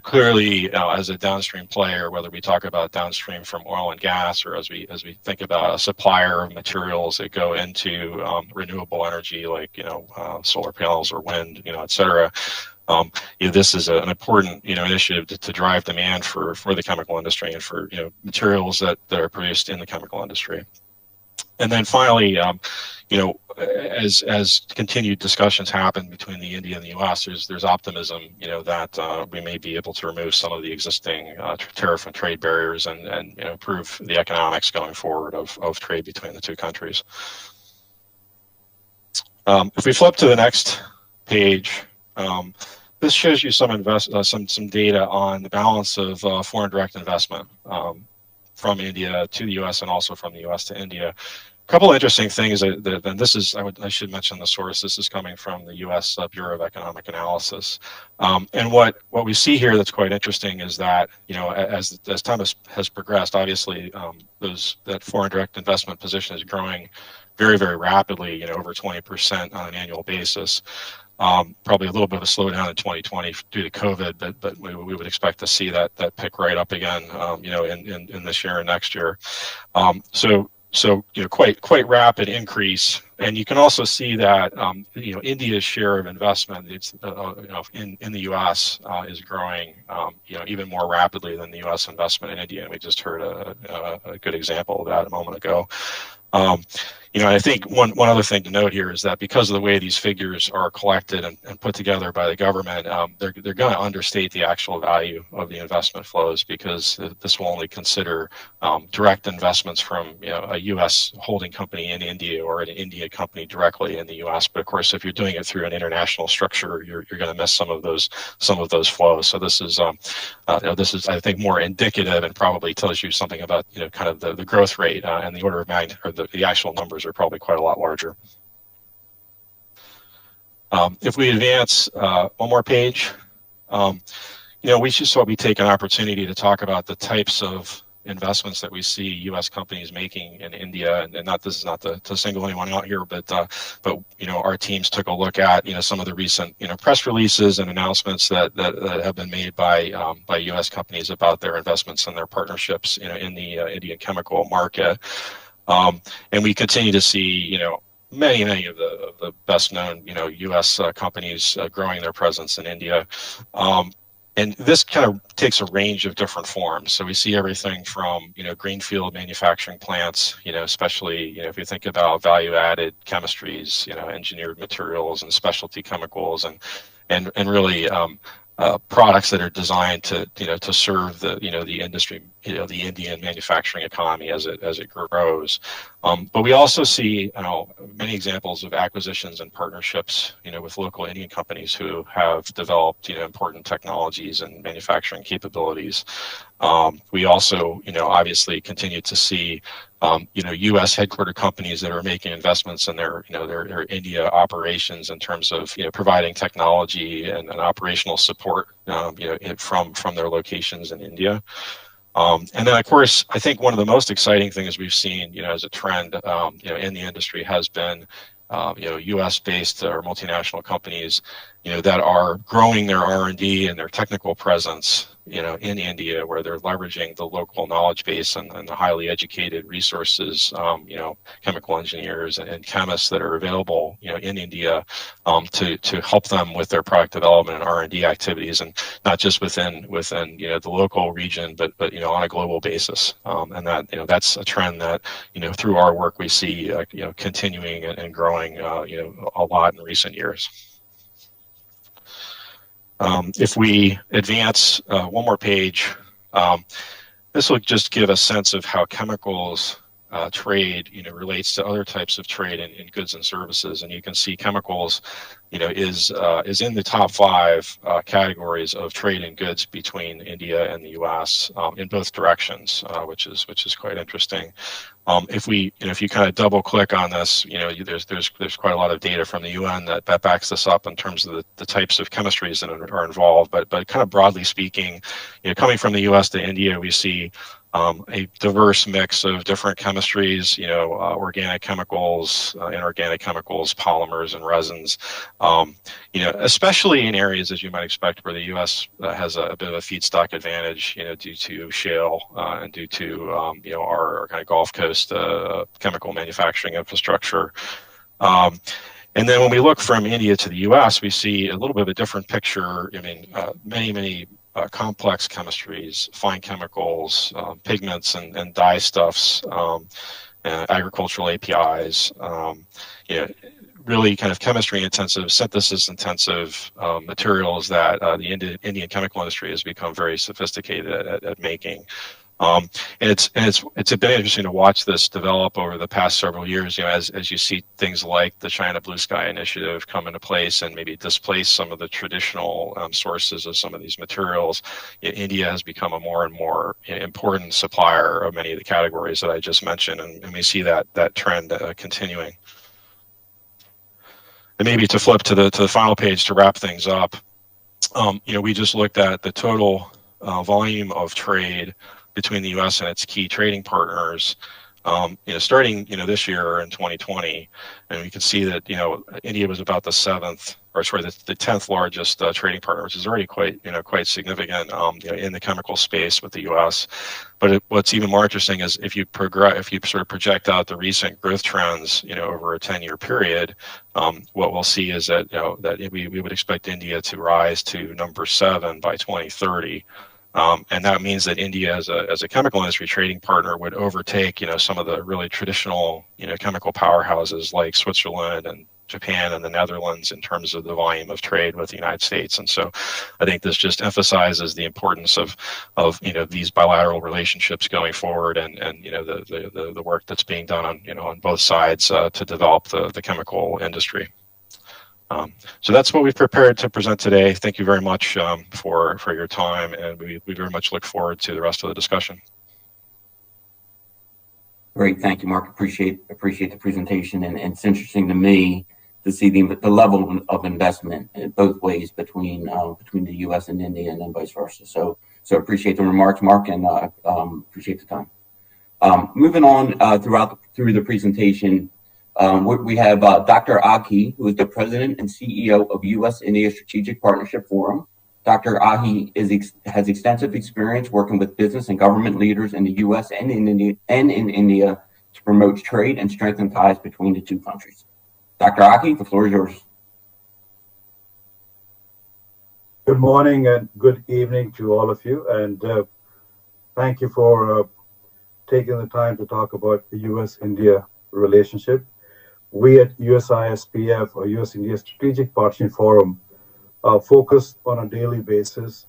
clearly as a downstream player, whether we talk about downstream from oil and gas, or as we think about a supplier of materials that go into renewable energy like solar panels or wind, et cetera. This is an important initiative to drive demand for the chemical industry and for materials that are produced in the chemical industry. And then finally, as continued discussions happen between the India and the U.S., there's optimism that we may be able to remove some of the existing tariff and trade barriers and improve the economics going forward of trade between the two countries. If we flip to the next page. This shows you some data on the balance of foreign direct investment from India to the U.S. and also from the U.S. to India. A couple of interesting things, and this is, I should mention the source. This is coming from the U.S. Bureau of Economic Analysis. And what we see here that's quite interesting is that as time has progressed, obviously that foreign direct investment position is growing very, very rapidly, over 20% on an annual basis. Probably a little bit of a slowdown in 2020 due to COVID, but we would expect to see that pick right up again, in this year and next year. So quite rapid increase, and you can also see that India's share of investment in the U.S. is growing even more rapidly than the U.S. investment in India, and we just heard a good example of that a moment ago. I think one other thing to note here is that because of the way these figures are collected and put together by the government, they're going to understate the actual value of the investment flows, because this will only consider direct investments from a U.S. holding company in India or an Indian company directly in the U.S. But of course, if you're doing it through an international structure, you're going to miss some of those flows. So this is I think more indicative and probably tells you something about kind of the growth rate and the order of magnitude, or the actual numbers are probably quite a lot larger. If we advance one more page, we should probably take an opportunity to talk about the types of investments that we see U.S. companies making in India, and this is not to single anyone out here, but our teams took a look at some of the recent press releases and announcements that have been made by U.S. companies about their investments and their partnerships in the Indian chemical market. And we continue to see, many of the best known, U.S. companies growing their presence in India. And this kind of takes a range of different forms. So we see everything from, greenfield manufacturing plants, especially, if you think about value-added chemistries, engineered materials and specialty chemicals and really products that are designed to serve the industry, the Indian manufacturing economy as it grows. But we also see many examples of acquisitions and partnerships with local Indian companies who have developed important technologies and manufacturing capabilities. We also obviously continue to see U.S. headquartered companies that are making investments in their India operations in terms of providing technology and operational support from their locations in India. And then, of course, I think one of the most exciting things we've seen, as a trend, in the industry has been, U.S.-based or multinational companies, that are growing their R&D and their technical presence, in India, where they're leveraging the local knowledge base and the highly educated resources, chemical engineers and chemists that are available, in India, to help them with their product development and R&D activities, and not just within the local region, but on a global basis. And that that's a trend that through our work we see continuing and growing a lot in recent years. If we advance one more page, this will just give a sense of how chemicals trade, relates to other types of trade in goods and services. And you can see chemicals, is in the top 5 categories of trade in goods between India and the U.S. In both directions, which is quite interesting. If you kind of double click on this, there's quite a lot of data from the UN that backs this up in terms of the types of chemistries that are involved. But kind of broadly speaking, coming from the U.S. to India, we see a diverse mix of different chemistries, organic chemicals, inorganic chemicals, polymers, and resins. Especially in areas, as you might expect, where the U.S. has a bit of a feedstock advantage, due to shale and due to our kind of Gulf Coast chemical manufacturing infrastructure. And then when we look from India to the U.S., we see a little bit of a different picture. Many complex chemistries, fine chemicals, pigments and dye stuffs, agricultural APIs, really kind of chemistry intensive, synthesis intensive materials that the Indian chemical industry has become very sophisticated at making. And it's been interesting to watch this develop over the past several years, as you see things like the China Blue Sky Initiative come into place and maybe displace some of the traditional sources of some of these materials. India has become a more and more important supplier of many of the categories that I just mentioned, and we see that trend continuing. And maybe to flip to the final page to wrap things up, we just looked at the total volume of trade between the U.S. and its key trading partners, starting this year in 2020, and we can see that India was about the 10th largest trading partner, which is already quite significant in the chemical space with the U.S. But what's even more interesting is if you sort of project out the recent growth trends, over a 10-year period, what we'll see is that that we would expect India to rise to number 7 by 2030. And that means that India, as a chemical industry trading partner, would overtake, some of the really traditional, chemical powerhouses like Switzerland and Japan and the Netherlands in terms of the volume of trade with the United States. And so, I think this just emphasizes the importance of these bilateral relationships going forward, and the work that's being done on both sides to develop the chemical industry. So that's what we've prepared to present today. Thank you very much for your time, and we very much look forward to the rest of the discussion. Great, thank you, Mark. Appreciate the presentation, and it's interesting to me to see the level of investment in both ways between the U.S. and India, and then vice versa. So appreciate the remarks, Mark, and appreciate the time. Moving on through the presentation. We have Dr. Ahi, who is the President and CEO of U.S.-India Strategic Partnership Forum. Dr. Ahi has extensive experience working with business and government leaders in the U.S. and in India to promote trade and strengthen ties between the two countries. Dr. Ahi, the floor is yours. Good morning and good evening to all of you, and thank you for taking the time to talk about the U.S.-India relationship. We at USISPF, or US-India Strategic Partnership Forum, focus on a daily basis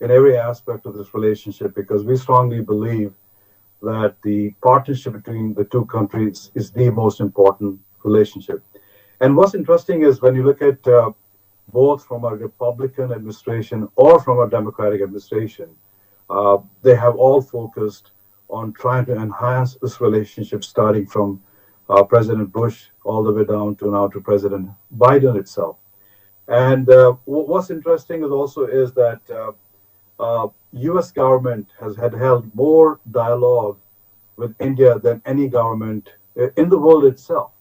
in every aspect of this relationship, because we strongly believe that the partnership between the two countries is the most important relationship. And what's interesting is when you look at both from a Republican administration or from a Democratic administration, they have all focused on trying to enhance this relationship, starting from President Bush all the way down to now to President Biden itself. And what's interesting is that U.S. government has held more dialogue with India than any government in the world itself.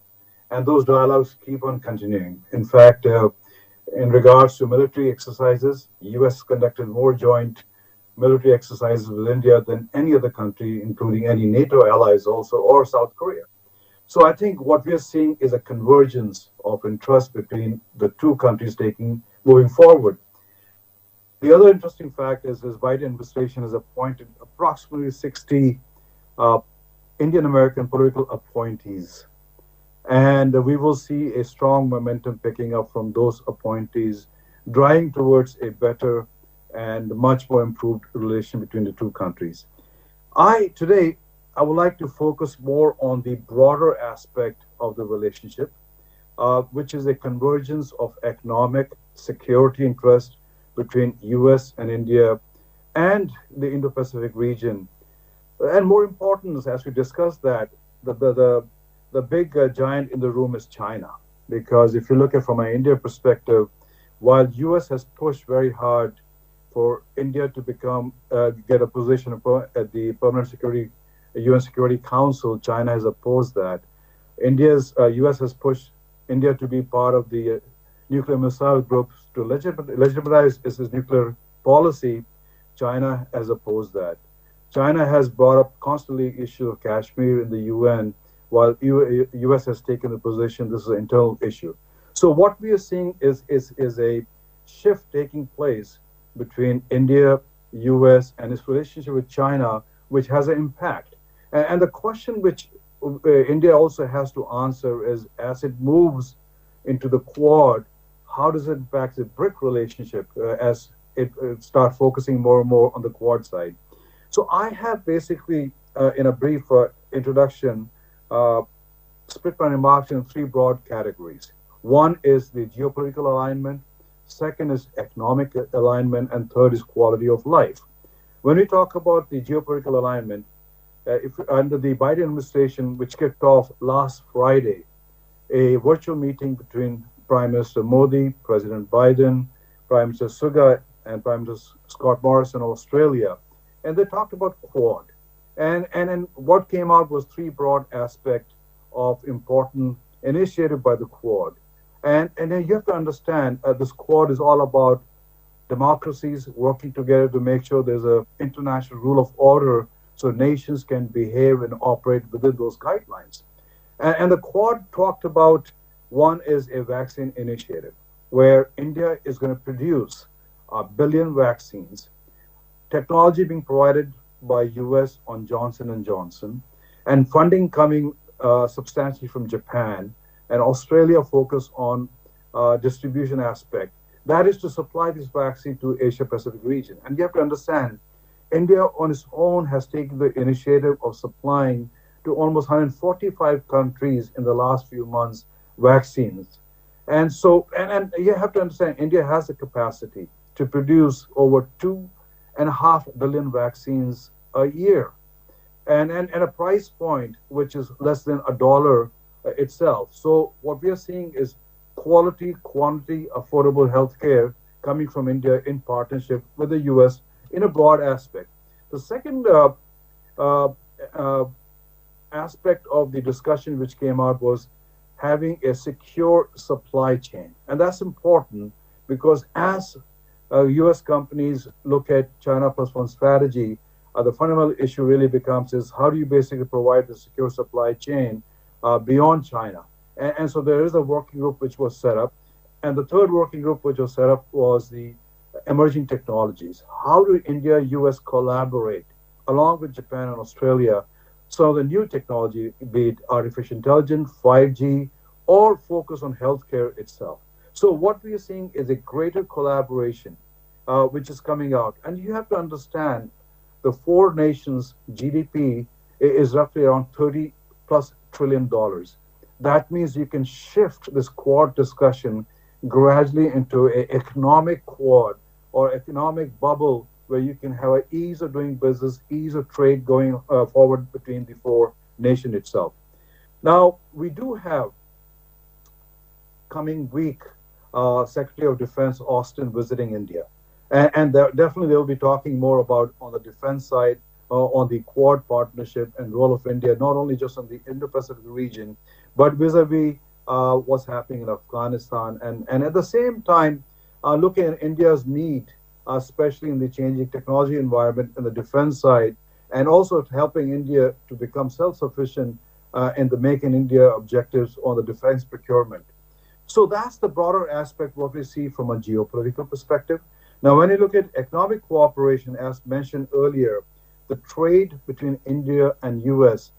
And those dialogues keep on continuing. In fact, In regards to military exercises, U.S. conducted more joint military exercises with India than any other country, including any NATO allies also, or South Korea. So I think what we are seeing is a convergence of interest between the two countries moving forward. The other interesting fact is his Biden administration has appointed approximately 60 Indian American political appointees. And we will see a strong momentum picking up from those appointees, driving towards a better and much more improved relation between the two countries. Today, I would like to focus more on the broader aspect of the relationship, which is a convergence of economic security interest between US and India and the Indo-Pacific region. And more important, as we discussed that, the big giant in the room is China. Because if you look at from an India perspective, while US has pushed very hard for India to get a position at the Permanent Security UN Security Council, China has opposed that. US has pushed India to be part of the nuclear missile groups to legitimize its nuclear policy. China has opposed that. China has brought up constantly issue of Kashmir in the UN, while US has taken the position this is an internal issue. So what we are seeing is a shift taking place between India, US, and its relationship with China, which has an impact. And the question which India also has to answer is, as it moves into the Quad, how does it impact the BRIC relationship as it start focusing more and more on the Quad side? So I have basically, in a brief introduction, split my remarks in three broad categories. One is the geopolitical alignment, second is economic alignment, and third is quality of life. When we talk about the geopolitical alignment, under the Biden administration, which kicked off last Friday, a virtual meeting between Prime Minister Modi, President Biden, Prime Minister Suga, and Prime Minister Scott Morrison of Australia, and they talked about Quad. And what came out was three broad aspects of important initiative by the Quad. And then you have to understand this Quad is all about democracies working together to make sure there's an international rule of order so nations can behave and operate within those guidelines. And the Quad talked about, one is a vaccine initiative, where India is going to produce 1 billion vaccines, technology being provided by US on Johnson & Johnson, and funding coming substantially from Japan, and Australia focus on distribution aspect. That is to supply this vaccine to Asia Pacific region. And you have to understand, India on its own has taken the initiative of supplying to almost 145 countries in the last few months vaccines. And so, and you have to understand, India has the capacity to produce over 2.5 billion vaccines a year, and at a price point which is less than $1 itself. So what we are seeing is quality, quantity, affordable healthcare coming from India in partnership with the US in a broad aspect. The second aspect of the discussion which came out was having a secure supply chain. And that's important because as US companies look at China Plus One strategy, the fundamental issue really becomes is how do you basically provide the secure supply chain beyond China? And so there is a working group which was set up. And the third working group which was set up was the emerging technologies. How do India, US collaborate along with Japan and Australia so the new technology, be it artificial intelligence, 5G, or focus on healthcare itself? So what we are seeing is a greater collaboration which is coming out. And you have to understand the four nations' GDP is roughly around $30+ trillion. That means you can shift this Quad discussion gradually into an economic Quad or economic bubble where you can have an ease of doing business, ease of trade going forward between the four nations itself. Now, we do have coming week Secretary of Defense Austin visiting India. And definitely they'll be talking more about on the defense side, on the Quad partnership and role of India, not only just on the Indo-Pacific region, but vis-a-vis what's happening in Afghanistan, and at the same time, looking at India's need, especially in the changing technology environment in the defense side, and also helping India to become self-sufficient in the Make in India objectives on the defense procurement. So that's the broader aspect what we see from a geopolitical perspective. Now, when you look at economic cooperation, as mentioned earlier, the trade between India and US,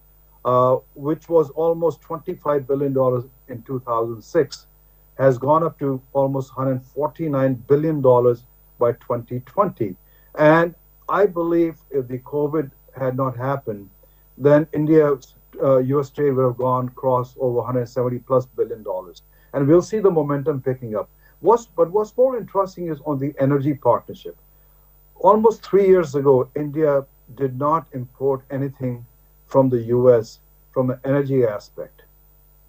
which was almost $25 billion in 2006, has gone up to almost $149 billion by 2020. And I believe if the COVID had not happened, then India's US trade would have gone across over 170 plus billion dollars. And we'll see the momentum picking up. But what's more interesting is on the energy partnership. Almost 3 years ago, India did not import anything from the US from an energy aspect.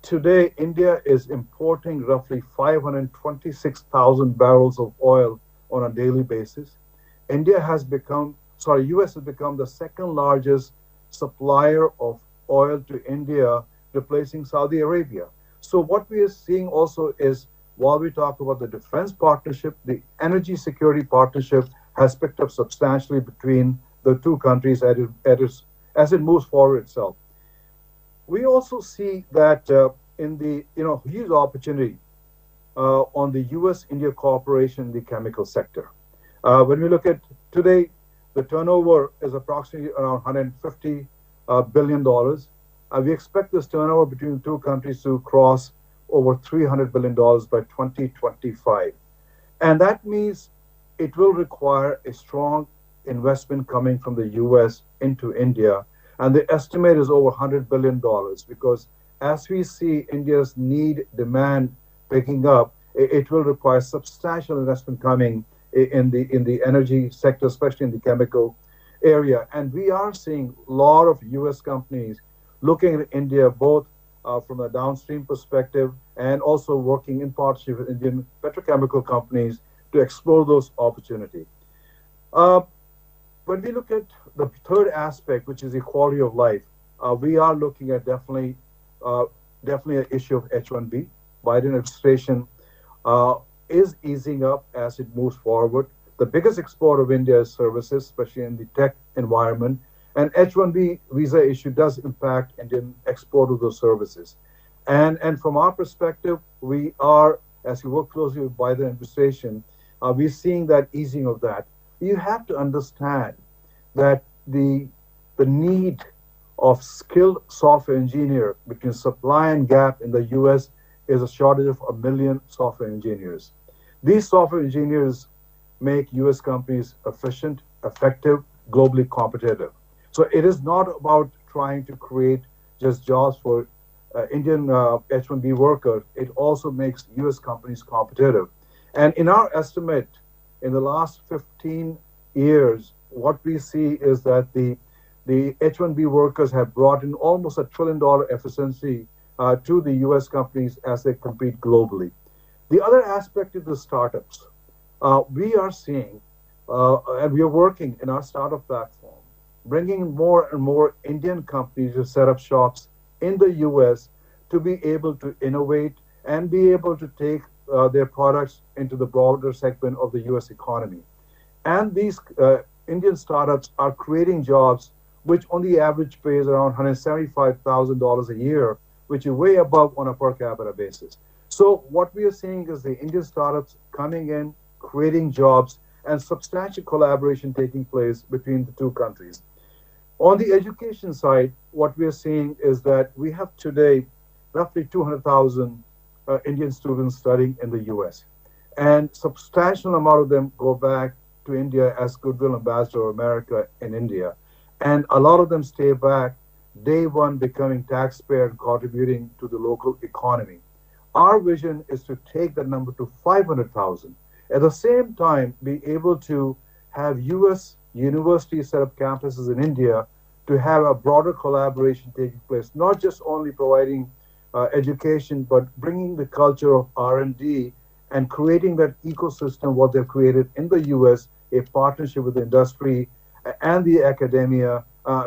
Today, India is importing roughly 526,000 barrels of oil on a daily basis. US has become the second largest supplier of oil to India, replacing Saudi Arabia. So what we are seeing also is, while we talk about the defense partnership, the energy security partnership has picked up substantially between the two countries as it moves forward itself. We also see that in the huge opportunity on the U.S.-India cooperation in the chemical sector. When we look at today, the turnover is approximately around $150 billion. We expect this turnover between the two countries to cross over $300 billion by 2025. And that means it will require a strong investment coming from the US into India. And the estimate is over $100 billion because as we see India's demand picking up, it will require substantial investment coming in the energy sector, especially in the chemical area. And we are seeing a lot of US companies looking at India both from a downstream perspective and also working in partnership with Indian petrochemical companies to explore those opportunities. When we look at the third aspect, which is the quality of life, we are looking at definitely an issue of H-1B. Biden administration is easing up as it moves forward. The biggest export of India is services, especially in the tech environment. And H-1B visa issue does impact Indian export of those services. And from our perspective, we are, as we work closely with Biden administration, we're seeing that easing of that. You have to understand that the need of skilled software engineer between supply and gap in the US is a shortage of 1 million software engineers. These software engineers make US companies efficient, effective, globally competitive. So it is not about trying to create just jobs for Indian H-1B workers. It also makes US companies competitive. And in our estimate, in the last 15 years, what we see is that the H-1B workers have brought in almost $1 trillion efficiency to the US companies as they compete globally. The other aspect is the startups. We are seeing, and we are working in our startup platform, bringing more and more Indian companies to set up shops in the US to be able to innovate and be able to take their products into the broader segment of the US economy. And these Indian startups are creating jobs which on the average pays around $175,000 a year, which is way above on a per capita basis. So what we are seeing is the Indian startups coming in, creating jobs, and substantial collaboration taking place between the two countries. On the education side, what we are seeing is that we have today roughly 200,000 Indian students studying in the US. And substantial amount of them go back to India as goodwill ambassador of America in India. And a lot of them stay back day one becoming taxpayer and contributing to the local economy. Our vision is to take that number to 500,000. At the same time, be able to have US universities set up campuses in India to have a broader collaboration taking place, not just only providing education, but bringing the culture of R&D and creating that ecosystem, what they've created in the US, a partnership with the industry and the academia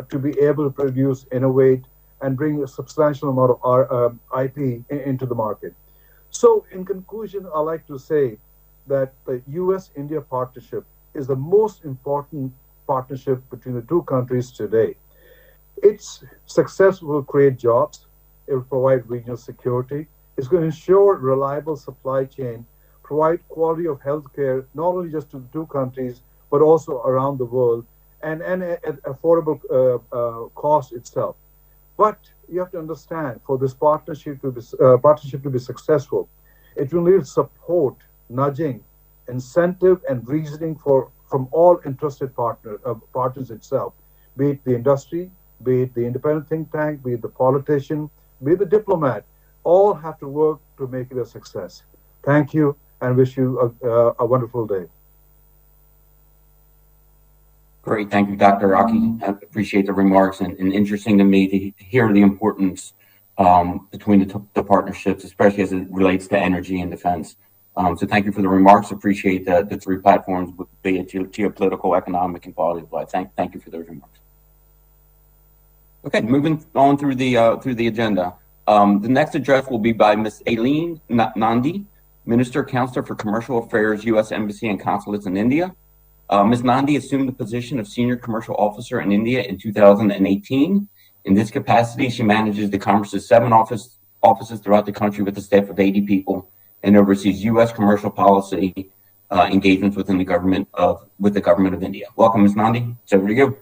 to be able to produce, innovate, and bring a substantial amount of our IP into the market. So, in conclusion, I like to say that the US-India partnership is the most important partnership between the two countries today. Its success will create jobs, it will provide regional security, it's going to ensure reliable supply chain, provide quality of healthcare, not only just to the two countries, but also around the world, and at affordable cost itself. But you have to understand, for this partnership to be successful, it will need support, nudging, incentive, and reasoning from all interested partners itself, be it the industry, be it the independent think tank, be it the politician, be it the diplomat. All have to work to make it a success. Thank you, and wish you a wonderful day. Great, thank you, Dr. Aki. I appreciate the remarks, and interesting to me to hear the importance between the partnerships, especially as it relates to energy and defense. So thank you for the remarks. Appreciate the three platforms, be it geopolitical, economic, and quality of life. Thank you for those remarks. Okay, moving on through the agenda. The next address will be by Ms. Aileen Nandi, Minister Counselor for Commercial Affairs, U.S. Embassy and Consulates in India. Ms. Nandi assumed the position of Senior Commercial Officer in India in 2018. In this capacity, she manages the Commerce's 7 offices throughout the country with a staff of 80 people and oversees U.S. commercial policy engagements with the government of India. Welcome, Ms. Nandi. It's over to you.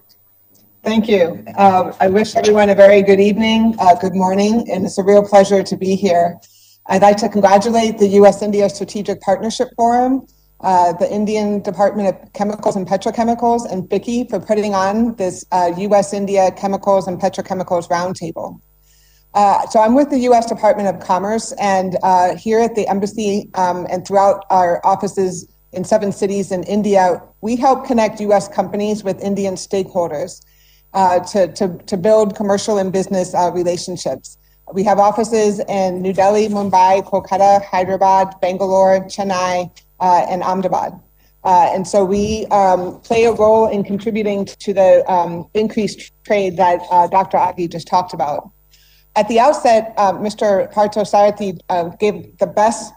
Thank you. I wish everyone a very good evening, good morning, and it's a real pleasure to be here. I'd like to congratulate the U.S.-India Strategic Partnership Forum, the Indian Department of Chemicals and Petrochemicals, and FICCI for putting on this U.S.-India Chemicals and Petrochemicals Roundtable. So I'm with the U.S. Department of Commerce, and here at the Embassy and throughout our offices in 7 cities in India, we help connect U.S. companies with Indian stakeholders to build commercial and business relationships. We have offices in New Delhi, Mumbai, Kolkata, Hyderabad, Bangalore, Chennai, and Ahmedabad. And so we play a role in contributing to the increased trade that Dr. Agi just talked about. At the outset, Mr. Parthasarathy gave the best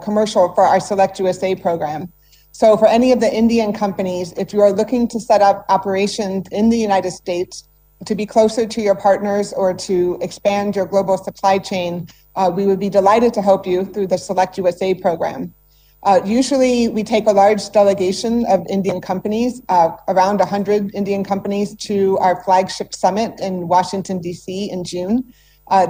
commercial for our Select USA program. So for any of the Indian companies, if you are looking to set up operations in the United States, to be closer to your partners or to expand your global supply chain, we would be delighted to help you through the Select USA program. Usually we take a large delegation of Indian companies, around 100 Indian companies, to our flagship summit in Washington, D.C. in June.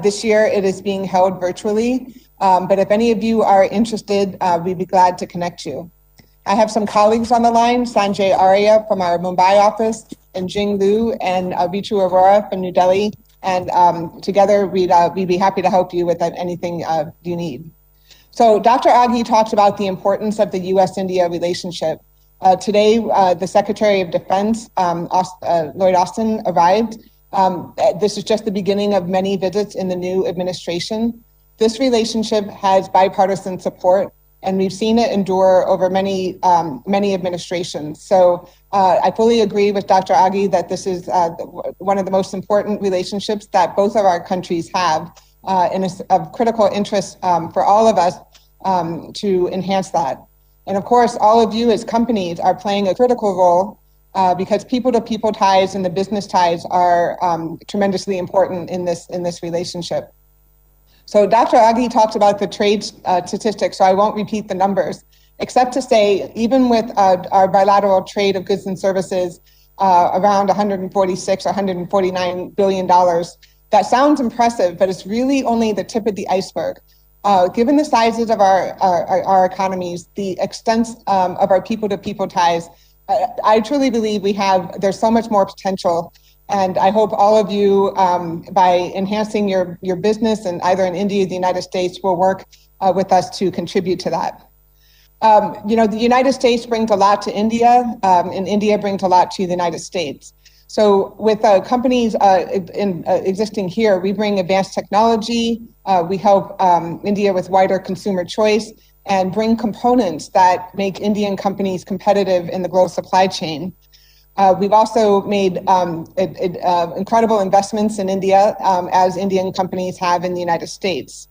This year it is being held virtually, but if any of you are interested, we'd be glad to connect you. I have some colleagues on the line, Sanjay Arya from our Mumbai office, and Jing Liu and Vichu Arora from New Delhi, and together we'd be happy to help you with anything you need. So Dr. Agi talked about the importance of the U.S.-India relationship. Today, the Secretary of Defense, Lloyd Austin, arrived. This is just the beginning of many visits in the new administration. This relationship has bipartisan support, and we've seen it endure over many administrations. So I fully agree with Dr. Agi that this is one of the most important relationships that both of our countries have, and it's of critical interest for all of us to enhance that. And of course, all of you as companies are playing a critical role because people-to-people ties and the business ties are tremendously important in this relationship. So Dr. Agi talked about the trade statistics, so I won't repeat the numbers, except to say, even with our bilateral trade of goods and services around $146 or $149 billion, that sounds impressive, but it's really only the tip of the iceberg. Given the sizes of our economies, the extent of our people-to-people ties, I truly believe there's so much more potential. And I hope all of you, by enhancing your business and either in India or the United States, will work with us to contribute to that. The United States brings a lot to India, and India brings a lot to the United States. So with companies existing here, we bring advanced technology, we help India with wider consumer choice, and bring components that make Indian companies competitive in the global supply chain. We've also made incredible investments in India, as Indian companies have in the United States.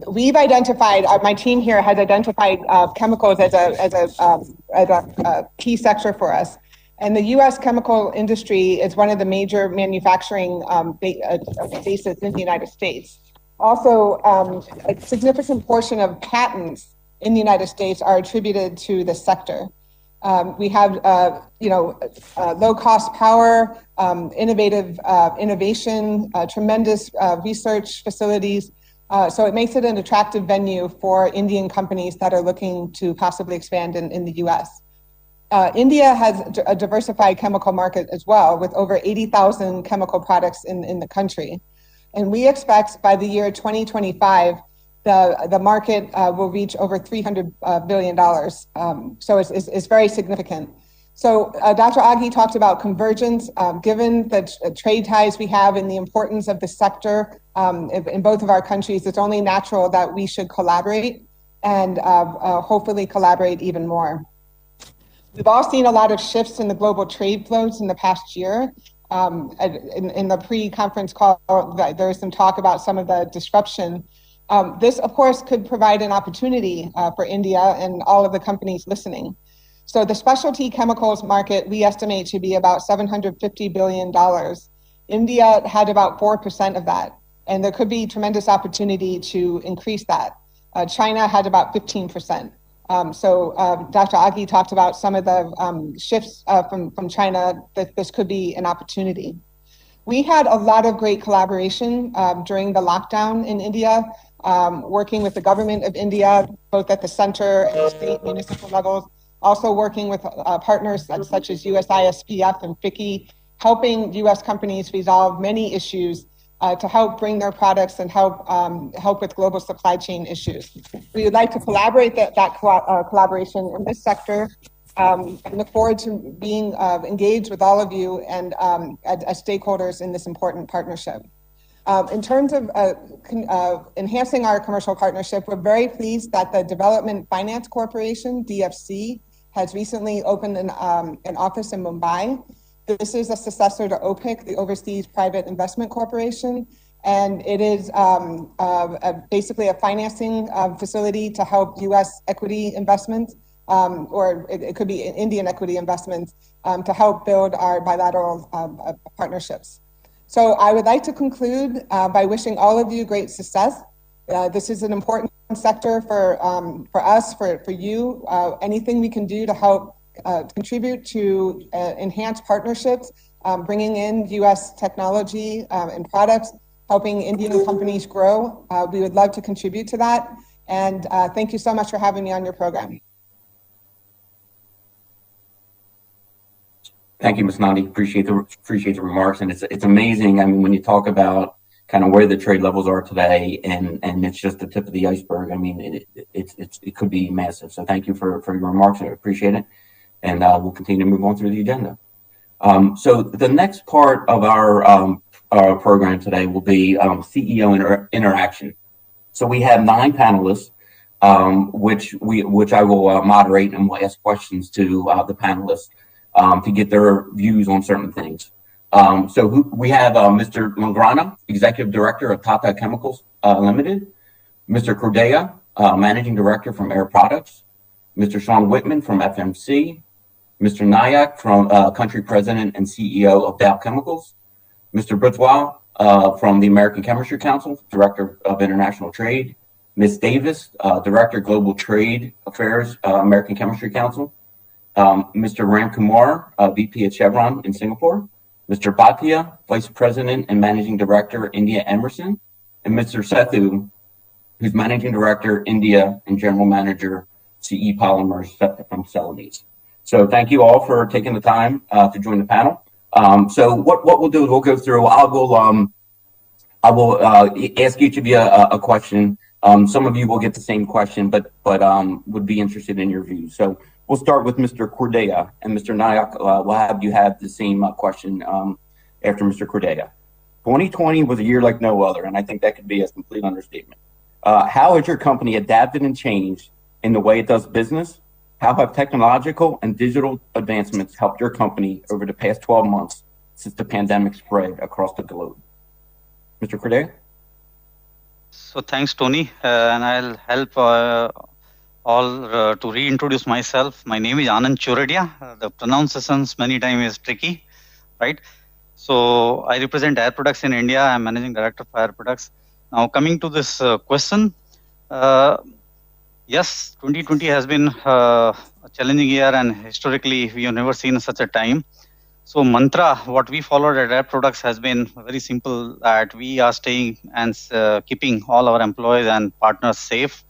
We've identified, my team here has identified chemicals as a key sector for us. And the U.S. chemical industry is one of the major manufacturing bases in the United States. Also, a significant portion of patents in the United States are attributed to this sector. We have, low-cost power, innovation, tremendous research facilities. So it makes it an attractive venue for Indian companies that are looking to possibly expand in the U.S. India has a diversified chemical market as well, with over 80,000 chemical products in the country. And we expect by the year 2025, the market will reach over $300 billion. So it's very significant. So Dr. Aghi talked about convergence. Given the trade ties we have and the importance of the sector in both of our countries, it's only natural that we should collaborate and hopefully collaborate even more. We've all seen a lot of shifts in the global trade flows in the past year. In the pre-conference call, there was some talk about some of the disruption. This, of course, could provide an opportunity for India and all of the companies listening. So the specialty chemicals market, we estimate to be about $750 billion. India had about 4% of that, and there could be tremendous opportunity to increase that. China had about 15%. Dr. Aghi talked about some of the shifts from China, that this could be an opportunity. We had a lot of great collaboration during the lockdown in India, working with the government of India, both at the center and state municipal levels, also working with partners such as USISPF and FICCI, helping U.S. companies resolve many issues to help bring their products and help with global supply chain issues. We would like to collaborate that collaboration in this sector, and look forward to being engaged with all of you and as stakeholders in this important partnership. In terms of enhancing our commercial partnership, we're very pleased that the Development Finance Corporation, DFC, has recently opened an office in Mumbai. This is a successor to OPIC, the Overseas Private Investment Corporation, and it is basically a financing facility to help U.S. equity investments, or it could be Indian equity investments, to help build our bilateral partnerships. So I would like to conclude by wishing all of you great success. This is an important sector for us, for you. Anything we can do to help contribute to enhanced partnerships, bringing in U.S. technology and products, helping Indian companies grow. We would love to contribute to that. And thank you so much for having me on your program. Thank you, Ms. Nandi. Appreciate the remarks, and it's amazing. I mean, when you talk about kind of where the trade levels are today, and it's just the tip of the iceberg. I mean, it could be massive. So thank you for your remarks. I appreciate it, and we'll continue to move on through the agenda. So the next part of our program today will be CEO interaction. So we have 9 panelists, which I will moderate, and we'll ask questions to the panelists to get their views on certain things. We have Mr. Mangrana, Executive Director of Tata Chemicals Limited, Mr. Cordeya, Managing Director from Air Products, Mr. Sean Whitman from FMC, Mr. Nayak, from Country President and CEO of Dow Chemicals, Mr. Britswell from the American Chemistry Council, Director of International Trade, Ms. Davis, Director Global Trade Affairs, American Chemistry Council, Mr. Ram Kumar, VP at Chevron in Singapore, Mr. Bhatia, Vice President and Managing Director, India Emerson, and Mr. Sethu, who's Managing Director, India, and General Manager, CE Polymers from Celanese. So thank you all for taking the time to join the panel. So what we'll do is we'll go through, I will ask each of you a question. Some of you will get the same question, but would be interested in your views. So we'll start with Mr. Cordeya, and Mr. Nayak, we'll have you have the same question after Mr. Cordeya. 2020 was a year like no other, and I think that could be a complete understatement. How has your company adapted and changed in the way it does business, How have technological and digital advancements helped your company over the past 12 months since the pandemic spread across the globe? Mr. Corday? So thanks, Tony, and I'll help all to reintroduce myself. My name is Anand Choradia. The pronunciations many times is tricky, right? So I represent Air Products in India. I'm Managing Director for Air Products. Now coming to this question, yes, 2020 has been a challenging year, and historically we have never seen such a time. So mantra, what we followed at Air Products has been very simple, that we are staying and keeping all our employees and partners safe,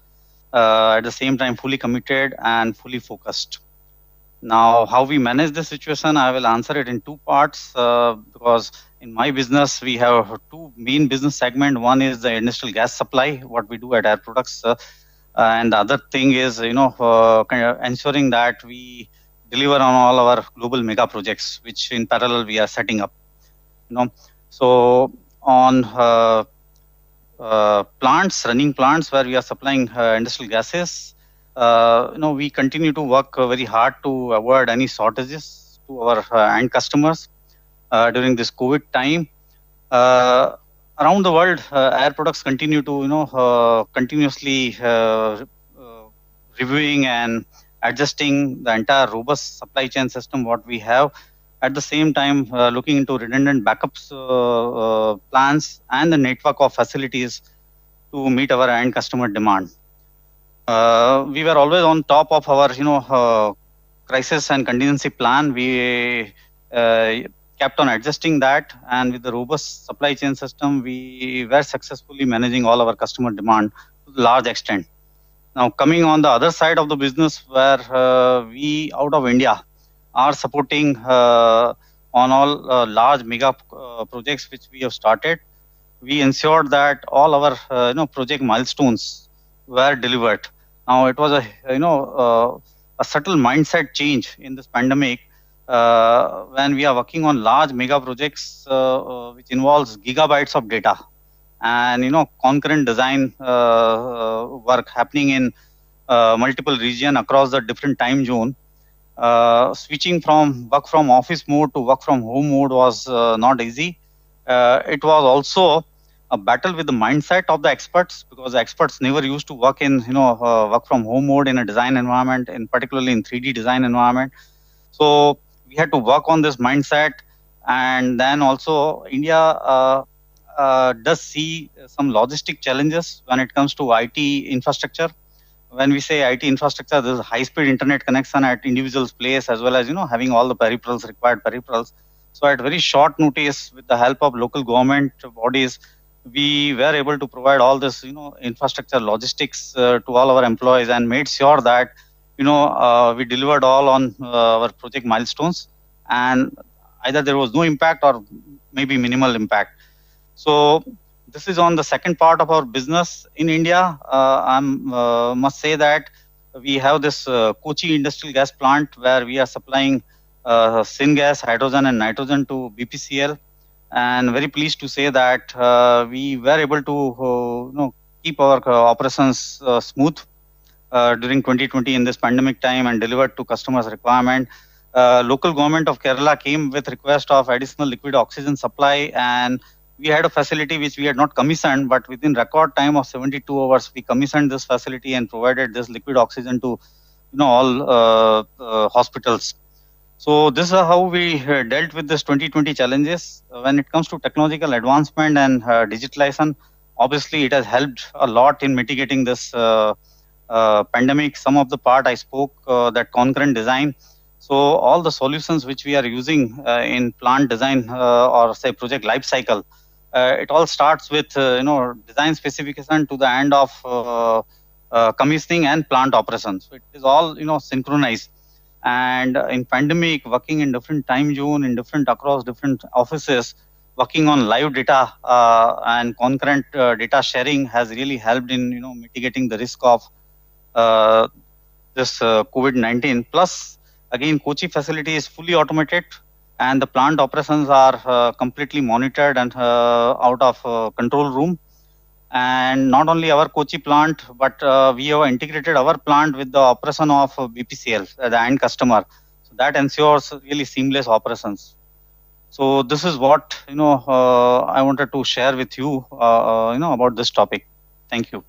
at the same time fully committed and fully focused. Now, how we manage this situation, I will answer it in two parts, because in my business, we have two main business segments. One is the industrial gas supply, what we do at Air Products. And the other thing is, kind of ensuring that we deliver on all our global mega projects, which in parallel we are setting up. So on running plants where we are supplying industrial gases, we continue to work very hard to avoid any shortages to our end customers during this COVID time. Around the world, Air Products continue to, continuously reviewing and adjusting the entire robust supply chain system what we have. At the same time, looking into redundant backups plans and the network of facilities to meet our end customer demand. We were always on top of our, crisis and contingency plan. We kept on adjusting that, and with the robust supply chain system, we were successfully managing all our customer demand to a large extent. Now, coming on the other side of the business, where we out of India are supporting on all large mega projects which we have started, we ensured that all our project milestones were delivered. Now, it was a subtle mindset change in this pandemic, when we are working on large mega projects which involves gigabytes of data, and concurrent design work happening in multiple regions across the different time zone. Switching from work from office mode to work from home mode was not easy. It was also a battle with the mindset of the experts, because the experts never used to work in work from home mode in a design environment, in particularly in 3D design environment. So we had to work on this mindset. And then also India does see some logistic challenges when it comes to IT infrastructure. When we say IT infrastructure, there's high-speed internet connection at individual's place, as well as having all the required peripherals. So at very short notice, with the help of local government bodies, we were able to provide all this infrastructure logistics to all our employees, and made sure that we delivered all on our project milestones, and either there was no impact or maybe minimal impact. So this is on the second part of our business in India. I must say that we have this Kochi industrial gas plant where we are supplying syngas, hydrogen and nitrogen to BPCL, and very pleased to say that we were able to keep our operations smooth during 2020 in this pandemic time, and delivered to customers' requirement. Local government of Kerala came with request of additional liquid oxygen supply, and we had a facility which we had not commissioned, but within record time of 72 hours, we commissioned this facility and provided this liquid oxygen to all hospitals. So this is how we dealt with this 2020 challenges. When it comes to technological advancement and digitalization, obviously it has helped a lot in mitigating this pandemic. Some of the part I spoke, that concurrent design. So all the solutions which we are using in plant design or say project life cycle, it all starts with design specification to the end of commissioning and plant operations. So it is all synchronized. And in pandemic, working in different time zone, across different offices, working on live data and concurrent data sharing has really helped in mitigating the risk of this COVID-19. Plus, again, Kochi facility is fully automated, and the plant operations are completely monitored and out of control room. and not only our Kochi plant, but we have integrated our plant with the operation of BPCL, the end customer. So that ensures really seamless operations. So this is what I wanted to share with you, about this topic. Thank you.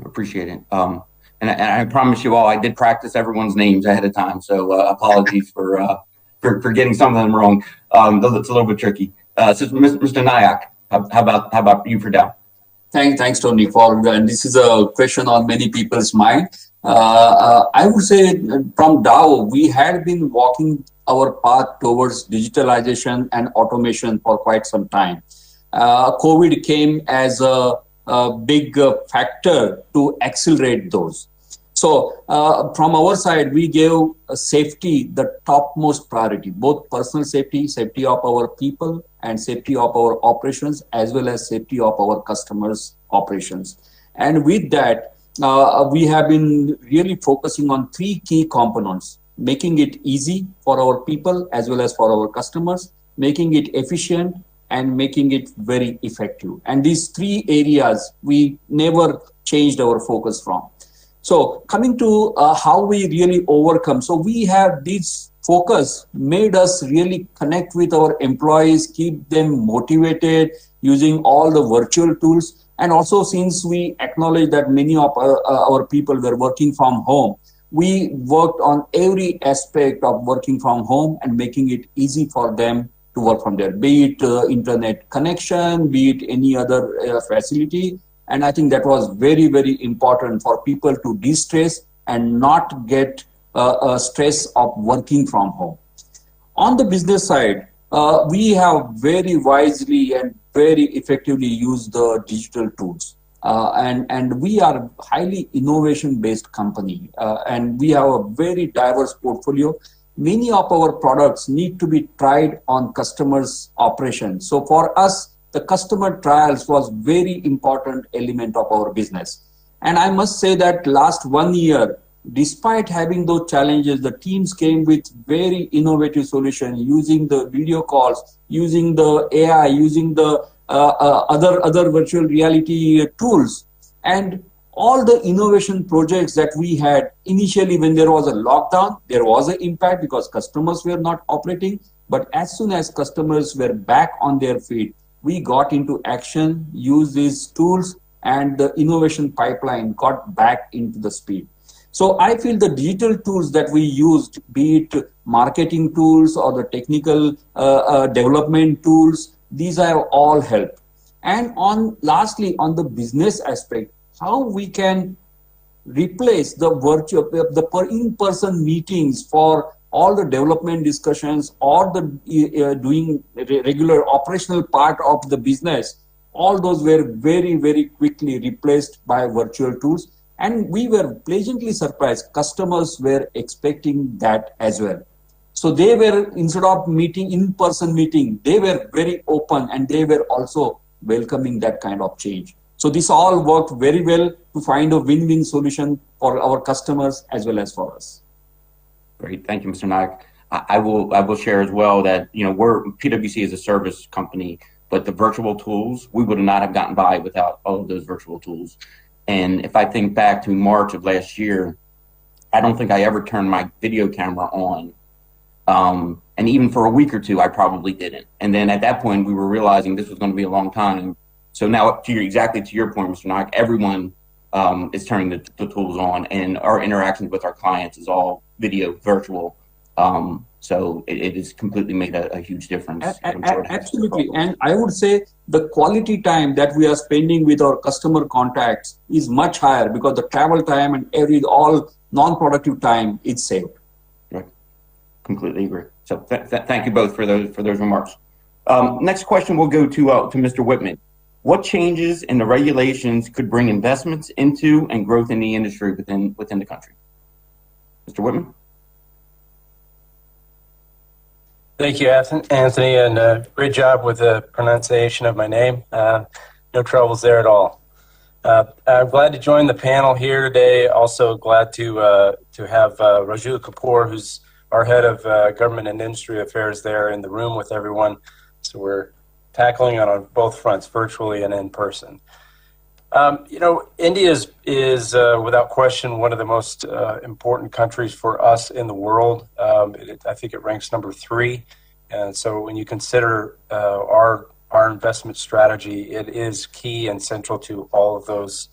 Appreciate it. And I promise you all, I did practice everyone's names ahead of time, so apologies for getting some of them wrong. It's a little bit tricky. So Mr. Nayak, how about you for Dow? Thanks, Tony, and this is a question on many people's mind. I would say from Dow, we had been walking our path towards digitalization and automation for quite some time. COVID came as a big factor to accelerate those. So from our side, we gave safety the topmost priority, both personal safety, safety of our people, and safety of our operations, as well as safety of our customers' operations. And with that, we have been really focusing on three key components: making it easy for our people as well as for our customers, making it efficient, and making it very effective. And these three areas we never changed our focus from. So coming to how we really overcome. So we have this focus made us really connect with our employees, keep them motivated using all the virtual tools. And also, since we acknowledge that many of our people were working from home, we worked on every aspect of working from home and making it easy for them to work from there, be it internet connection, be it any other facility. And I think that was very, very important for people to de-stress and not get stress of working from home. On the business side, we have very wisely and very effectively used the digital tools. And we are a highly innovation-based company, and we have a very diverse portfolio. Many of our products need to be tried on customers' operations. So for us, the customer trials was very important element of our business. And I must say that last 1 year, despite having those challenges, the teams came with very innovative solutions using the video calls, using the AI, using the other virtual reality tools. And all the innovation projects that we had initially when there was a lockdown, there was an impact because customers were not operating. But as soon as customers were back on their feet, we got into action, used these tools, and the innovation pipeline got back into the speed. So I feel the digital tools that we used, be it marketing tools or the technical development tools, these have all helped. And lastly, on the business aspect, how we can replace the virtual, the in-person meetings for all the development discussions or the doing regular operational part of the business, all those were very, very quickly replaced by virtual tools. And we were pleasantly surprised. Customers were expecting that as well. So they were, instead of meeting, in-person meeting, they were very open and they were also welcoming that kind of change. So this all worked very well to find a win-win solution for our customers as well as for us. Great, thank you, Mr. Nayak. I will share as well that PwC is a service company, but the virtual tools, we would not have gotten by without all of those virtual tools. And if I think back to March of last year, I don't think I ever turned my video camera on. And even for a week or two, I probably didn't. And then at that point, we were realizing this was going to be a long time. So now, exactly to your point, Mr. Nayak, everyone is turning the tools on, and our interactions with our clients is all video, virtual. So it has completely made a huge difference. Absolutely. And I would say the quality time that we are spending with our customer contacts is much higher because the travel time and all non-productive time is saved. Right. Completely agree. So thank you both for those remarks. Next question will go to Mr. Whitman. What changes in the regulations could bring investments into and growth in the industry within the country? Mr. Whitman? Thank you, Anthony, and great job with the pronunciation of my name. No troubles there at all. I'm glad to join the panel here today. Also glad to have Raju Kapoor, who's our head of government and industry affairs, there in the room with everyone. So we're tackling it on both fronts, virtually and in person. India is without question one of the most important countries for us in the world. I think it ranks number 3. And so when you consider our investment strategy, it is key and central to all of those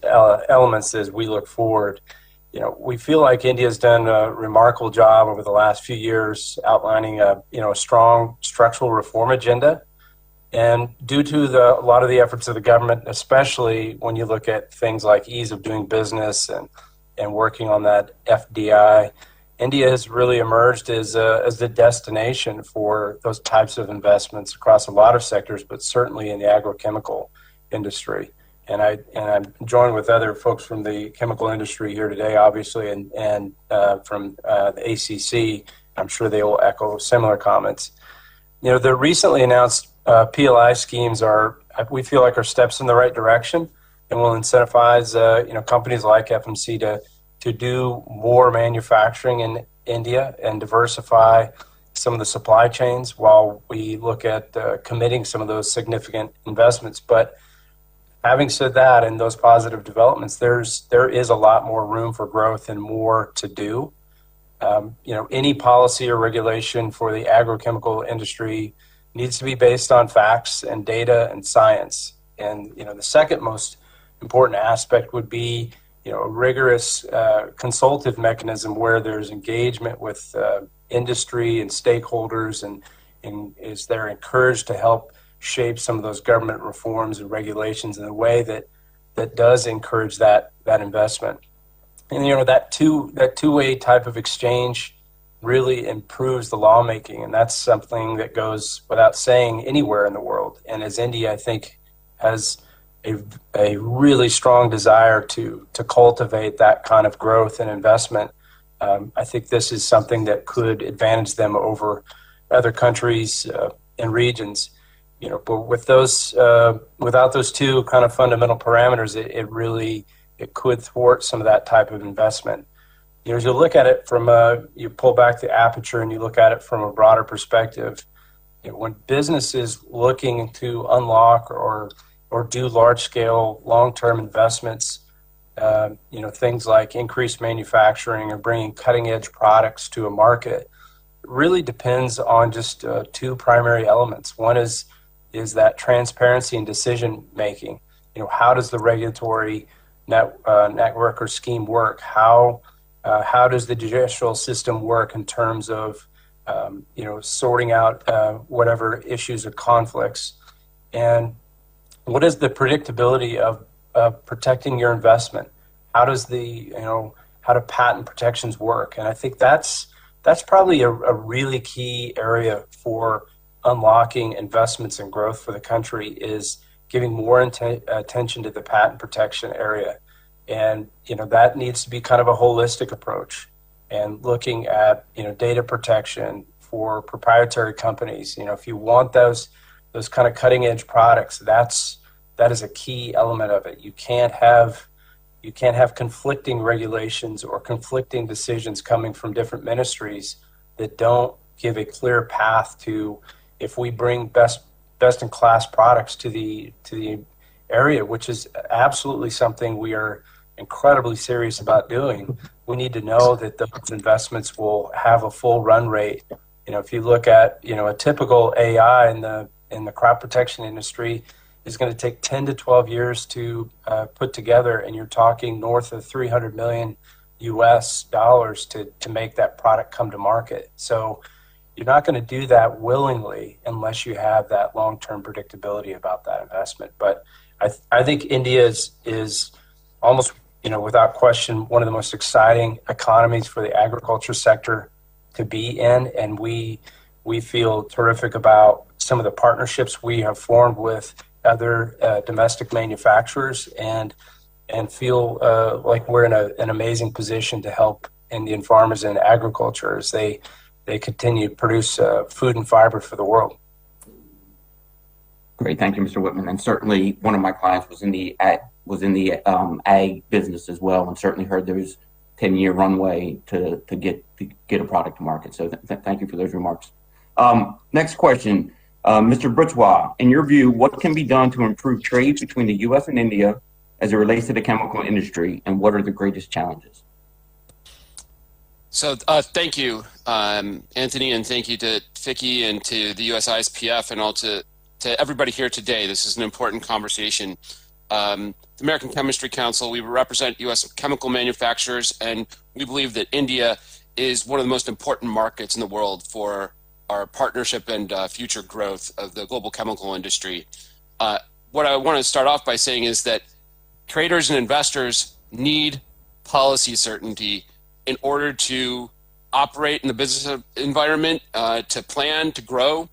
elements as we look forward. We feel like India has done a remarkable job over the last few years outlining a strong structural reform agenda. And due to a lot of the efforts of the government, especially when you look at things like ease of doing business and working on that FDI, India has really emerged as the destination for those types of investments across a lot of sectors, but certainly in the agrochemical industry. And I'm joined with other folks from the chemical industry here today, obviously, and from the ACC. I'm sure they will echo similar comments. The recently announced PLI schemes we feel like are steps in the right direction, and will incentivize companies like FMC to do more manufacturing in India and diversify some of the supply chains while we look at committing some of those significant investments. But having said that, and those positive developments, there is a lot more room for growth and more to do. Any policy or regulation for the agrochemical industry needs to be based on facts and data and science. And the second most important aspect would be a rigorous consultative mechanism where there's engagement with industry and stakeholders, and is they're encouraged to help shape some of those government reforms and regulations in a way that does encourage that investment. And that two-way type of exchange really improves the lawmaking, and that's something that goes without saying anywhere in the world. And as India, I think, has a really strong desire to cultivate that kind of growth and investment, I think this is something that could advantage them over other countries and regions. But with those, without those two kind of fundamental parameters, it could thwart some of that type of investment. As you look at it you pull back the aperture and you look at it from a broader perspective, when business is looking to unlock or do large-scale, long-term investments, things like increased manufacturing or bringing cutting-edge products to a market, it really depends on just two primary elements. One is that transparency and decision-making. How does the regulatory network or scheme work? How does the judicial system work in terms of sorting out whatever issues or conflicts? And what is the predictability of protecting your investment? How does how do patent protections work? And I think that's probably a really key area for unlocking investments and growth for the country, is giving more attention to the patent protection area. And that needs to be kind of a holistic approach, and looking at data protection for proprietary companies. If you want those kind of cutting edge products, that is a key element of it. You can't have conflicting regulations or conflicting decisions coming from different ministries that don't give a clear path to, if we bring best in class products to the area, which is absolutely something we are incredibly serious about doing. We need to know that those investments will have a full run rate. If you look at a typical AI in the crop protection industry is going to take 10 to 12 years to put together, and you're talking north of $300 million US to make that product come to market. So you're not going to do that willingly unless you have that long-term predictability about that investment. But I think India is almost, without question, one of the most exciting economies for the agriculture sector to be in, and we feel terrific about some of the partnerships we have formed with other domestic manufacturers, and feel like we're in an amazing position to help Indian farmers in agriculture as they continue to produce food and fiber for the world. Great, thank you, Mr. Whitman. And certainly, one of my clients was in the ag business as well, and certainly heard there's 10-year runway to get a product to market. So thank you for those remarks. Next question. Mr. Brutswa, in your view, what can be done to improve trade between the U.S. and India as it relates to the chemical industry, and what are the greatest challenges? So thank you, Anthony, and thank you to Vicky and to the US ISPF and all to everybody here today. This is an important conversation. The American Chemistry Council, we represent US chemical manufacturers, and we believe that India is one of the most important markets in the world for our partnership and future growth of the global chemical industry. What I want to start off by saying is that traders and investors need policy certainty in order to operate in the business environment, to plan, to grow.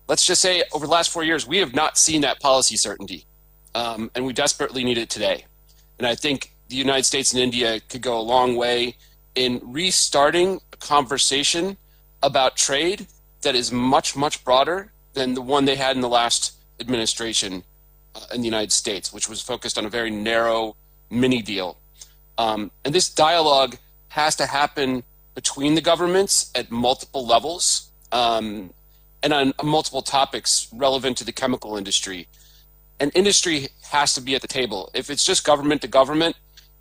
Let's just say over the last 4 years, we have not seen that policy certainty, and we desperately need it today. And I think the United States and India could go a long way in restarting a conversation about trade that is much, much broader than the one they had in the last administration in the United States, which was focused on a very narrow mini deal. And this dialogue has to happen between the governments at multiple levels and on multiple topics relevant to the chemical industry. And industry has to be at the table. If it's just government to government,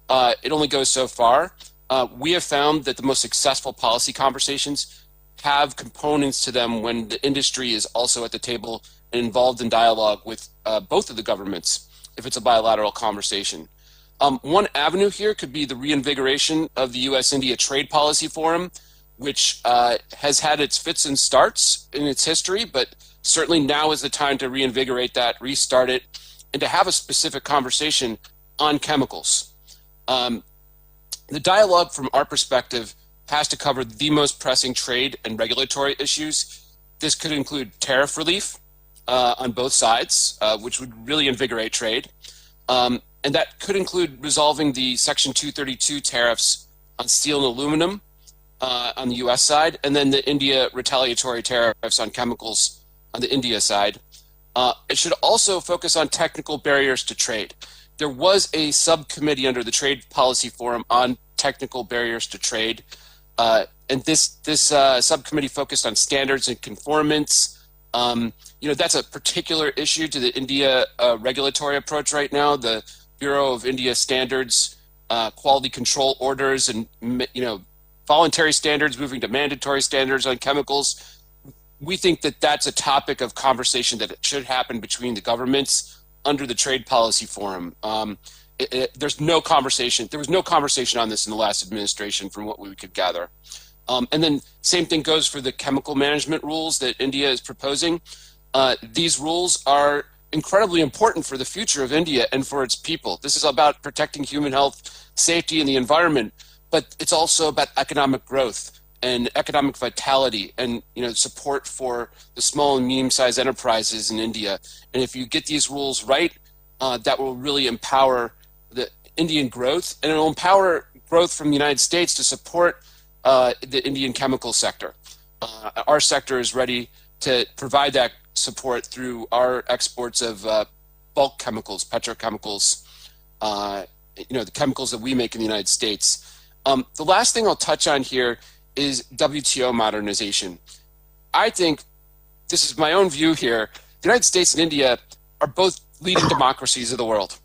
it only goes so far. We have found that the most successful policy conversations have components to them when the industry is also at the table and involved in dialogue with both of the governments, if it's a bilateral conversation. One avenue here could be the reinvigoration of the U.S.-India Trade Policy Forum, which has had its fits and starts in its history, but certainly now is the time to reinvigorate that, restart it, and to have a specific conversation on chemicals. The dialogue from our perspective has to cover the most pressing trade and regulatory issues. This could include tariff relief on both sides, which would really invigorate trade. And that could include resolving the Section 232 tariffs on steel and aluminum on the U.S. side, and then the India retaliatory tariffs on chemicals on the India side. It should also focus on technical barriers to trade. There was a subcommittee under the Trade Policy Forum on technical barriers to trade, and this subcommittee focused on standards and conformance. That's a particular issue to the India regulatory approach right now. The Bureau of India Standards, quality control orders, and voluntary standards moving to mandatory standards on chemicals. We think that that's a topic of conversation that should happen between the governments under the Trade Policy Forum. There's no conversation. There was no conversation on this in the last administration, from what we could gather. And then same thing goes for the chemical management rules that India is proposing. These rules are incredibly important for the future of India and for its people. This is about protecting human health, safety, and the environment, but it's also about economic growth and economic vitality and support for the small and medium-sized enterprises in India. And if you get these rules right, that will really empower the Indian growth, and it will empower growth from the United States to support the Indian chemical sector. Our sector is ready to provide that support through our exports of bulk chemicals, petrochemicals, the chemicals that we make in the United States. The last thing I'll touch on here is WTO modernization. I think, this is my own view here, the United States and India are both leading democracies of the world.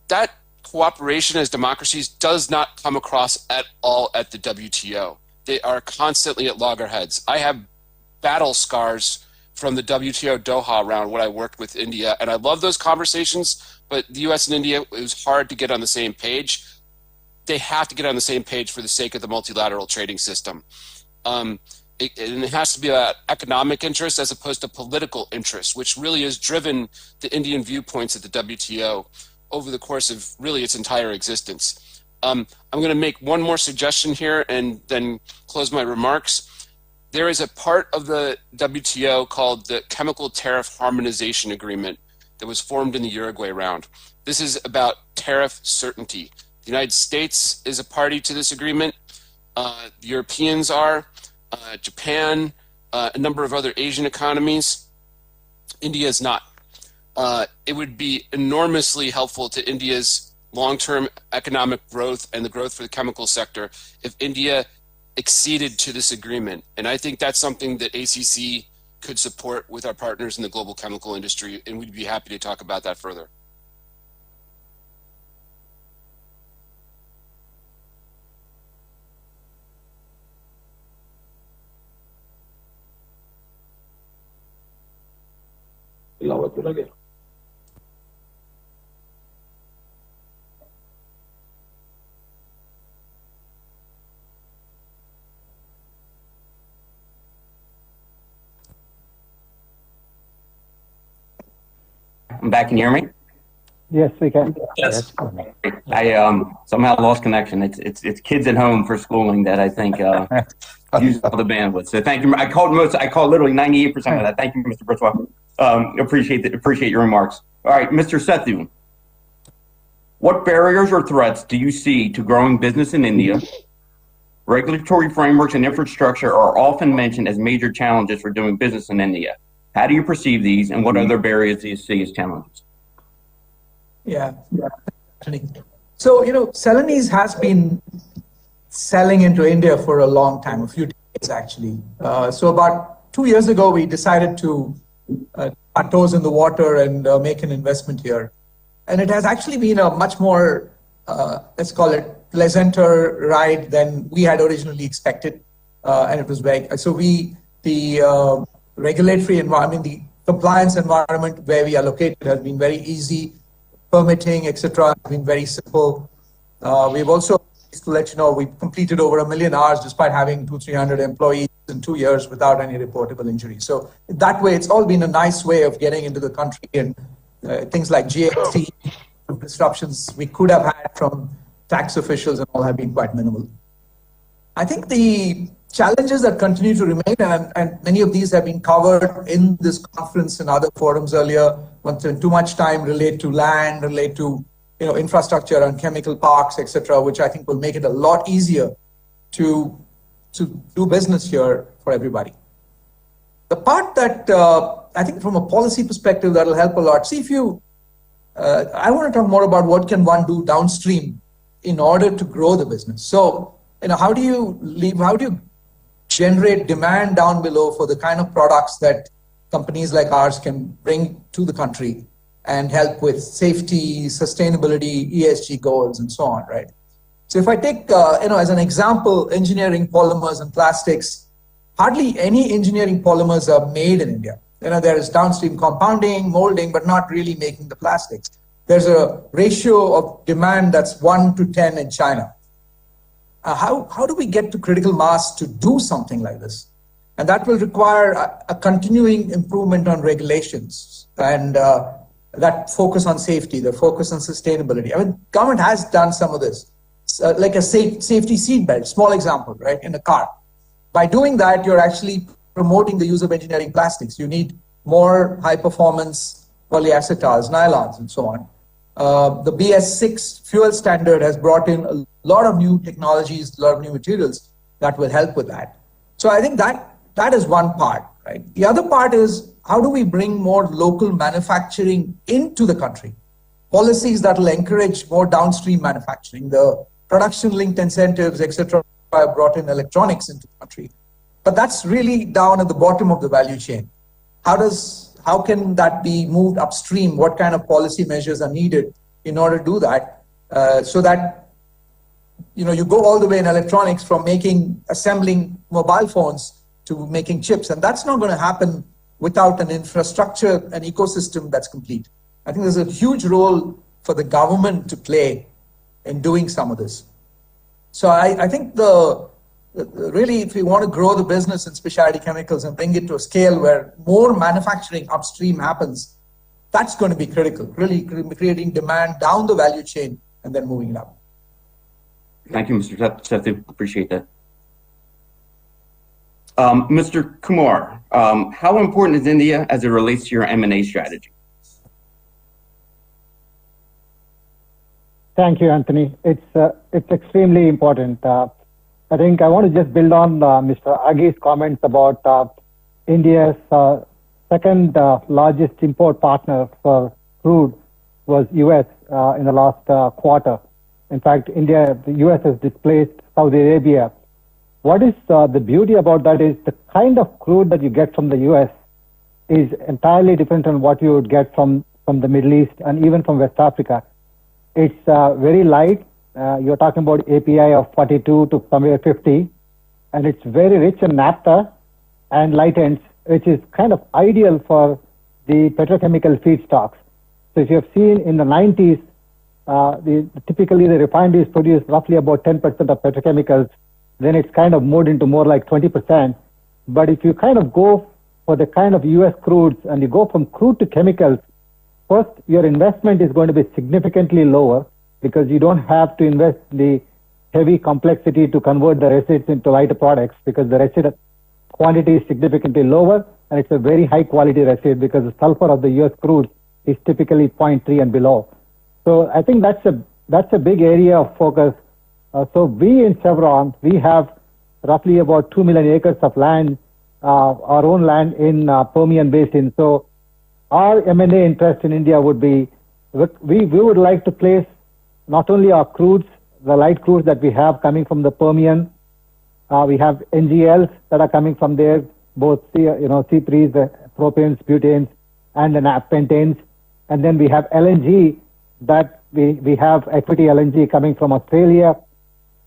That cooperation as democracies does not come across at all at the WTO. They are constantly at loggerheads. I have battle scars from the WTO Doha round when I worked with India, and I love those conversations, but the US and India, it was hard to get on the same page. They have to get on the same page for the sake of the multilateral trading system. It has to be about economic interest as opposed to political interest, which really has driven the Indian viewpoints at the WTO over the course of really its entire existence. I'm going to make one more suggestion here and then close my remarks. There is a part of the WTO called the Chemical Tariff Harmonization Agreement that was formed in the Uruguay round. This is about tariff certainty. The United States is a party to this agreement. The Europeans are, Japan, a number of other Asian economies. India is not. It would be enormously helpful to India's long-term economic growth and the growth for the chemical sector if India acceded to this agreement. And I think that's something that ACC could support with our partners in the global chemical industry, and we'd be happy to talk about that further. I'm back. Can you hear me? Yes, we can. Yes. I somehow lost connection. It's kids at home for schooling that I think use all the bandwidth. So thank you. I called literally 98% of that. Thank you, Mr. Brithwa. Appreciate your remarks. All right, Mr. Sethu. What barriers or threats do you see to growing business in India? Regulatory frameworks and infrastructure are often mentioned as major challenges for doing business in India. How do you perceive these, and what other barriers do you see as challenges? Yeah. So, Celanese has been selling into India for a long time, a few decades actually. So about 2 years ago, we decided to our toes in the water and make an investment here. And it has actually been a much more, let's call it, pleasanter ride than we had originally expected. And it was the regulatory environment, the compliance environment where we are located has been very easy. Permitting, etc., has been very simple. We've also, to let you know, we've completed over 1 million hours despite having 200-300 employees in 2 years without any reportable injuries. So that way, it's all been a nice way of getting into the country, and things like GST disruptions we could have had from tax officials and all have been quite minimal. I think the challenges that continue to remain, and many of these have been covered in this conference and other forums earlier, won't spend too much time, relate to land, relate to infrastructure and chemical parks, etc., which I think will make it a lot easier to do business here for everybody. The part that I think from a policy perspective that will help a lot. See, I want to talk more about what can one do downstream in order to grow the business. So, how do you generate demand down below for the kind of products that companies like ours can bring to the country and help with safety, sustainability, ESG goals, and so on, right? So if I take, as an example, engineering polymers and plastics, hardly any engineering polymers are made in India. There is downstream compounding, molding, but not really making the plastics. There's a ratio of demand that's 1 to 10 in China. How do we get to critical mass to do something like this? And that will require a continuing improvement on regulations and that focus on safety, the focus on sustainability. I mean, government has done some of this, like a safety seat belt, small example, right, in a car. By doing that, you're actually promoting the use of engineering plastics. You need more high-performance polyacetals, nylons, and so on. The BS6 fuel standard has brought in a lot of new technologies, a lot of new materials that will help with that. So I think that is one part, right? The other part is, how do we bring more local manufacturing into the country? Policies that will encourage more downstream manufacturing, the production-linked incentives, etc., have brought in electronics into the country. But that's really down at the bottom of the value chain. How can that be moved upstream? What kind of policy measures are needed in order to do that? So that, you go all the way in electronics from assembling mobile phones to making chips. And that's not going to happen without an infrastructure, an ecosystem that's complete. I think there's a huge role for the government to play in doing some of this. So I think really, if we want to grow the business in specialty chemicals and bring it to a scale where more manufacturing upstream happens, that's going to be critical, really creating demand down the value chain and then moving it up. Thank you, Mr. Sethu. Appreciate that. Mr. Kumar, how important is India as it relates to your M&A strategy? Thank you, Anthony. It's extremely important. I think I want to just build on Mr. Agi's comments about India's second largest import partner for crude was US in the last quarter. In fact, the US has displaced Saudi Arabia. What is the beauty about that is the kind of crude that you get from the US is entirely different than what you would get from the Middle East and even from West Africa. It's very light. You're talking about API of 42 to somewhere 50, and it's very rich in naphtha and light ends, which is kind of ideal for the petrochemical feedstocks. So if you have seen in the 90s, typically the refineries produce roughly about 10% of petrochemicals. Then it's kind of moved into more like 20%. But if you kind of go for the kind of US crudes and you go from crude to chemicals, first, your investment is going to be significantly lower because you don't have to invest the heavy complexity to convert the resids into lighter products because the resid quantity is significantly lower and it's a very high quality resid because the sulfur of the US crude is typically 0.3 and below. So I think that's a big area of focus. So we in Chevron, we have roughly about 2 million acres of land, our own land in Permian Basin. So our M&A interest in India would be, we would like to place not only our crudes, the light crudes that we have coming from the Permian, we have NGLs that are coming from there, both C3s, the propanes, butanes, and the pentanes. And then we have LNG that we have equity LNG coming from Australia,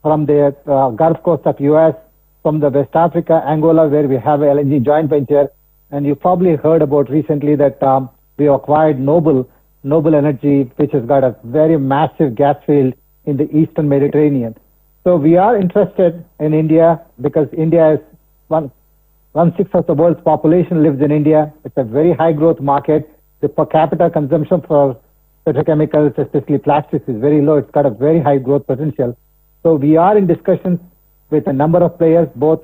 from the Gulf Coast of US, from the West Africa, Angola, where we have a LNG joint venture. And you probably heard about recently that we acquired Noble Energy, which has got a very massive gas field in the Eastern Mediterranean. So we are interested in India because India is one-sixth of the world's population lives in India. It's a very high growth market. The per capita consumption for petrochemicals, especially plastics, is very low. It's got a very high growth potential. So we are in discussions with a number of players, both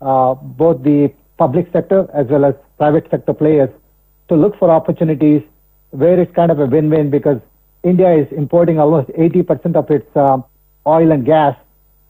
the public sector as well as private sector players, to look for opportunities where it's kind of a win-win because India is importing almost 80% of its oil and gas,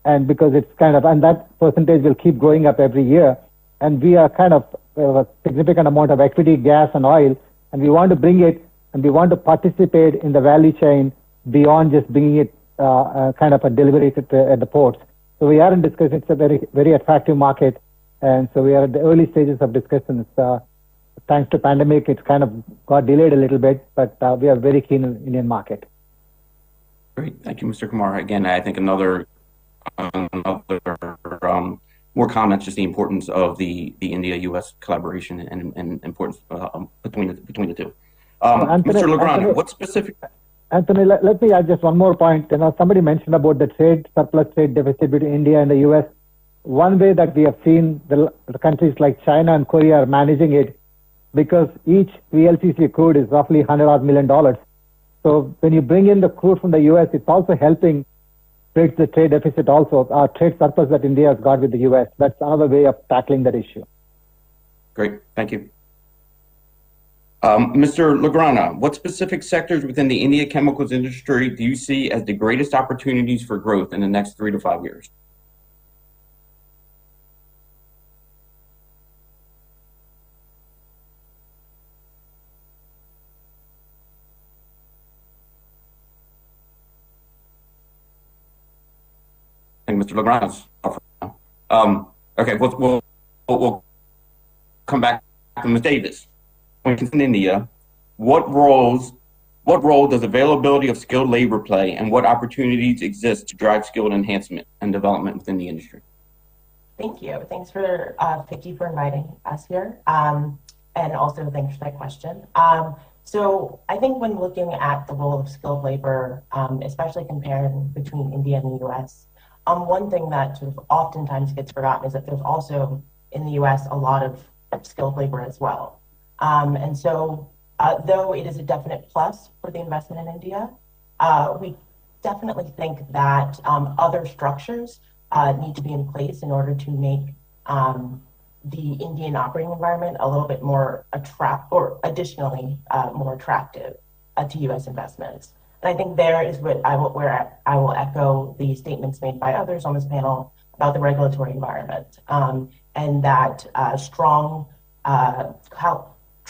and because it's kind of, and that percentage will keep growing up every year. And we are kind of a significant amount of equity, gas and oil, and we want to bring it and we want to participate in the value chain beyond just bringing it kind of a delivery at the ports. So we are in discussion. It's a very, very attractive market. And so we are at the early stages of discussions. Thanks to pandemic, it's kind of got delayed a little bit, but we are very keen in the Indian market. Great. Thank you, Mr. Kumar. Again, I think another more comments, just the importance of the India-U.S. collaboration and importance between the two. Anthony, Mr. Legrand, Anthony, what specific? Anthony, let me add just one more point. Somebody mentioned about the trade surplus trade deficit between India and the U.S. One way that we have seen the countries like China and Korea are managing it, because each VLCC crude is roughly $100 million. So when you bring in the crude from the U.S., it's also helping bridge the trade deficit also, our trade surplus that India has got with the U.S. That's another way of tackling that issue. Great, thank you. Mr. Lagrana, what specific sectors within the India chemicals industry do you see as the greatest opportunities for growth in the next 3 to 5 years? I think Mr. Legrand's okay, we'll come back to Ms. Davis. In India, what role does availability of skilled labor play, and what opportunities exist to drive skilled enhancement and development within the industry? Thank you. Thanks for Vicky for inviting us here, and also thanks for that question. So I think when looking at the role of skilled labor, especially comparing between India and the U.S., one thing that sort of oftentimes gets forgotten is that there's also in the U.S. a lot of skilled labor as well. And so, though it is a definite plus for the investment in India, we definitely think that other structures need to be in place in order to make the Indian operating environment a little bit more additionally more attractive to U.S. investments. And I think there is where I will echo the statements made by others on this panel about the regulatory environment, and that strong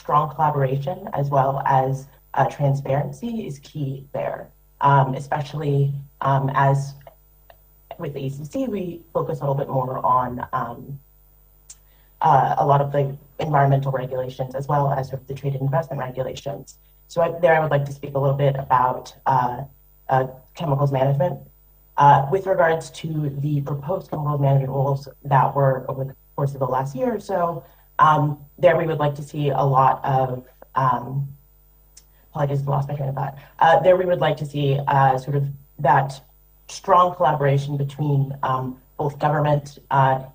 collaboration as well as transparency is key there, especially as with the ACC, we focus a little bit more on a lot of the environmental regulations as well as sort of the trade and investment regulations. So I would like to speak a little bit about chemicals management. With regards to the proposed chemicals management rules that were over the course of the last year or so, there we would like to see a lot of, apologies, lost my train of thought. There we would like to see sort of that strong collaboration between both government,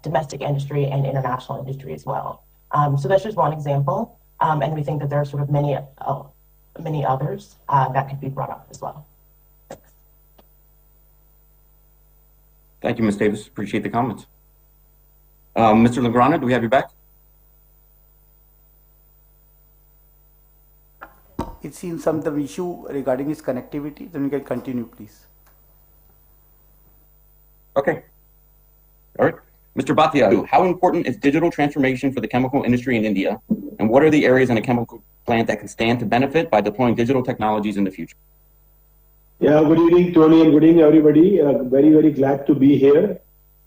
domestic industry, and international industry as well. So that's just one example, and we think that there are sort of many others that could be brought up as well. Thank you, Ms. Davis. Appreciate the comments. Mr. Lagrana, do we have you back? It seems some issue regarding his connectivity. Then we can continue, please. Okay. All right. Mr. Bhatia, how important is digital transformation for the chemical industry in India? And what are the areas in a chemical plant that can stand to benefit by deploying digital technologies in the future? Yeah, good evening, Tony, and good evening, everybody. Very, very glad to be here.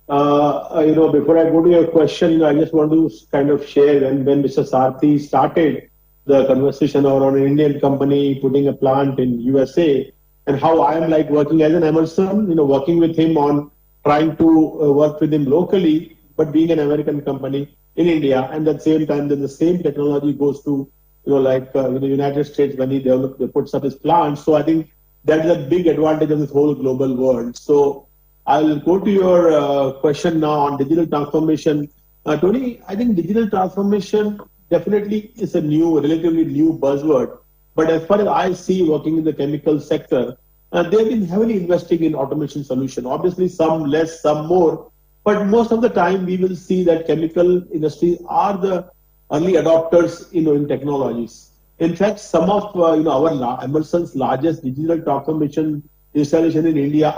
Before I go to your question, I just want to kind of share when Mr. Sarthi started the conversation around an Indian company putting a plant in USA, and how I am like working as an Emerson, working with him on trying to work with him locally, but being an American company in India, and at the same time, then the same technology goes to, United States when he puts up his plant. So I think that is a big advantage of this whole global world. So I'll go to your question now on digital transformation. Tony, I think digital transformation definitely is a relatively new buzzword. But as far as I see working in the chemical sector, they've been heavily investing in automation solution. Obviously, some less, some more. But most of the time, we will see that chemical industries are the early adopters, in technologies. In fact, some of our Emerson's largest digital transformation installation in India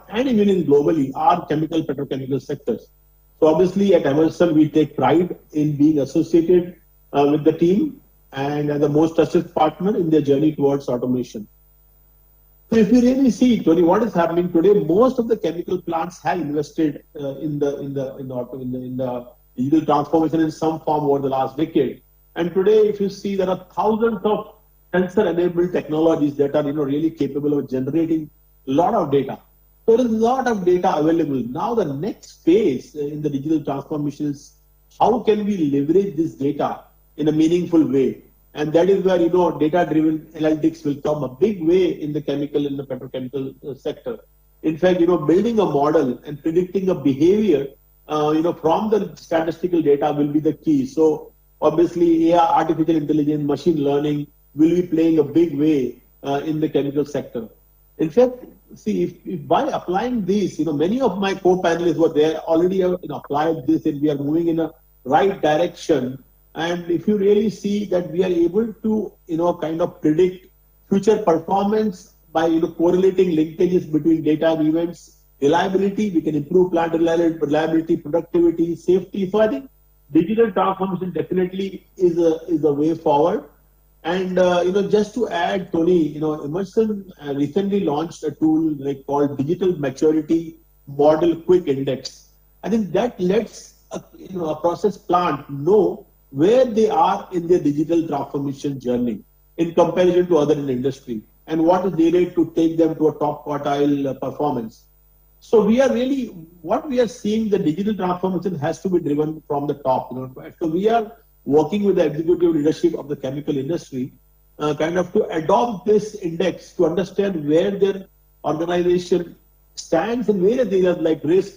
and even globally, are chemical petrochemical sectors. So obviously, at Emerson, we take pride in being associated with the team and as the most trusted partner in their journey towards automation. So if you really see, Tony, what is happening today, most of the chemical plants have invested in the digital transformation in some form over the last decade. And today, if you see, there are thousands of sensor-enabled technologies that are really capable of generating a lot of data. So there is a lot of data available. Now the next phase in the digital transformation is how can we leverage this data in a meaningful way? And that is where, data-driven analytics will come a big way in the chemical and the petrochemical sector. In fact, building a model and predicting a behavior, from the statistical data will be the key. So obviously, AI, artificial intelligence, machine learning will be playing a big way in the chemical sector. In fact, see, if by applying these, many of my co-panelists were there already have applied this, and we are moving in a right direction. And if you really see that we are able to, kind of predict future performance by, correlating linkages between data and events, reliability, we can improve plant reliability, productivity, safety. So I think digital transformation definitely is a way forward. And, just to add, Tony, Emerson recently launched a tool called Digital Maturity Model Quick Index. I think that lets a process plant know where they are in their digital transformation journey in comparison to other in the industry, and what is needed to take them to a top quartile performance. So we are really, what we are seeing, the digital transformation has to be driven from the top. So we are working with the executive leadership of the chemical industry, kind of to adopt this index to understand where their organization stands in various areas like risk,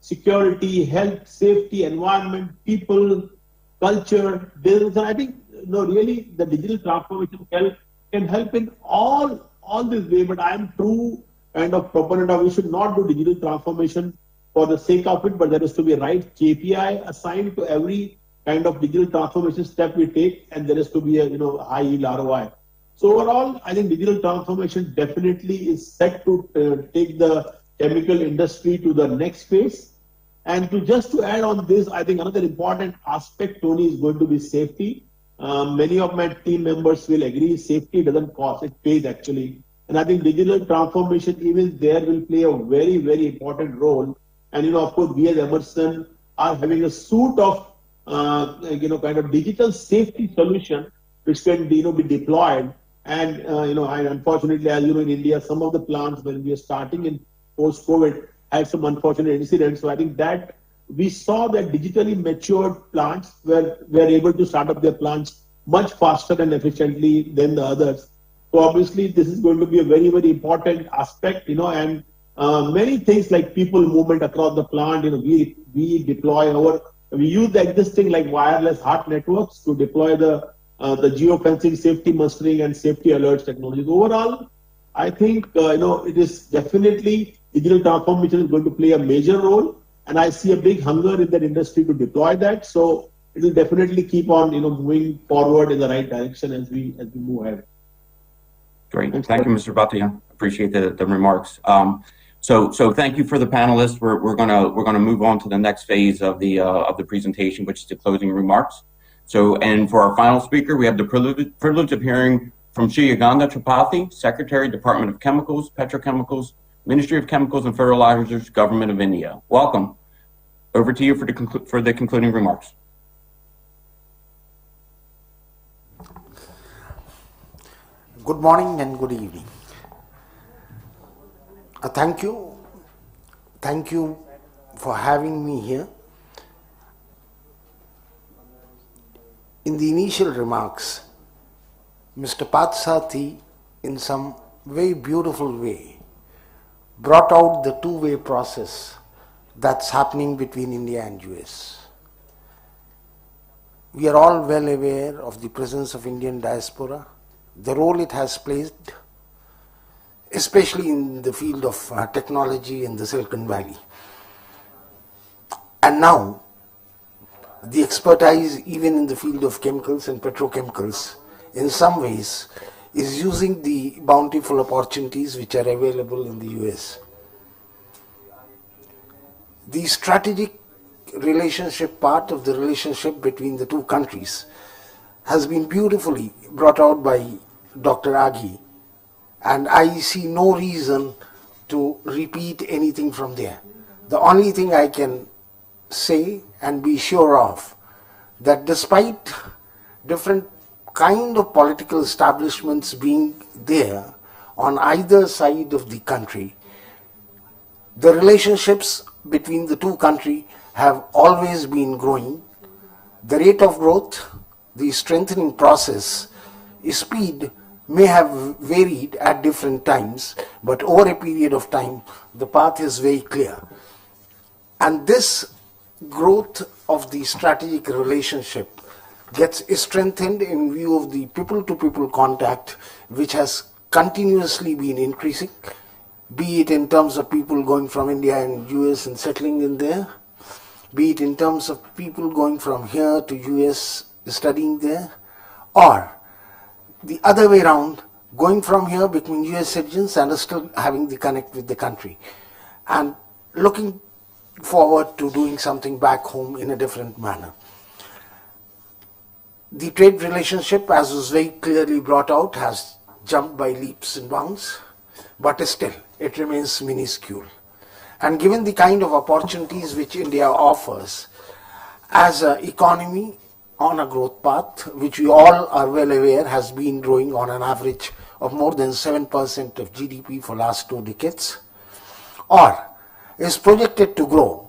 security, health, safety, environment, people, culture, business. And I think really the digital transformation can help in all this way. But I am true kind of proponent of we should not do digital transformation for the sake of it, but there is to be a right KPI assigned to every kind of digital transformation step we take, and there is to be a high yield ROI. So overall, I think digital transformation definitely is set to take the chemical industry to the next phase. And to add on this, I think another important aspect, Tony, is going to be safety. Many of my team members will agree safety doesn't cost, it pays actually. And I think digital transformation even there will play a very, very important role. And of course, we as Emerson are having a suite of kind of digital safety solution which can be deployed. And and unfortunately, as you know, in India, some of the plants when we are starting in post-COVID had some unfortunate incidents. So I think that we saw that digitally matured plants were able to start up their plants much faster and efficiently than the others. So obviously, this is going to be a very, very important aspect, and many things like people movement across the plant. We deploy we use the existing like wireless HART networks to deploy the geofencing, safety mustering, and safety alerts technologies. Overall, I think it is definitely digital transformation is going to play a major role, and I see a big hunger in that industry to deploy that. So it will definitely keep on moving forward in the right direction as we move ahead. Great. Thank you, Mr. Bhatia. Appreciate the remarks. So thank you for the panelists. We're gonna move on to the next phase of the presentation, which is the closing remarks. So, and for our final speaker, we have the privilege of hearing from Shri Yugandha Tripathi, Secretary, Department of Chemicals, Petrochemicals, Ministry of Chemicals and Fertilizers, Government of India. Welcome. Over to you for the concluding remarks. Good morning and good evening. Thank you for having me here. In the initial remarks, Mr. Patsati, in some very beautiful way, brought out the two-way process that's happening between India and US. We are all well aware of the presence of Indian diaspora, the role it has played, especially in the field of technology in the Silicon Valley. And now, the expertise even in the field of chemicals and petrochemicals, in some ways, is using the bountiful opportunities which are available in the US. The strategic relationship part of the relationship between the two countries has been beautifully brought out by Dr. Aghi, and I see no reason to repeat anything from there. The only thing I can say and be sure of, that despite different kind of political establishments being there on either side of the country, the relationships between the two countries have always been growing. The rate of growth, the strengthening process, speed may have varied at different times, but over a period of time, the path is very clear. And this growth of the strategic relationship gets strengthened in view of the people-to-people contact, which has continuously been increasing, be it in terms of people going from India and US and settling in there, be it in terms of people going from here to US studying there, or the other way around, going from here becoming US citizens and still having the connect with the country and looking forward to doing something back home in a different manner. The trade relationship, as was very clearly brought out, has jumped by leaps and bounds, but still it remains minuscule. And given the kind of opportunities which India offers as an economy on a growth path, which we all are well aware has been growing on an average of more than 7% of GDP for last 2 decades, or is projected to grow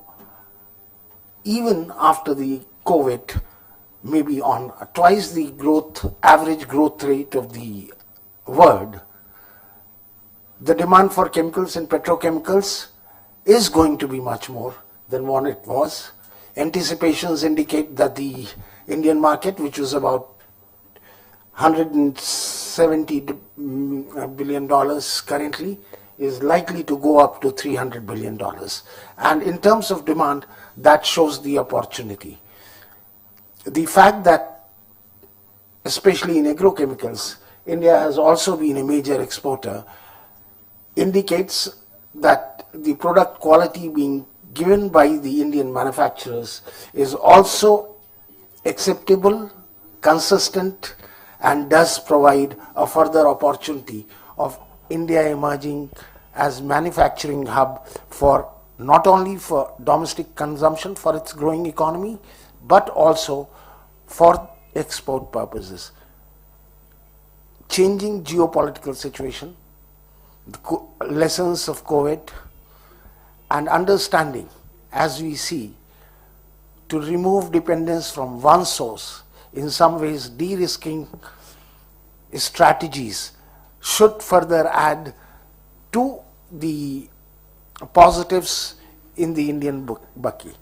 even after the COVID, maybe on twice the average growth rate of the world, the demand for chemicals and petrochemicals is going to be much more than what it was. Anticipations indicate that the Indian market, which was about $170 billion currently, is likely to go up to $300 billion. And in terms of demand, that shows the opportunity. The fact that, especially in agrochemicals, India has also been a major exporter indicates that the product quality being given by the Indian manufacturers is also acceptable, consistent, and does provide a further opportunity of India emerging as manufacturing hub for not only for domestic consumption for its growing economy, but also for export purposes. Changing geopolitical situation, the lessons of COVID, and understanding, as we see, to remove dependence from one source, in some ways de-risking strategies, should further add to the positives in the Indian bucket.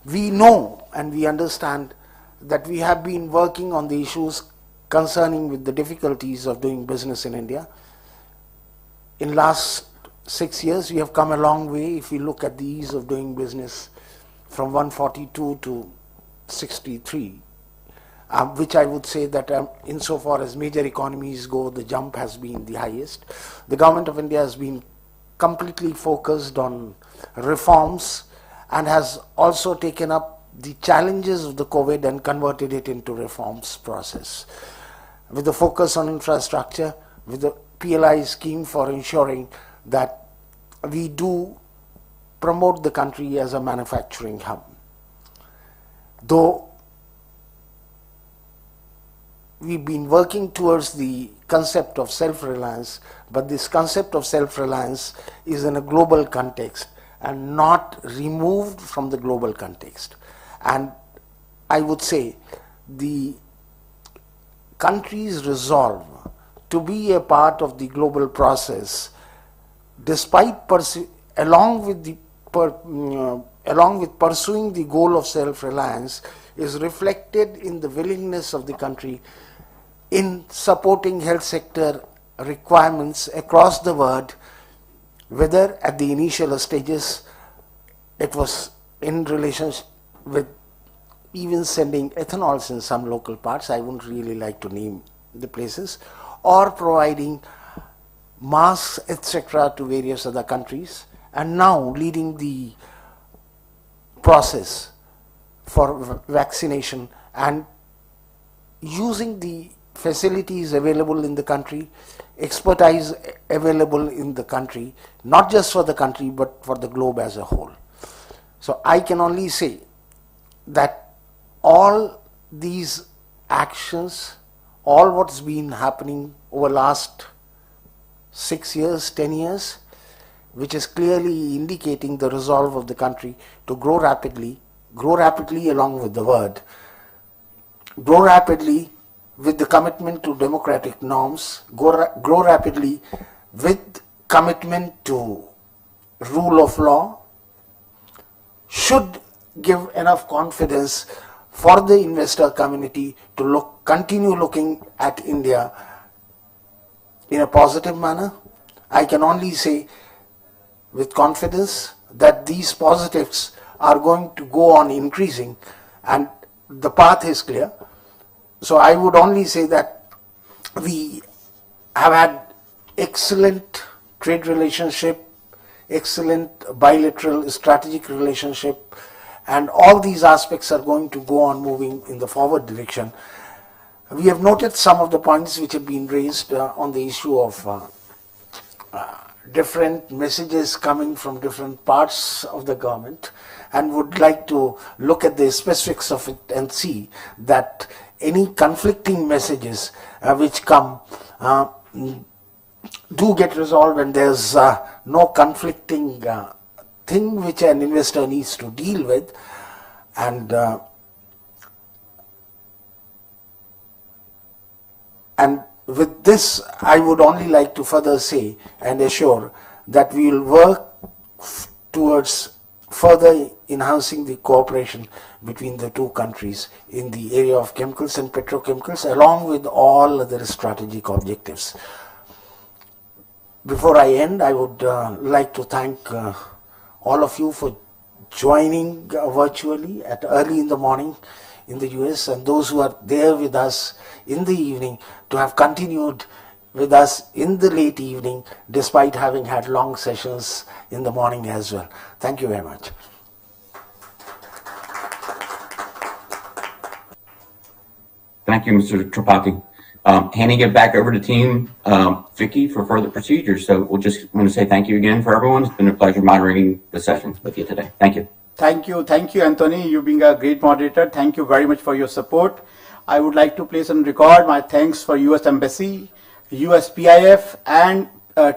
We know and we understand that we have been working on the issues concerning with the difficulties of doing business in India. In last 6 years, we have come a long way. If we look at the ease of doing business from 142 to 63, which I would say that insofar as major economies go, the jump has been the highest. The government of India has been completely focused on reforms and has also taken up the challenges of the COVID and converted it into reforms process. With the focus on infrastructure, with the PLI scheme for ensuring that we do promote the country as a manufacturing hub. Though we've been working towards the concept of self-reliance, but this concept of self-reliance is in a global context and not removed from the global context. And I would say the country's resolve to be a part of the global process, despite along with pursuing the goal of self-reliance, is reflected in the willingness of the country in supporting health sector requirements across the world, whether at the initial stages it was in relation with even sending ethanols in some local parts, I wouldn't really like to name the places, or providing masks, etc. to various other countries, and now leading the process for vaccination and using the facilities available in the country, expertise available in the country, not just for the country but for the globe as a whole. So I can only say that all these actions, all what's been happening over last 6 years, 10 years, which is clearly indicating the resolve of the country to grow rapidly along with the world, grow rapidly with the commitment to democratic norms, grow rapidly with commitment to rule of law, should give enough confidence for the investor community to continue looking at India in a positive manner. I can only say with confidence that these positives are going to go on increasing and the path is clear. So I would only say that we have had excellent trade relationship, excellent bilateral strategic relationship, and all these aspects are going to go on moving in the forward direction. We have noted some of the points which have been raised on the issue of different messages coming from different parts of the government, and would like to look at the specifics of it and see that any conflicting messages which come do get resolved, and there's no conflicting thing which an investor needs to deal with. And with this, I would only like to further say and assure that we will work towards further enhancing the cooperation between the two countries in the area of chemicals and petrochemicals, along with all other strategic objectives. Before I end, I would like to thank all of you for joining virtually at early in the morning in the US, and those who are there with us in the evening to have continued with us in the late evening despite having had long sessions in the morning as well. Thank you very much. Thank you, Mr. Tripathi. Handing it back over to Team Vicky for further procedures. So we'll just want to say thank you again for everyone. It's been a pleasure moderating the session with you today. Thank you. Thank you, Anthony. You being a great moderator. Thank you very much for your support. I would like to place on record my thanks for U.S. Embassy, USPIF, and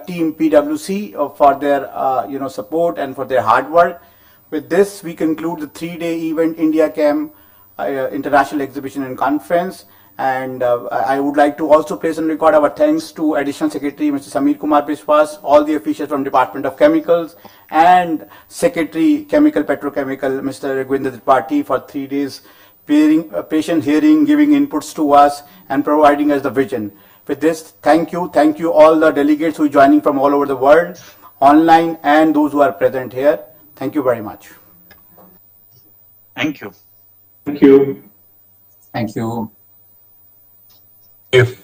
Team PwC for their support and for their hard work. With this, we conclude the 3-day event India Chem International Exhibition and Conference. And I would like to also place on record our thanks to Additional Secretary Mr. Samir Kumar Biswas, all the officials from Department of Chemicals, and Secretary Chemical Petrochemical Mr. Raghuvinder Tripathi for 3 days patient hearing, giving inputs to us, and providing us the vision. With this, thank you all the delegates who are joining from all over the world, online, and those who are present here. Thank you very much. Thank you. Thank you. Thank you. Thank you.